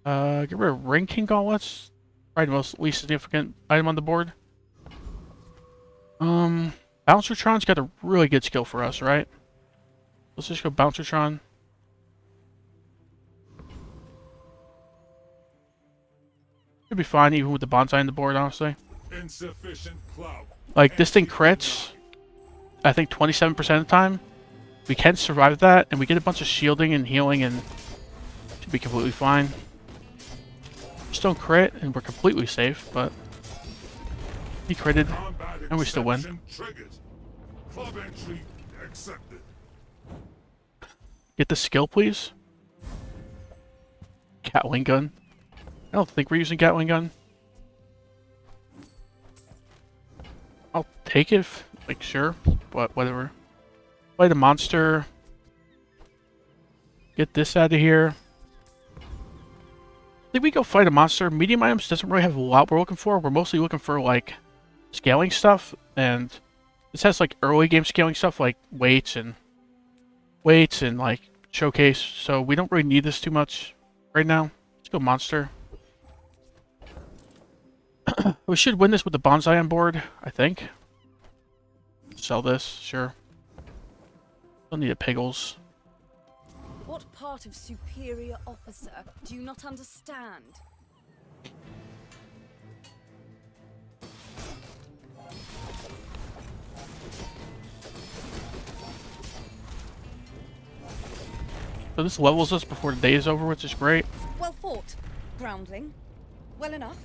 Get rid of Ring King Gauntlets. Probably the least significant item on the board. Bouncertron's got a really good skill for us, right? Let's just go Bouncertron. Should be fine even with the bonsai on the board, honestly. Insufficient clout. Like, this thing crits, I think 27% of the time. We can survive that, and we get a bunch of shielding and healing, and should be completely fine. Just don't crit, and we're completely safe, but he critted, and we still win. Club entry accepted. Get the skill, please. Gatling gun. I don't think we're using Gatling gun. I'll take it, like, sure, but whatever. Play the monster. Get this out of here. I think we go fight a monster. Medium items doesn't really have a lot we're looking for. We're mostly looking for, like, scaling stuff, and this has, like, early game scaling stuff, like weights and, like, showcase, so we don't really need this too much right now. Let's go monster. We should win this with the bonsai on board, I think. Sell this, sure. Don't need a piggles. What part of superior officer do you not understand? So this levels us before the day is over, which is great. Well fought, groundling. Well enough.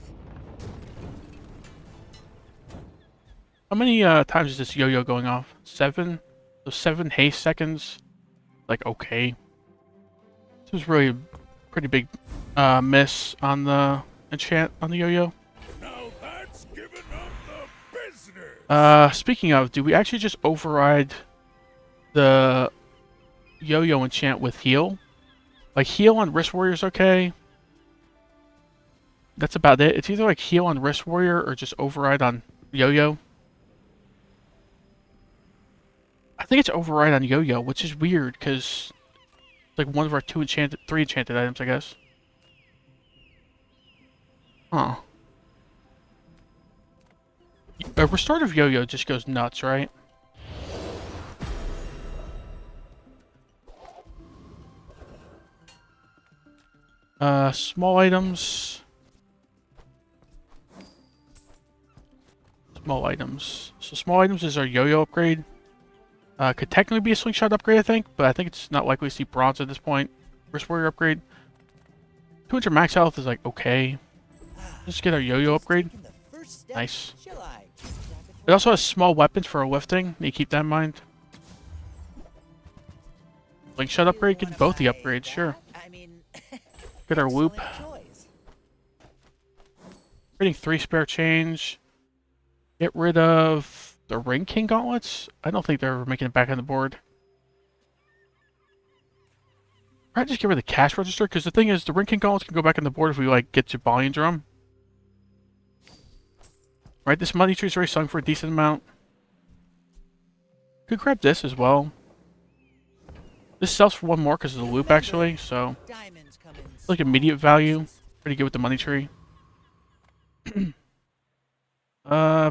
How many times is this yo-yo going off? 7? So 7 haste seconds. Like, okay. This was really a pretty big miss on the enchant on the yo-yo. Now that's giving up the business. Speaking of, do we actually just override the yo-yo enchant with heal? Like, heal on Wrist Warrior is okay. That's about it. It's either like heal on Wrist Warrior or just override on yo-yo. I think it's override on yo-yo, which is weird because it's like one of our 3 enchanted items, I guess. Huh. A restorative yo-yo just goes nuts, right? Small items. Small items. So small items is our yo-yo upgrade. Could technically be a slingshot upgrade, I think, but I think it's not likely to see bronze at this point. Wrist Warrior upgrade. 200 max health is like, okay. Let's get our yo-yo upgrade. Nice. It also has small weapons for our lifting. Need to keep that in mind. Slingshot upgrade, get both the upgrades, sure. Get our whoop. Getting 3 spare change. Get rid of the Ring King Gauntlets. I don't think they're ever making it back on the board. Probably just get rid of the cash register, because the thing is, the Ring King Gauntlets can go back on the board if we, like, get to Volume Drum. Right, this money tree is already sung for a decent amount. Could grab this as well. This sells for 1 more because of the loop, actually, so it's like immediate value. Pretty good with the money tree.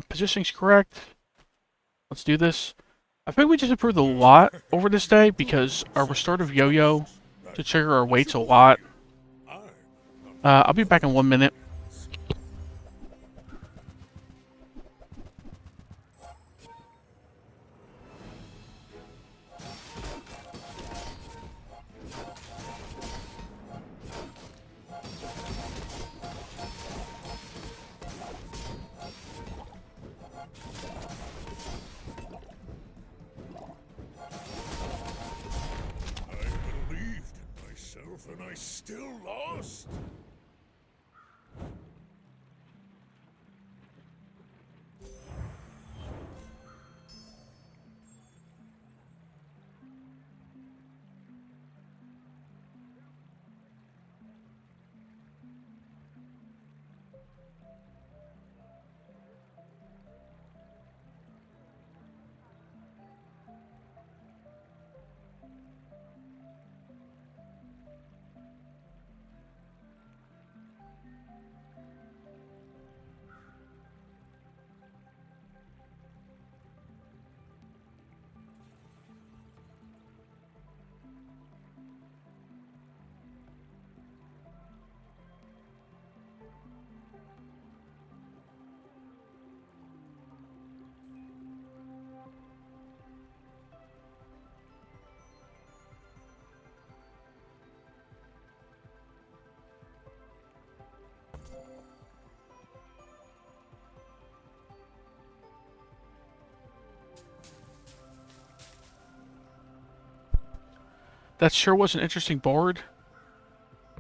Positioning's correct. Let's do this. I think we just improved a lot over this day because our restorative yo-yo to trigger our weights a lot. I'll be back in 1 minute. myself and I still lost? That sure was an interesting board.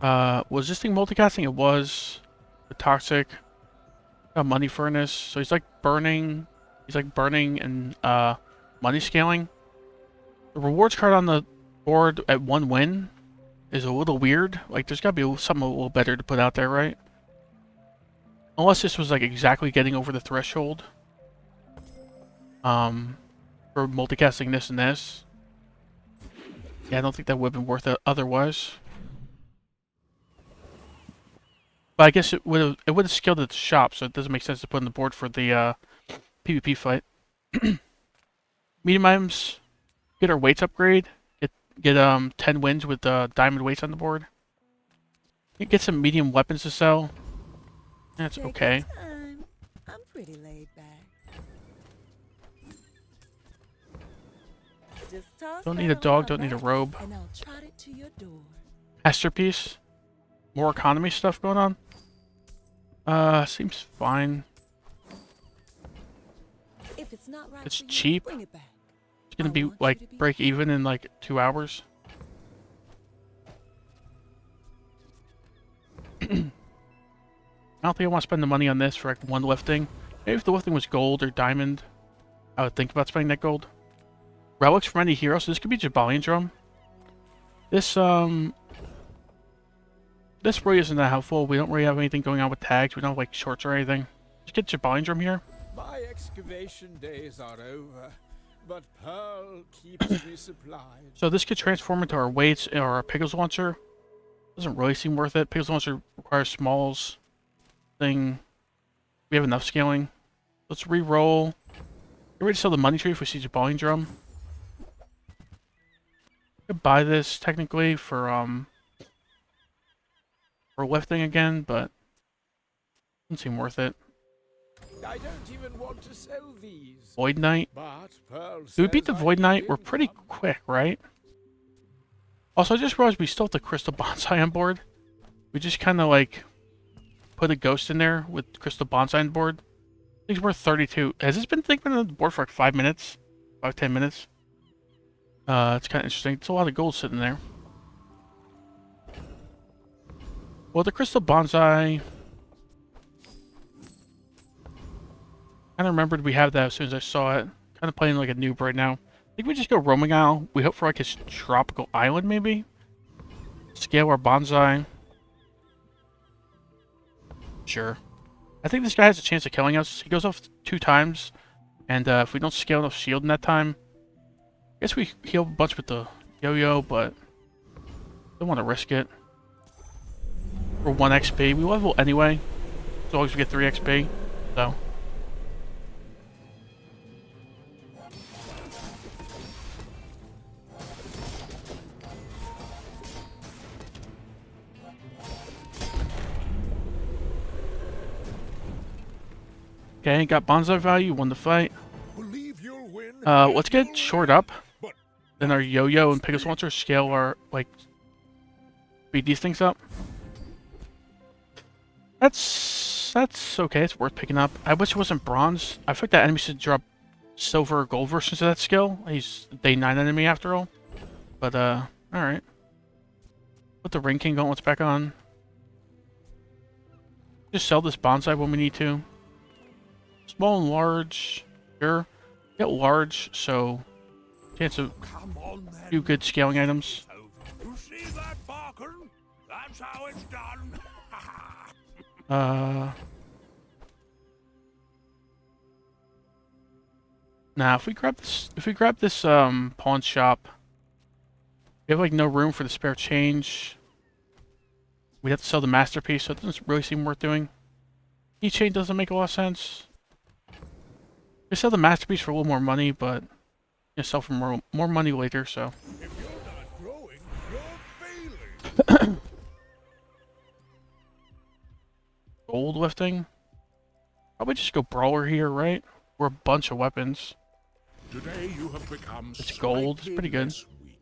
Was this thing multicasting? It was. The toxic. A money furnace. So he's like burning. He's like burning and money scaling. The rewards card on the board at 1 win is a little weird. Like there's gotta be something a little better to put out there, right? Unless this was like exactly getting over the threshold. For multicasting this and this. Yeah, I don't think that would have been worth it otherwise. But I guess it would have scaled at the shop, so it doesn't make sense to put on the board for the PvP fight. Medium items, get our weights upgrade. Get 10 wins with diamond weights on the board. Get some medium weapons to sell. That's Take okay. your time. I'm pretty laid back. Just toss Don't that need a on dog, my don't need a back, robe. And I'll trot it to your door. Masterpiece. More economy stuff going on. Seems fine. If it's not right It's for you, cheap. bring it back. It's gonna I be want you like to be break even in like 2 hours. I don't think I want to spend the money on this for like 1 lifting. Maybe if the lifting was gold or diamond, I would think about spending that gold. Relics from any hero, so this could be Jabalian Drum. This really isn't that helpful. We don't really have anything going on with tags. We don't have like shorts or anything. Just get Jabalian Drum here. My excavation days are over, but Pearl keeps me supplied. So this could transform into our weights or our Pickles Launcher. Doesn't really seem worth it. Pickles Launcher requires smalls thing. We have enough scaling. Let's re-roll. Get ready to sell the money tree if we see Jabalian Drum. Could buy this technically for lifting again, but doesn't seem worth it. I don't even want to sell these. Void Knight. But Pearl Do we beat says the I Void need Knight? We're pretty income. quick, right? Also, I just realized we still have the Crystal Bonsai on board. We just kind of like put a ghost in there with Crystal Bonsai on board. I think it's worth 32. Has this been on the board for like 5 minutes? 5-10 minutes? It's kind of interesting. It's a lot of gold sitting there. Well, the Crystal Bonsai... I kind of remembered we have that as soon as I saw it. Kind of playing like a noob right now. I think we just go roaming out. We hope for like his tropical island, maybe? Scale our bonsai. Sure. I think this guy has a chance of killing us. He goes off 2 times. And if we don't scale enough shield in that time... I guess we heal a bunch with the yo-yo, but... don't want to risk it. For 1 XP. We level anyway. As long as we get 3 XP. So... Okay, got bonsai value, won the fight. Believe you'll win. Let's get short up. Then our yo-yo and Pickles Launcher scale our, like, speed these things up. That's okay, it's worth picking up. I wish it wasn't bronze. I think that enemy should drop silver or gold versions of that skill. He's a day 9 enemy after all. But, alright. Put the Ring King gauntlets back on. Just sell this bonsai when we need to. Small and large. Sure. Get large, so chance of Come on, a then. few good scaling items. You see that, Barker? That's how it's done. Now if we grab this pawn shop, we have like no room for the spare change. We have to sell the masterpiece, so it doesn't really seem worth doing. Keychain doesn't make a lot of sense. We sell the masterpiece for a little more money, but you sell for more money later. So If you're not growing, you're failing. gold lifting. Probably just go brawler here, right? We're a bunch of weapons. Today you have become It's gold. It's pretty good. slightly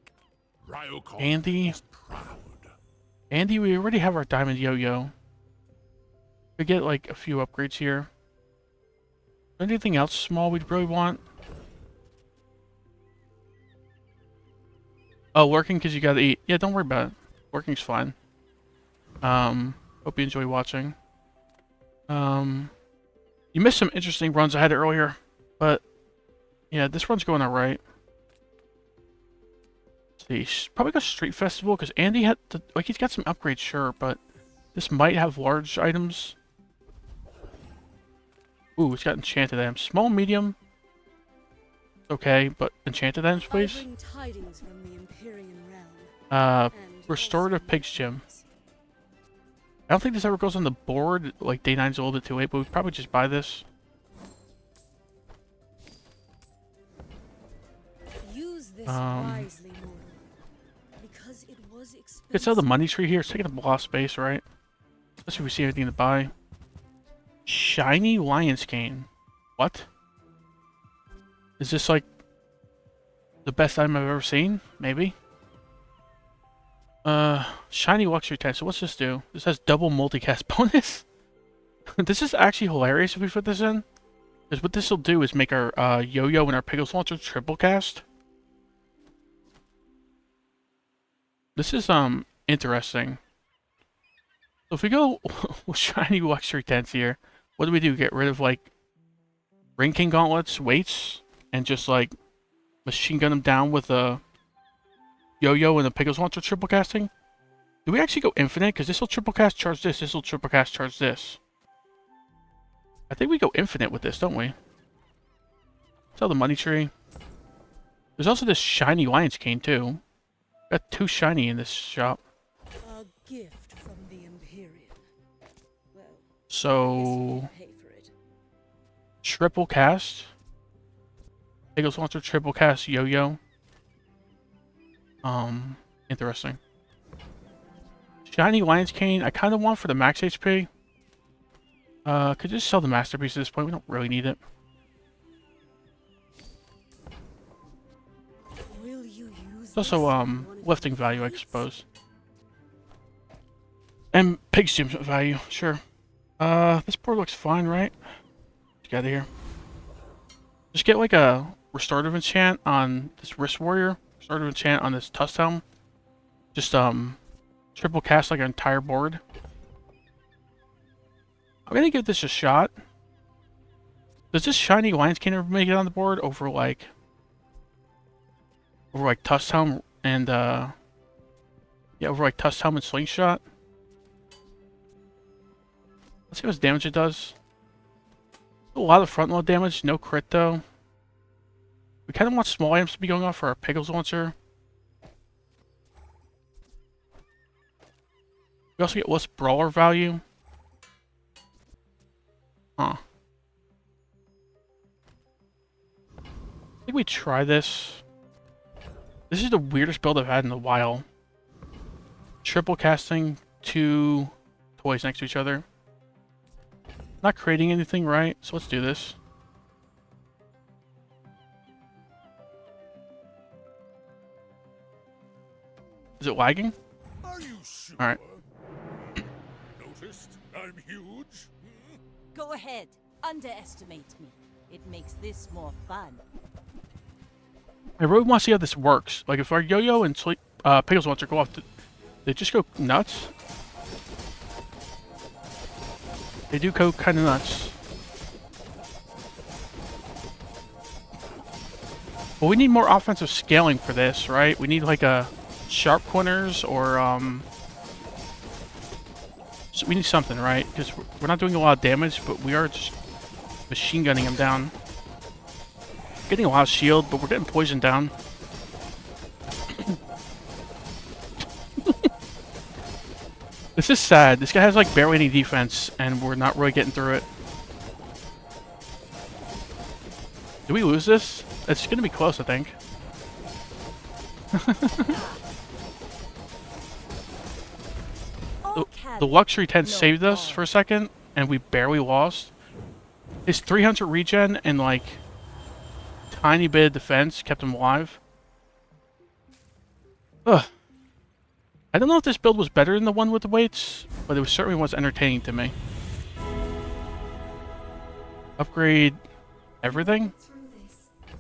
less weak. Ryokon Andy. is proud. Andy, we already have our diamond yo-yo. We get like a few upgrades here. Anything else small we'd really want? Oh, working because you gotta eat. Yeah, don't worry about it. Working's fine. Hope you enjoy watching. You missed some interesting runs I had earlier, but yeah, this run's going alright. See, probably go Street Festival because Andy had like he's got some upgrades, sure, but this might have large items. Ooh, it's got enchanted items. Small, medium. Okay, but enchanted items, please. I bring tidings from the Empyrean realm. And Restorative Pig's Gym. I don't think this ever goes on the board. Like day 9's a little bit too late, but we probably just buy this. use this wisely, mortal, because it was expensive. It's out the money tree here. It's taking up a lot of space, right? Especially if we see anything to buy. Shiny Lion's Cane. What? Is this like the best item I've ever seen? Maybe. Shiny Luxury Tent. So what's this do? This has double multicast bonus. This is actually hilarious if we put this in. Because what this will do is make our yo-yo and our Pickles Launcher triple cast. This is interesting. So if we go with Shiny Luxury Tents here, what do? Get rid of like Ring King gauntlets, weights, and just like machine gun them down with a yo-yo and a Pickles Launcher triple casting? Do we actually go infinite? Because this will triple cast, charge this. This will triple cast, charge this. I think we go infinite with this, don't we? Sell the money tree. There's also this shiny Lion's Cane too. Got 2 shiny in this shop. A gift from the Empyrean. Well, So pay for it. triple cast. Pickles Launcher, triple cast, yo-yo. Interesting. Shiny Lion's Cane, I kind of want for the max HP. Could just sell the masterpiece at this point. We don't really need it. Will you use It's also, lifting value, I suppose. And Pig's Gym value, sure. This board looks fine, right? Let's get out of here. Just get like a restorative enchant on this Wrist Warrior. Restorative enchant on this Tusk Helm. Just, triple cast like our entire board. I'm gonna give this a shot. Does this shiny Lion's Cane ever make it on the board over like Tusk Helm and yeah, over like Tusk Helm and Slingshot? Let's see what damage it does. A lot of front load damage, no crit though. We kind of want small items to be going off for our Pickles Launcher. We also get less brawler value. Huh. I think we try this. This is the weirdest build I've had in a while. Triple casting 2 toys next to each other. Not creating anything, right? So let's do this. Is it lagging? Are you sure? Alright. Noticed I'm huge? Hmm? Go ahead, underestimate me. It makes this more fun. I really want to see how this works. Like if our yo-yo and Pickles Launcher go off They just go nuts. They do go kind of nuts. Well, we need more offensive scaling for this, right? We need like a sharp corners or so we need something, right? Because we're not doing a lot of damage, but we are just machine gunning them down. Getting a lot of shield, but we're getting poisoned down. This is sad. This guy has like barely any defense, and we're not really getting through it. Do we lose this? It's gonna be close, I think. The luxury tent saved us for a second, and we barely lost. His 300 regen and like tiny bit of defense kept him alive. Ugh. I don't know if this build was better than the one with the weights, but it certainly was entertaining to me. Upgrade everything?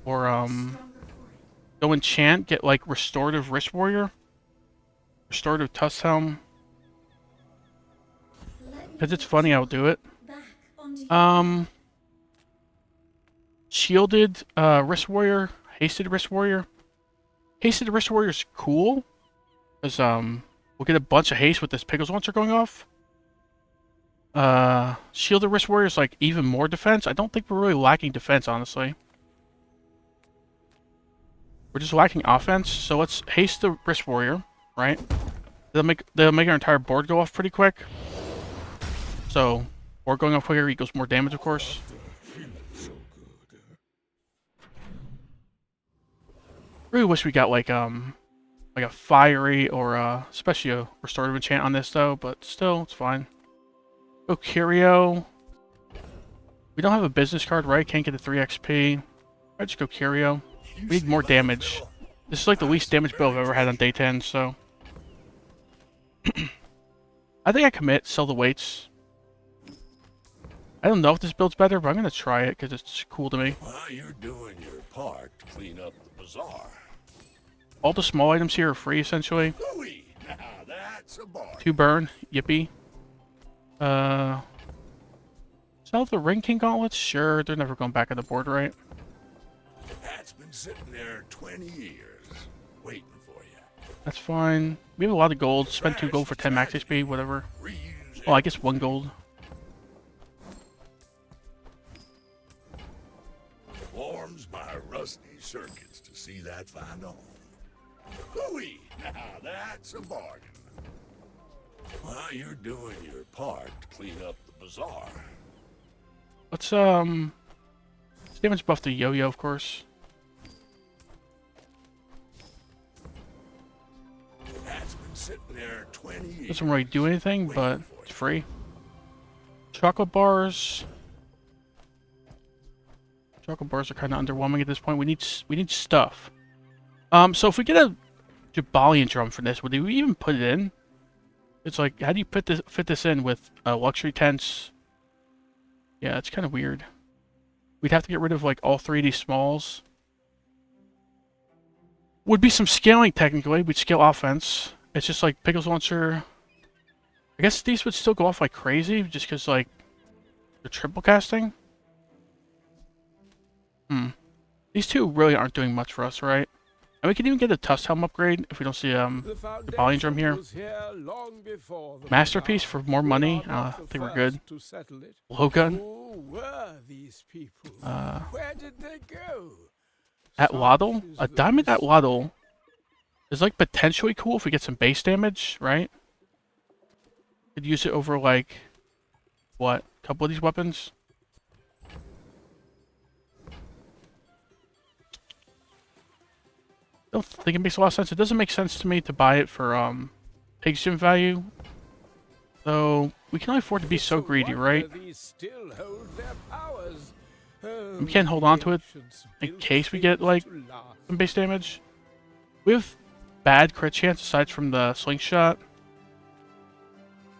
Or, go enchant, get like Restorative Wrist Warrior? Restorative Tusk Helm? Because it's funny, I'll do it. Shielded Wrist Warrior, Hasted Wrist Warrior. Hasted Wrist Warrior is cool. Because, we'll get a bunch of haste with this Pickles Launcher going off. Shielded Wrist Warrior is like even more defense. I don't think we're really lacking defense, honestly. We're just lacking offense, so let's haste the Wrist Warrior, right? They'll make our entire board go off pretty quick. So, board going off quicker equals more damage, of course. Really wish we got like a fiery or especially a restorative enchant on this though, but still, it's fine. Go Curio. We don't have a business card, right? Can't get the 3 XP. I'd just go Curio. We need more damage. This is like the least damage build I've ever had on day 10, so. I think I commit, sell the weights. I don't know if this build's better, but I'm gonna try it because it's cool to me. While you're doing your part to clean up the bazaar. All the small items here are free, essentially. Ooh-wee. Now that's a bar. 2 burn, yippee. Sell the Ring King gauntlets? Sure, they're never going back on the board, right? That's been sitting there 20 years, waiting for you. That's fine. We have a lot of gold. Spend 2 gold for 10 max HP, whatever. Well, I guess 1 gold. Warms my rusty circuits to see that find a home. Hooey! Now that's a bargain. While you're doing your part to clean up the bazaar. Let's damage buff the yo-yo, of course. That's been sitting there 20 years. Doesn't really do anything, but it's free. Chocolate bars. Chocolate bars are kind of underwhelming at this point. We need stuff. So if we get a Jabalian drum for this, would we even put it in? It's like, how do you fit this in with luxury tents? Yeah, it's kind of weird. We'd have to get rid of like all 3 of these smalls. Would be some scaling technically. We'd scale offense. It's just like Pickles Launcher. I guess these would still go off like crazy just because like they're triple casting. These 2 really aren't doing much for us, right? And we can even get a Tusk Helm upgrade if we don't see the Balian Drum here. Masterpiece for more money. I think we're good. Blowgun. Where did they go? Atlatl? A diamond Atlatl is like potentially cool if we get some base damage, right? Could use it over like what? A couple of these weapons. I don't think it makes a lot of sense. It doesn't make sense to me to buy it for Pig's Gym value. So we can only afford to be so greedy, right? We can't hold on to it in case we get like some base damage. We have bad crit chance aside from the slingshot.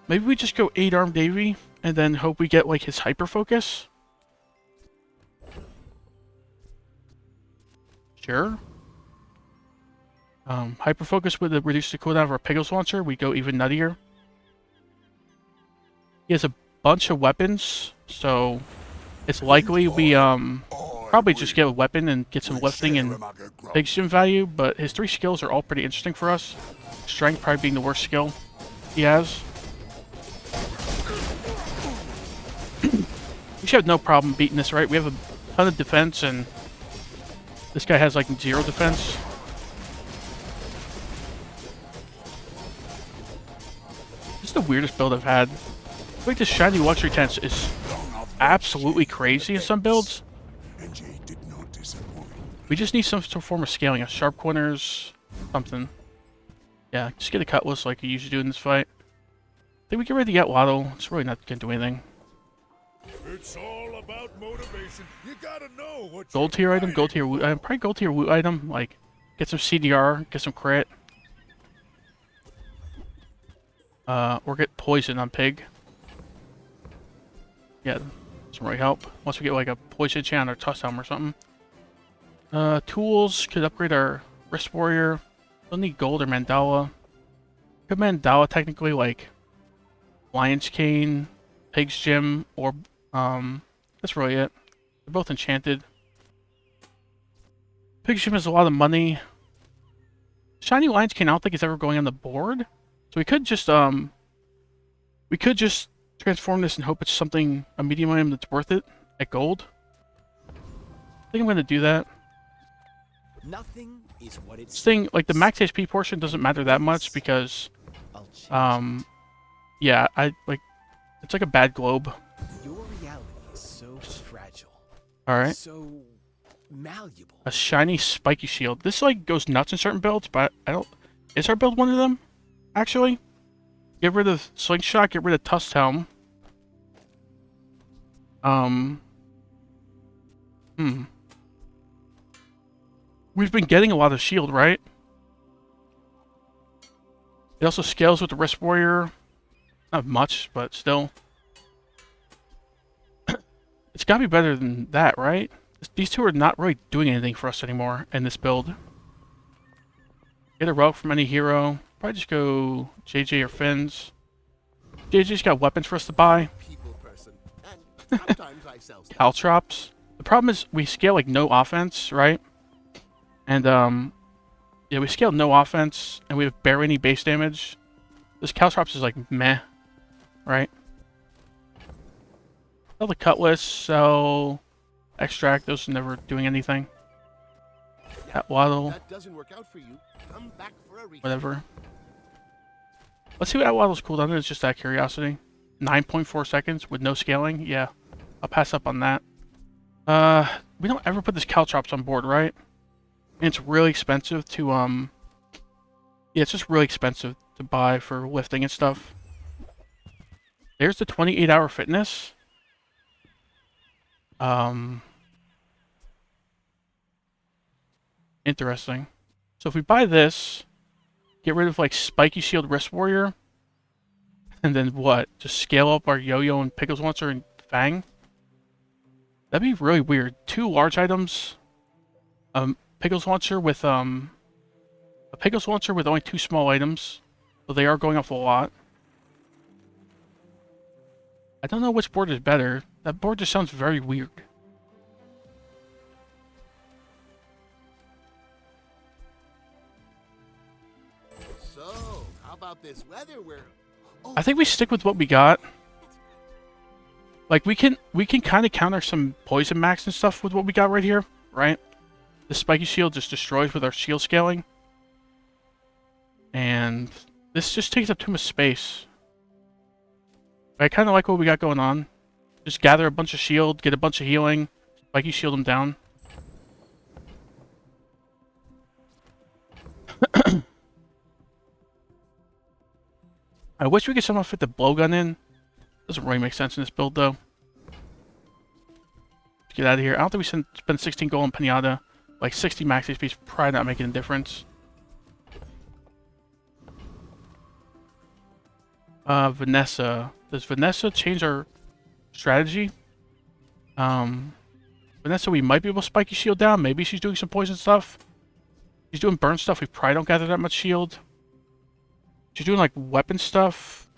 Maybe we just go 8-arm Davy and then hope we get like his hyper focus. Sure. Hyper Focus would reduce the cooldown of our Pickles Launcher. We go even nuttier. He has a bunch of weapons, so it's likely we probably just get a weapon and get some lifting and big gym value, but his 3 skills are all pretty interesting for us. Strength probably being the worst skill he has. We should have no problem beating this, right? We have a ton of defense, and this guy has like 0 defense. This is the weirdest build I've had. I think this shiny luxury tent is absolutely crazy in some builds. We just need some form of scaling, a sharp corners, something. Yeah, just get a cutlass like you usually do in this fight. I think we get rid of the Yatwaddle. It's really not gonna do anything. It's all about motivation. You gotta know what Gold tier item, gold tier loot item, probably gold tier loot item. Like, get some CDR, get some crit. Or get poison on Pig. Yeah, doesn't really help. Once we get like a poison chant or Tusk Helm or something. Tools could upgrade our Wrist Warrior. Don't need gold or Mandala. Could Mandala technically like Lion's Cane, Pig's Gym, or that's really it. They're both enchanted. Pig's Gym has a lot of money. Shiny Lion's Cane I don't think is ever going on the board. So we could just transform this and hope it's something, a medium item that's worth it at gold. I think I'm gonna do that. Nothing is what it's This thing, like the max HP portion doesn't matter that much because yeah, it's like a bad globe. Your reality is so fragile. Alright. So malleable. A shiny spiky shield. This like goes nuts in certain builds, but I don't, is our build one of them? Actually? Get rid of Slingshot, get rid of Tusk Helm. We've been getting a lot of shield, right? It also scales with the Wrist Warrior. Not much, but still. It's gotta be better than that, right? These two are not really doing anything for us anymore in this build. Get a relic from any hero. Probably just go JJ or Finn's. JJ's got weapons for us to buy. Caltrops. The problem is we scale like no offense, right? And yeah, we scale no offense and we have barely any base damage. This Caltrops is like meh, right? Sell the Cutlass, sell Extract, those are never doing anything. Yatwaddle. That doesn't work out for you. Come back for a Whatever. Let's see what Yatwaddle's cooldown is, just out of curiosity. 9.4 seconds with no scaling? Yeah. I'll pass up on that. We don't ever put this Caltrops on board, right? And it's really expensive to, yeah, it's just really expensive to buy for lifting and stuff. There's the 28-hour fitness. Interesting. So if we buy this, get rid of like Spiky Shield Wrist Warrior, and then what? Just scale up our Yo-Yo and Pickles Launcher and Fang? That'd be really weird. 2 large items. Pickles Launcher with a Pickles Launcher with only 2 small items. So they are going off a lot. I don't know which board is better. That board just sounds very weird. So, how about this weather where I think we stick with what we got. Like we can kind of counter some poison max and stuff with what we got right here, right? The Spiky Shield just destroys with our shield scaling. And this just takes up too much space. I kind of like what we got going on. Just gather a bunch of shield, get a bunch of healing, Spiky Shield them down. I wish we could somehow fit the blowgun in. Doesn't really make sense in this build, though. Let's get out of here. I don't think we spend 16 gold on Pinata. Like, 60 max HP is probably not making a difference. Vanessa. Does Vanessa change our strategy? Vanessa, we might be able to Spiky Shield down. Maybe she's doing some poison stuff. She's doing burn stuff. We probably don't gather that much shield. She's doing like weapon stuff.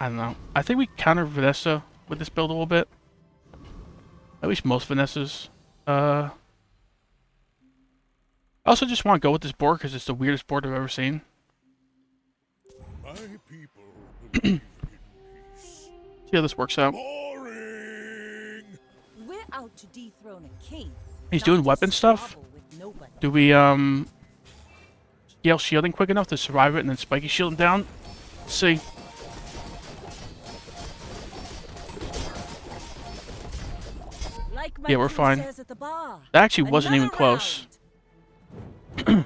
I don't know. I think we counter Vanessa with this build a little bit. At least most Vanessas. I also just want to go with this board because it's the weirdest board I've ever seen. My people believe in peace. See how this works out. Boring! We're out to dethrone a king. He's not doing to weapon stuff. squabble with nobody. Do we scale shielding quick enough to survive it and then spiky shield him down? Let's see. Like my Yeah, we're king fine. says at the bar, That actually wasn't even another close. round.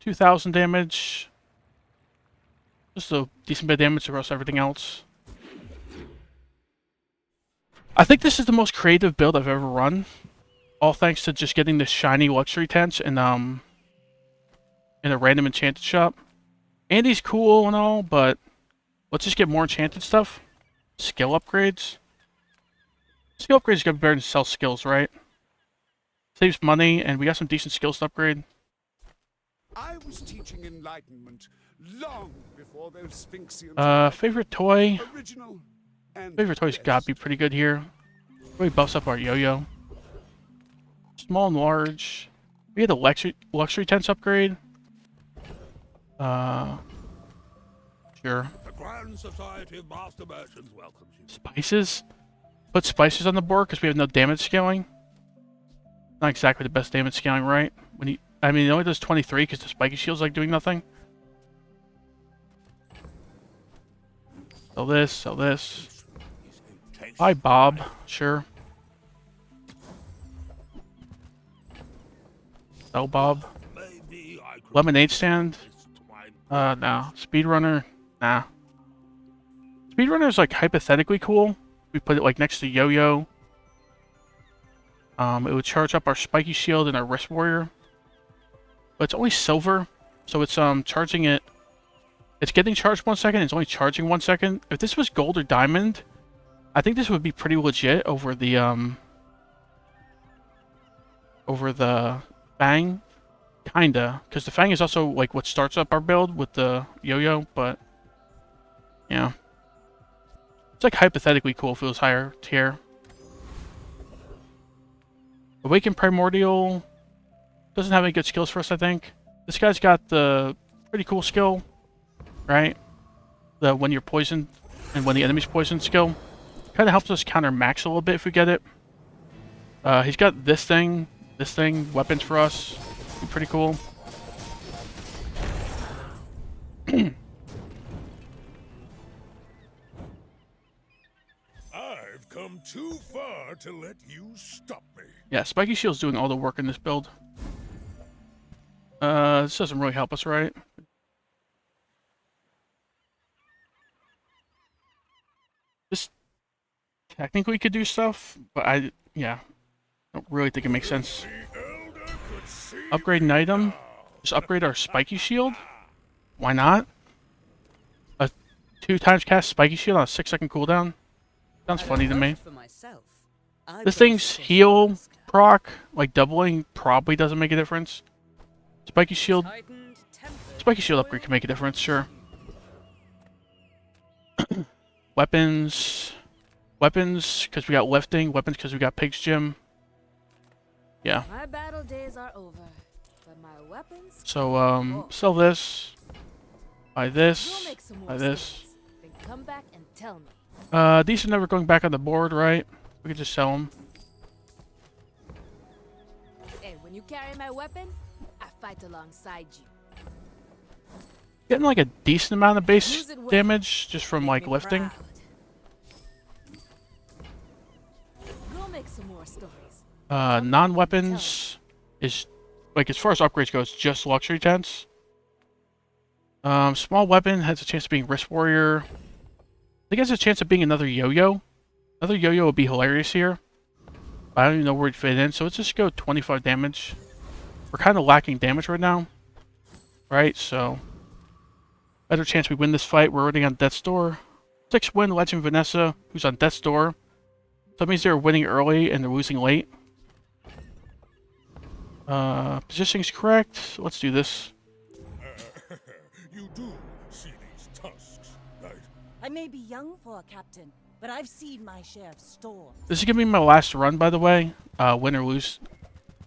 2,000 damage. Just a decent bit of damage across everything else. I think this is the most creative build I've ever run. All thanks to just getting this shiny luxury tent in a random enchanted shop. Andy's cool and all, but let's just get more enchanted stuff. Skill upgrades. Skill upgrades gotta be better than sell skills, right? Saves money, and we got some decent skills to upgrade. I was teaching enlightenment long before those Sphinxians. Favorite toy. Original and Favorite toy's best. gotta be pretty good here. Really buffs up our yo-yo. Small and large. We had the luxury tents upgrade. Sure. The Grand Society of Master Merchants welcomes you. Spices. Put spices on the board because we have no damage scaling. Not exactly the best damage scaling, right? I mean, it only does 23 because the spiky shield's like doing nothing. Sell this, sell this. Hi, Bob. Sure. Sell Bob. Maybe I could Lemonade stand. twist my No. Speedrunner. Nah. Speedrunner is like hypothetically cool. We put it like next to Yo-Yo. It would charge up our spiky shield and our wrist warrior. But it's only silver, so it's charging it. It's getting charged 1 second. It's only charging 1 second. If this was gold or diamond, I think this would be pretty legit over the Fang, kinda, because the Fang is also like what starts up our build with the Yo-Yo. But yeah, it's like hypothetically cool if it was higher tier. Awakened Primordial doesn't have any good skills for us, I think. This guy's got the pretty cool skill, right? The when you're poisoned and when the enemy's poisoned skill. Kind of helps us counter max a little bit if we get it. He's got this thing, weapons for us. Be pretty cool. I've come too far to let you stop me. Yeah, Spiky Shield's doing all the work in this build. This doesn't really help us, right? This technically could do stuff, but I don't really think it makes sense. The Elder could see Upgrade an item. Just upgrade our Spiky Shield. Why not? A 2x cast Spiky Shield on a 6-second cooldown. Sounds funny to me. For myself, I This brought thing's sauce heal mask. proc, like doubling, probably doesn't make a difference. Spiky Shield Tightened, tempered, Spiky Shield upgrade can make a difference, sure. Weapons, because we got lifting. Weapons, because we got Pig's Gym. Yeah. My battle days are over, but my weapons. So, sell this. Buy We'll this. make some more Buy this. space. Then come back and tell me. These are never going back on the board, right? We could just sell them. And when you carry my weapon, I fight alongside you. Getting like a decent amount of base Use it well. damage just from like Make me lifting. proud. Go make some more stories. Non-weapons is, like, as far as upgrades go, it's just luxury tents. Small weapon has a chance of being wrist warrior. I think it has a chance of being another yo-yo. Another yo-yo would be hilarious here. I don't even know where it'd fit in, so let's just go 25 damage. We're kind of lacking damage right now. Right, so better chance we win this fight. We're already on death's door. 6 win Legend Vanessa, who's on death's door. So that means they're winning early and they're losing late. Positioning's correct. Let's do this. You do see these tusks, right? I may be young for a captain, but I've seen my share of storms. This is gonna be my last run, by the way. Win or lose.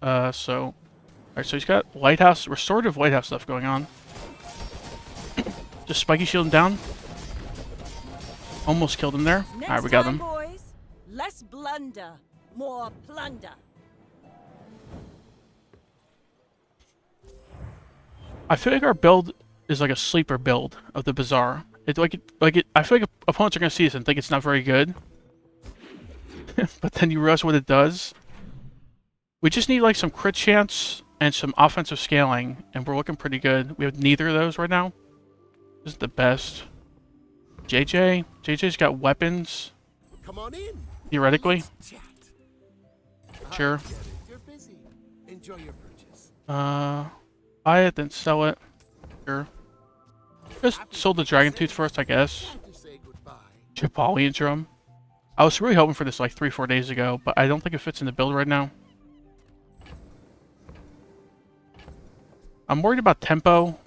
Alright, so he's got lighthouse, restorative lighthouse stuff going on. Just spiky shield him down. Almost killed him there. Alright, we got Next him. time, boys, less blunder, more plunder. I feel like our build is like a sleeper build of the Bazaar. I feel like opponents are gonna see this and think it's not very good. But then you realize what it does. We just need like some crit chance and some offensive scaling, and we're looking pretty good. We have neither of those right now. This is the best. JJ's got weapons. Come on in. Theoretically. Let's chat. Sure. I get it. You're busy. Enjoy your purchase. Buy it, then sell it. Sure. Just sold the Dragon Tooth first, I guess. Time to say goodbye. Chipalian Drum. I was really hoping for this like 3-4 days ago, but I don't think it fits in the build right now. I'm worried about tempo.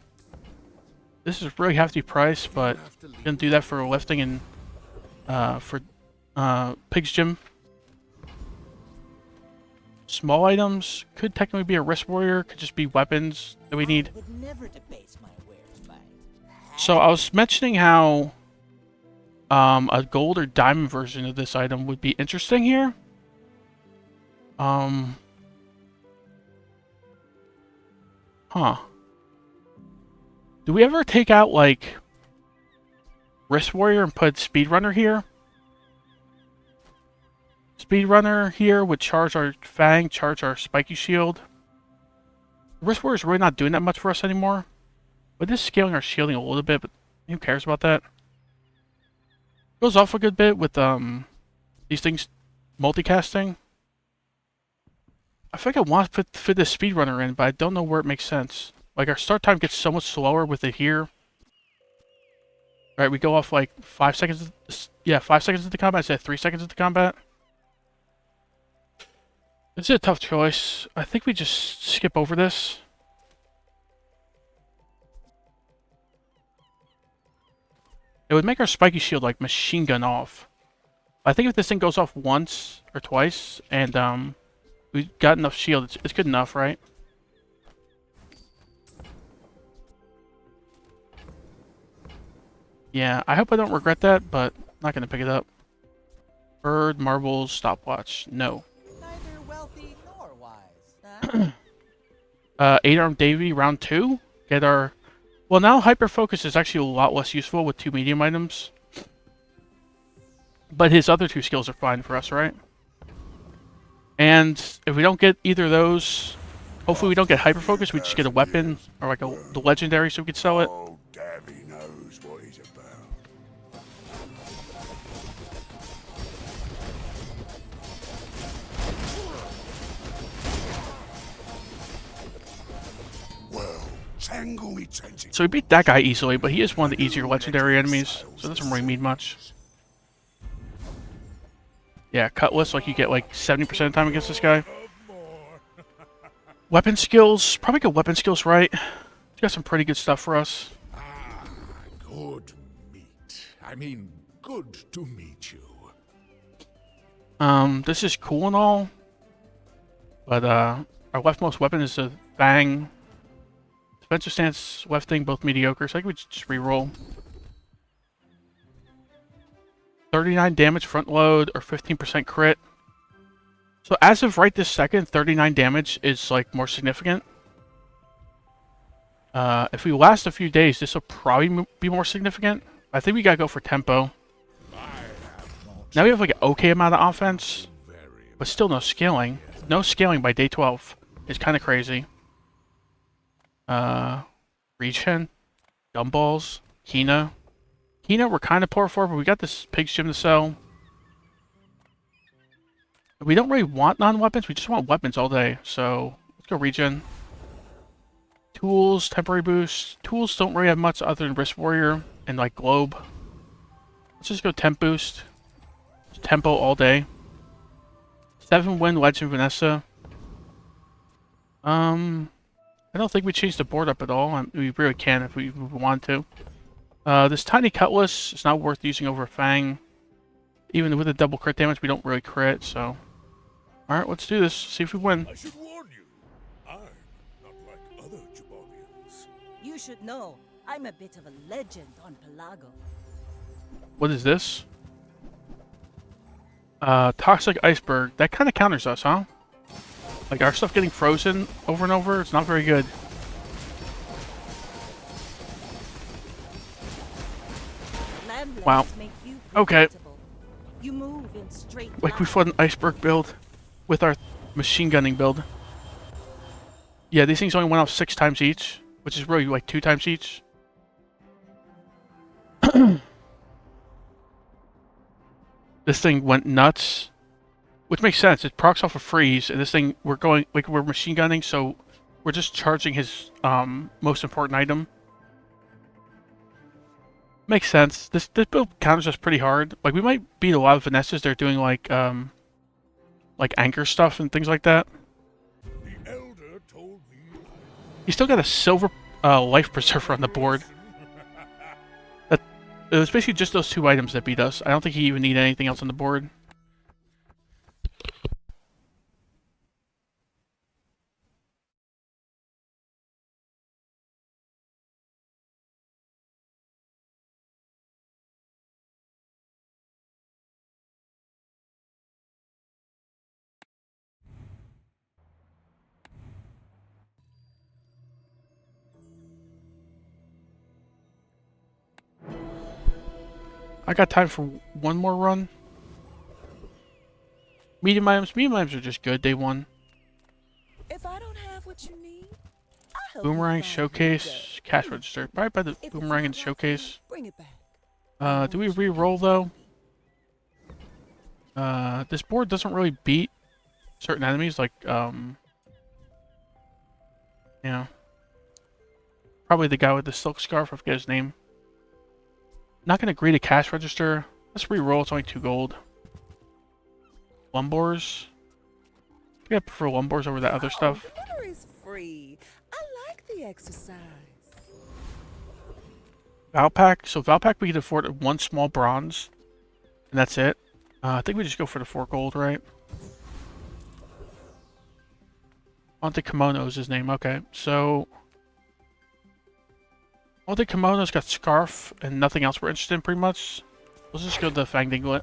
This is really hefty price, but gonna do that for lifting and for Pig's Gym. Small items could technically be a wrist warrior, could just be weapons that we need. I would never debase my wares by So I was mentioning how a gold or diamond version of this item would be interesting here. Do we ever take out like Wrist Warrior and put Speedrunner here? Speedrunner here would charge our Fang, charge our Spiky Shield. Wrist Warrior's really not doing that much for us anymore. But it is scaling our shielding a little bit, but who cares about that? Goes off a good bit with these things multicasting. I feel like I want to fit this Speedrunner in, but I don't know where it makes sense. Like, our start time gets so much slower with it here. Right, we go off like 5 seconds. Yeah, 5 seconds into combat instead of 3 seconds into combat. This is a tough choice. I think we just skip over this. It would make our Spiky Shield like machine gun off. I think if this thing goes off once or twice and we've got enough shield, it's good enough, right? Yeah, I hope I don't regret that, but not gonna pick it up. Bird, marbles, stopwatch. No. neither wealthy nor wise. Huh? 8-arm Davy, round 2. Get our... Well, now Hyper Focus is actually a lot less useful with 2 medium items. But his other 2 skills are fine for us, right? And if we don't get either of those... Hopefully we don't get Hyper Focus, we just get a weapon, or like the legendary so we can sell it. Oh, Davy knows what he's about. Well, tangle me tentacle. So we beat that guy easily, but he is one of the easier legendary enemies, so it doesn't really mean much. Yeah, Cutlass, like you get like 70% of the time against this guy. Weapon skills, probably get weapon skills right. He's got some pretty good stuff for us. Ah, good meet. I mean, good to meet you. This is cool and all, but our leftmost weapon is a Fang. Defensive stance, left thing, both mediocre, so I think we just reroll. 39 damage front load or 15% crit. So as of right this second, 39 damage is like more significant. If we last a few days, this will probably be more significant. I think we gotta go for tempo. Now we have like an okay amount of offense, but still no scaling. No scaling by day 12 is kind of crazy. Regen, Gumballs, Kina. Kina we're kind of poor for, but we got this Pig's Gym to sell. We don't really want non-weapons, we just want weapons all day. So let's go regen. Tools, temporary boost. Tools don't really have much other than Wrist Warrior and like Globe. Let's just go temp boost. Tempo all day. 7-win Legend Vanessa. I don't think we changed the board up at all. We really can if we want to. This tiny cutlass is not worth using over a fang. Even with the double crit damage, we don't really crit, so... Alright, let's do this. See if we win. I should warn you, I'm not like other Jabarians. You should know, I'm a bit of a legend on Pelago. What is this? Toxic iceberg. That kind of counters us, huh? Like, our stuff getting frozen over and over, it's not very good. Wow. Okay. You move in straight Like, we fought an iceberg build with our machine gunning build. Yeah, these things only went off 6 times each, which is really like 2 times each. This thing went nuts, which makes sense. It procs off a freeze, and this thing, we're machine gunning, so we're just charging his most important item. Makes sense. This build counters us pretty hard. Like, we might beat a lot of Vanessas. They're doing like anchor stuff and things like that. The elder told me He's still got a silver life preserver on the board. It was basically just those 2 items that beat us. I don't think he even needed anything else on the board. I got time for one more run. Medium items are just good. Day 1. If I don't have what you need, I'll help Boomerang, you find showcase, cash register. Probably by the If it's boomerang and not right for you, showcase. bring it back. Do we re-roll though? This board doesn't really beat certain enemies, like, probably the guy with the silk scarf, I forget his name. Not gonna agree to cash register. Let's re-roll, it's only 2 gold. Lumbors. I think I prefer Lumbors over that other stuff. Glitter is free. I like the exercise. Valpak. So Valpak we can afford 1 small bronze. And that's it. I think we just go for the 4 gold, right? Onto Kimono is his name. Okay, so... Onto Kimono's got Scarf and nothing else we're interested in, pretty much. Let's just go to the Fang Dinglet.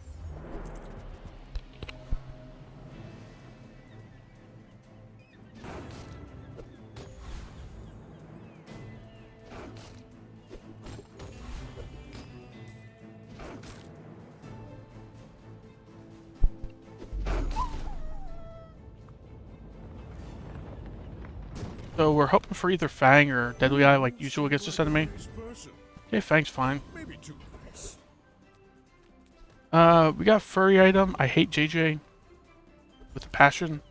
So we're hoping for either Fang or Deadly Eye like usual against this enemy. Okay, Fang's fine. maybe too nice. We got Furry item. I hate JJ with a passion.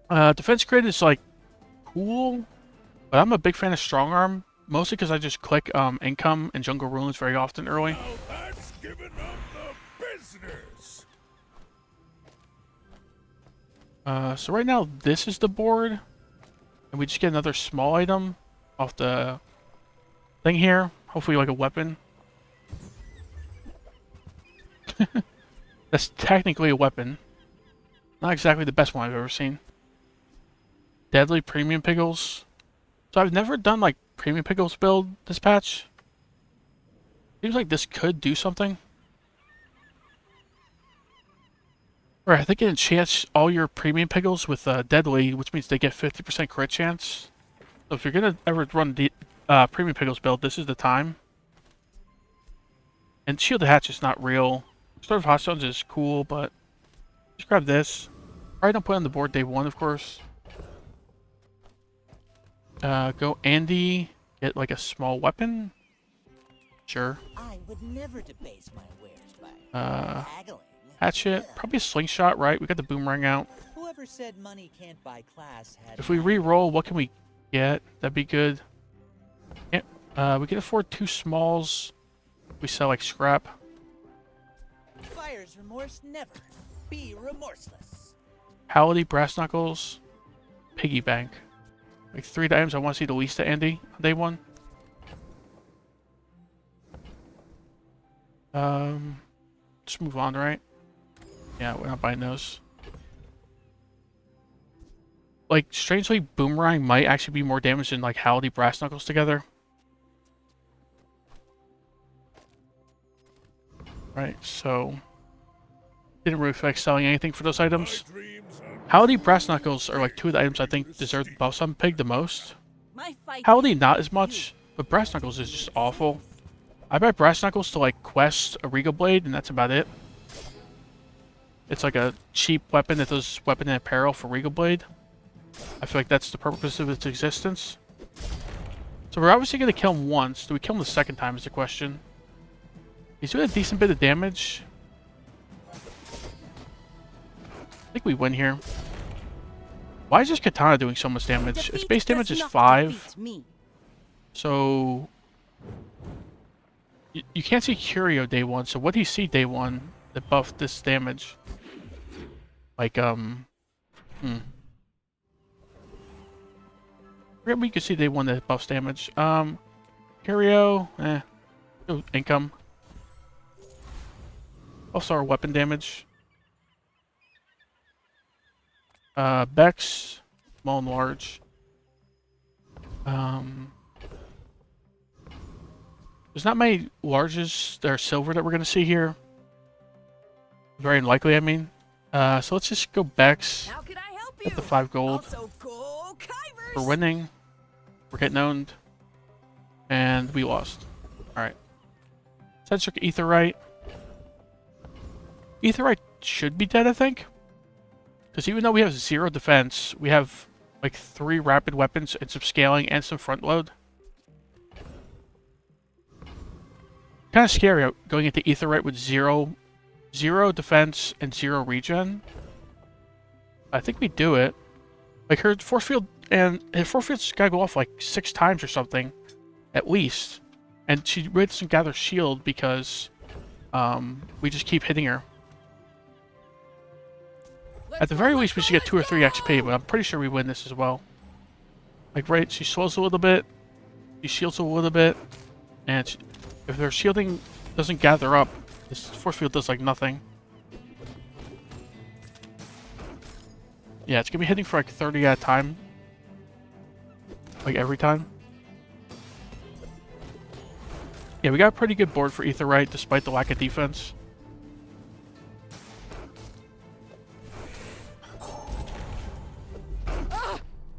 Defense crit is like cool, but I'm a big fan of Strong Arm, mostly because I just click income and Jungle Ruins very often early. Now that's giving up the business. So right now this is the board, and we just get another small item off the thing here. Hopefully like a weapon. That's technically a weapon. Not exactly the best one I've ever seen. Deadly Premium Pickles. So I've never done like Premium Pickles build this patch. Seems like this could do something. Right, I think it enchants all your Premium Pickles with Deadly, which means they get 50% crit chance. So if you're gonna ever run the Premium Pickles build, this is the time. And Shielded Hatch is not real. Storm of Hot Stones is cool, but just grab this. Probably don't put it on the board day 1, of course. Go Andy, get like a small weapon. Sure. I would never debase my wares by haggling. Hatchet, probably a slingshot, right? We got the boomerang out. Whoever said money can't buy class had If we re-roll, what can we get? That'd be good. Yeah, we can afford 2 smalls. We sell like scrap. Fire Buyer's remorse never. Be remorseless. Paladin, Brass Knuckles, Piggy Bank. Like 3 items I want to see the least at Andy on day 1. Just move on, right? Yeah, we're not buying those. Like, strangely, Boomerang might actually be more damage than, like, Howdy Brass Knuckles together. Right, so... Didn't really feel like selling anything for those items. Howdy Brass Knuckles are, like, 2 of the items I think deserve the buffs on Pig the most. My fight Howdy not as much, but Brass Knuckles is just awful. I buy Brass Knuckles to, like, quest a Regal Blade, and that's about it. It's like a cheap weapon that does weapon and apparel for Regal Blade. I feel like that's the purpose of its existence. So we're obviously going to kill him once. Do we kill him the second time is the question. He's doing a decent bit of damage. I think we win here. Why is this katana doing so much damage? Its base damage is 5. So... You can't see Curio day 1, so what do you see day 1 that buffed this damage? Like, Forget we could see day 1 that buffs damage. Curio, no income. Also our weapon damage. Bex, small and large. There's not many larges that are silver that we're going to see here. Very unlikely, I mean. So let's just go Bex. How can I help you? Get the 5 gold. Also, go Kivers. We're winning. We're getting owned. And we lost. Alright. Centric Aetheryte. Aetheryte should be dead, I think. Because even though we have 0 defense, we have like 3 rapid weapons and some scaling and some front load. Kind of scary going into Aetheryte with 0 defense and 0 regen. I think we do it. Like her force field and her force field's gotta go off like 6 times or something, at least. And she really doesn't gather shield because we just keep hitting her. At the very least, we should get 2 or 3 XP, but I'm pretty sure we win this as well. Like, right, she slows a little bit, she shields a little bit, and she, if their shielding doesn't gather up, this force field does like nothing. Yeah, it's gonna be hitting for like 30 at a time. Like every time. Yeah, we got a pretty good board for Aetheryte despite the lack of defense.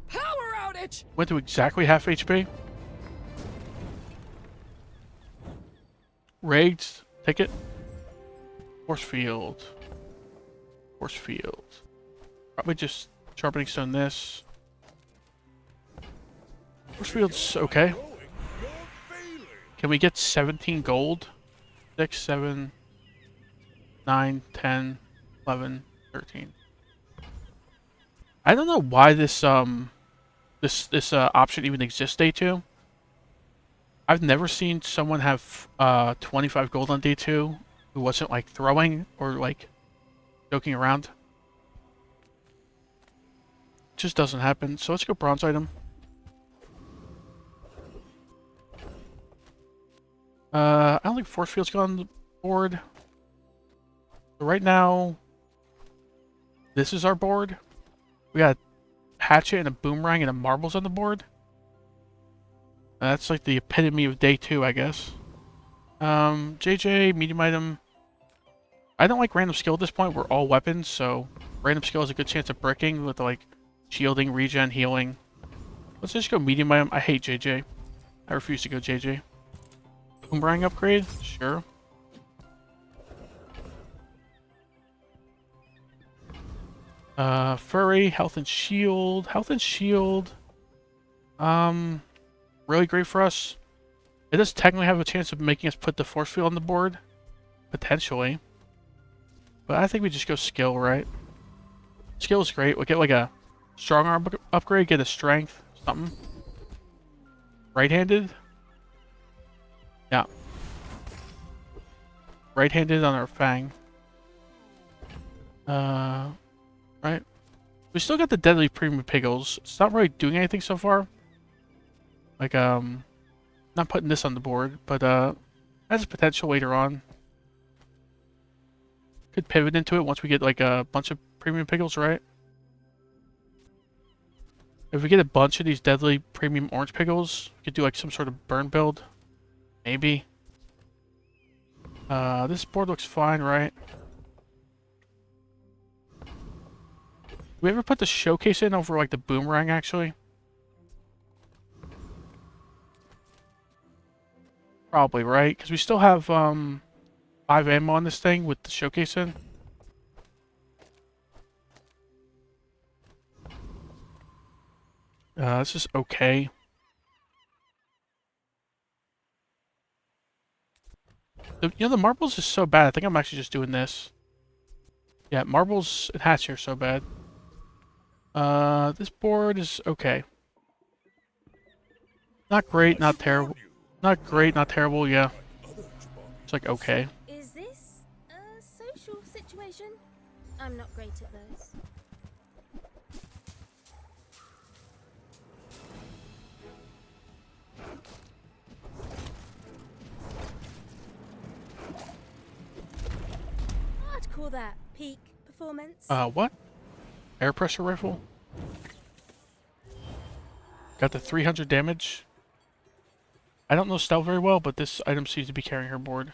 Power outage! Went to exactly half HP. Raids, take it. Force field. Force field. Probably just sharpening stone this. Force field's okay. Can we get 17 gold? 6, 7, 9, 10, 11, 13. I don't know why this this option even exists day 2. I've never seen someone have 25 gold on day 2 who wasn't like throwing or like joking around. It just doesn't happen. So let's go bronze item. I don't think force field's gone on the board. So right now, this is our board. We got a hatchet and a boomerang and a marbles on the board. That's like the epitome of day 2, I guess. JJ, medium item. I don't like random skill at this point. We're all weapons, so random skill has a good chance of bricking with like shielding, regen, healing. Let's just go medium item. I hate JJ. I refuse to go JJ. Boomerang upgrade? Sure. Furry, health and shield. Health and shield. Really great for us. It does technically have a chance of making us put the force field on the board. Potentially. But I think we just go skill, right? Skill is great. We'll get like a strong arm upgrade, get a strength, something. Right-handed? Yeah. Right-handed on our Fang. Right. We still got the deadly premium pickles. It's not really doing anything so far. Like, not putting this on the board, but, has potential later on. Could pivot into it once we get, like, a bunch of premium pickles, right? If we get a bunch of these deadly premium orange pickles, we could do, like, some sort of burn build. Maybe. This board looks fine, right? Did we ever put the showcase in over, like, the boomerang, actually? Probably, right? Because we still have, 5 ammo on this thing with the showcase in. This is okay. The marbles is so bad. I think I'm actually just doing this. Yeah, marbles and hats here are so bad. This board is okay. Not great, not terrible. Not great, not terrible, yeah. It's like okay. Is this a social situation? I'm not great at those. I'd call that peak performance. What? Air pressure rifle? Got the 300 damage. I don't know stealth very well, but this item seems to be carrying her board.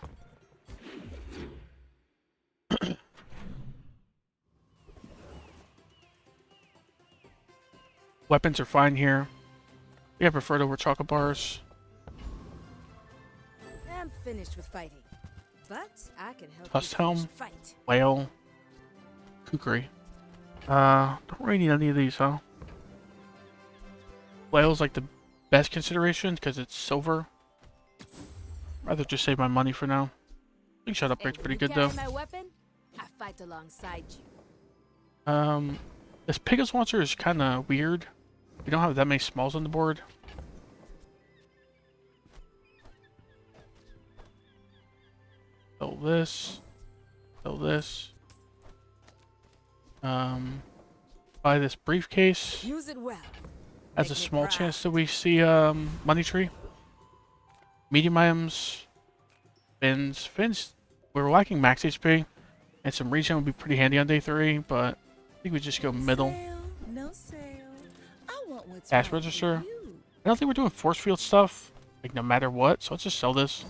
Weapons are fine here. Yeah, I prefer it over chocolate bars. I'm finished with fighting, but I can help Tusk you helm, finish a fight. whale, kukri. Don't really need any of these, huh? Whale's like the best consideration because it's silver. Rather just save my money for now. I think shut upgrade's pretty good though. My weapon, I fight alongside you. This Pickles launcher is kind of weird. We don't have that many smalls on the board. Fill this. Fill this. Buy this briefcase. Use it well. Has a small chance that we see money tree. Medium items. Fins. Fins. We're lacking max HP. And some regen would be pretty handy on day 3, but I think we just go middle. Sale, no sale. I want what's Cash right for register. you. I don't think we're doing force field stuff, like no matter what, so let's just sell this.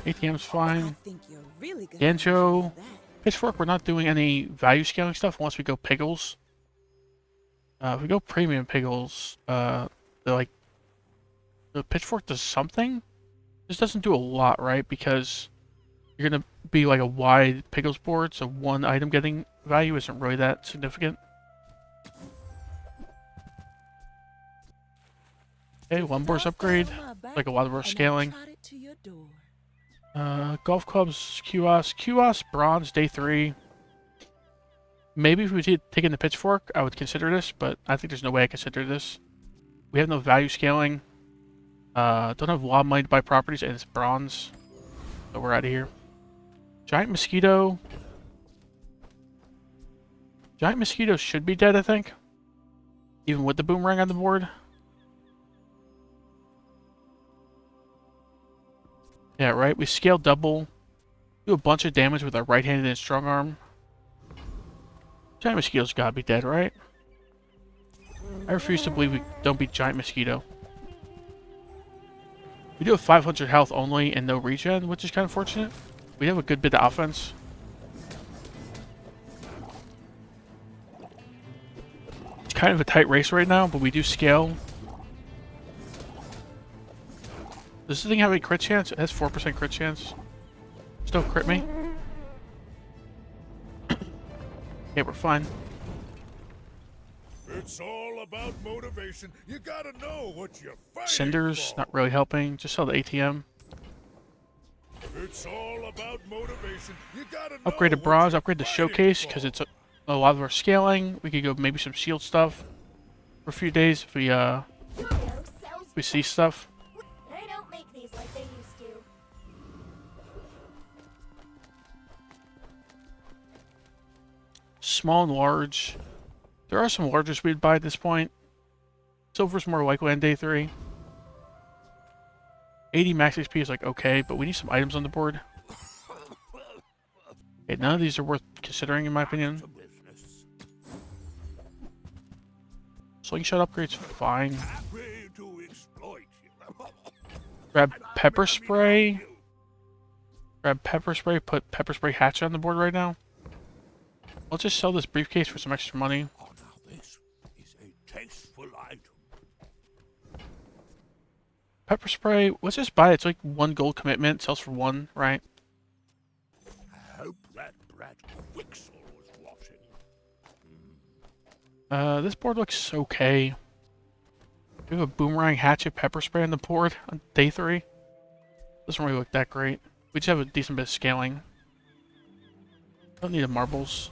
ATM's I fine. think you're really gonna Ganjo. enjoy that. Pitchfork, we're not doing any value scaling stuff unless we go Pickles. If we go premium Pickles, they're like... The Pitchfork does something? This doesn't do a lot, right? Because you're gonna be like a wide Pickles board, so one item getting value isn't really that significant. Okay, one board's upgrade. Like a lot of our scaling. Golf clubs, QOS. QOS, bronze, day 3. Maybe if we did take in the pitchfork, I would consider this, but I think there's no way I consider this. We have no value scaling. Don't have a lot of money to buy properties, and it's bronze. So we're out of here. Giant mosquito. Giant mosquito should be dead, I think. Even with the boomerang on the board. Yeah, right? We scale double. Do a bunch of damage with our right-handed and strong arm. Giant Mosquito's gotta be dead, right? I refuse to believe we don't beat Giant Mosquito. We do have 500 health only and no regen, which is kind of fortunate. We have a good bit of offense. It's kind of a tight race right now, but we do scale. Does this thing have a crit chance? It has 4% crit chance. Still crit me. Yeah, we're fine. It's all about motivation. You gotta know what you're fighting Cinders, for. not really helping. Just sell the ATM. It's all about motivation. You gotta know Upgrade to what bronze, you're upgrade to fighting showcase, for. because it's a lot of our scaling. We could go maybe some shield stuff for a few days if we see stuff. They don't make these like they used to. Small and large. There are some largest we'd buy at this point. Silver's more likely on day 3. 80 max HP is like okay, but we need some items on the board. Okay, none of these are worth considering in my opinion. Slingshot upgrade's fine. Happy to exploit you. Grab pepper spray. Grab pepper spray, put pepper spray hatchet on the board right now. Let's just sell this briefcase for some extra money. Oh, now this is a tasteful item. Pepper spray, let's just buy it. It's like 1 gold commitment, sells for 1, right? I hope that brat Wixel was watching. This board looks okay. We have a boomerang hatchet pepper spray on the board on day 3. Doesn't really look that great. We just have a decent bit of scaling. Don't need the marbles.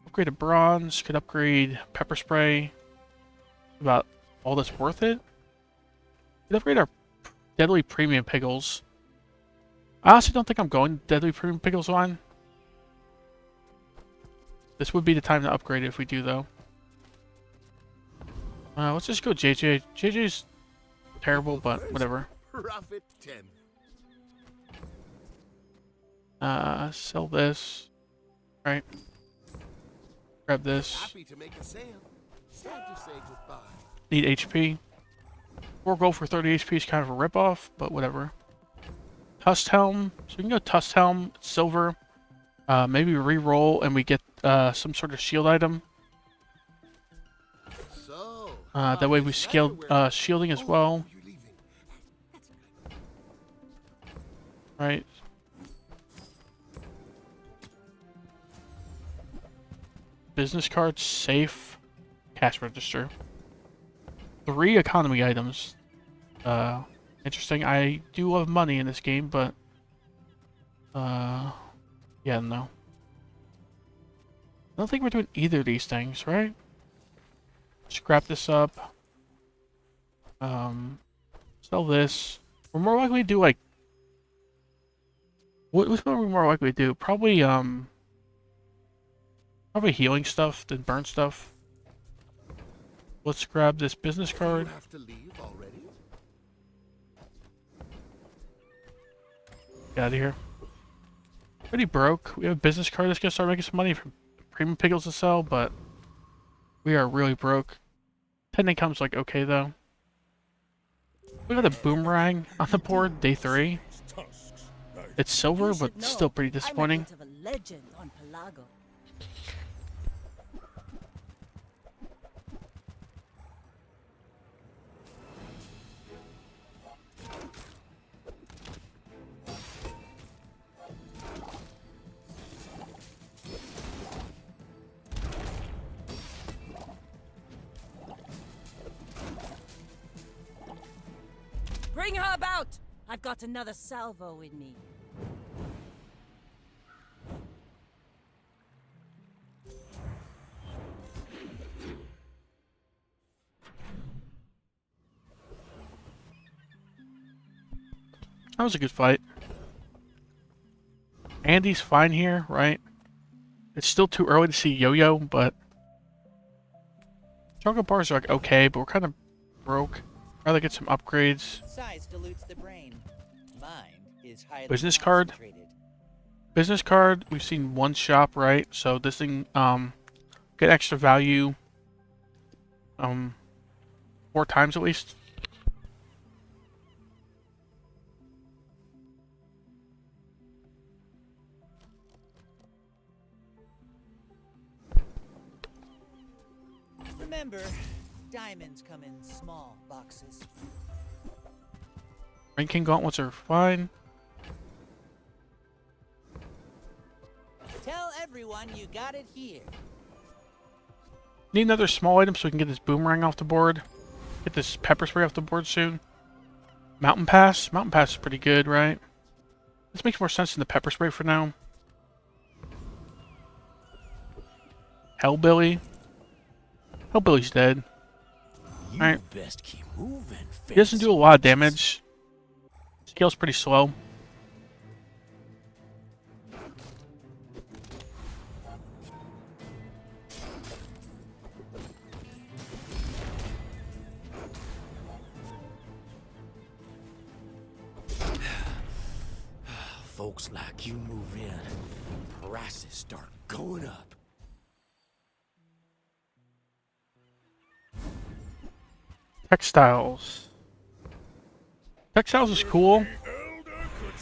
Upgrade to bronze, could upgrade pepper spray. About all that's worth it. Could upgrade our deadly premium pickles. I honestly don't think I'm going deadly premium pickles line. This would be the time to upgrade it if we do though. Let's just go JJ. JJ's terrible, but whatever. Profit 10. Sell this. Right. Grab this. Happy to make a sale. Sad to say goodbye. Need HP. 4 gold for 30 HP is kind of a ripoff, but whatever. Tusk Helm. So we can go Tusk Helm, silver. Maybe re-roll and we get some sort of shield item. So, That way we scaled shielding as well. you're leaving. Right. Business card, safe, cash register. 3 economy items. Interesting. I do love money in this game, but yeah, no. I don't think we're doing either of these things, right? Scrap this up. Sell this. We're more likely to do like which one are we more likely to do? Probably probably healing stuff than burn stuff. Let's grab this business You card. have to leave already? Get out of here. Pretty broke. We have a business card that's gonna start making some money from premium pickles to sell, but we are really broke. 10 income's like okay though. We got a boomerang on the board, day 3. It's silver, You but should still know, pretty I'm a disappointing. bit of a legend on Pelago. Bring her about! I've got another salvo in me. That was a good fight. Andy's fine here, right? It's still too early to see Yo-Yo, but chocolate bars are like okay, but we're kind of broke. Rather get some upgrades. Size dilutes the brain. Mind is highly Business card? concentrated. Business card, we've seen 1 shop, right? So this thing, get extra value, 4 times at least. Remember, diamonds come in small boxes. Ranking gauntlets are fine. Tell everyone you got it here. Need another small item so we can get this boomerang off the board. Get this pepper spray off the board soon. Mountain Pass. Mountain Pass is pretty good, right? This makes more sense than the pepper spray for now. Hellbilly. Hellbilly's dead. Alright. Best keep moving. He doesn't do a lot of damage. Scale's pretty slow. folks like you move in, prices start going up. Textiles. Textiles is cool.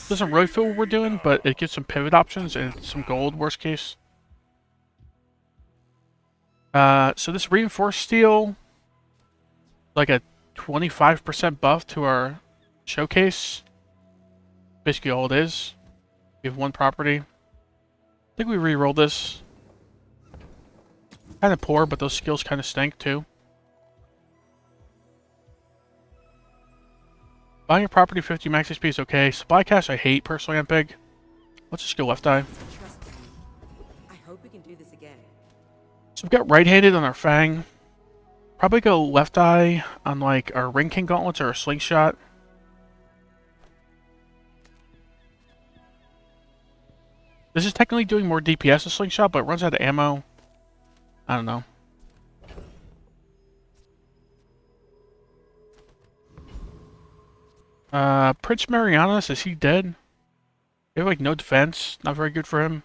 Doesn't really fit what we're doing, but it gives some pivot options and some gold, worst case. So this reinforced steel, like a 25% buff to our showcase. Basically all it is. We have one property. I think we re-roll this. Kind of poor, but those skills kind of stink too. Buying a property 50 max HP is okay. Supply cache I hate personally on big. Let's just go left eye. Trust me. I hope we can do this again. So we've got right-handed on our Fang. Probably go left eye on like our Ring King gauntlets or a slingshot. This is technically doing more DPS than slingshot, but it runs out of ammo. I don't know. Prince Marianas, is he dead? They have like no defense. Not very good for him.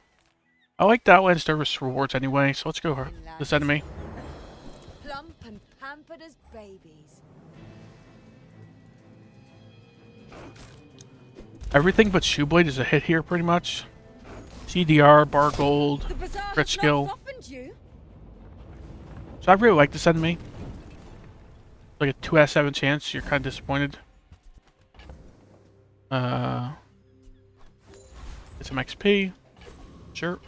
I like the Outland service rewards anyway, so let's go for this enemy. Plump and pampered as babies. Everything but Shoeblade is a hit here pretty much. CDR, bar gold, The bazaar crit has not skill. softened you. So I really like this enemy. Like a 2 out of 7 chance, you're kind of disappointed. Get some XP. Sure.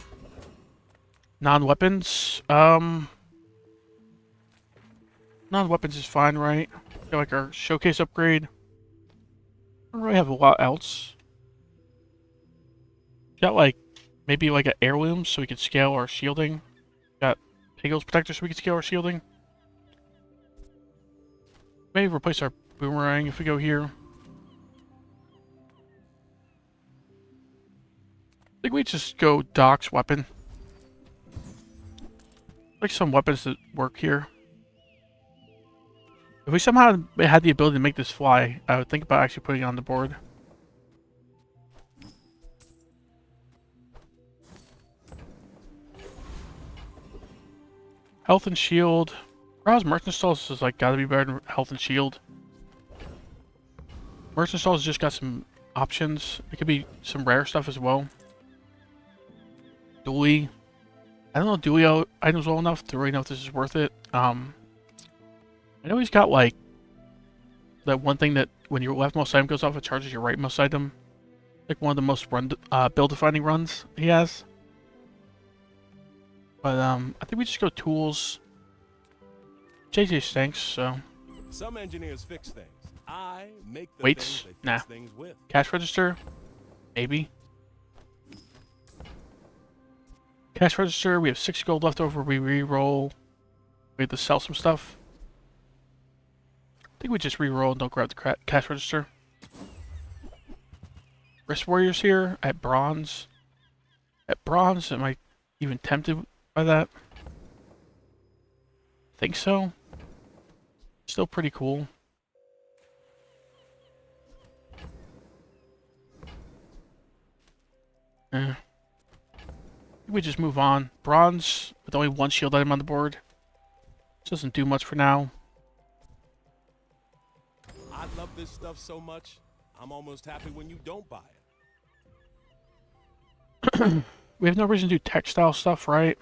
Non-weapons. Non-weapons is fine, right? Got like our showcase upgrade. I don't really have a lot else. Got like maybe like an heirloom so we can scale our shielding. Got Pigos protector so we can scale our shielding. Maybe replace our boomerang if we go here. I think we just go Doc's weapon. Like some weapons that work here. If we somehow had the ability to make this fly, I would think about actually putting it on the board. Health and shield. Browse merchant stalls is like gotta be better than health and shield. Merchant stalls just got some options. It could be some rare stuff as well. Dually. I don't know Dually items well enough to really know if this is worth it. I know he's got like that one thing that when your leftmost item goes off, it charges your rightmost item. Like one of the most build defining runs he has. But I think we just go tools. JJ stinks, so. Some engineers fix things. I make the Weights? things they Nah. fix things with. Cash register? Maybe. Cash register, we have 6 gold left over. We re-roll. We have to sell some stuff. I think we just re-roll and don't grab the cash register. Wrist Warriors here at bronze. At bronze, am I even tempted by that? Think so. Still pretty cool. We just move on. Bronze with only 1 shield item on the board. This doesn't do much for now. I love this stuff so much, I'm almost happy when you don't buy it. We have no reason to do textile stuff, right?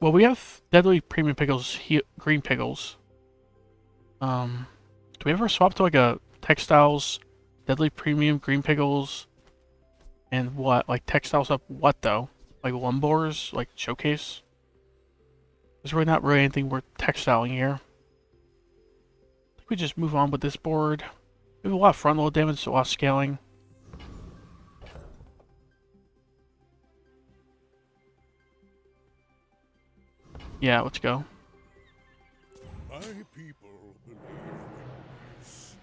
Well, we have deadly premium pickles, green pickles. Do we ever swap to like a textiles, deadly premium green pickles, and what? Like textiles up what though? Like lumbors, like showcase? There's really not really anything worth textiling here. I think we just move on with this board. We have a lot of front load damage, so a lot of scaling. Yeah, let's go. My people believe in peace.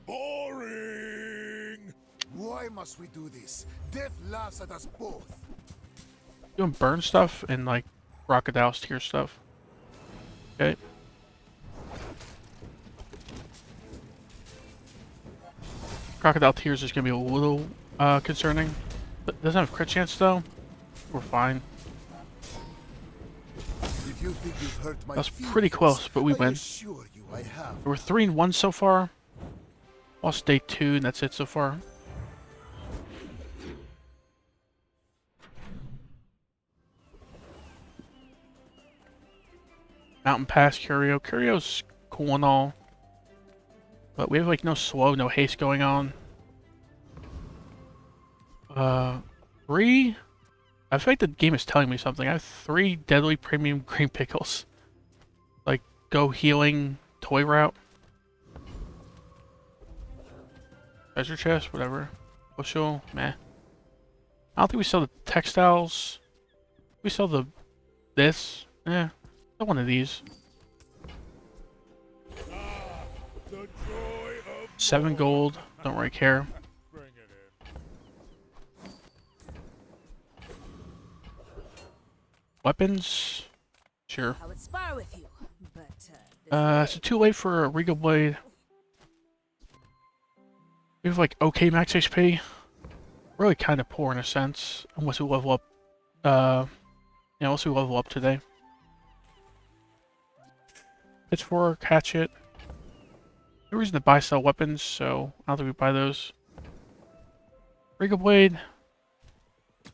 Boring! Why must we do this? Death laughs at us both. Doing burn stuff and like Crocodile's tier stuff. Okay. Crocodile Tears is gonna be a little concerning. Doesn't have crit chance though. We're fine. If you think you've hurt my That's pretty close, but we I win. assure you I have. We're 3-1 so far. Lost day 2, and that's it so far. Mountain Pass Curio. Curio's cool and all. But we have like no slow, no haste going on. 3. I feel like the game is telling me something. I have 3 deadly premium green pickles. Like, go healing toy route. Treasure chest, whatever. Bushel, meh. I don't think we sell the textiles. We sell this. Eh, not one of these. 7 gold. Don't really care. Weapons? Sure. I would spar with you, but Is it too late for a Regal Blade? We have like okay max HP. Really kind of poor in a sense, unless we level up. Yeah, unless we level up today. Pitchfork, hatchet. No reason to buy sell weapons, so I don't think we buy those. Regal Blade.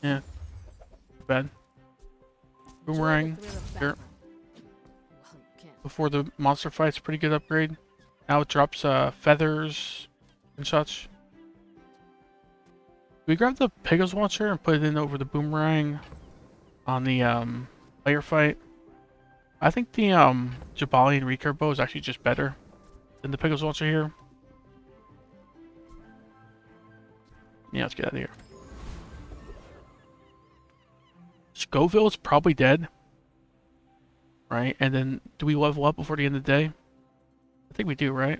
Yeah. Bad. Boomerang. Sure. Before the monster fight's a pretty good upgrade. Now it drops feathers and such. We grabbed the Pegasus launcher and put it in over the boomerang on the player fight. I think the Jabali and recurve bow is actually just better than the Pegasus launcher here. Yeah, let's get out of here. Scoville is probably dead. Right? And then do we level up before the end of the day? I think we do, right?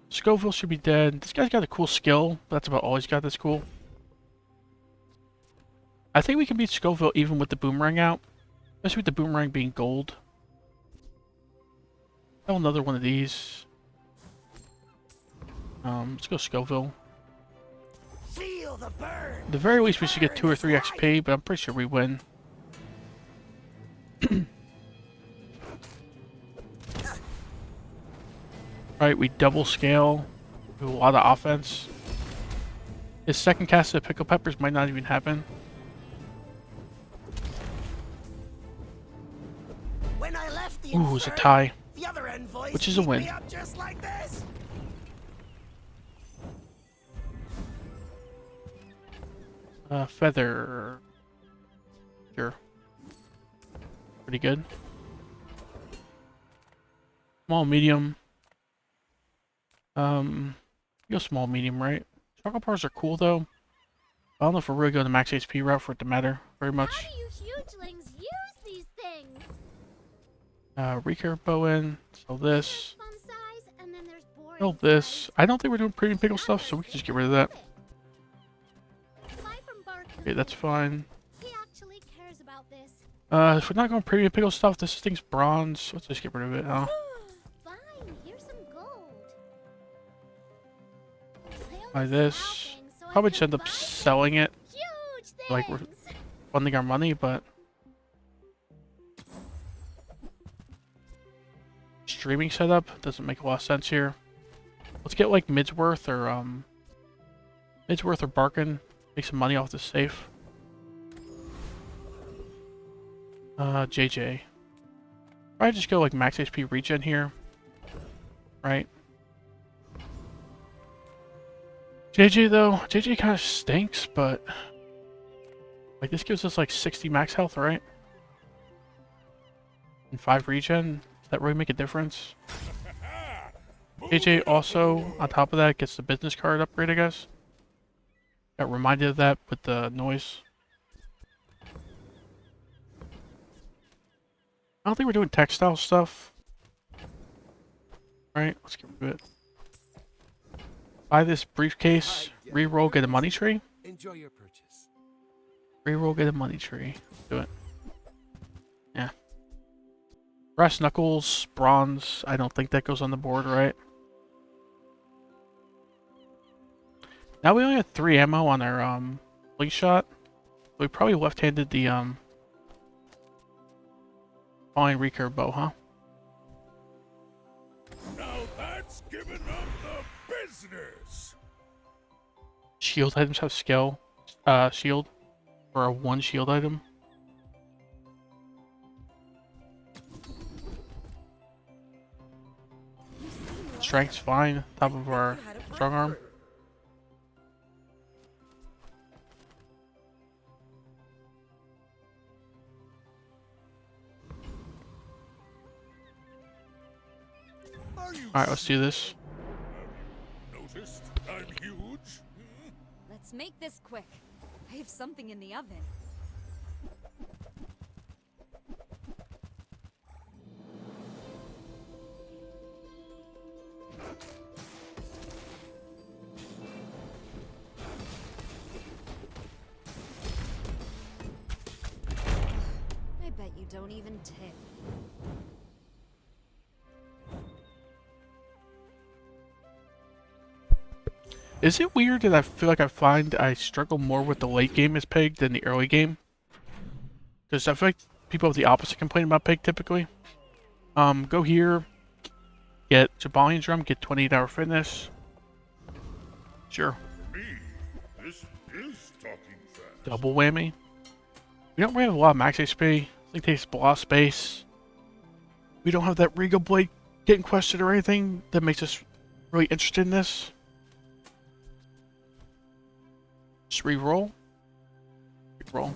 Scoville should be dead. This guy's got a cool skill. But that's about all he's got that's cool. I think we can beat Scoville even with the boomerang out. Especially with the boomerang being gold. Oh, another one of these. Let's go Scoville. Feel the burn. At the very least, we should get 2 or 3 XP, but I'm pretty sure we win. Right, we double scale. We have a lot of offense. His second cast of Pickle Peppers might not even happen. When I left the Ooh, it's a tie. the other envoys Which is a beat win. me up just like this. Feather. Sure. Pretty good. Small, medium. Go small, medium, right? Chocolate bars are cool though. I don't know if we're really going the max HP route for it to matter very much. How do you hugelings use these things? Recurve bow in. Sell this. Fun size, and then there's boring Sell this. size. I don't think we're doing premium pickle stuff, so we can just get rid of that. Buy from Barcoon. Okay, that's fine. He actually cares about this. If we're not going premium pickle stuff, this thing's bronze. Let's just get rid of it. Oh. Fine, here's some gold. I only Buy sell this. things, so I Probably can just end up buy selling it. huge things. Like we're funding our money, but streaming setup doesn't make a lot of sense here. Let's get like Midsworth or Barkin. Make some money off the safe. JJ. Probably just go like max HP regen here. Right? JJ though, JJ kind of stinks, but like this gives us like 60 max health, right? And 5 regen. Does that really make a difference? JJ also, on top of that, gets the business card upgrade, I guess. Got reminded of that with the noise. I don't think we're doing textile stuff. Right, let's get rid of it. Buy this briefcase, reroll, get a money tree. Enjoy your purchase. Reroll, get a money tree. Do it. Yeah. Brass knuckles, bronze. I don't think that goes on the board, right? Now we only have 3 ammo on our slingshot. We probably left-handed the falling recurve bow, huh? Now that's giving up the business. Shield items have skill. Shield. Or a 1 shield item. Strength's fine. Top of our strong arm. Alright, let's do this. Noticed I'm huge? Let's make this quick. I have something in the oven. I bet you don't even tip. Is it weird that I feel like I struggle more with the late game as Pig than the early game? Because I feel like people have the opposite complaint about Pig typically. Go here, get Jabalian Drum, get 28-hour fitness. Sure. For me, this is talking fast. Double whammy. We don't really have a lot of max HP. I think it takes a lot of space. We don't have that Regal Blade getting quested or anything that makes us really interested in this. Just re-roll. Re-roll.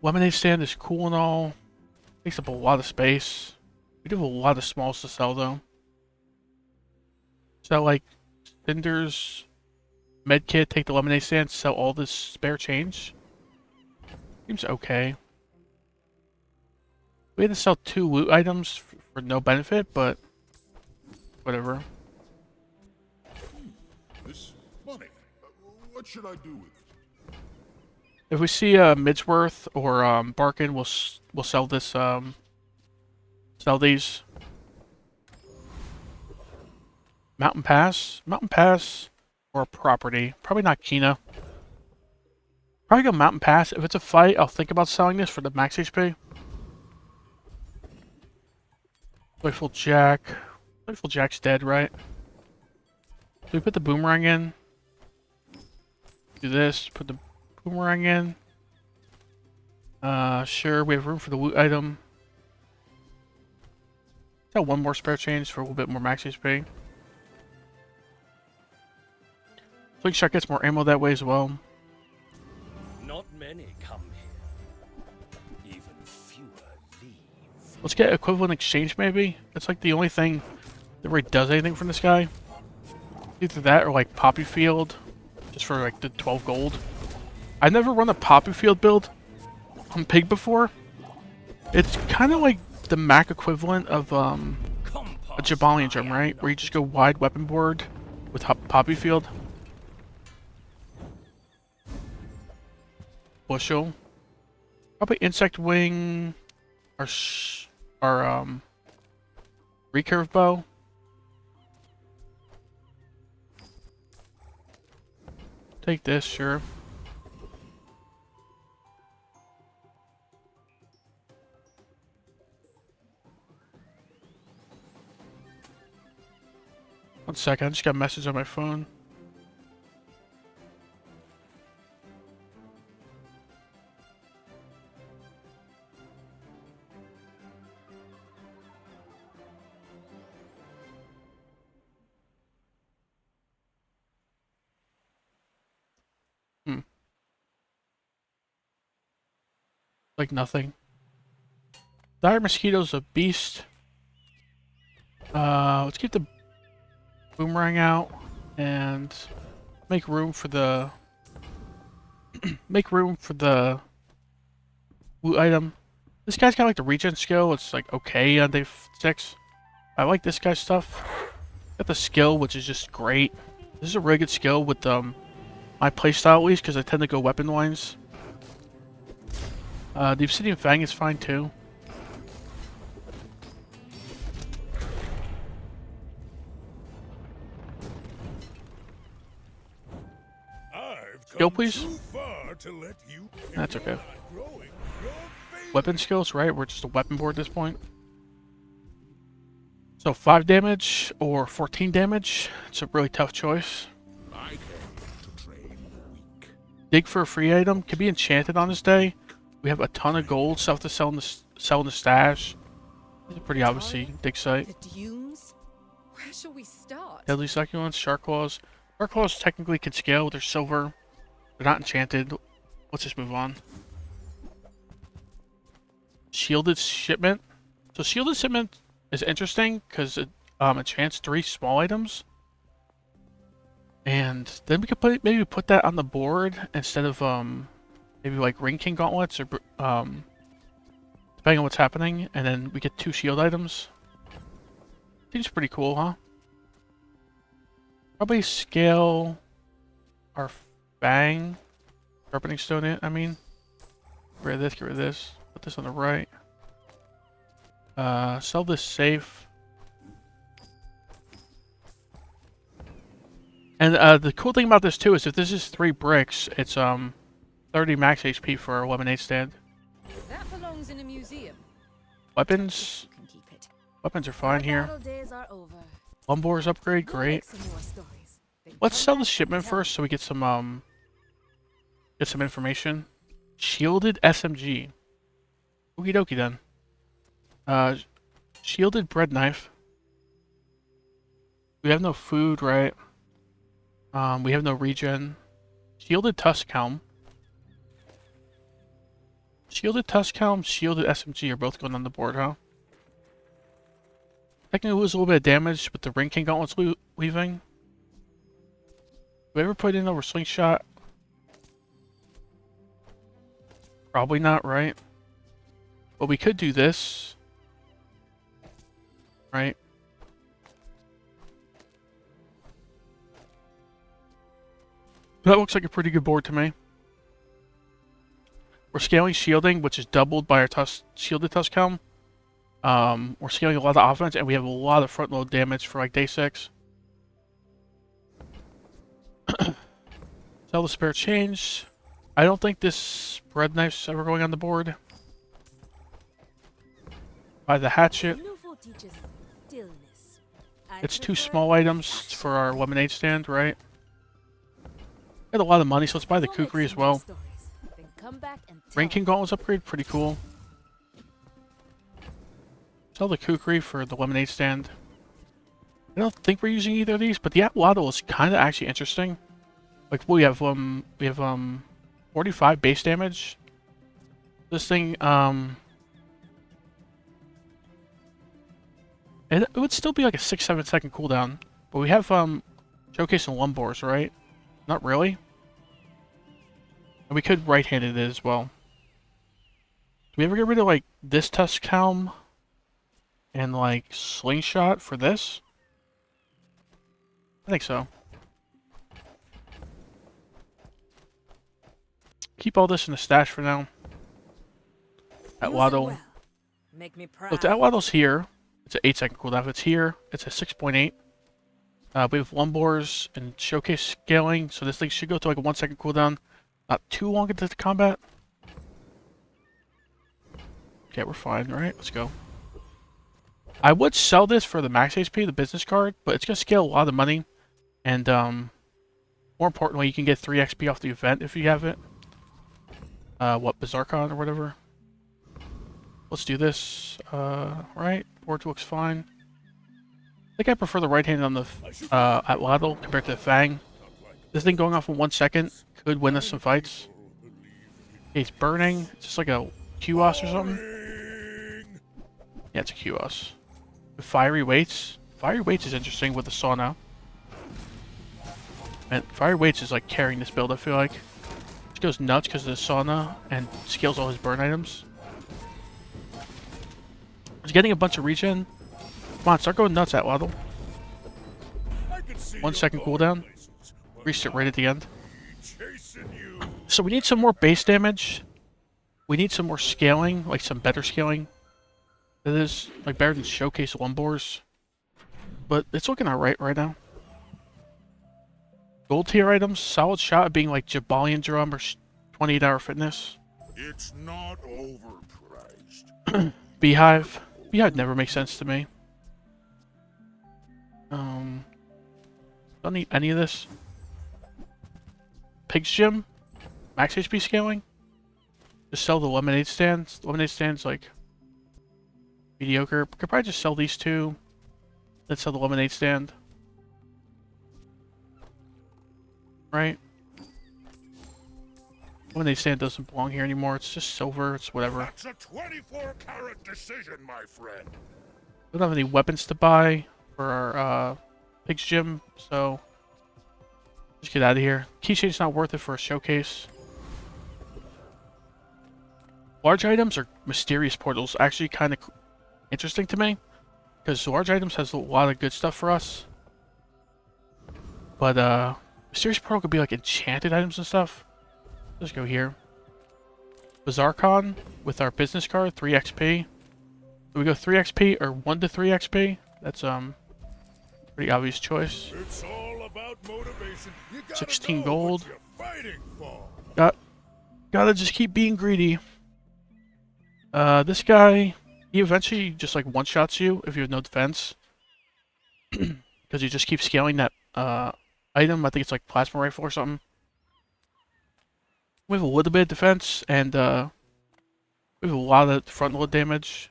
Lemonade stand is cool and all. Takes up a lot of space. We do have a lot of smalls to sell though. So like Cinder's medkit, take the lemonade stand, sell all this spare change. Seems okay. We had to sell 2 loot items for no benefit, but whatever. This money. What should I do with it? If we see Midsworth or Barkin, we'll sell this. Sell these. Mountain Pass, or property. Probably not Kina. Probably go Mountain Pass. If it's a fight, I'll think about selling this for the max HP. Joyful Jack. Joyful Jack's dead, right? Do we put the boomerang in? Do this. Put the boomerang in. Sure. We have room for the loot item. Got 1 more spare change for a little bit more max HP. Slingshot gets more ammo that way as well. Not many come here. Even fewer leave. Let's get equivalent exchange maybe. That's like the only thing that really does anything from this guy. Either that or like Poppy Field, just for like the 12 gold. I've never run a Poppy Field build on Pig before. It's kind of like the Mac equivalent of a Jabalian Drum, right? Where you just go wide weapon board with Poppy Field. Bushel. Probably Insect Wing. Our recurve bow. Take this, sure. One second, I just got a message on my phone. Like nothing. Dire Mosquito's a beast. Let's keep the boomerang out and make room for the loot item. This guy's got like the regen skill. It's like okay on day 6. I like this guy's stuff. Got the skill, which is just great. This is a really good skill with my playstyle at least, because I tend to go weapon lines. The Obsidian Fang is fine too. skill, please? Too far to let you. That's If you're okay. not growing, you're failing. Weapon skills, right? We're just a weapon board at this point. So 5 damage or 14 damage. It's a really tough choice. I came to train the weak. Dig for a free item. Can be enchanted on this day. We have a ton of gold stuff to sell in the stash. It's a pretty obviously dig site. The dunes? Where shall we start? Deadly succulents, shark claws. Shark claws technically can scale. They're silver. They're not enchanted. Let's just move on. Shielded shipment. So shielded shipment is interesting because it enchants 3 small items. And then we could maybe put that on the board instead of maybe like Ring King gauntlets or depending on what's happening, and then we get 2 shield items. Seems pretty cool, huh? Probably scale our Fang. Sharpening Stone, I mean. Get rid of this, get rid of this. Put this on the right. Sell this safe. And the cool thing about this too is if this is 3 bricks, it's 30 max HP for a lemonade stand. That belongs in a museum. Weapons. You can keep it. Weapons are fine My here. battle days are over. Lumbor's upgrade, We'll make great. some more stories. Then Let's come sell back the and shipment tell first me. so we get some information. Shielded SMG. Okie dokie then. Shielded bread knife. We have no food, right? We have no regen. Shielded tusk helm. Shielded tusk helm, shielded SMG are both going on the board, huh? Technically lose a little bit of damage with the Ring King gauntlets leaving. Do we ever put in over slingshot? Probably not, right? But we could do this. Right? That looks like a pretty good board to me. We're scaling shielding, which is doubled by our shielded tusk helm. We're scaling a lot of offense, and we have a lot of front load damage for like day 6. Sell the spare change. I don't think this bread knife's ever going on the board. Buy the hatchet. Nouveau teaches stillness. I It's 2 prefer small items for our lemonade stand, right? Got a lot of money, so let's buy the We'll make kukri as some more well. stories. Then come back and tell Ring King me. gauntlets upgrade, pretty cool. Sell the kukri for the lemonade stand. I don't think we're using either of these, but the Atlatl is kind of actually interesting. Like we have 45 base damage. This thing it would still be like a 6-7 second cooldown, but we have Showcase and Lumbors, right? Not really. And we could right-handed it as well. Do we ever get rid of like this tusk helm and like slingshot for this? I think so. Keep all this in the stash for now. Use it Atlatl. well. Make me proud. Look, the Atlatl's here. It's an 8 second cooldown. If it's here, it's a 6.8. We have Lumbors and Showcase scaling, so this thing should go to like a 1 second cooldown. Not too long into the combat. Okay, we're fine, right? Let's go. I would sell this for the max HP, the business card, but it's going to scale a lot of money. And more importantly, you can get 3 XP off the event if you have it. What, Bizarchon or whatever? Let's do this. Right, board looks fine. I think I prefer the right hand on the Atlatl compared to the Fang. This thing going off in 1 second could win us some fights. Okay, it's burning. It's just like a QoS or something. Yeah, it's a QoS. The Fiery Weights. Fiery Weights is interesting with the sauna. And Fiery Weights is like carrying this build, I feel like. It goes nuts because of the sauna and scales all his burn items. He's getting a bunch of regen. Come on, start going nuts, Atlatl. 1 second cooldown. Reached it right at the end. So we need some more base damage. We need some more scaling, like some better scaling. It is like better than Showcase Lumbors. But it's looking alright right now. Gold tier items, solid shot being like Jabalian Drum or 28-hour fitness. It's not overpriced. Beehive. Beehive never makes sense to me. Don't need any of this. Pig's Gym. Max HP scaling. Just sell the lemonade stands. The lemonade stand's like mediocre. Could probably just sell these two. Let's sell the lemonade stand. Right? Lemonade stand doesn't belong here anymore. It's just silver. It's whatever. That's a 24-carat decision, my friend. We don't have any weapons to buy for our Pig's Gym, so just get out of here. Keychain's not worth it for a showcase. Large items or mysterious portals actually kind of interesting to me, because large items has a lot of good stuff for us. But mysterious portal could be like enchanted items and stuff. Let's go here. Bazaarcon with our business card, 3 XP. Do we go 3 XP or 1 to 3 XP? That's pretty obvious choice. It's all about motivation. You gotta 16 know gold. what you're fighting for. Gotta just keep being greedy. This guy, he eventually just like one-shots you if you have no defense. Because you just keep scaling that item. I think it's like plasma rifle or something. We have a little bit of defense, and we have a lot of front load damage.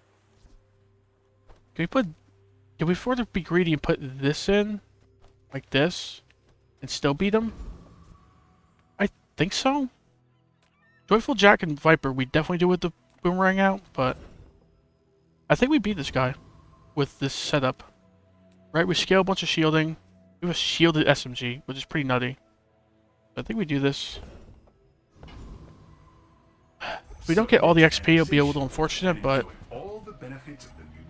Can we further be greedy and put this in? Like this? And still beat him? I think so. Joyful Jack and Viper, we definitely do with the boomerang out, but I think we beat this guy with this setup. Right, we scale a bunch of shielding. We have a shielded SMG, which is pretty nutty. I think we do this. If we don't get all the XP, it'll be a little unfortunate, but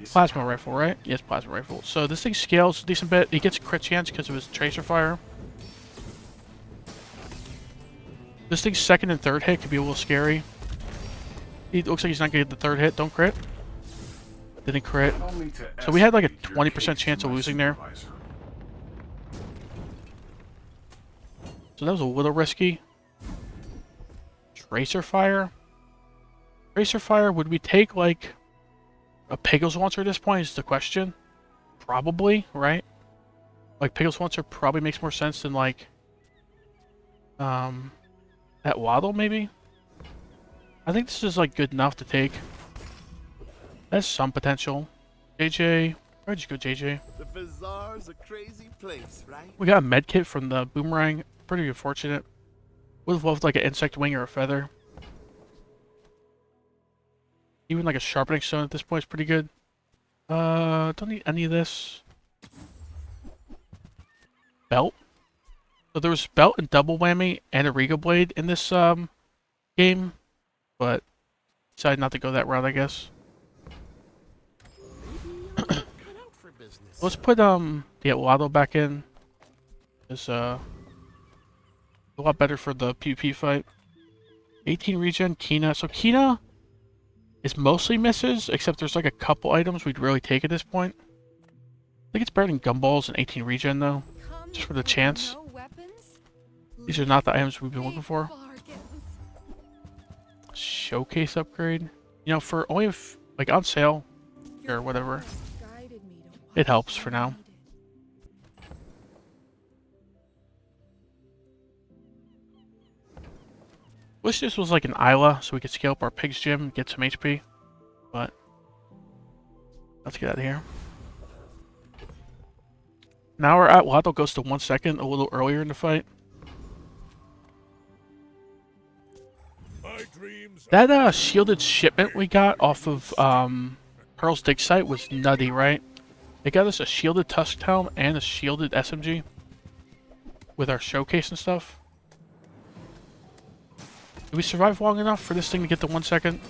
plasma rifle, right? Yes, plasma rifle. So this thing scales a decent bit. He gets a crit chance because of his tracer fire. This thing's second and third hit could be a little scary. He looks like he's not getting the third hit. Don't crit. Didn't crit. So we had like a 20% chance of losing there. So that was a little risky. Tracer fire. Tracer fire, would we take like a Piggles Launcher at this point is the question. Probably, right? Like Piggles Launcher probably makes more sense than like that Waddle maybe? I think this is like good enough to take. That's some potential. JJ, where'd you go, JJ? The bazaar's a crazy place, right? We got a med kit from the boomerang. Pretty unfortunate. Would have loved like an insect wing or a feather. Even like a sharpening stone at this point is pretty good. Don't need any of this. Belt. So there was belt and double whammy and a Riga blade in this game, but decided not to go that route, I guess. Let's put the Waddle back in. It's a lot better for the PvP fight. 18 regen, Kina. So Kina is mostly misses, except there's like a couple items we'd really take at this point. I think it's better than Gumballs and 18 regen though, just for the chance. These are not the items we've been looking for. Showcase upgrade. You know, for only if, like on sale or whatever, it helps for now. Wish this was like an Isla so we could scale up our Pig's Gym and get some HP. But let's get out of here. Now we're at Waddle goes to 1 second, a little earlier in the fight. That shielded shipment we got off of Pearl's dig site was nutty, right? They got us a shielded Tusk Helm and a shielded SMG with our showcase and stuff. Did we survive long enough for this thing to get to 1 second?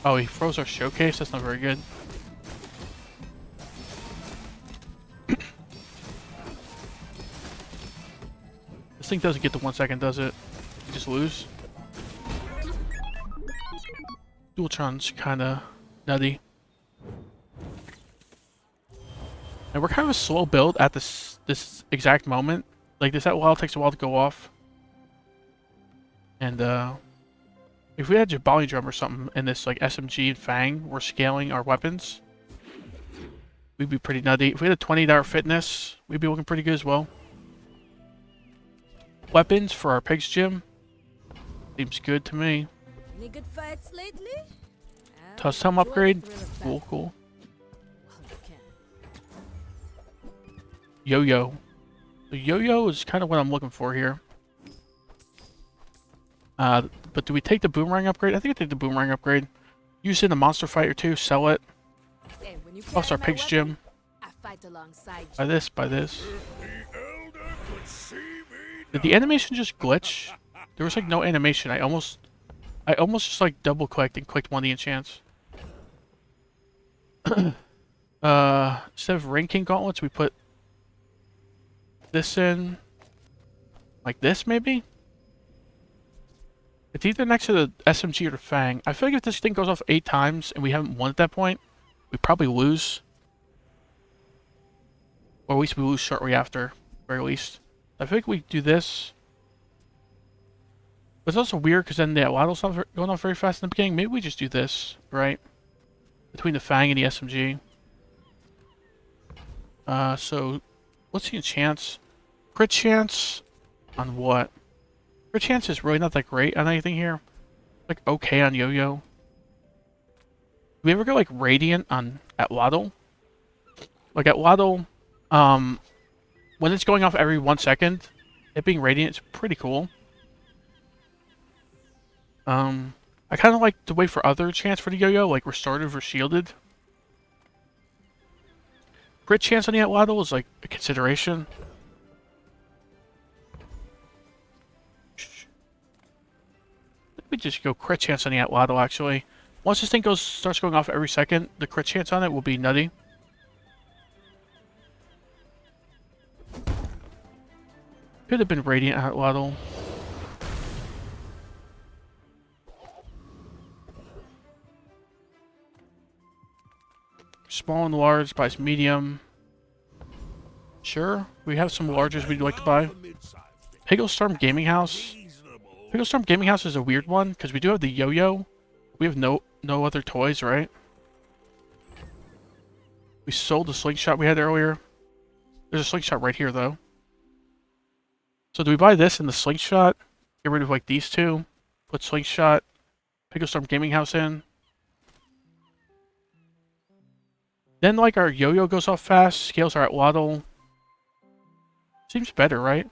Oh, he froze our showcase? That's not very good. This thing doesn't get to 1 second, does it? We just lose? Dualtron's kinda nutty. And we're kind of a slow build at this exact moment. Like this Atlatl takes a while to go off. And if we had Jabali Drum or something in this like SMG and Fang, we're scaling our weapons. We'd be pretty nutty. If we had a 20-hour fitness, we'd be looking pretty good as well. Weapons for our Pig's Gym. Seems good to me. Any good fights lately? Tusk Helm upgrade. Cool, cool. Yo-yo. The yo-yo is kind of what I'm looking for here. But do we take the boomerang upgrade? I think I take the boomerang upgrade. Use it in a monster fight or two. Sell it. Hey, when you Plus our carry my Pig's weapon, Gym. I fight alongside Buy you. this, buy this. The Elder could see me Did the animation just glitch? There was like no animation. I almost just like double clicked and clicked one of the enchants. Instead of ranking gauntlets, we put this in like this maybe? It's either next to the SMG or the Fang. I feel like if this thing goes off 8 times and we haven't won at that point, we probably lose. Or at least we lose shortly after, very least. I feel like we do this. But it's also weird because then the Atlatl's not going off very fast in the beginning. Maybe we just do this, right? Between the Fang and the SMG. So, what's the chance? Crit chance on what? Crit chance is really not that great on anything here. Like, okay on Yo-Yo. Do we ever go, like, Radiant on Atlatl? Like, Atlatl, when it's going off every 1 second, it being Radiant is pretty cool. I kind of like to wait for other chance for the Yo-Yo, like Restorative or Shielded. Crit chance on the Atlatl is like a consideration. Let me just go crit chance on the Atlatl actually. Once this thing starts going off every second, the crit chance on it will be nutty. Could have been Radiant Atlatl. Small and large, buys medium. Sure, we have some larges we'd like to buy. Pigglestorm Gaming House. Pigglestorm Gaming House is a weird one because we do have the yo-yo. We have no other toys, right? We sold the slingshot we had earlier. There's a slingshot right here though. So do we buy this and the slingshot? Get rid of like these two. Put slingshot, Pigglestorm Gaming House in. Then, like, our yo-yo goes off fast, scales our Atlatl. Seems better, right?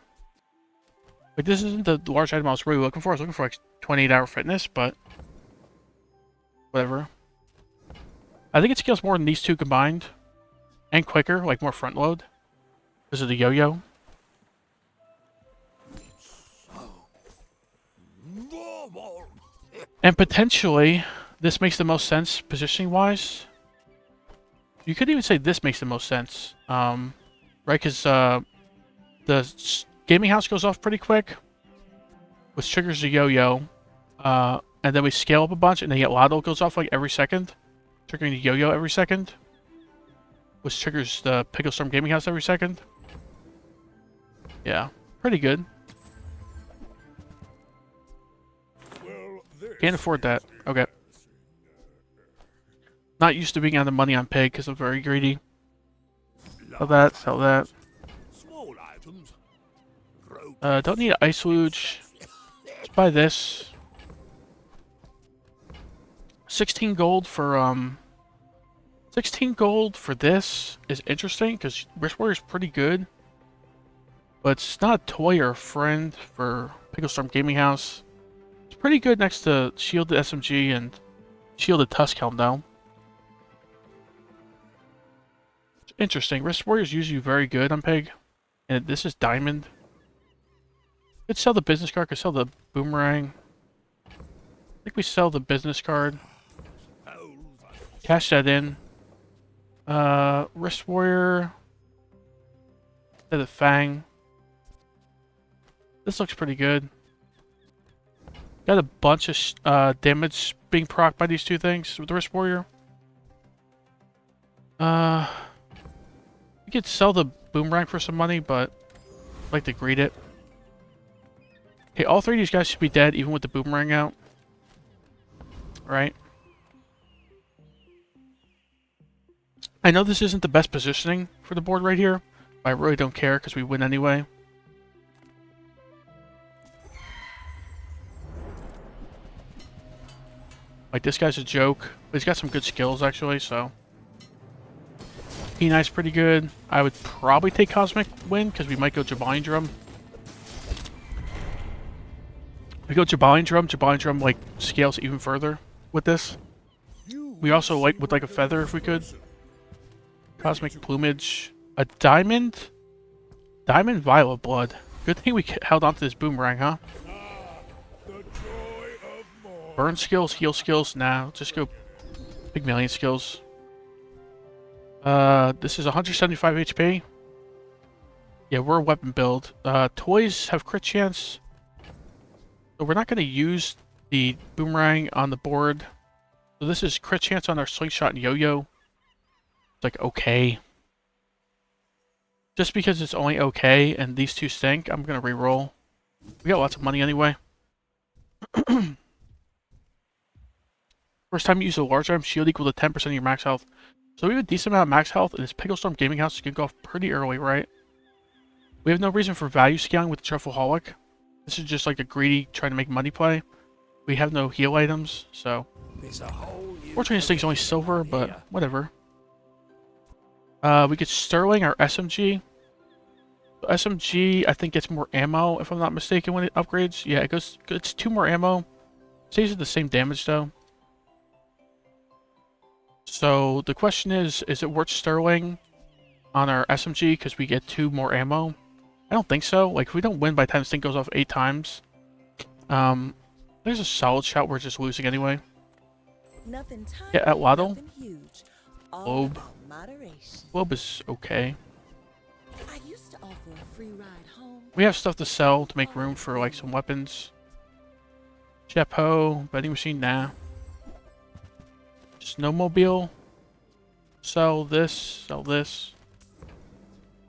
Like, this isn't the large item I was really looking for. I was looking for, like, 28-hour fitness, but... whatever. I think it scales more than these two combined. And quicker, like, more front load. Because of the yo-yo. And potentially, this makes the most sense positioning-wise. You could even say this makes the most sense, right? Because the gaming house goes off pretty quick, which triggers the yo-yo, and then we scale up a bunch, and then the Atlatl goes off like every second, triggering the yo-yo every second, which triggers the Pigglestorm Gaming House every second. Yeah, pretty good. Can't afford that. Okay. Not used to being out of money on Pig because I'm very greedy. Sell that, sell that. Don't need Ice Luge. Let's buy this. 16 gold for 16 gold for this is interesting because Wrist Warrior is pretty good. But it's not a toy or a friend for Pigglestorm Gaming House. It's pretty good next to Shielded SMG and Shielded Tusk Helm though. Interesting. Wrist Warrior is usually very good on Pig. And this is Diamond. Could sell the business card, could sell the boomerang. I think we sell the business card. Cash that in. Wrist Warrior. The Fang. This looks pretty good. Got a bunch of damage being procced by these two things with the Wrist Warrior. We could sell the boomerang for some money, but like to greet it. Okay, all three of these guys should be dead, even with the boomerang out. Right? I know this isn't the best positioning for the board right here, but I really don't care because we win anyway. Like, this guy's a joke, but he's got some good skills, actually, so... P-Knight's pretty good. I would probably take Cosmic Wind, because we might go Jabalion Drum. If we go Jabalion Drum, like, scales even further with this. We also would like a Feather, if we could. Cosmic Plumage. A Diamond? Diamond Vial of Blood. Good thing we held on to this Boomerang, huh? Burn skills, heal skills. Nah, just go Pygmalion skills. This is 175 HP. Yeah, we're a weapon build. Toys have crit chance. So we're not going to use the boomerang on the board. So this is crit chance on our slingshot and yo-yo. It's like, okay. Just because it's only okay and these two stink, I'm going to reroll. We got lots of money anyway. First time you use a large arm, shield equal to 10% of your max health. So we have a decent amount of max health, and this Pigglestorm Gaming House can go off pretty early, right? We have no reason for value scaling with the Truffleaholic. This is just like a greedy trying to make money play. We have no heal items, so... Fortunately, this thing's only silver, but whatever. We get Sterling, our SMG. SMG, I think, gets more ammo, if I'm not mistaken, when it upgrades. Yeah, it's 2 more ammo. Stays at the same damage, though. So the question is it worth Sterling on our SMG because we get 2 more ammo? I don't think so. Like, if we don't win by the time this thing goes off 8 times, there's a solid shot we're just losing anyway. Nothing tiny, Yeah, at Waddle. nothing huge. All Globe. about moderation. Globe is okay. I used to offer a free ride home. We have stuff to sell to make room for, like, some weapons. Chapeau, vending machine, nah. Snowmobile. Sell this, sell this.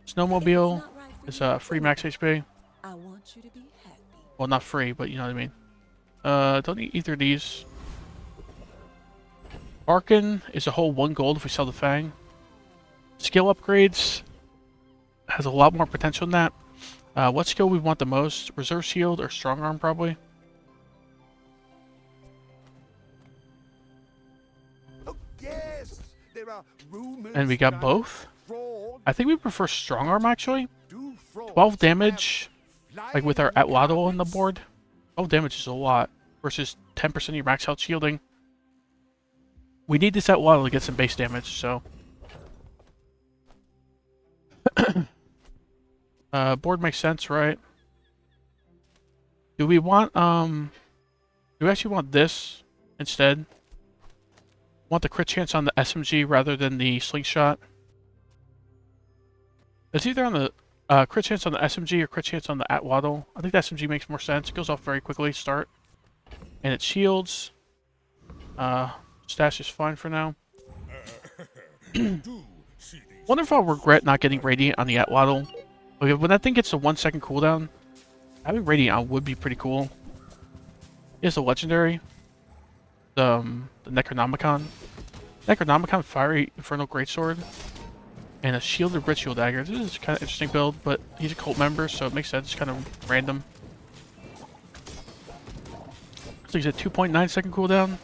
Snowmobile is free max HP. I want you to be happy. Well, not free, but you know what I mean. Don't need either of these. Arkin is a whole 1 gold if we sell the Fang. Skill upgrades has a lot more potential than that. What skill we want the most? Reserve Shield or Strong Arm, probably. Yes, there are rumors. And we got both. I think we prefer Strong Arm, actually. 12 damage, like with our Atwaddle on the board. 12 damage is a lot versus 10% of your max health shielding. We need this Atwaddle to get some base damage, so. Board makes sense, right? Do we want, do we actually want this instead? Want the crit chance on the SMG rather than the slingshot? It's either on the crit chance on the SMG or crit chance on the Atwaddle. I think the SMG makes more sense. It goes off very quickly to start. And it shields. Stash is fine for now. Wonder if I'll regret not getting Radiant on the Atwaddle. Okay, when that thing gets a 1 second cooldown, having Radiant on would be pretty cool. Here's the legendary. The Necronomicon. Necronomicon Fiery Infernal Greatsword. And a Shielded Ritual Dagger. This is kind of interesting build, but he's a cult member, so it makes sense. It's kind of random. So he's at 2.9 second cooldown.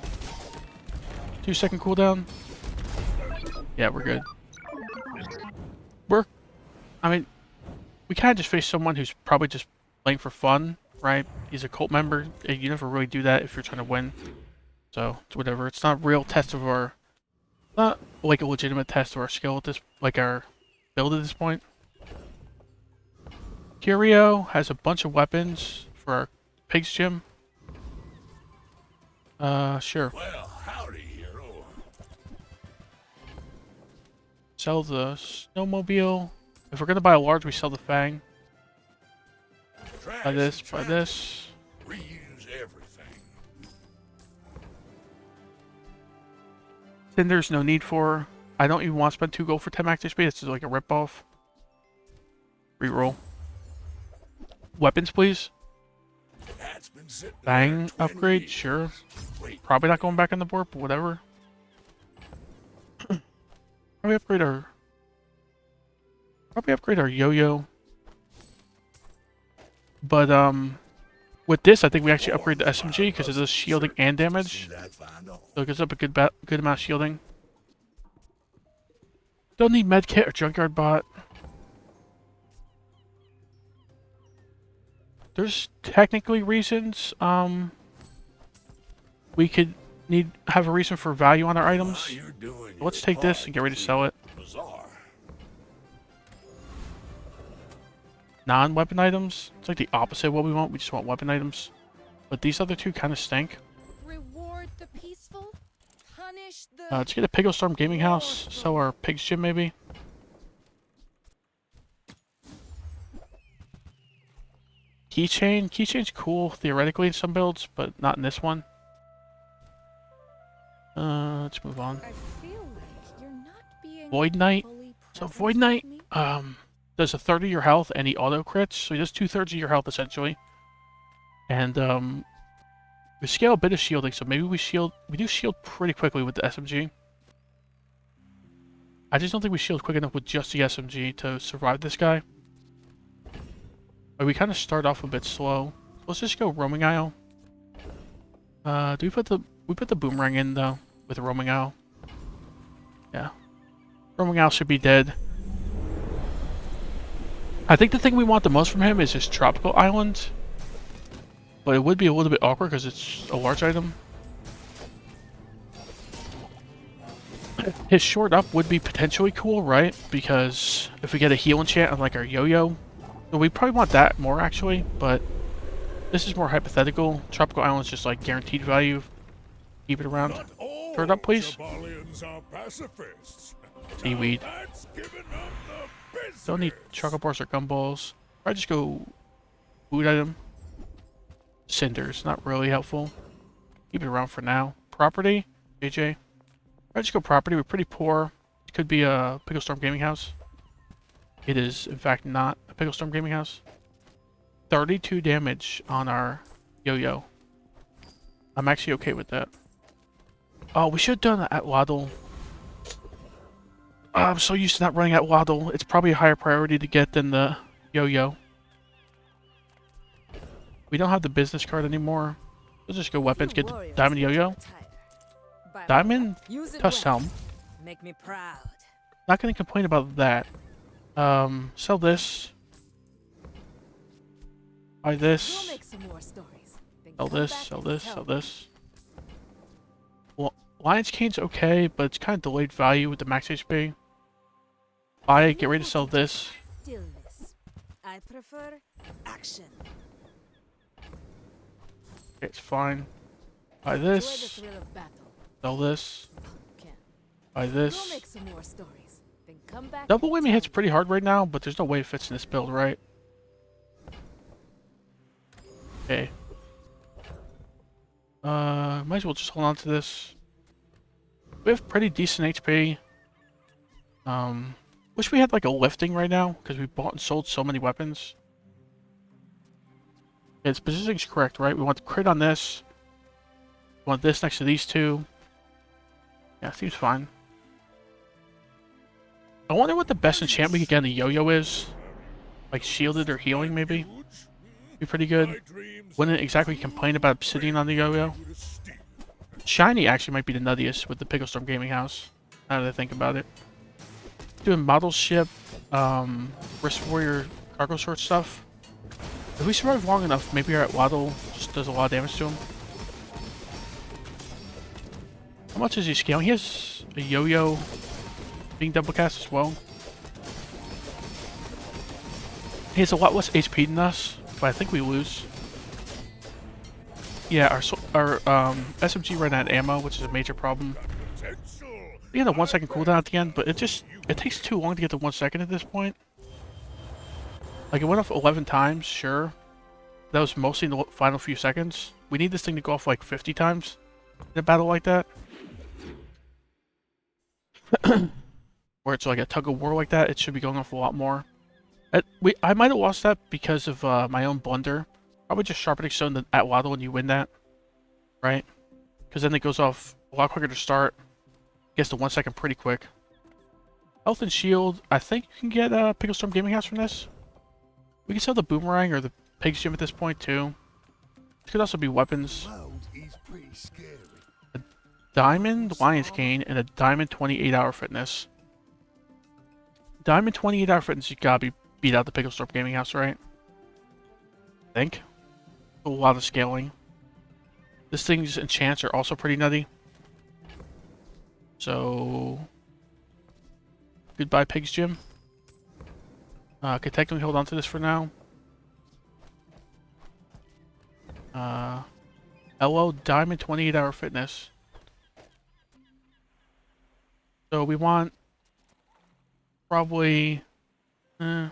2 second cooldown. Yeah, we're good. I mean, we kind of just faced someone who's probably just playing for fun, right? He's a cult member. You never really do that if you're trying to win. So, it's whatever. It's not a real test of our... Not like a legitimate test of our skill at this... Like our build at this point. Curio has a bunch of weapons for our Pig's Gym. Sure. Well, howdy, hero. Sell the Snowmobile. If we're gonna buy a large, we sell the Fang. Buy this, buy this. Reuse everything. Cinder's no need for. I don't even want to spend 2 gold for 10 max HP. This is like a ripoff. Reroll. Weapons, please. That's been sitting Bang there 20 upgrade, years. sure. Wait, Probably not going back on the board, but whatever. Probably upgrade our yo-yo. But with this, I think we actually upgrade the SMG because it does shielding and damage. see that find all. So it gives up a good amount of shielding. Don't need medkit or junkyard bot. There's technically reasons we could have a reason for value on our items. You're doing Let's your take this part, and get ready to sell it. Bizarre. Non-weapon items. It's like the opposite of what we want. We just want weapon items. But these other two kind of stink. Reward the peaceful, punish the. Let's get a Pigglestorm Gaming House. Sell our Pigs Gym maybe. Keychain. Keychain's cool theoretically in some builds, but not in this one. Let's move on. I feel like you're not being Void Knight. fully So present Void Knight, with me. does a third of your health and he auto crits, so he does 2/3 of your health essentially. And we scale a bit of shielding, so maybe we do shield pretty quickly with the SMG. I just don't think we shield quick enough with just the SMG to survive this guy. Like, we kind of start off a bit slow. Let's just go Roaming Isle. Do we put the boomerang in though with the Roaming Isle? Yeah. Roaming Isle should be dead. I think the thing we want the most from him is his Tropical Island. But it would be a little bit awkward because it's a large item. His short up would be potentially cool, right? Because if we get a heal enchant on like our yo-yo, we probably want that more actually, but this is more hypothetical. Tropical Island's just like guaranteed value. Keep it around. Not all Turn it up, please. Jabalians are pacifists. Seaweed. That's giving up the business. Don't need chocolate bars or gumballs. Probably just go food item. Cinders, not really helpful. Keep it around for now. Property, JJ. Probably just go property. We're pretty poor. It could be a Pigglestorm Gaming House. It is, in fact, not a Pigglestorm Gaming House. 32 damage on our yo-yo. I'm actually okay with that. Oh, we should have done that at Waddle. I'm so used to not running at Waddle. It's probably a higher priority to get than the yo-yo. We don't have the business card anymore. Let's just go weapons, get the diamond yo-yo. Diamond Tusk Helm. Make me proud. Not gonna complain about that. Sell this. Buy We'll this. make some more stories. Then Sell come this, back sell and this, tell sell me. this. Well, Lion's Cane's okay, but it's kind of delayed value with the max HP. Buy it, get ready to sell this. Stillness. I prefer action. Okay, it's fine. Buy Enjoy the this. thrill of battle. Sell this. Can. Buy We'll this. make some more stories. Then come back. Double and Whammy tell hits me. pretty hard right now, but there's no way it fits in this build, right? Okay. Might as well just hold on to this. We have pretty decent HP. Wish we had like a lifting right now, because we bought and sold so many weapons. Yeah, its positioning's correct, right? We want the crit on this. We want this next to these two. Yeah, seems fine. I wonder what the best enchant we could get on the yo-yo is. Like shielded or healing, maybe? Be pretty good. Wouldn't exactly complain about obsidian on the yo-yo. Shiny actually might be the nuttiest with the Pigglestorm Gaming House. Now that I think about it. Doing model ship, Risk Warrior cargo sort stuff. If we survive long enough, maybe our Waddle just does a lot of damage to him. How much is he scaling? He has a yo-yo being double cast as well. He has a lot less HP than us, but I think we lose. Yeah, our SMG ran out of ammo, which is a major problem. We had a 1 second cooldown at the end, but it takes too long to get to 1 second at this point. Like, it went off 11 times, sure. That was mostly in the final few seconds. We need this thing to go off like 50 times in a battle like that. Where it's like a tug of war like that, it should be going off a lot more. I might have lost that because of my own blunder. Probably just sharpening stone at Waddle and you win that, right? Because then it goes off a lot quicker to start. Gets to 1 second pretty quick. Health and shield. I think you can get Picklestorm Gaming House from this. We can sell the boomerang or the pig's gym at this point too. This could also be weapons. World is pretty scary. Diamond Lion's Cane and a Diamond 28-hour fitness. Diamond 28-hour fitness, you gotta beat out the Picklestorm Gaming House, right? I think. A lot of scaling. This thing's enchants are also pretty nutty. So goodbye Pig's Gym. Could technically hold on to this for now. LO Diamond 28-hour fitness. So we want probably the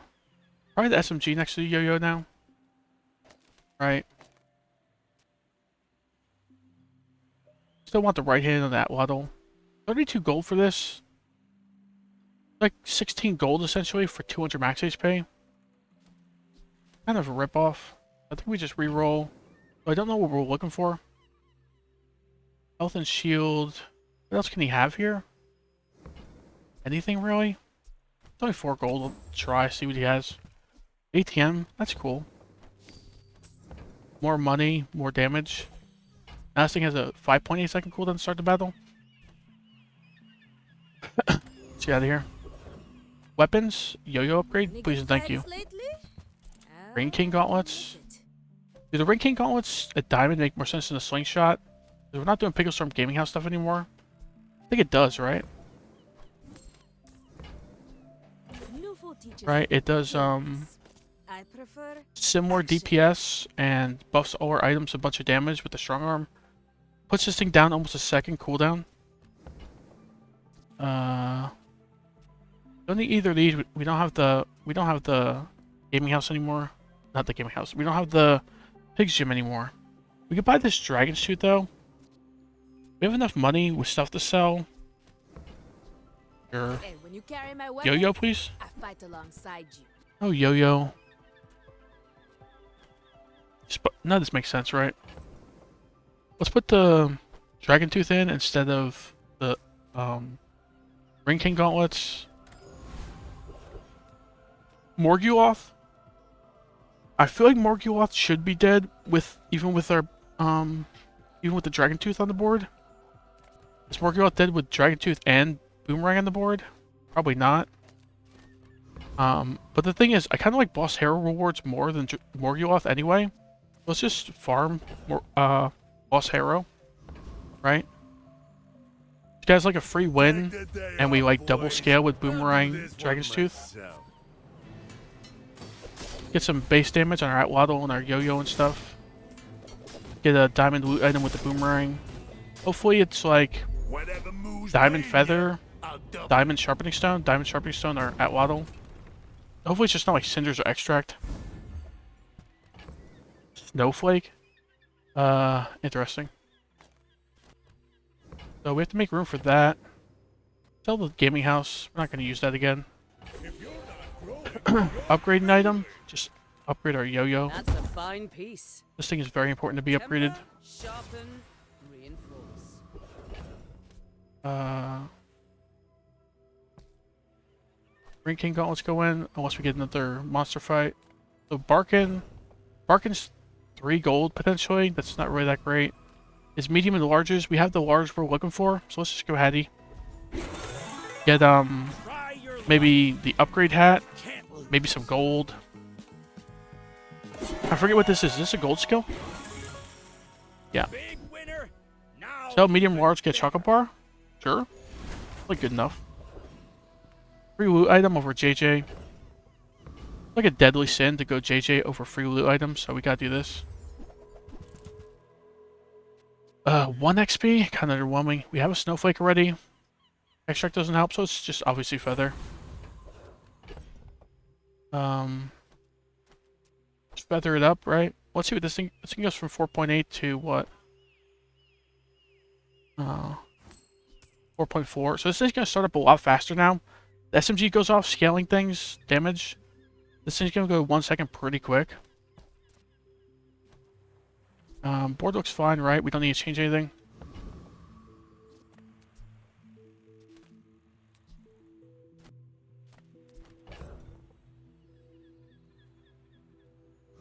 SMG next to the yo-yo now. Right. Still want the right hand on that Waddle. 32 gold for this. Like 16 gold essentially for 200 max HP. Kind of a ripoff. I think we just re-roll. I don't know what we're looking for. Health and shield. What else can he have here? Anything really? It's only 4 gold. We'll try, see what he has. ATM, that's cool. More money, more damage. Now this thing has a 5.8 second cooldown to start the battle. Let's get out of here. Weapons, yo-yo upgrade, please and thank you. Rain King gauntlets. Do the Rain King gauntlets at Diamond make more sense than the slingshot? We're not doing Picklestorm Gaming House stuff anymore. I think it does, right? Right, it does similar DPS and buffs all our items a bunch of damage with the strong arm. Puts this thing down almost a second cooldown. Don't need either of these. We don't have the gaming house anymore. Not the gaming house. We don't have the pig's gym anymore. We could buy this dragon suit though. We have enough money with stuff to sell. Sure. Hey, when you carry my weapon, Yo-yo, please. I fight alongside you. Oh, yo-yo. None of this makes sense, right? Let's put the Dragon Tooth in instead of the Ring King gauntlets. Morguloth. I feel like Morguloth should be dead even with our even with the Dragon Tooth on the board. Is Morguloth dead with Dragon Tooth and Boomerang on the board? Probably not. But the thing is, I kind of like Boss Hero rewards more than Morguloth anyway. Let's just farm more Boss Hero, right? This guy's like a free win, and we like double scale with Boomerang Dragon's Tooth. Get some base damage on our Atwaddle and our Yo-Yo and stuff. Get a diamond loot item with the Boomerang. Hopefully it's like Diamond Feather, Diamond Sharpening Stone, or Atwaddle. Hopefully it's just not like Cinders or Extract. Snowflake. Interesting. So we have to make room for that. Sell the gaming house. We're not going to use that again. Upgrading item. Just upgrade our yo-yo. That's a fine piece. This thing is very important to be upgraded. Temper, sharpen, reinforce. Ring King gauntlets go in unless we get another monster fight. So Barkin. Barkin's 3 gold potentially. That's not really that great. Is medium and larges. We have the large we're looking for, so let's just go aheady. Get maybe the upgrade hat, maybe some gold. I forget what this is. Is this a gold skill? Yeah. So medium large get chocolate bar? Sure. Like good enough. Free loot item over JJ. Like a deadly sin to go JJ over free loot items, so we gotta do this. 1 XP, kind of underwhelming. We have a snowflake already. Extract doesn't help, so it's just obviously feather. Just feather it up, right? Let's see what this thing goes from 4.8 to what? 4.4. So this thing's gonna start up a lot faster now. The SMG goes off, scaling things, damage. This thing's gonna go 1 second pretty quick. Board looks fine, right? We don't need to change anything.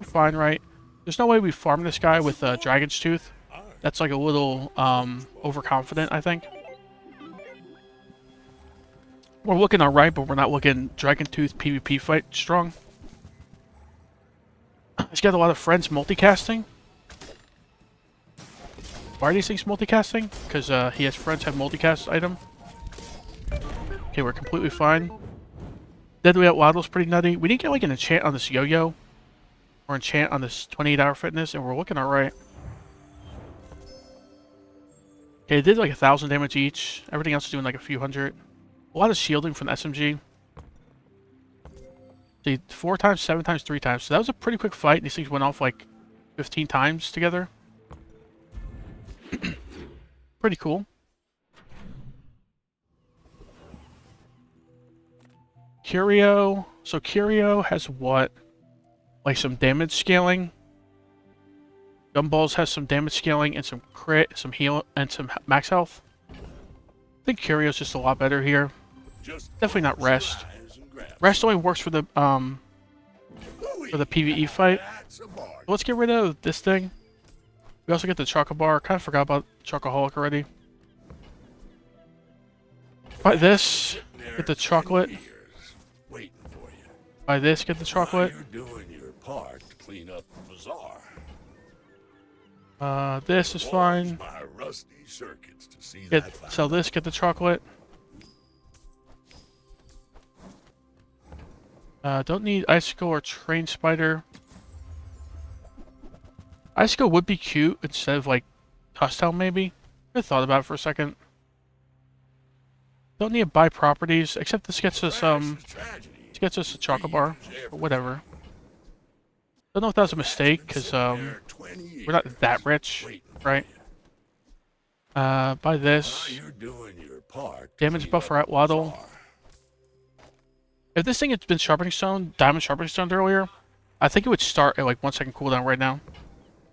We're fine, right? There's no way we farm this guy with Dragon's Tooth. That's like a little overconfident, I think. We're looking alright, but we're not looking Dragon Tooth PvP fight strong. He's got a lot of friends multicasting. Why are these things multicasting? Because he has friends have multicast item. Okay, we're completely fine. Deadly at Waddle's pretty nutty. We need to get like an enchant on this yo-yo. Or enchant on this 28-hour fitness, and we're looking alright. Okay, it did like 1,000 damage each. Everything else is doing like a few hundred. A lot of shielding from the SMG. See, 4 times, 7 times, 3 times. So that was a pretty quick fight. These things went off like 15 times together. Pretty cool. Curio. So Curio has what? Like some damage scaling. Gumballs has some damage scaling and some crit, some heal, and some max health. I think Curio's just a lot better here. Definitely not Rest. Rest only works for the PvE fight. So let's get rid of this thing. We also get the Choco Bar. Kind of forgot about Chocoholic already. Buy this. Get the chocolate. Buy this. Get the chocolate. Part to clean up the bazaar. This is fine. My rusty circuits to see Sell this, get the chocolate. Don't need Icicle or Train Spider. Icicle would be cute instead of like Tustel maybe. I thought about it for a second. Don't need to buy properties, except this gets us this gets us a Choco Bar. Or whatever. Don't know if that was a mistake, because we're not that rich, right? Buy this. Damage buffer at Waddle. If this thing had been Sharpening Stone, Diamond Sharpening Stone earlier, I think it would start at like 1 second cooldown right now.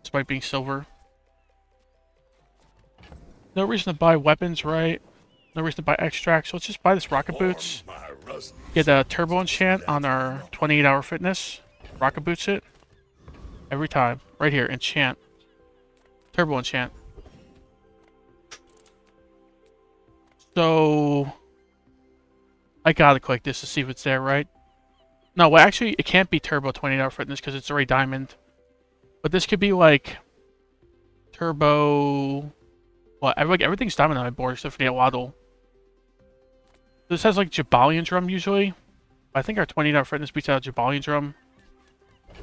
Despite being silver. No reason to buy weapons, right? No reason to buy extracts, so let's just buy this Rocket Boots. Get a Turbo Enchant on our 28-hour fitness. Rocket Boots it. Every time. Right here. Enchant. Turbo Enchant. So... I gotta click this to see if it's there, right? No, well, actually, it can't be Turbo 28-hour fitness because it's already Diamond. But this could be like... Turbo... Well, everything's Diamond on my board except for the Waddle. This has like Jabalion Drum usually. I think our 28-hour fitness beats out Jabalion Drum. You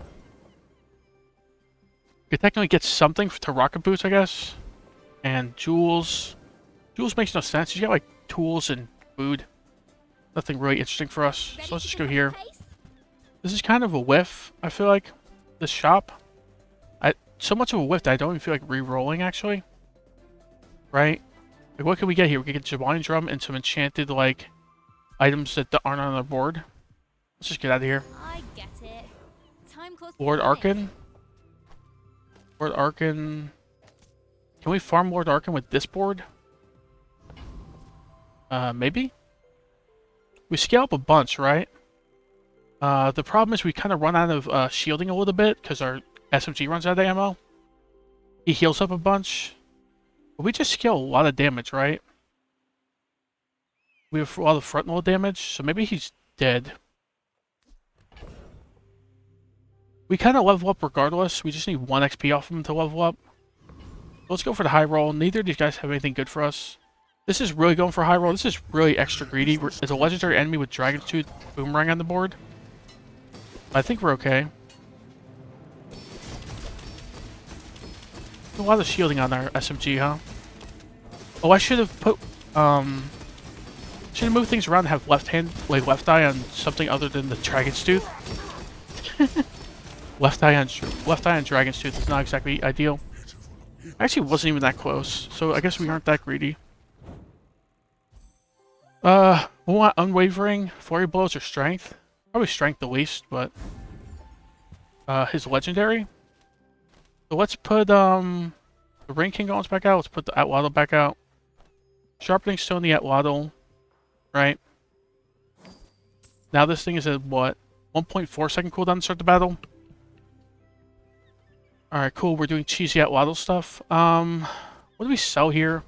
could technically get something to Rocket Boots, I guess. And Jewels. Jewels makes no sense. You got like tools and food. Nothing really interesting for us. So let's just go here. This is kind of a whiff, I feel like. This shop. So much of a whiff that I don't even feel like re-rolling, actually. Right? Like, what can we get here? We can get Jabalion Drum and some enchanted, like, items that aren't on our board. Let's just get out of here. I get it. Time close. Lord Arkan. Lord Arkan. Can we farm Lord Arkan with this board? Maybe? We scale up a bunch, right? The problem is we kind of run out of shielding a little bit because our SMG runs out of ammo. He heals up a bunch. But we just scale a lot of damage, right? We have a lot of frontal damage, so maybe he's dead. We kind of level up regardless. We just need 1 XP off him to level up. Let's go for the high roll. Neither of these guys have anything good for us. This is really going for high roll. This is really extra greedy. There's a legendary enemy with Dragon's Tooth Boomerang on the board. I think we're okay. A lot of shielding on our SMG, huh? Oh, I should have put... should have moved things around and have left eye on something other than the Dragon's Tooth. left eye on Dragon's Tooth is not exactly ideal. Actually, wasn't even that close, so I guess we aren't that greedy. We want Unwavering, Flurry Blows, or Strength. Probably Strength the least, but his legendary. So let's put the Rain King Gauntlets back out. Let's put the Atwaddle back out. Sharpening Stone, the Atwaddle. Right. Now this thing is at what? 1.4 second cooldown to start the battle. Alright, cool. We're doing cheesy Atwaddle stuff. What do we sell here?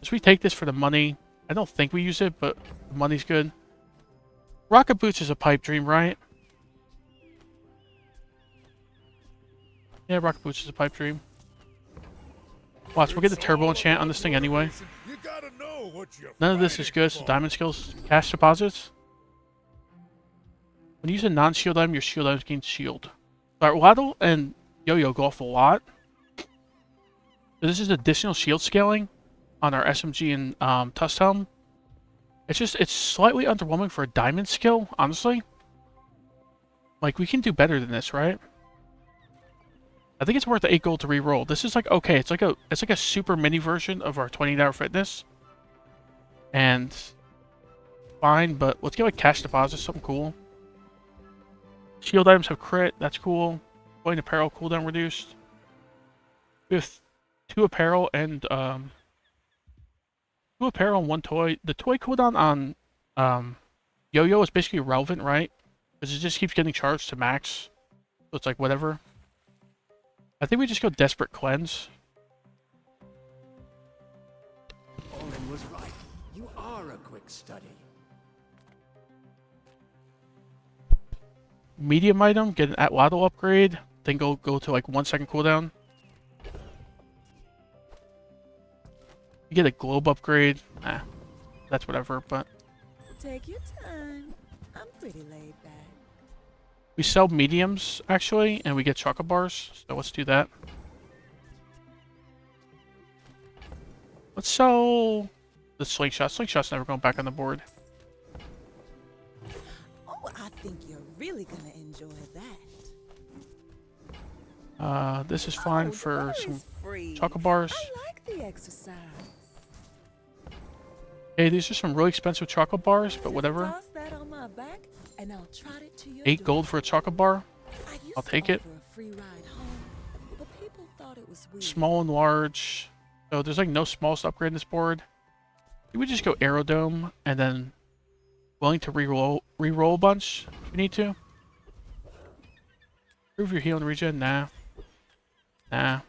Should we take this for the money? I don't think we use it, but the money's good. Rocket Boots is a pipe dream, right? Yeah, Rocket Boots is a pipe dream. Watch, we'll get the turbo enchant on this thing anyway. You gotta know what you're None of this is good, so diamond skills, cash deposits. When you use a non-shield item, your shield items gain shield. Alright, Waddle and Yo-Yo go off a lot. So this is additional shield scaling on our SMG and Tusk Helm. It's slightly underwhelming for a diamond skill, honestly. Like, we can do better than this, right? I think it's worth the 8 gold to re-roll. This is like, okay, it's like a super mini version of our 28-hour fitness. And fine, but let's get like cash deposits, something cool. Shield items have crit, that's cool. Going apparel cooldown reduced. We have 2 apparel and 2 apparel and 1 toy. The toy cooldown on Yo-Yo is basically irrelevant, right? Because it just keeps getting charged to max. So it's like whatever. I think we just go Desperate Cleanse. Owen was right. You are a quick study. Medium item, get an Atwaddle upgrade, then go to like 1 second cooldown. You get a globe upgrade. That's whatever, but Take your time. I'm pretty laid back. we sell mediums actually, and we get chocolate bars, so let's do that. Let's sell the slingshot. Slingshot's never going back on the board. Oh, I think you're really gonna enjoy that. This is fine Oh, for water some is free. chocolate bars. I like the exercise. Hey, these are some really expensive chocolate bars, but Just whatever. toss that on my back, and I'll trot it to your 8 door. gold for a chocolate bar. I used I'll to take it. offer a free ride home, but people thought it was weird. Small and large. So there's like no smalls to upgrade this board. We would just go Aerodome and then willing to re-roll a bunch if we need to. Improve your heal and regen? Nah. Nah.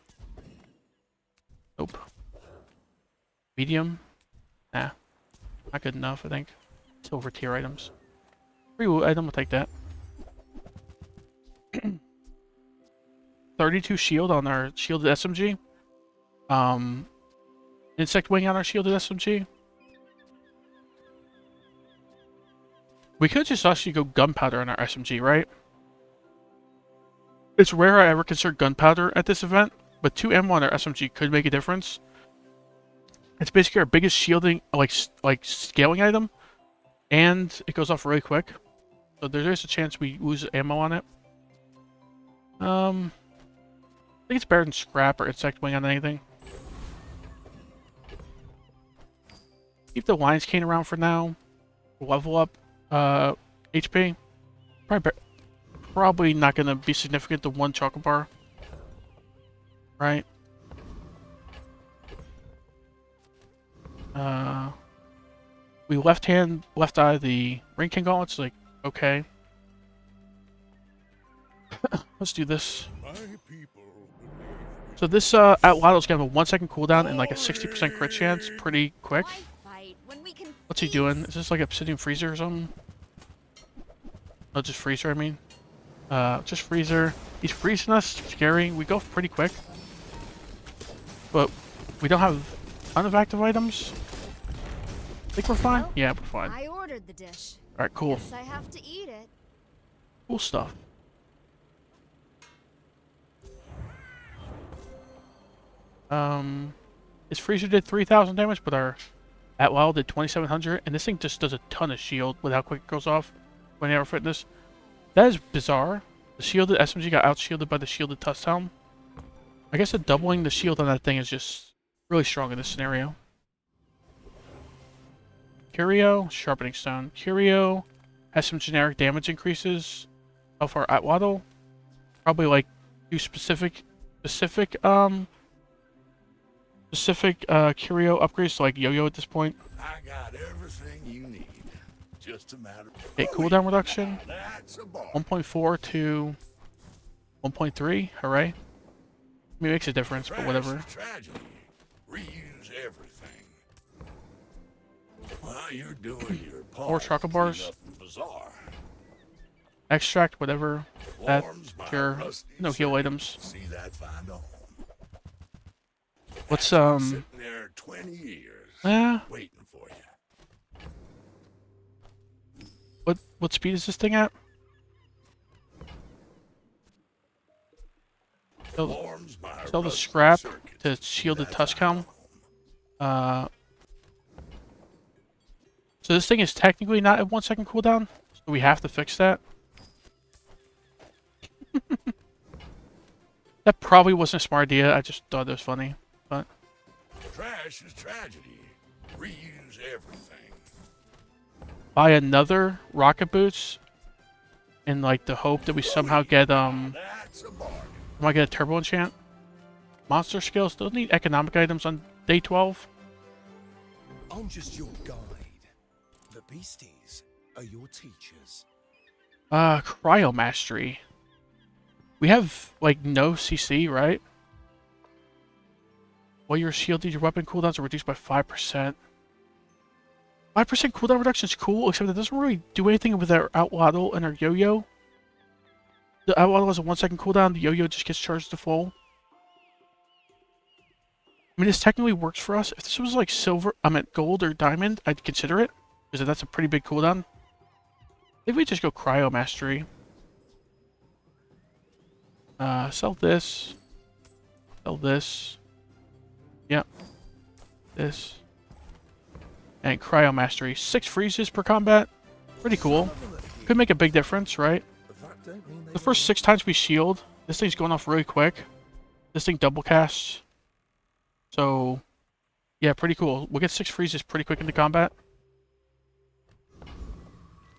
Nope. Medium? Nah. Not good enough, I think. Silver tier items. Free wood item, we'll take that. 32 shield on our shielded SMG. Insect wing on our shielded SMG. We could just actually go gunpowder on our SMG, right? It's rare I ever consider gunpowder at this event, but 2 ammo on our SMG could make a difference. It's basically our biggest shielding, like scaling item, and it goes off really quick. So there's a chance we lose ammo on it. I think it's better than scrap or insect wing on anything. Keep the Lion's Cane around for now. Level up HP. Probably not going to be significant to 1 chocolate bar. Right? We left eye the Rain King Gauntlets, like, okay. Let's do this. My people So this Atwaddle's gonna have a 1 second cooldown and like a 60% crit chance pretty quick. Why fight when we can What's he doing? Is this like Obsidian Freezer or something? Oh, just Freezer, I mean. Just Freezer. He's freezing us. Scary. We go pretty quick. But we don't have a ton of active items. Think we're fine? Well, Yeah, we're fine. I ordered the dish. Alright, cool. Guess I have to eat it. Cool stuff. His Freezer did 3,000 damage, but our Atwaddle did 2,700, and this thing just does a ton of shield with how quick it goes off when hour fitness. That is bizarre. The shielded SMG got outshielded by the shielded Tusk Helm. I guess that doubling the shield on that thing is just really strong in this scenario. Curio, Sharpening Stone. Curio has some generic damage increases of our Atwaddle. Probably like do specific curio upgrades to like yo-yo at this point. I got everything you need. Just a matter. Okay, cooldown reduction. That's a bargain. 1.4 to 1.3. Hooray. I mean, it makes a difference, but whatever. Trash is tragedy. Reuse everything. While you're doing your part. More chocolate bars. clean up the bazaar. Extract, whatever. That, Warms my sure. rusty No heal circuits items. to see that find a home. What's, Sitting there 20 years. Waiting for you. what speed is this thing at? Warms my Sell the rusty scrap circuits to see shield the that find a Tuskhelm. home. So this thing is technically not at 1 second cooldown, so we have to fix that. That probably wasn't a smart idea. I just thought it was funny, but Trash is tragedy. Reuse everything. buy another rocket boots in like the hope that we somehow get That's a bargain. might get a turbo enchant. Monster skills still need economic items on day 12. I'm just your guide. The beasties are your teachers. Cryo mastery. We have like no CC, right? While you're shielded, your weapon cooldowns are reduced by 5%. 5% cooldown reduction is cool, except it doesn't really do anything with our Outwaddle and our Yo-Yo. The Outwaddle has a 1 second cooldown, the Yo-Yo just gets charged to full. I mean, this technically works for us. If this was like silver, gold or diamond, I'd consider it, because that's a pretty big cooldown. Maybe we just go Cryo Mastery. Sell this. Sell this. Yep. This. And Cryo Mastery. 6 freezes per combat. Pretty cool. Could make a big difference, right? The first 6 times we shield, this thing's going off really quick. This thing double casts. So, yeah, pretty cool. We'll get 6 freezes pretty quick into combat.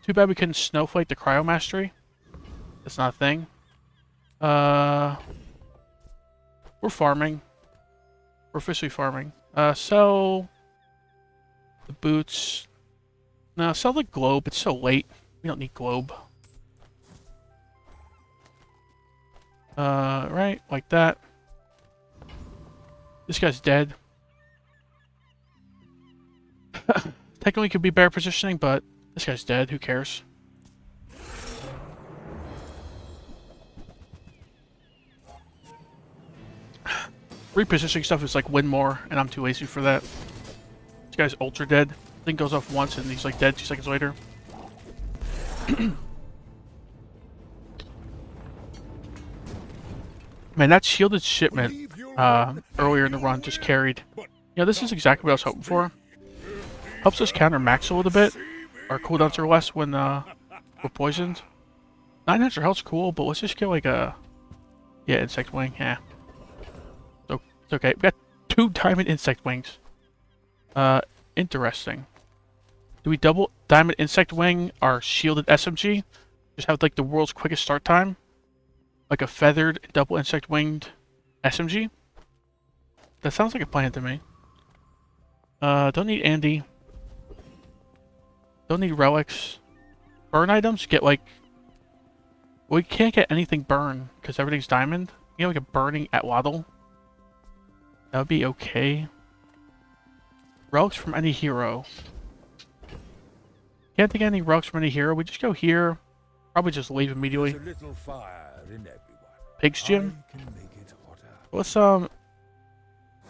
Too bad we couldn't snowflake the Cryo Mastery. That's not a thing. We're farming. We're officially farming. Sell the boots. No, sell the globe. It's so late. We don't need globe. Right, like that. This guy's dead. Technically could be better positioning, but this guy's dead. Who cares? Repositioning stuff is like win more, and I'm too lazy for that. This guy's ultra dead. Thing goes off once, and he's like dead 2 seconds later. Man, that shielded shipment earlier in the run just carried. Yeah, this is exactly what I was hoping for. Helps us counter max a little bit. Our cooldowns are less when we're poisoned. 900 health's cool, but let's just get like a... Yeah, insect wing, yeah. So, it's okay. We got 2 diamond insect wings. Interesting. Do we double diamond insect wing our shielded SMG? Just have like the world's quickest start time? Like a feathered double insect winged SMG? That sounds like a plan to me. Don't need Andy. Don't need relics. Burn items? Get like... We can't get anything burn because everything's diamond. You know, like a burning Atwaddle. That would be okay. Relics from any hero. Can't think of any relics from any hero. We just go here. Probably just leave immediately. There's a little fire in everyone. Pig's Gym. I can make it hotter. Let's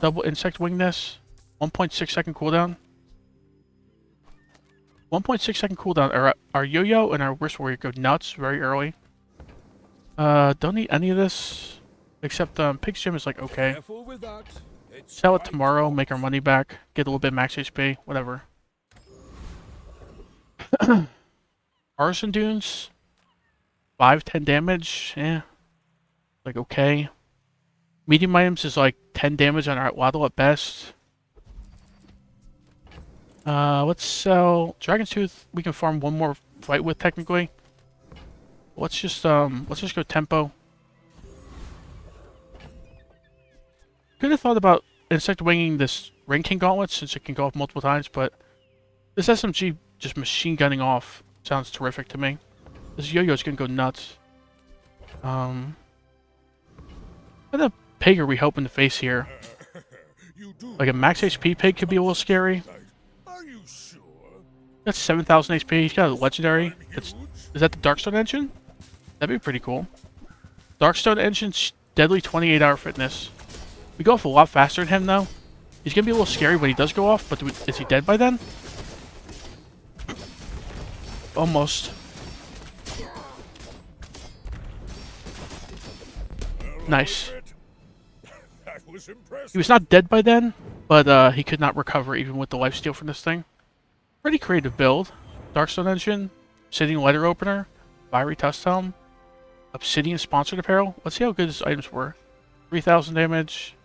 double insect wing this. 1.6 second cooldown. 1.6 second cooldown. Our yo-yo and our wrist warrior go nuts very early. Don't need any of this. Except Pig's Gym is like okay. Careful with that. It's Sell it quite tomorrow, make our money back, get a little bit max HP, whatever. Arson Dunes. 5-10 damage, yeah. Like okay. Medium items is like 10 damage on our Waddle at best. Let's sell Dragon's Tooth. We can farm one more fight with technically. Let's just go tempo. Could have thought about insect winging this Rain King Gauntlet since it can go off multiple times, but this SMG just machine gunning off sounds terrific to me. This yo-yo is gonna go nuts. What a pig are we hoping to face here? Like a max HP pig could be a little scary. Are you sure? That's 7,000 HP. He's got a legendary. Is that the Darkstone engine? That'd be pretty cool. Darkstone engine, deadly 28-hour fitness. We go off a lot faster than him though. He's gonna be a little scary when he does go off, but is he dead by then? Almost. Nice. That was impressive. He was not dead by then, but he could not recover even with the lifesteal from this thing. Pretty creative build. Darkstone engine, Obsidian letter opener, fiery tusk helm, Obsidian sponsored apparel. Let's see how good his items were. 3,000 damage.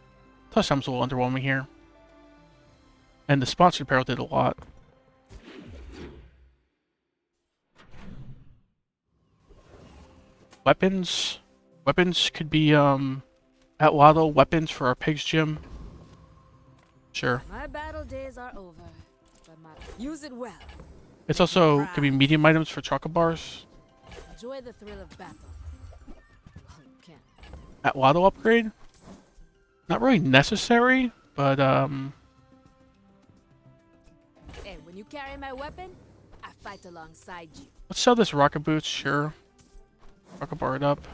Tusk helm's a little underwhelming here. And the sponsored apparel did a lot. Weapons. Weapons could be at Lotto weapons for our pigs gym. Sure. My battle days are over, but use it well. It's also could be medium items for chocolate bars. Enjoy the thrill of battle. Well, you can. At Lotto upgrade. Not really necessary, but And when you carry my weapon, I fight alongside you. let's sell this rocket boots. Sure. Rocket bar it up.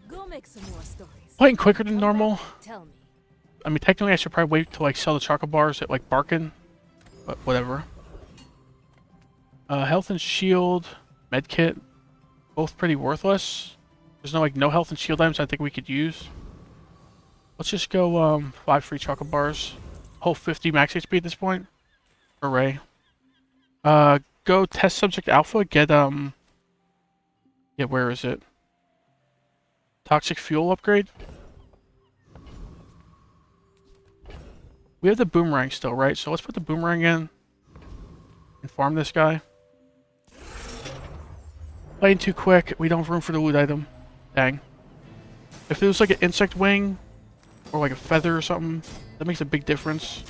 Go make some more stories. Playing quicker than normal. Tell me. I mean, technically, I should probably wait to like sell the chocolate bars at like Barkin, but whatever. Health and shield, medkit, both pretty worthless. There's no health and shield items I think we could use. Let's just go 5 free chocolate bars. Whole 50 max HP at this point. Hooray. Go test subject alpha. Get where is it? Toxic fuel upgrade. We have the boomerang still, right? So let's put the boomerang in and farm this guy. Playing too quick. We don't have room for the loot item. Dang. If there was like an insect wing or like a feather or something, that makes a big difference.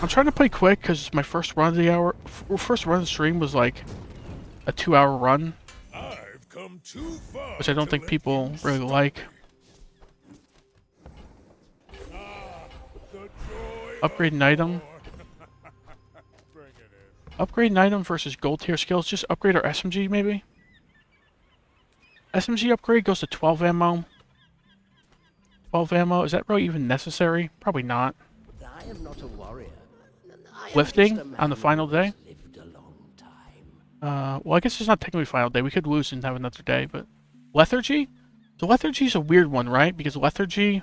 I'm trying to play quick because my first run of the stream was like a 2-hour run, I've come too far, which I don't think people really like. Upgrade an item. Upgrade an item versus gold tier skills. Just upgrade our SMG maybe. SMG upgrade goes to 12 ammo. 12 ammo. Is that really even necessary? Probably not. I am not a warrior. Lifting on the final day. Well, I guess it's not technically final day. We could lose and have another day, but lethargy. So lethargy is a weird one, right? Because lethargy,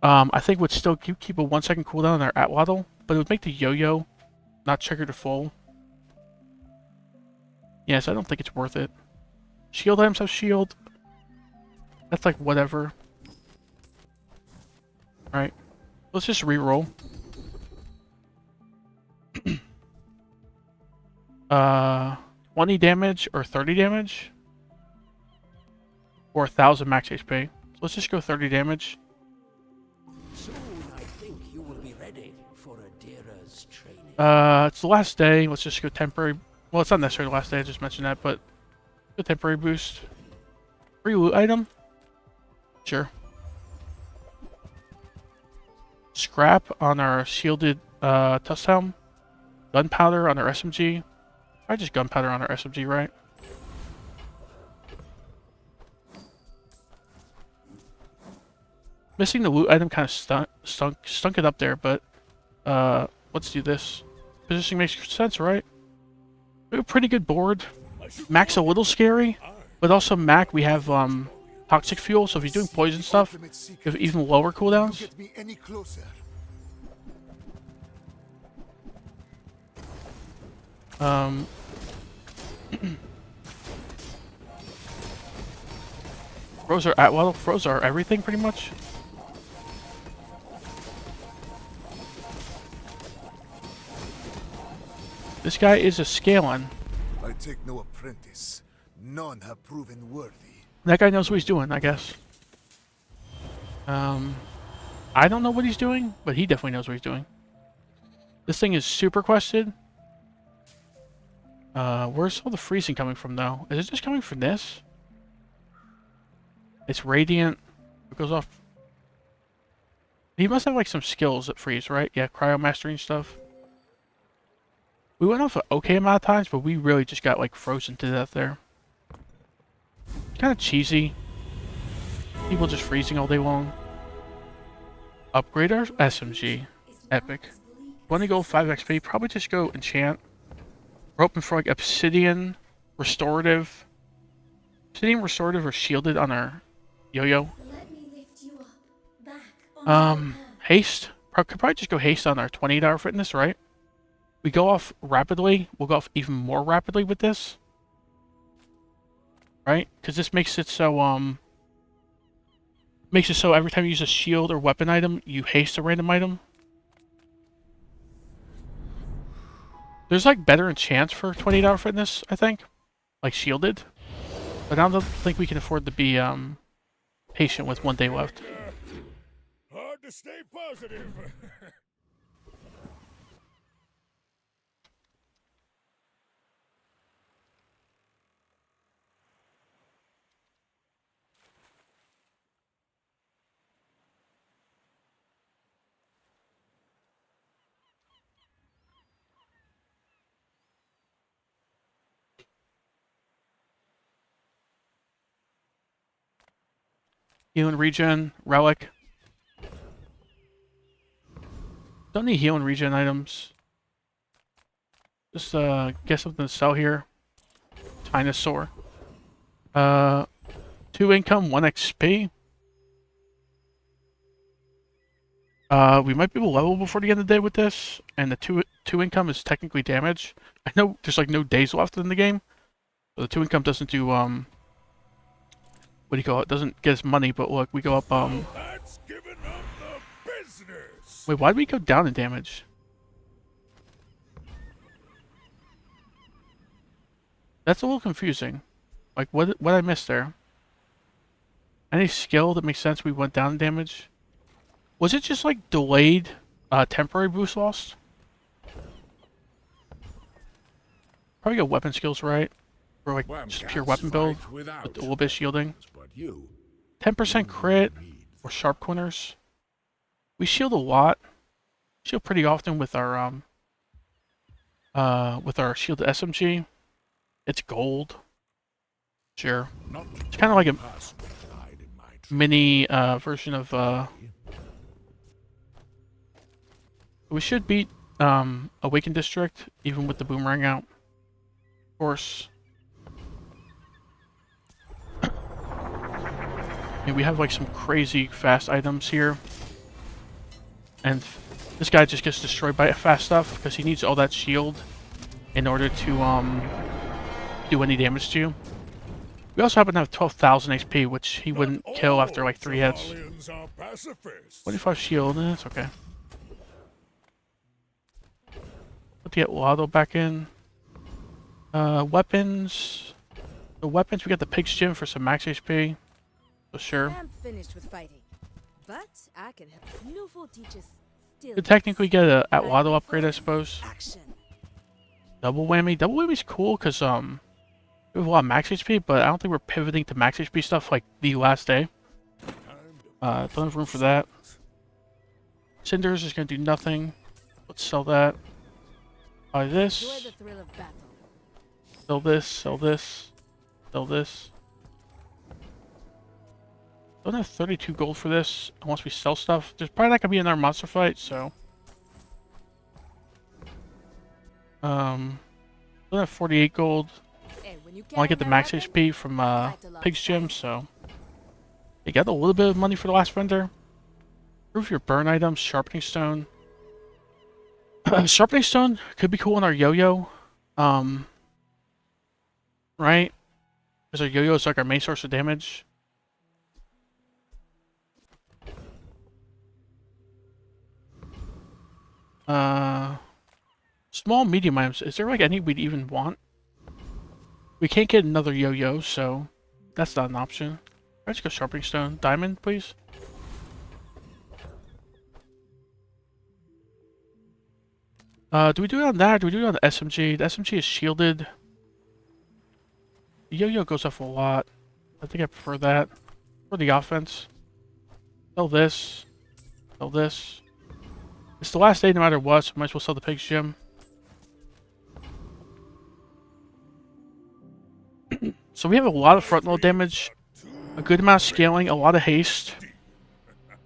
I think would still keep a 1-second cooldown on our Atwaddle, but it would make the yo-yo not trigger to full. Yes, I don't think it's worth it. Shield items have shield. That's like whatever. Alright. Let's just reroll. 20 damage or 30 damage? Or 1,000 max HP. So let's just go 30 damage. Soon I think you will be ready for Adira's training. It's the last day. Let's just go temporary. Well, it's not necessarily the last day. I just mentioned that, but go temporary boost. Free loot item? Sure. Scrap on our shielded tusk helm. Gunpowder on our SMG. I just gunpowder on our SMG, right? Missing the loot item kind of stunk it up there, but let's do this. Positioning makes sense, right? We have a pretty good board. Mac's a little scary, but also Mac we have toxic fuel, so if you're doing poison stuff, you have even lower cooldowns. Froze are Atwaddle. Froze are everything pretty much. This guy is a Scalon. I take no apprentice. None have proven worthy. That guy knows what he's doing, I guess. I don't know what he's doing, but he definitely knows what he's doing. This thing is super quested. Where's all the freezing coming from, though? Is it just coming from this? It's radiant. It goes off. He must have, like, some skills that freeze, right? Yeah, cryo mastering stuff. We went off an okay amount of times, but we really just got, like, frozen to death there. Kind of cheesy. People just freezing all day long. Upgrade our SMG. Epic. 20 gold, 5 XP. Probably just go enchant. We're hoping for like Obsidian, Restorative. Obsidian, Restorative, or Shielded on our yo-yo. Haste. Could probably just go Haste on our 28-hour fitness, right? We go off rapidly. We'll go off even more rapidly with this. Right? Because this makes it so, makes it so every time you use a shield or weapon item, you haste a random item. There's like better enchants for 28-hour fitness, I think. Like shielded. But I don't think we can afford to be patient with 1 day left. Hard to stay positive. Healing regen, relic. Don't need healing regen items. Just get something to sell here. Dinosaur. 2 income, 1 XP. We might be able to level before the end of the day with this, and the two income is technically damage. I know there's like no days left in the game, so the 2 income doesn't do what do you call it? Doesn't get us money, but look, we go up That's giving up the business. Wait, why did we go down in damage? That's a little confusing. Like, what I missed there? Any skill that makes sense we went down in damage? Was it just, like, delayed temporary boost lost? Probably got weapon skills right. Or, like, just pure weapon build with a little bit of shielding. 10% crit or sharp corners. We shield a lot. Shield pretty often with our shielded SMG. It's gold. Sure. It's kind of like a mini version of we should beat Awakened District even with the boomerang out. Of course. Yeah, we have like some crazy fast items here. And this guy just gets destroyed by fast stuff because he needs all that shield in order to do any damage to you. We also happen to have 12,000 HP, which he wouldn't kill after like 3 hits. 25 shield, that's okay. Let's get Lotto back in. Weapons. The weapons, we got the Pig's Gym for some max HP. So sure. I'm finished with fighting, but I can help. Newful teaches still. Could technically get a Lotto upgrade, I suppose. Action. Double whammy. Double whammy's cool because we have a lot of max HP, but I don't think we're pivoting to max HP stuff like the last day. Don't have room for that. Cinders is gonna do nothing. Let's sell that. Buy this. Enjoy the thrill of battle. Sell this. Sell this. Sell this. Don't have 32 gold for this unless we sell stuff. There's probably not gonna be another monster fight, so. Don't have 48 gold. Hey, when you I want to get the max HP from Pig's Gym, so. You got a little bit of money for the last vendor. Improve your burn items, Sharpening Stone. Sharpening Stone could be cool in our yo-yo. Right? Because our yo-yo is like our main source of damage. Small, medium items. Is there like any we'd even want? We can't get another yo-yo, so that's not an option. Let's go Sharpening Stone. Diamond, please. Do we do it on that or do we do it on the SMG? The SMG is shielded. The yo-yo goes off a lot. I think I prefer that. For the offense. Sell this. Sell this. It's the last day no matter what, so might as well sell the pig's gym. So we have a lot of front load damage, a good amount of scaling, a lot of haste.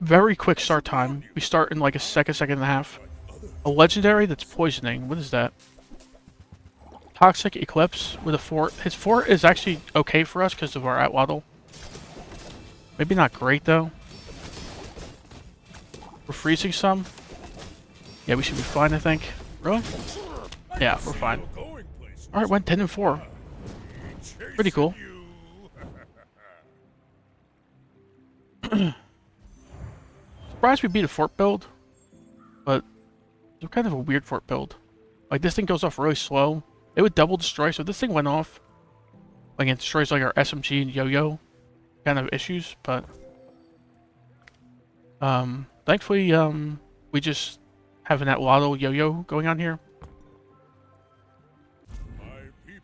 Very quick start time. We start in like a second and a half. A legendary that's poisoning. What is that? Toxic Eclipse with a fort. His fort is actually okay for us because of our Atwaddle. Maybe not great though. We're freezing some. Yeah, we should be fine, I think. Really? Yeah, we're fine. Alright, went 10 and 4. Pretty cool. Surprised we beat a fort build, but it's kind of a weird fort build. Like, this thing goes off really slow. It would double destroy, so if this thing went off, like, it destroys like our SMG and yo-yo kind of issues, but thankfully we just have an Atwaddle yo-yo going on here.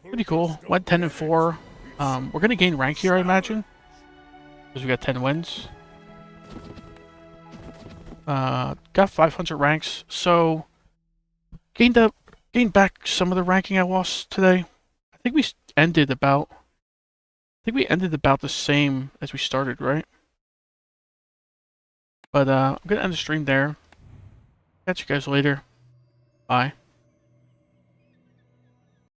Pretty cool. Went 10 and 4. We're gonna gain rank here, I imagine, because we got 10 wins. Got 500 ranks, so gained back some of the ranking I lost today. I think we ended about the same as we started, right? But I'm gonna end the stream there. Catch you guys later. Bye.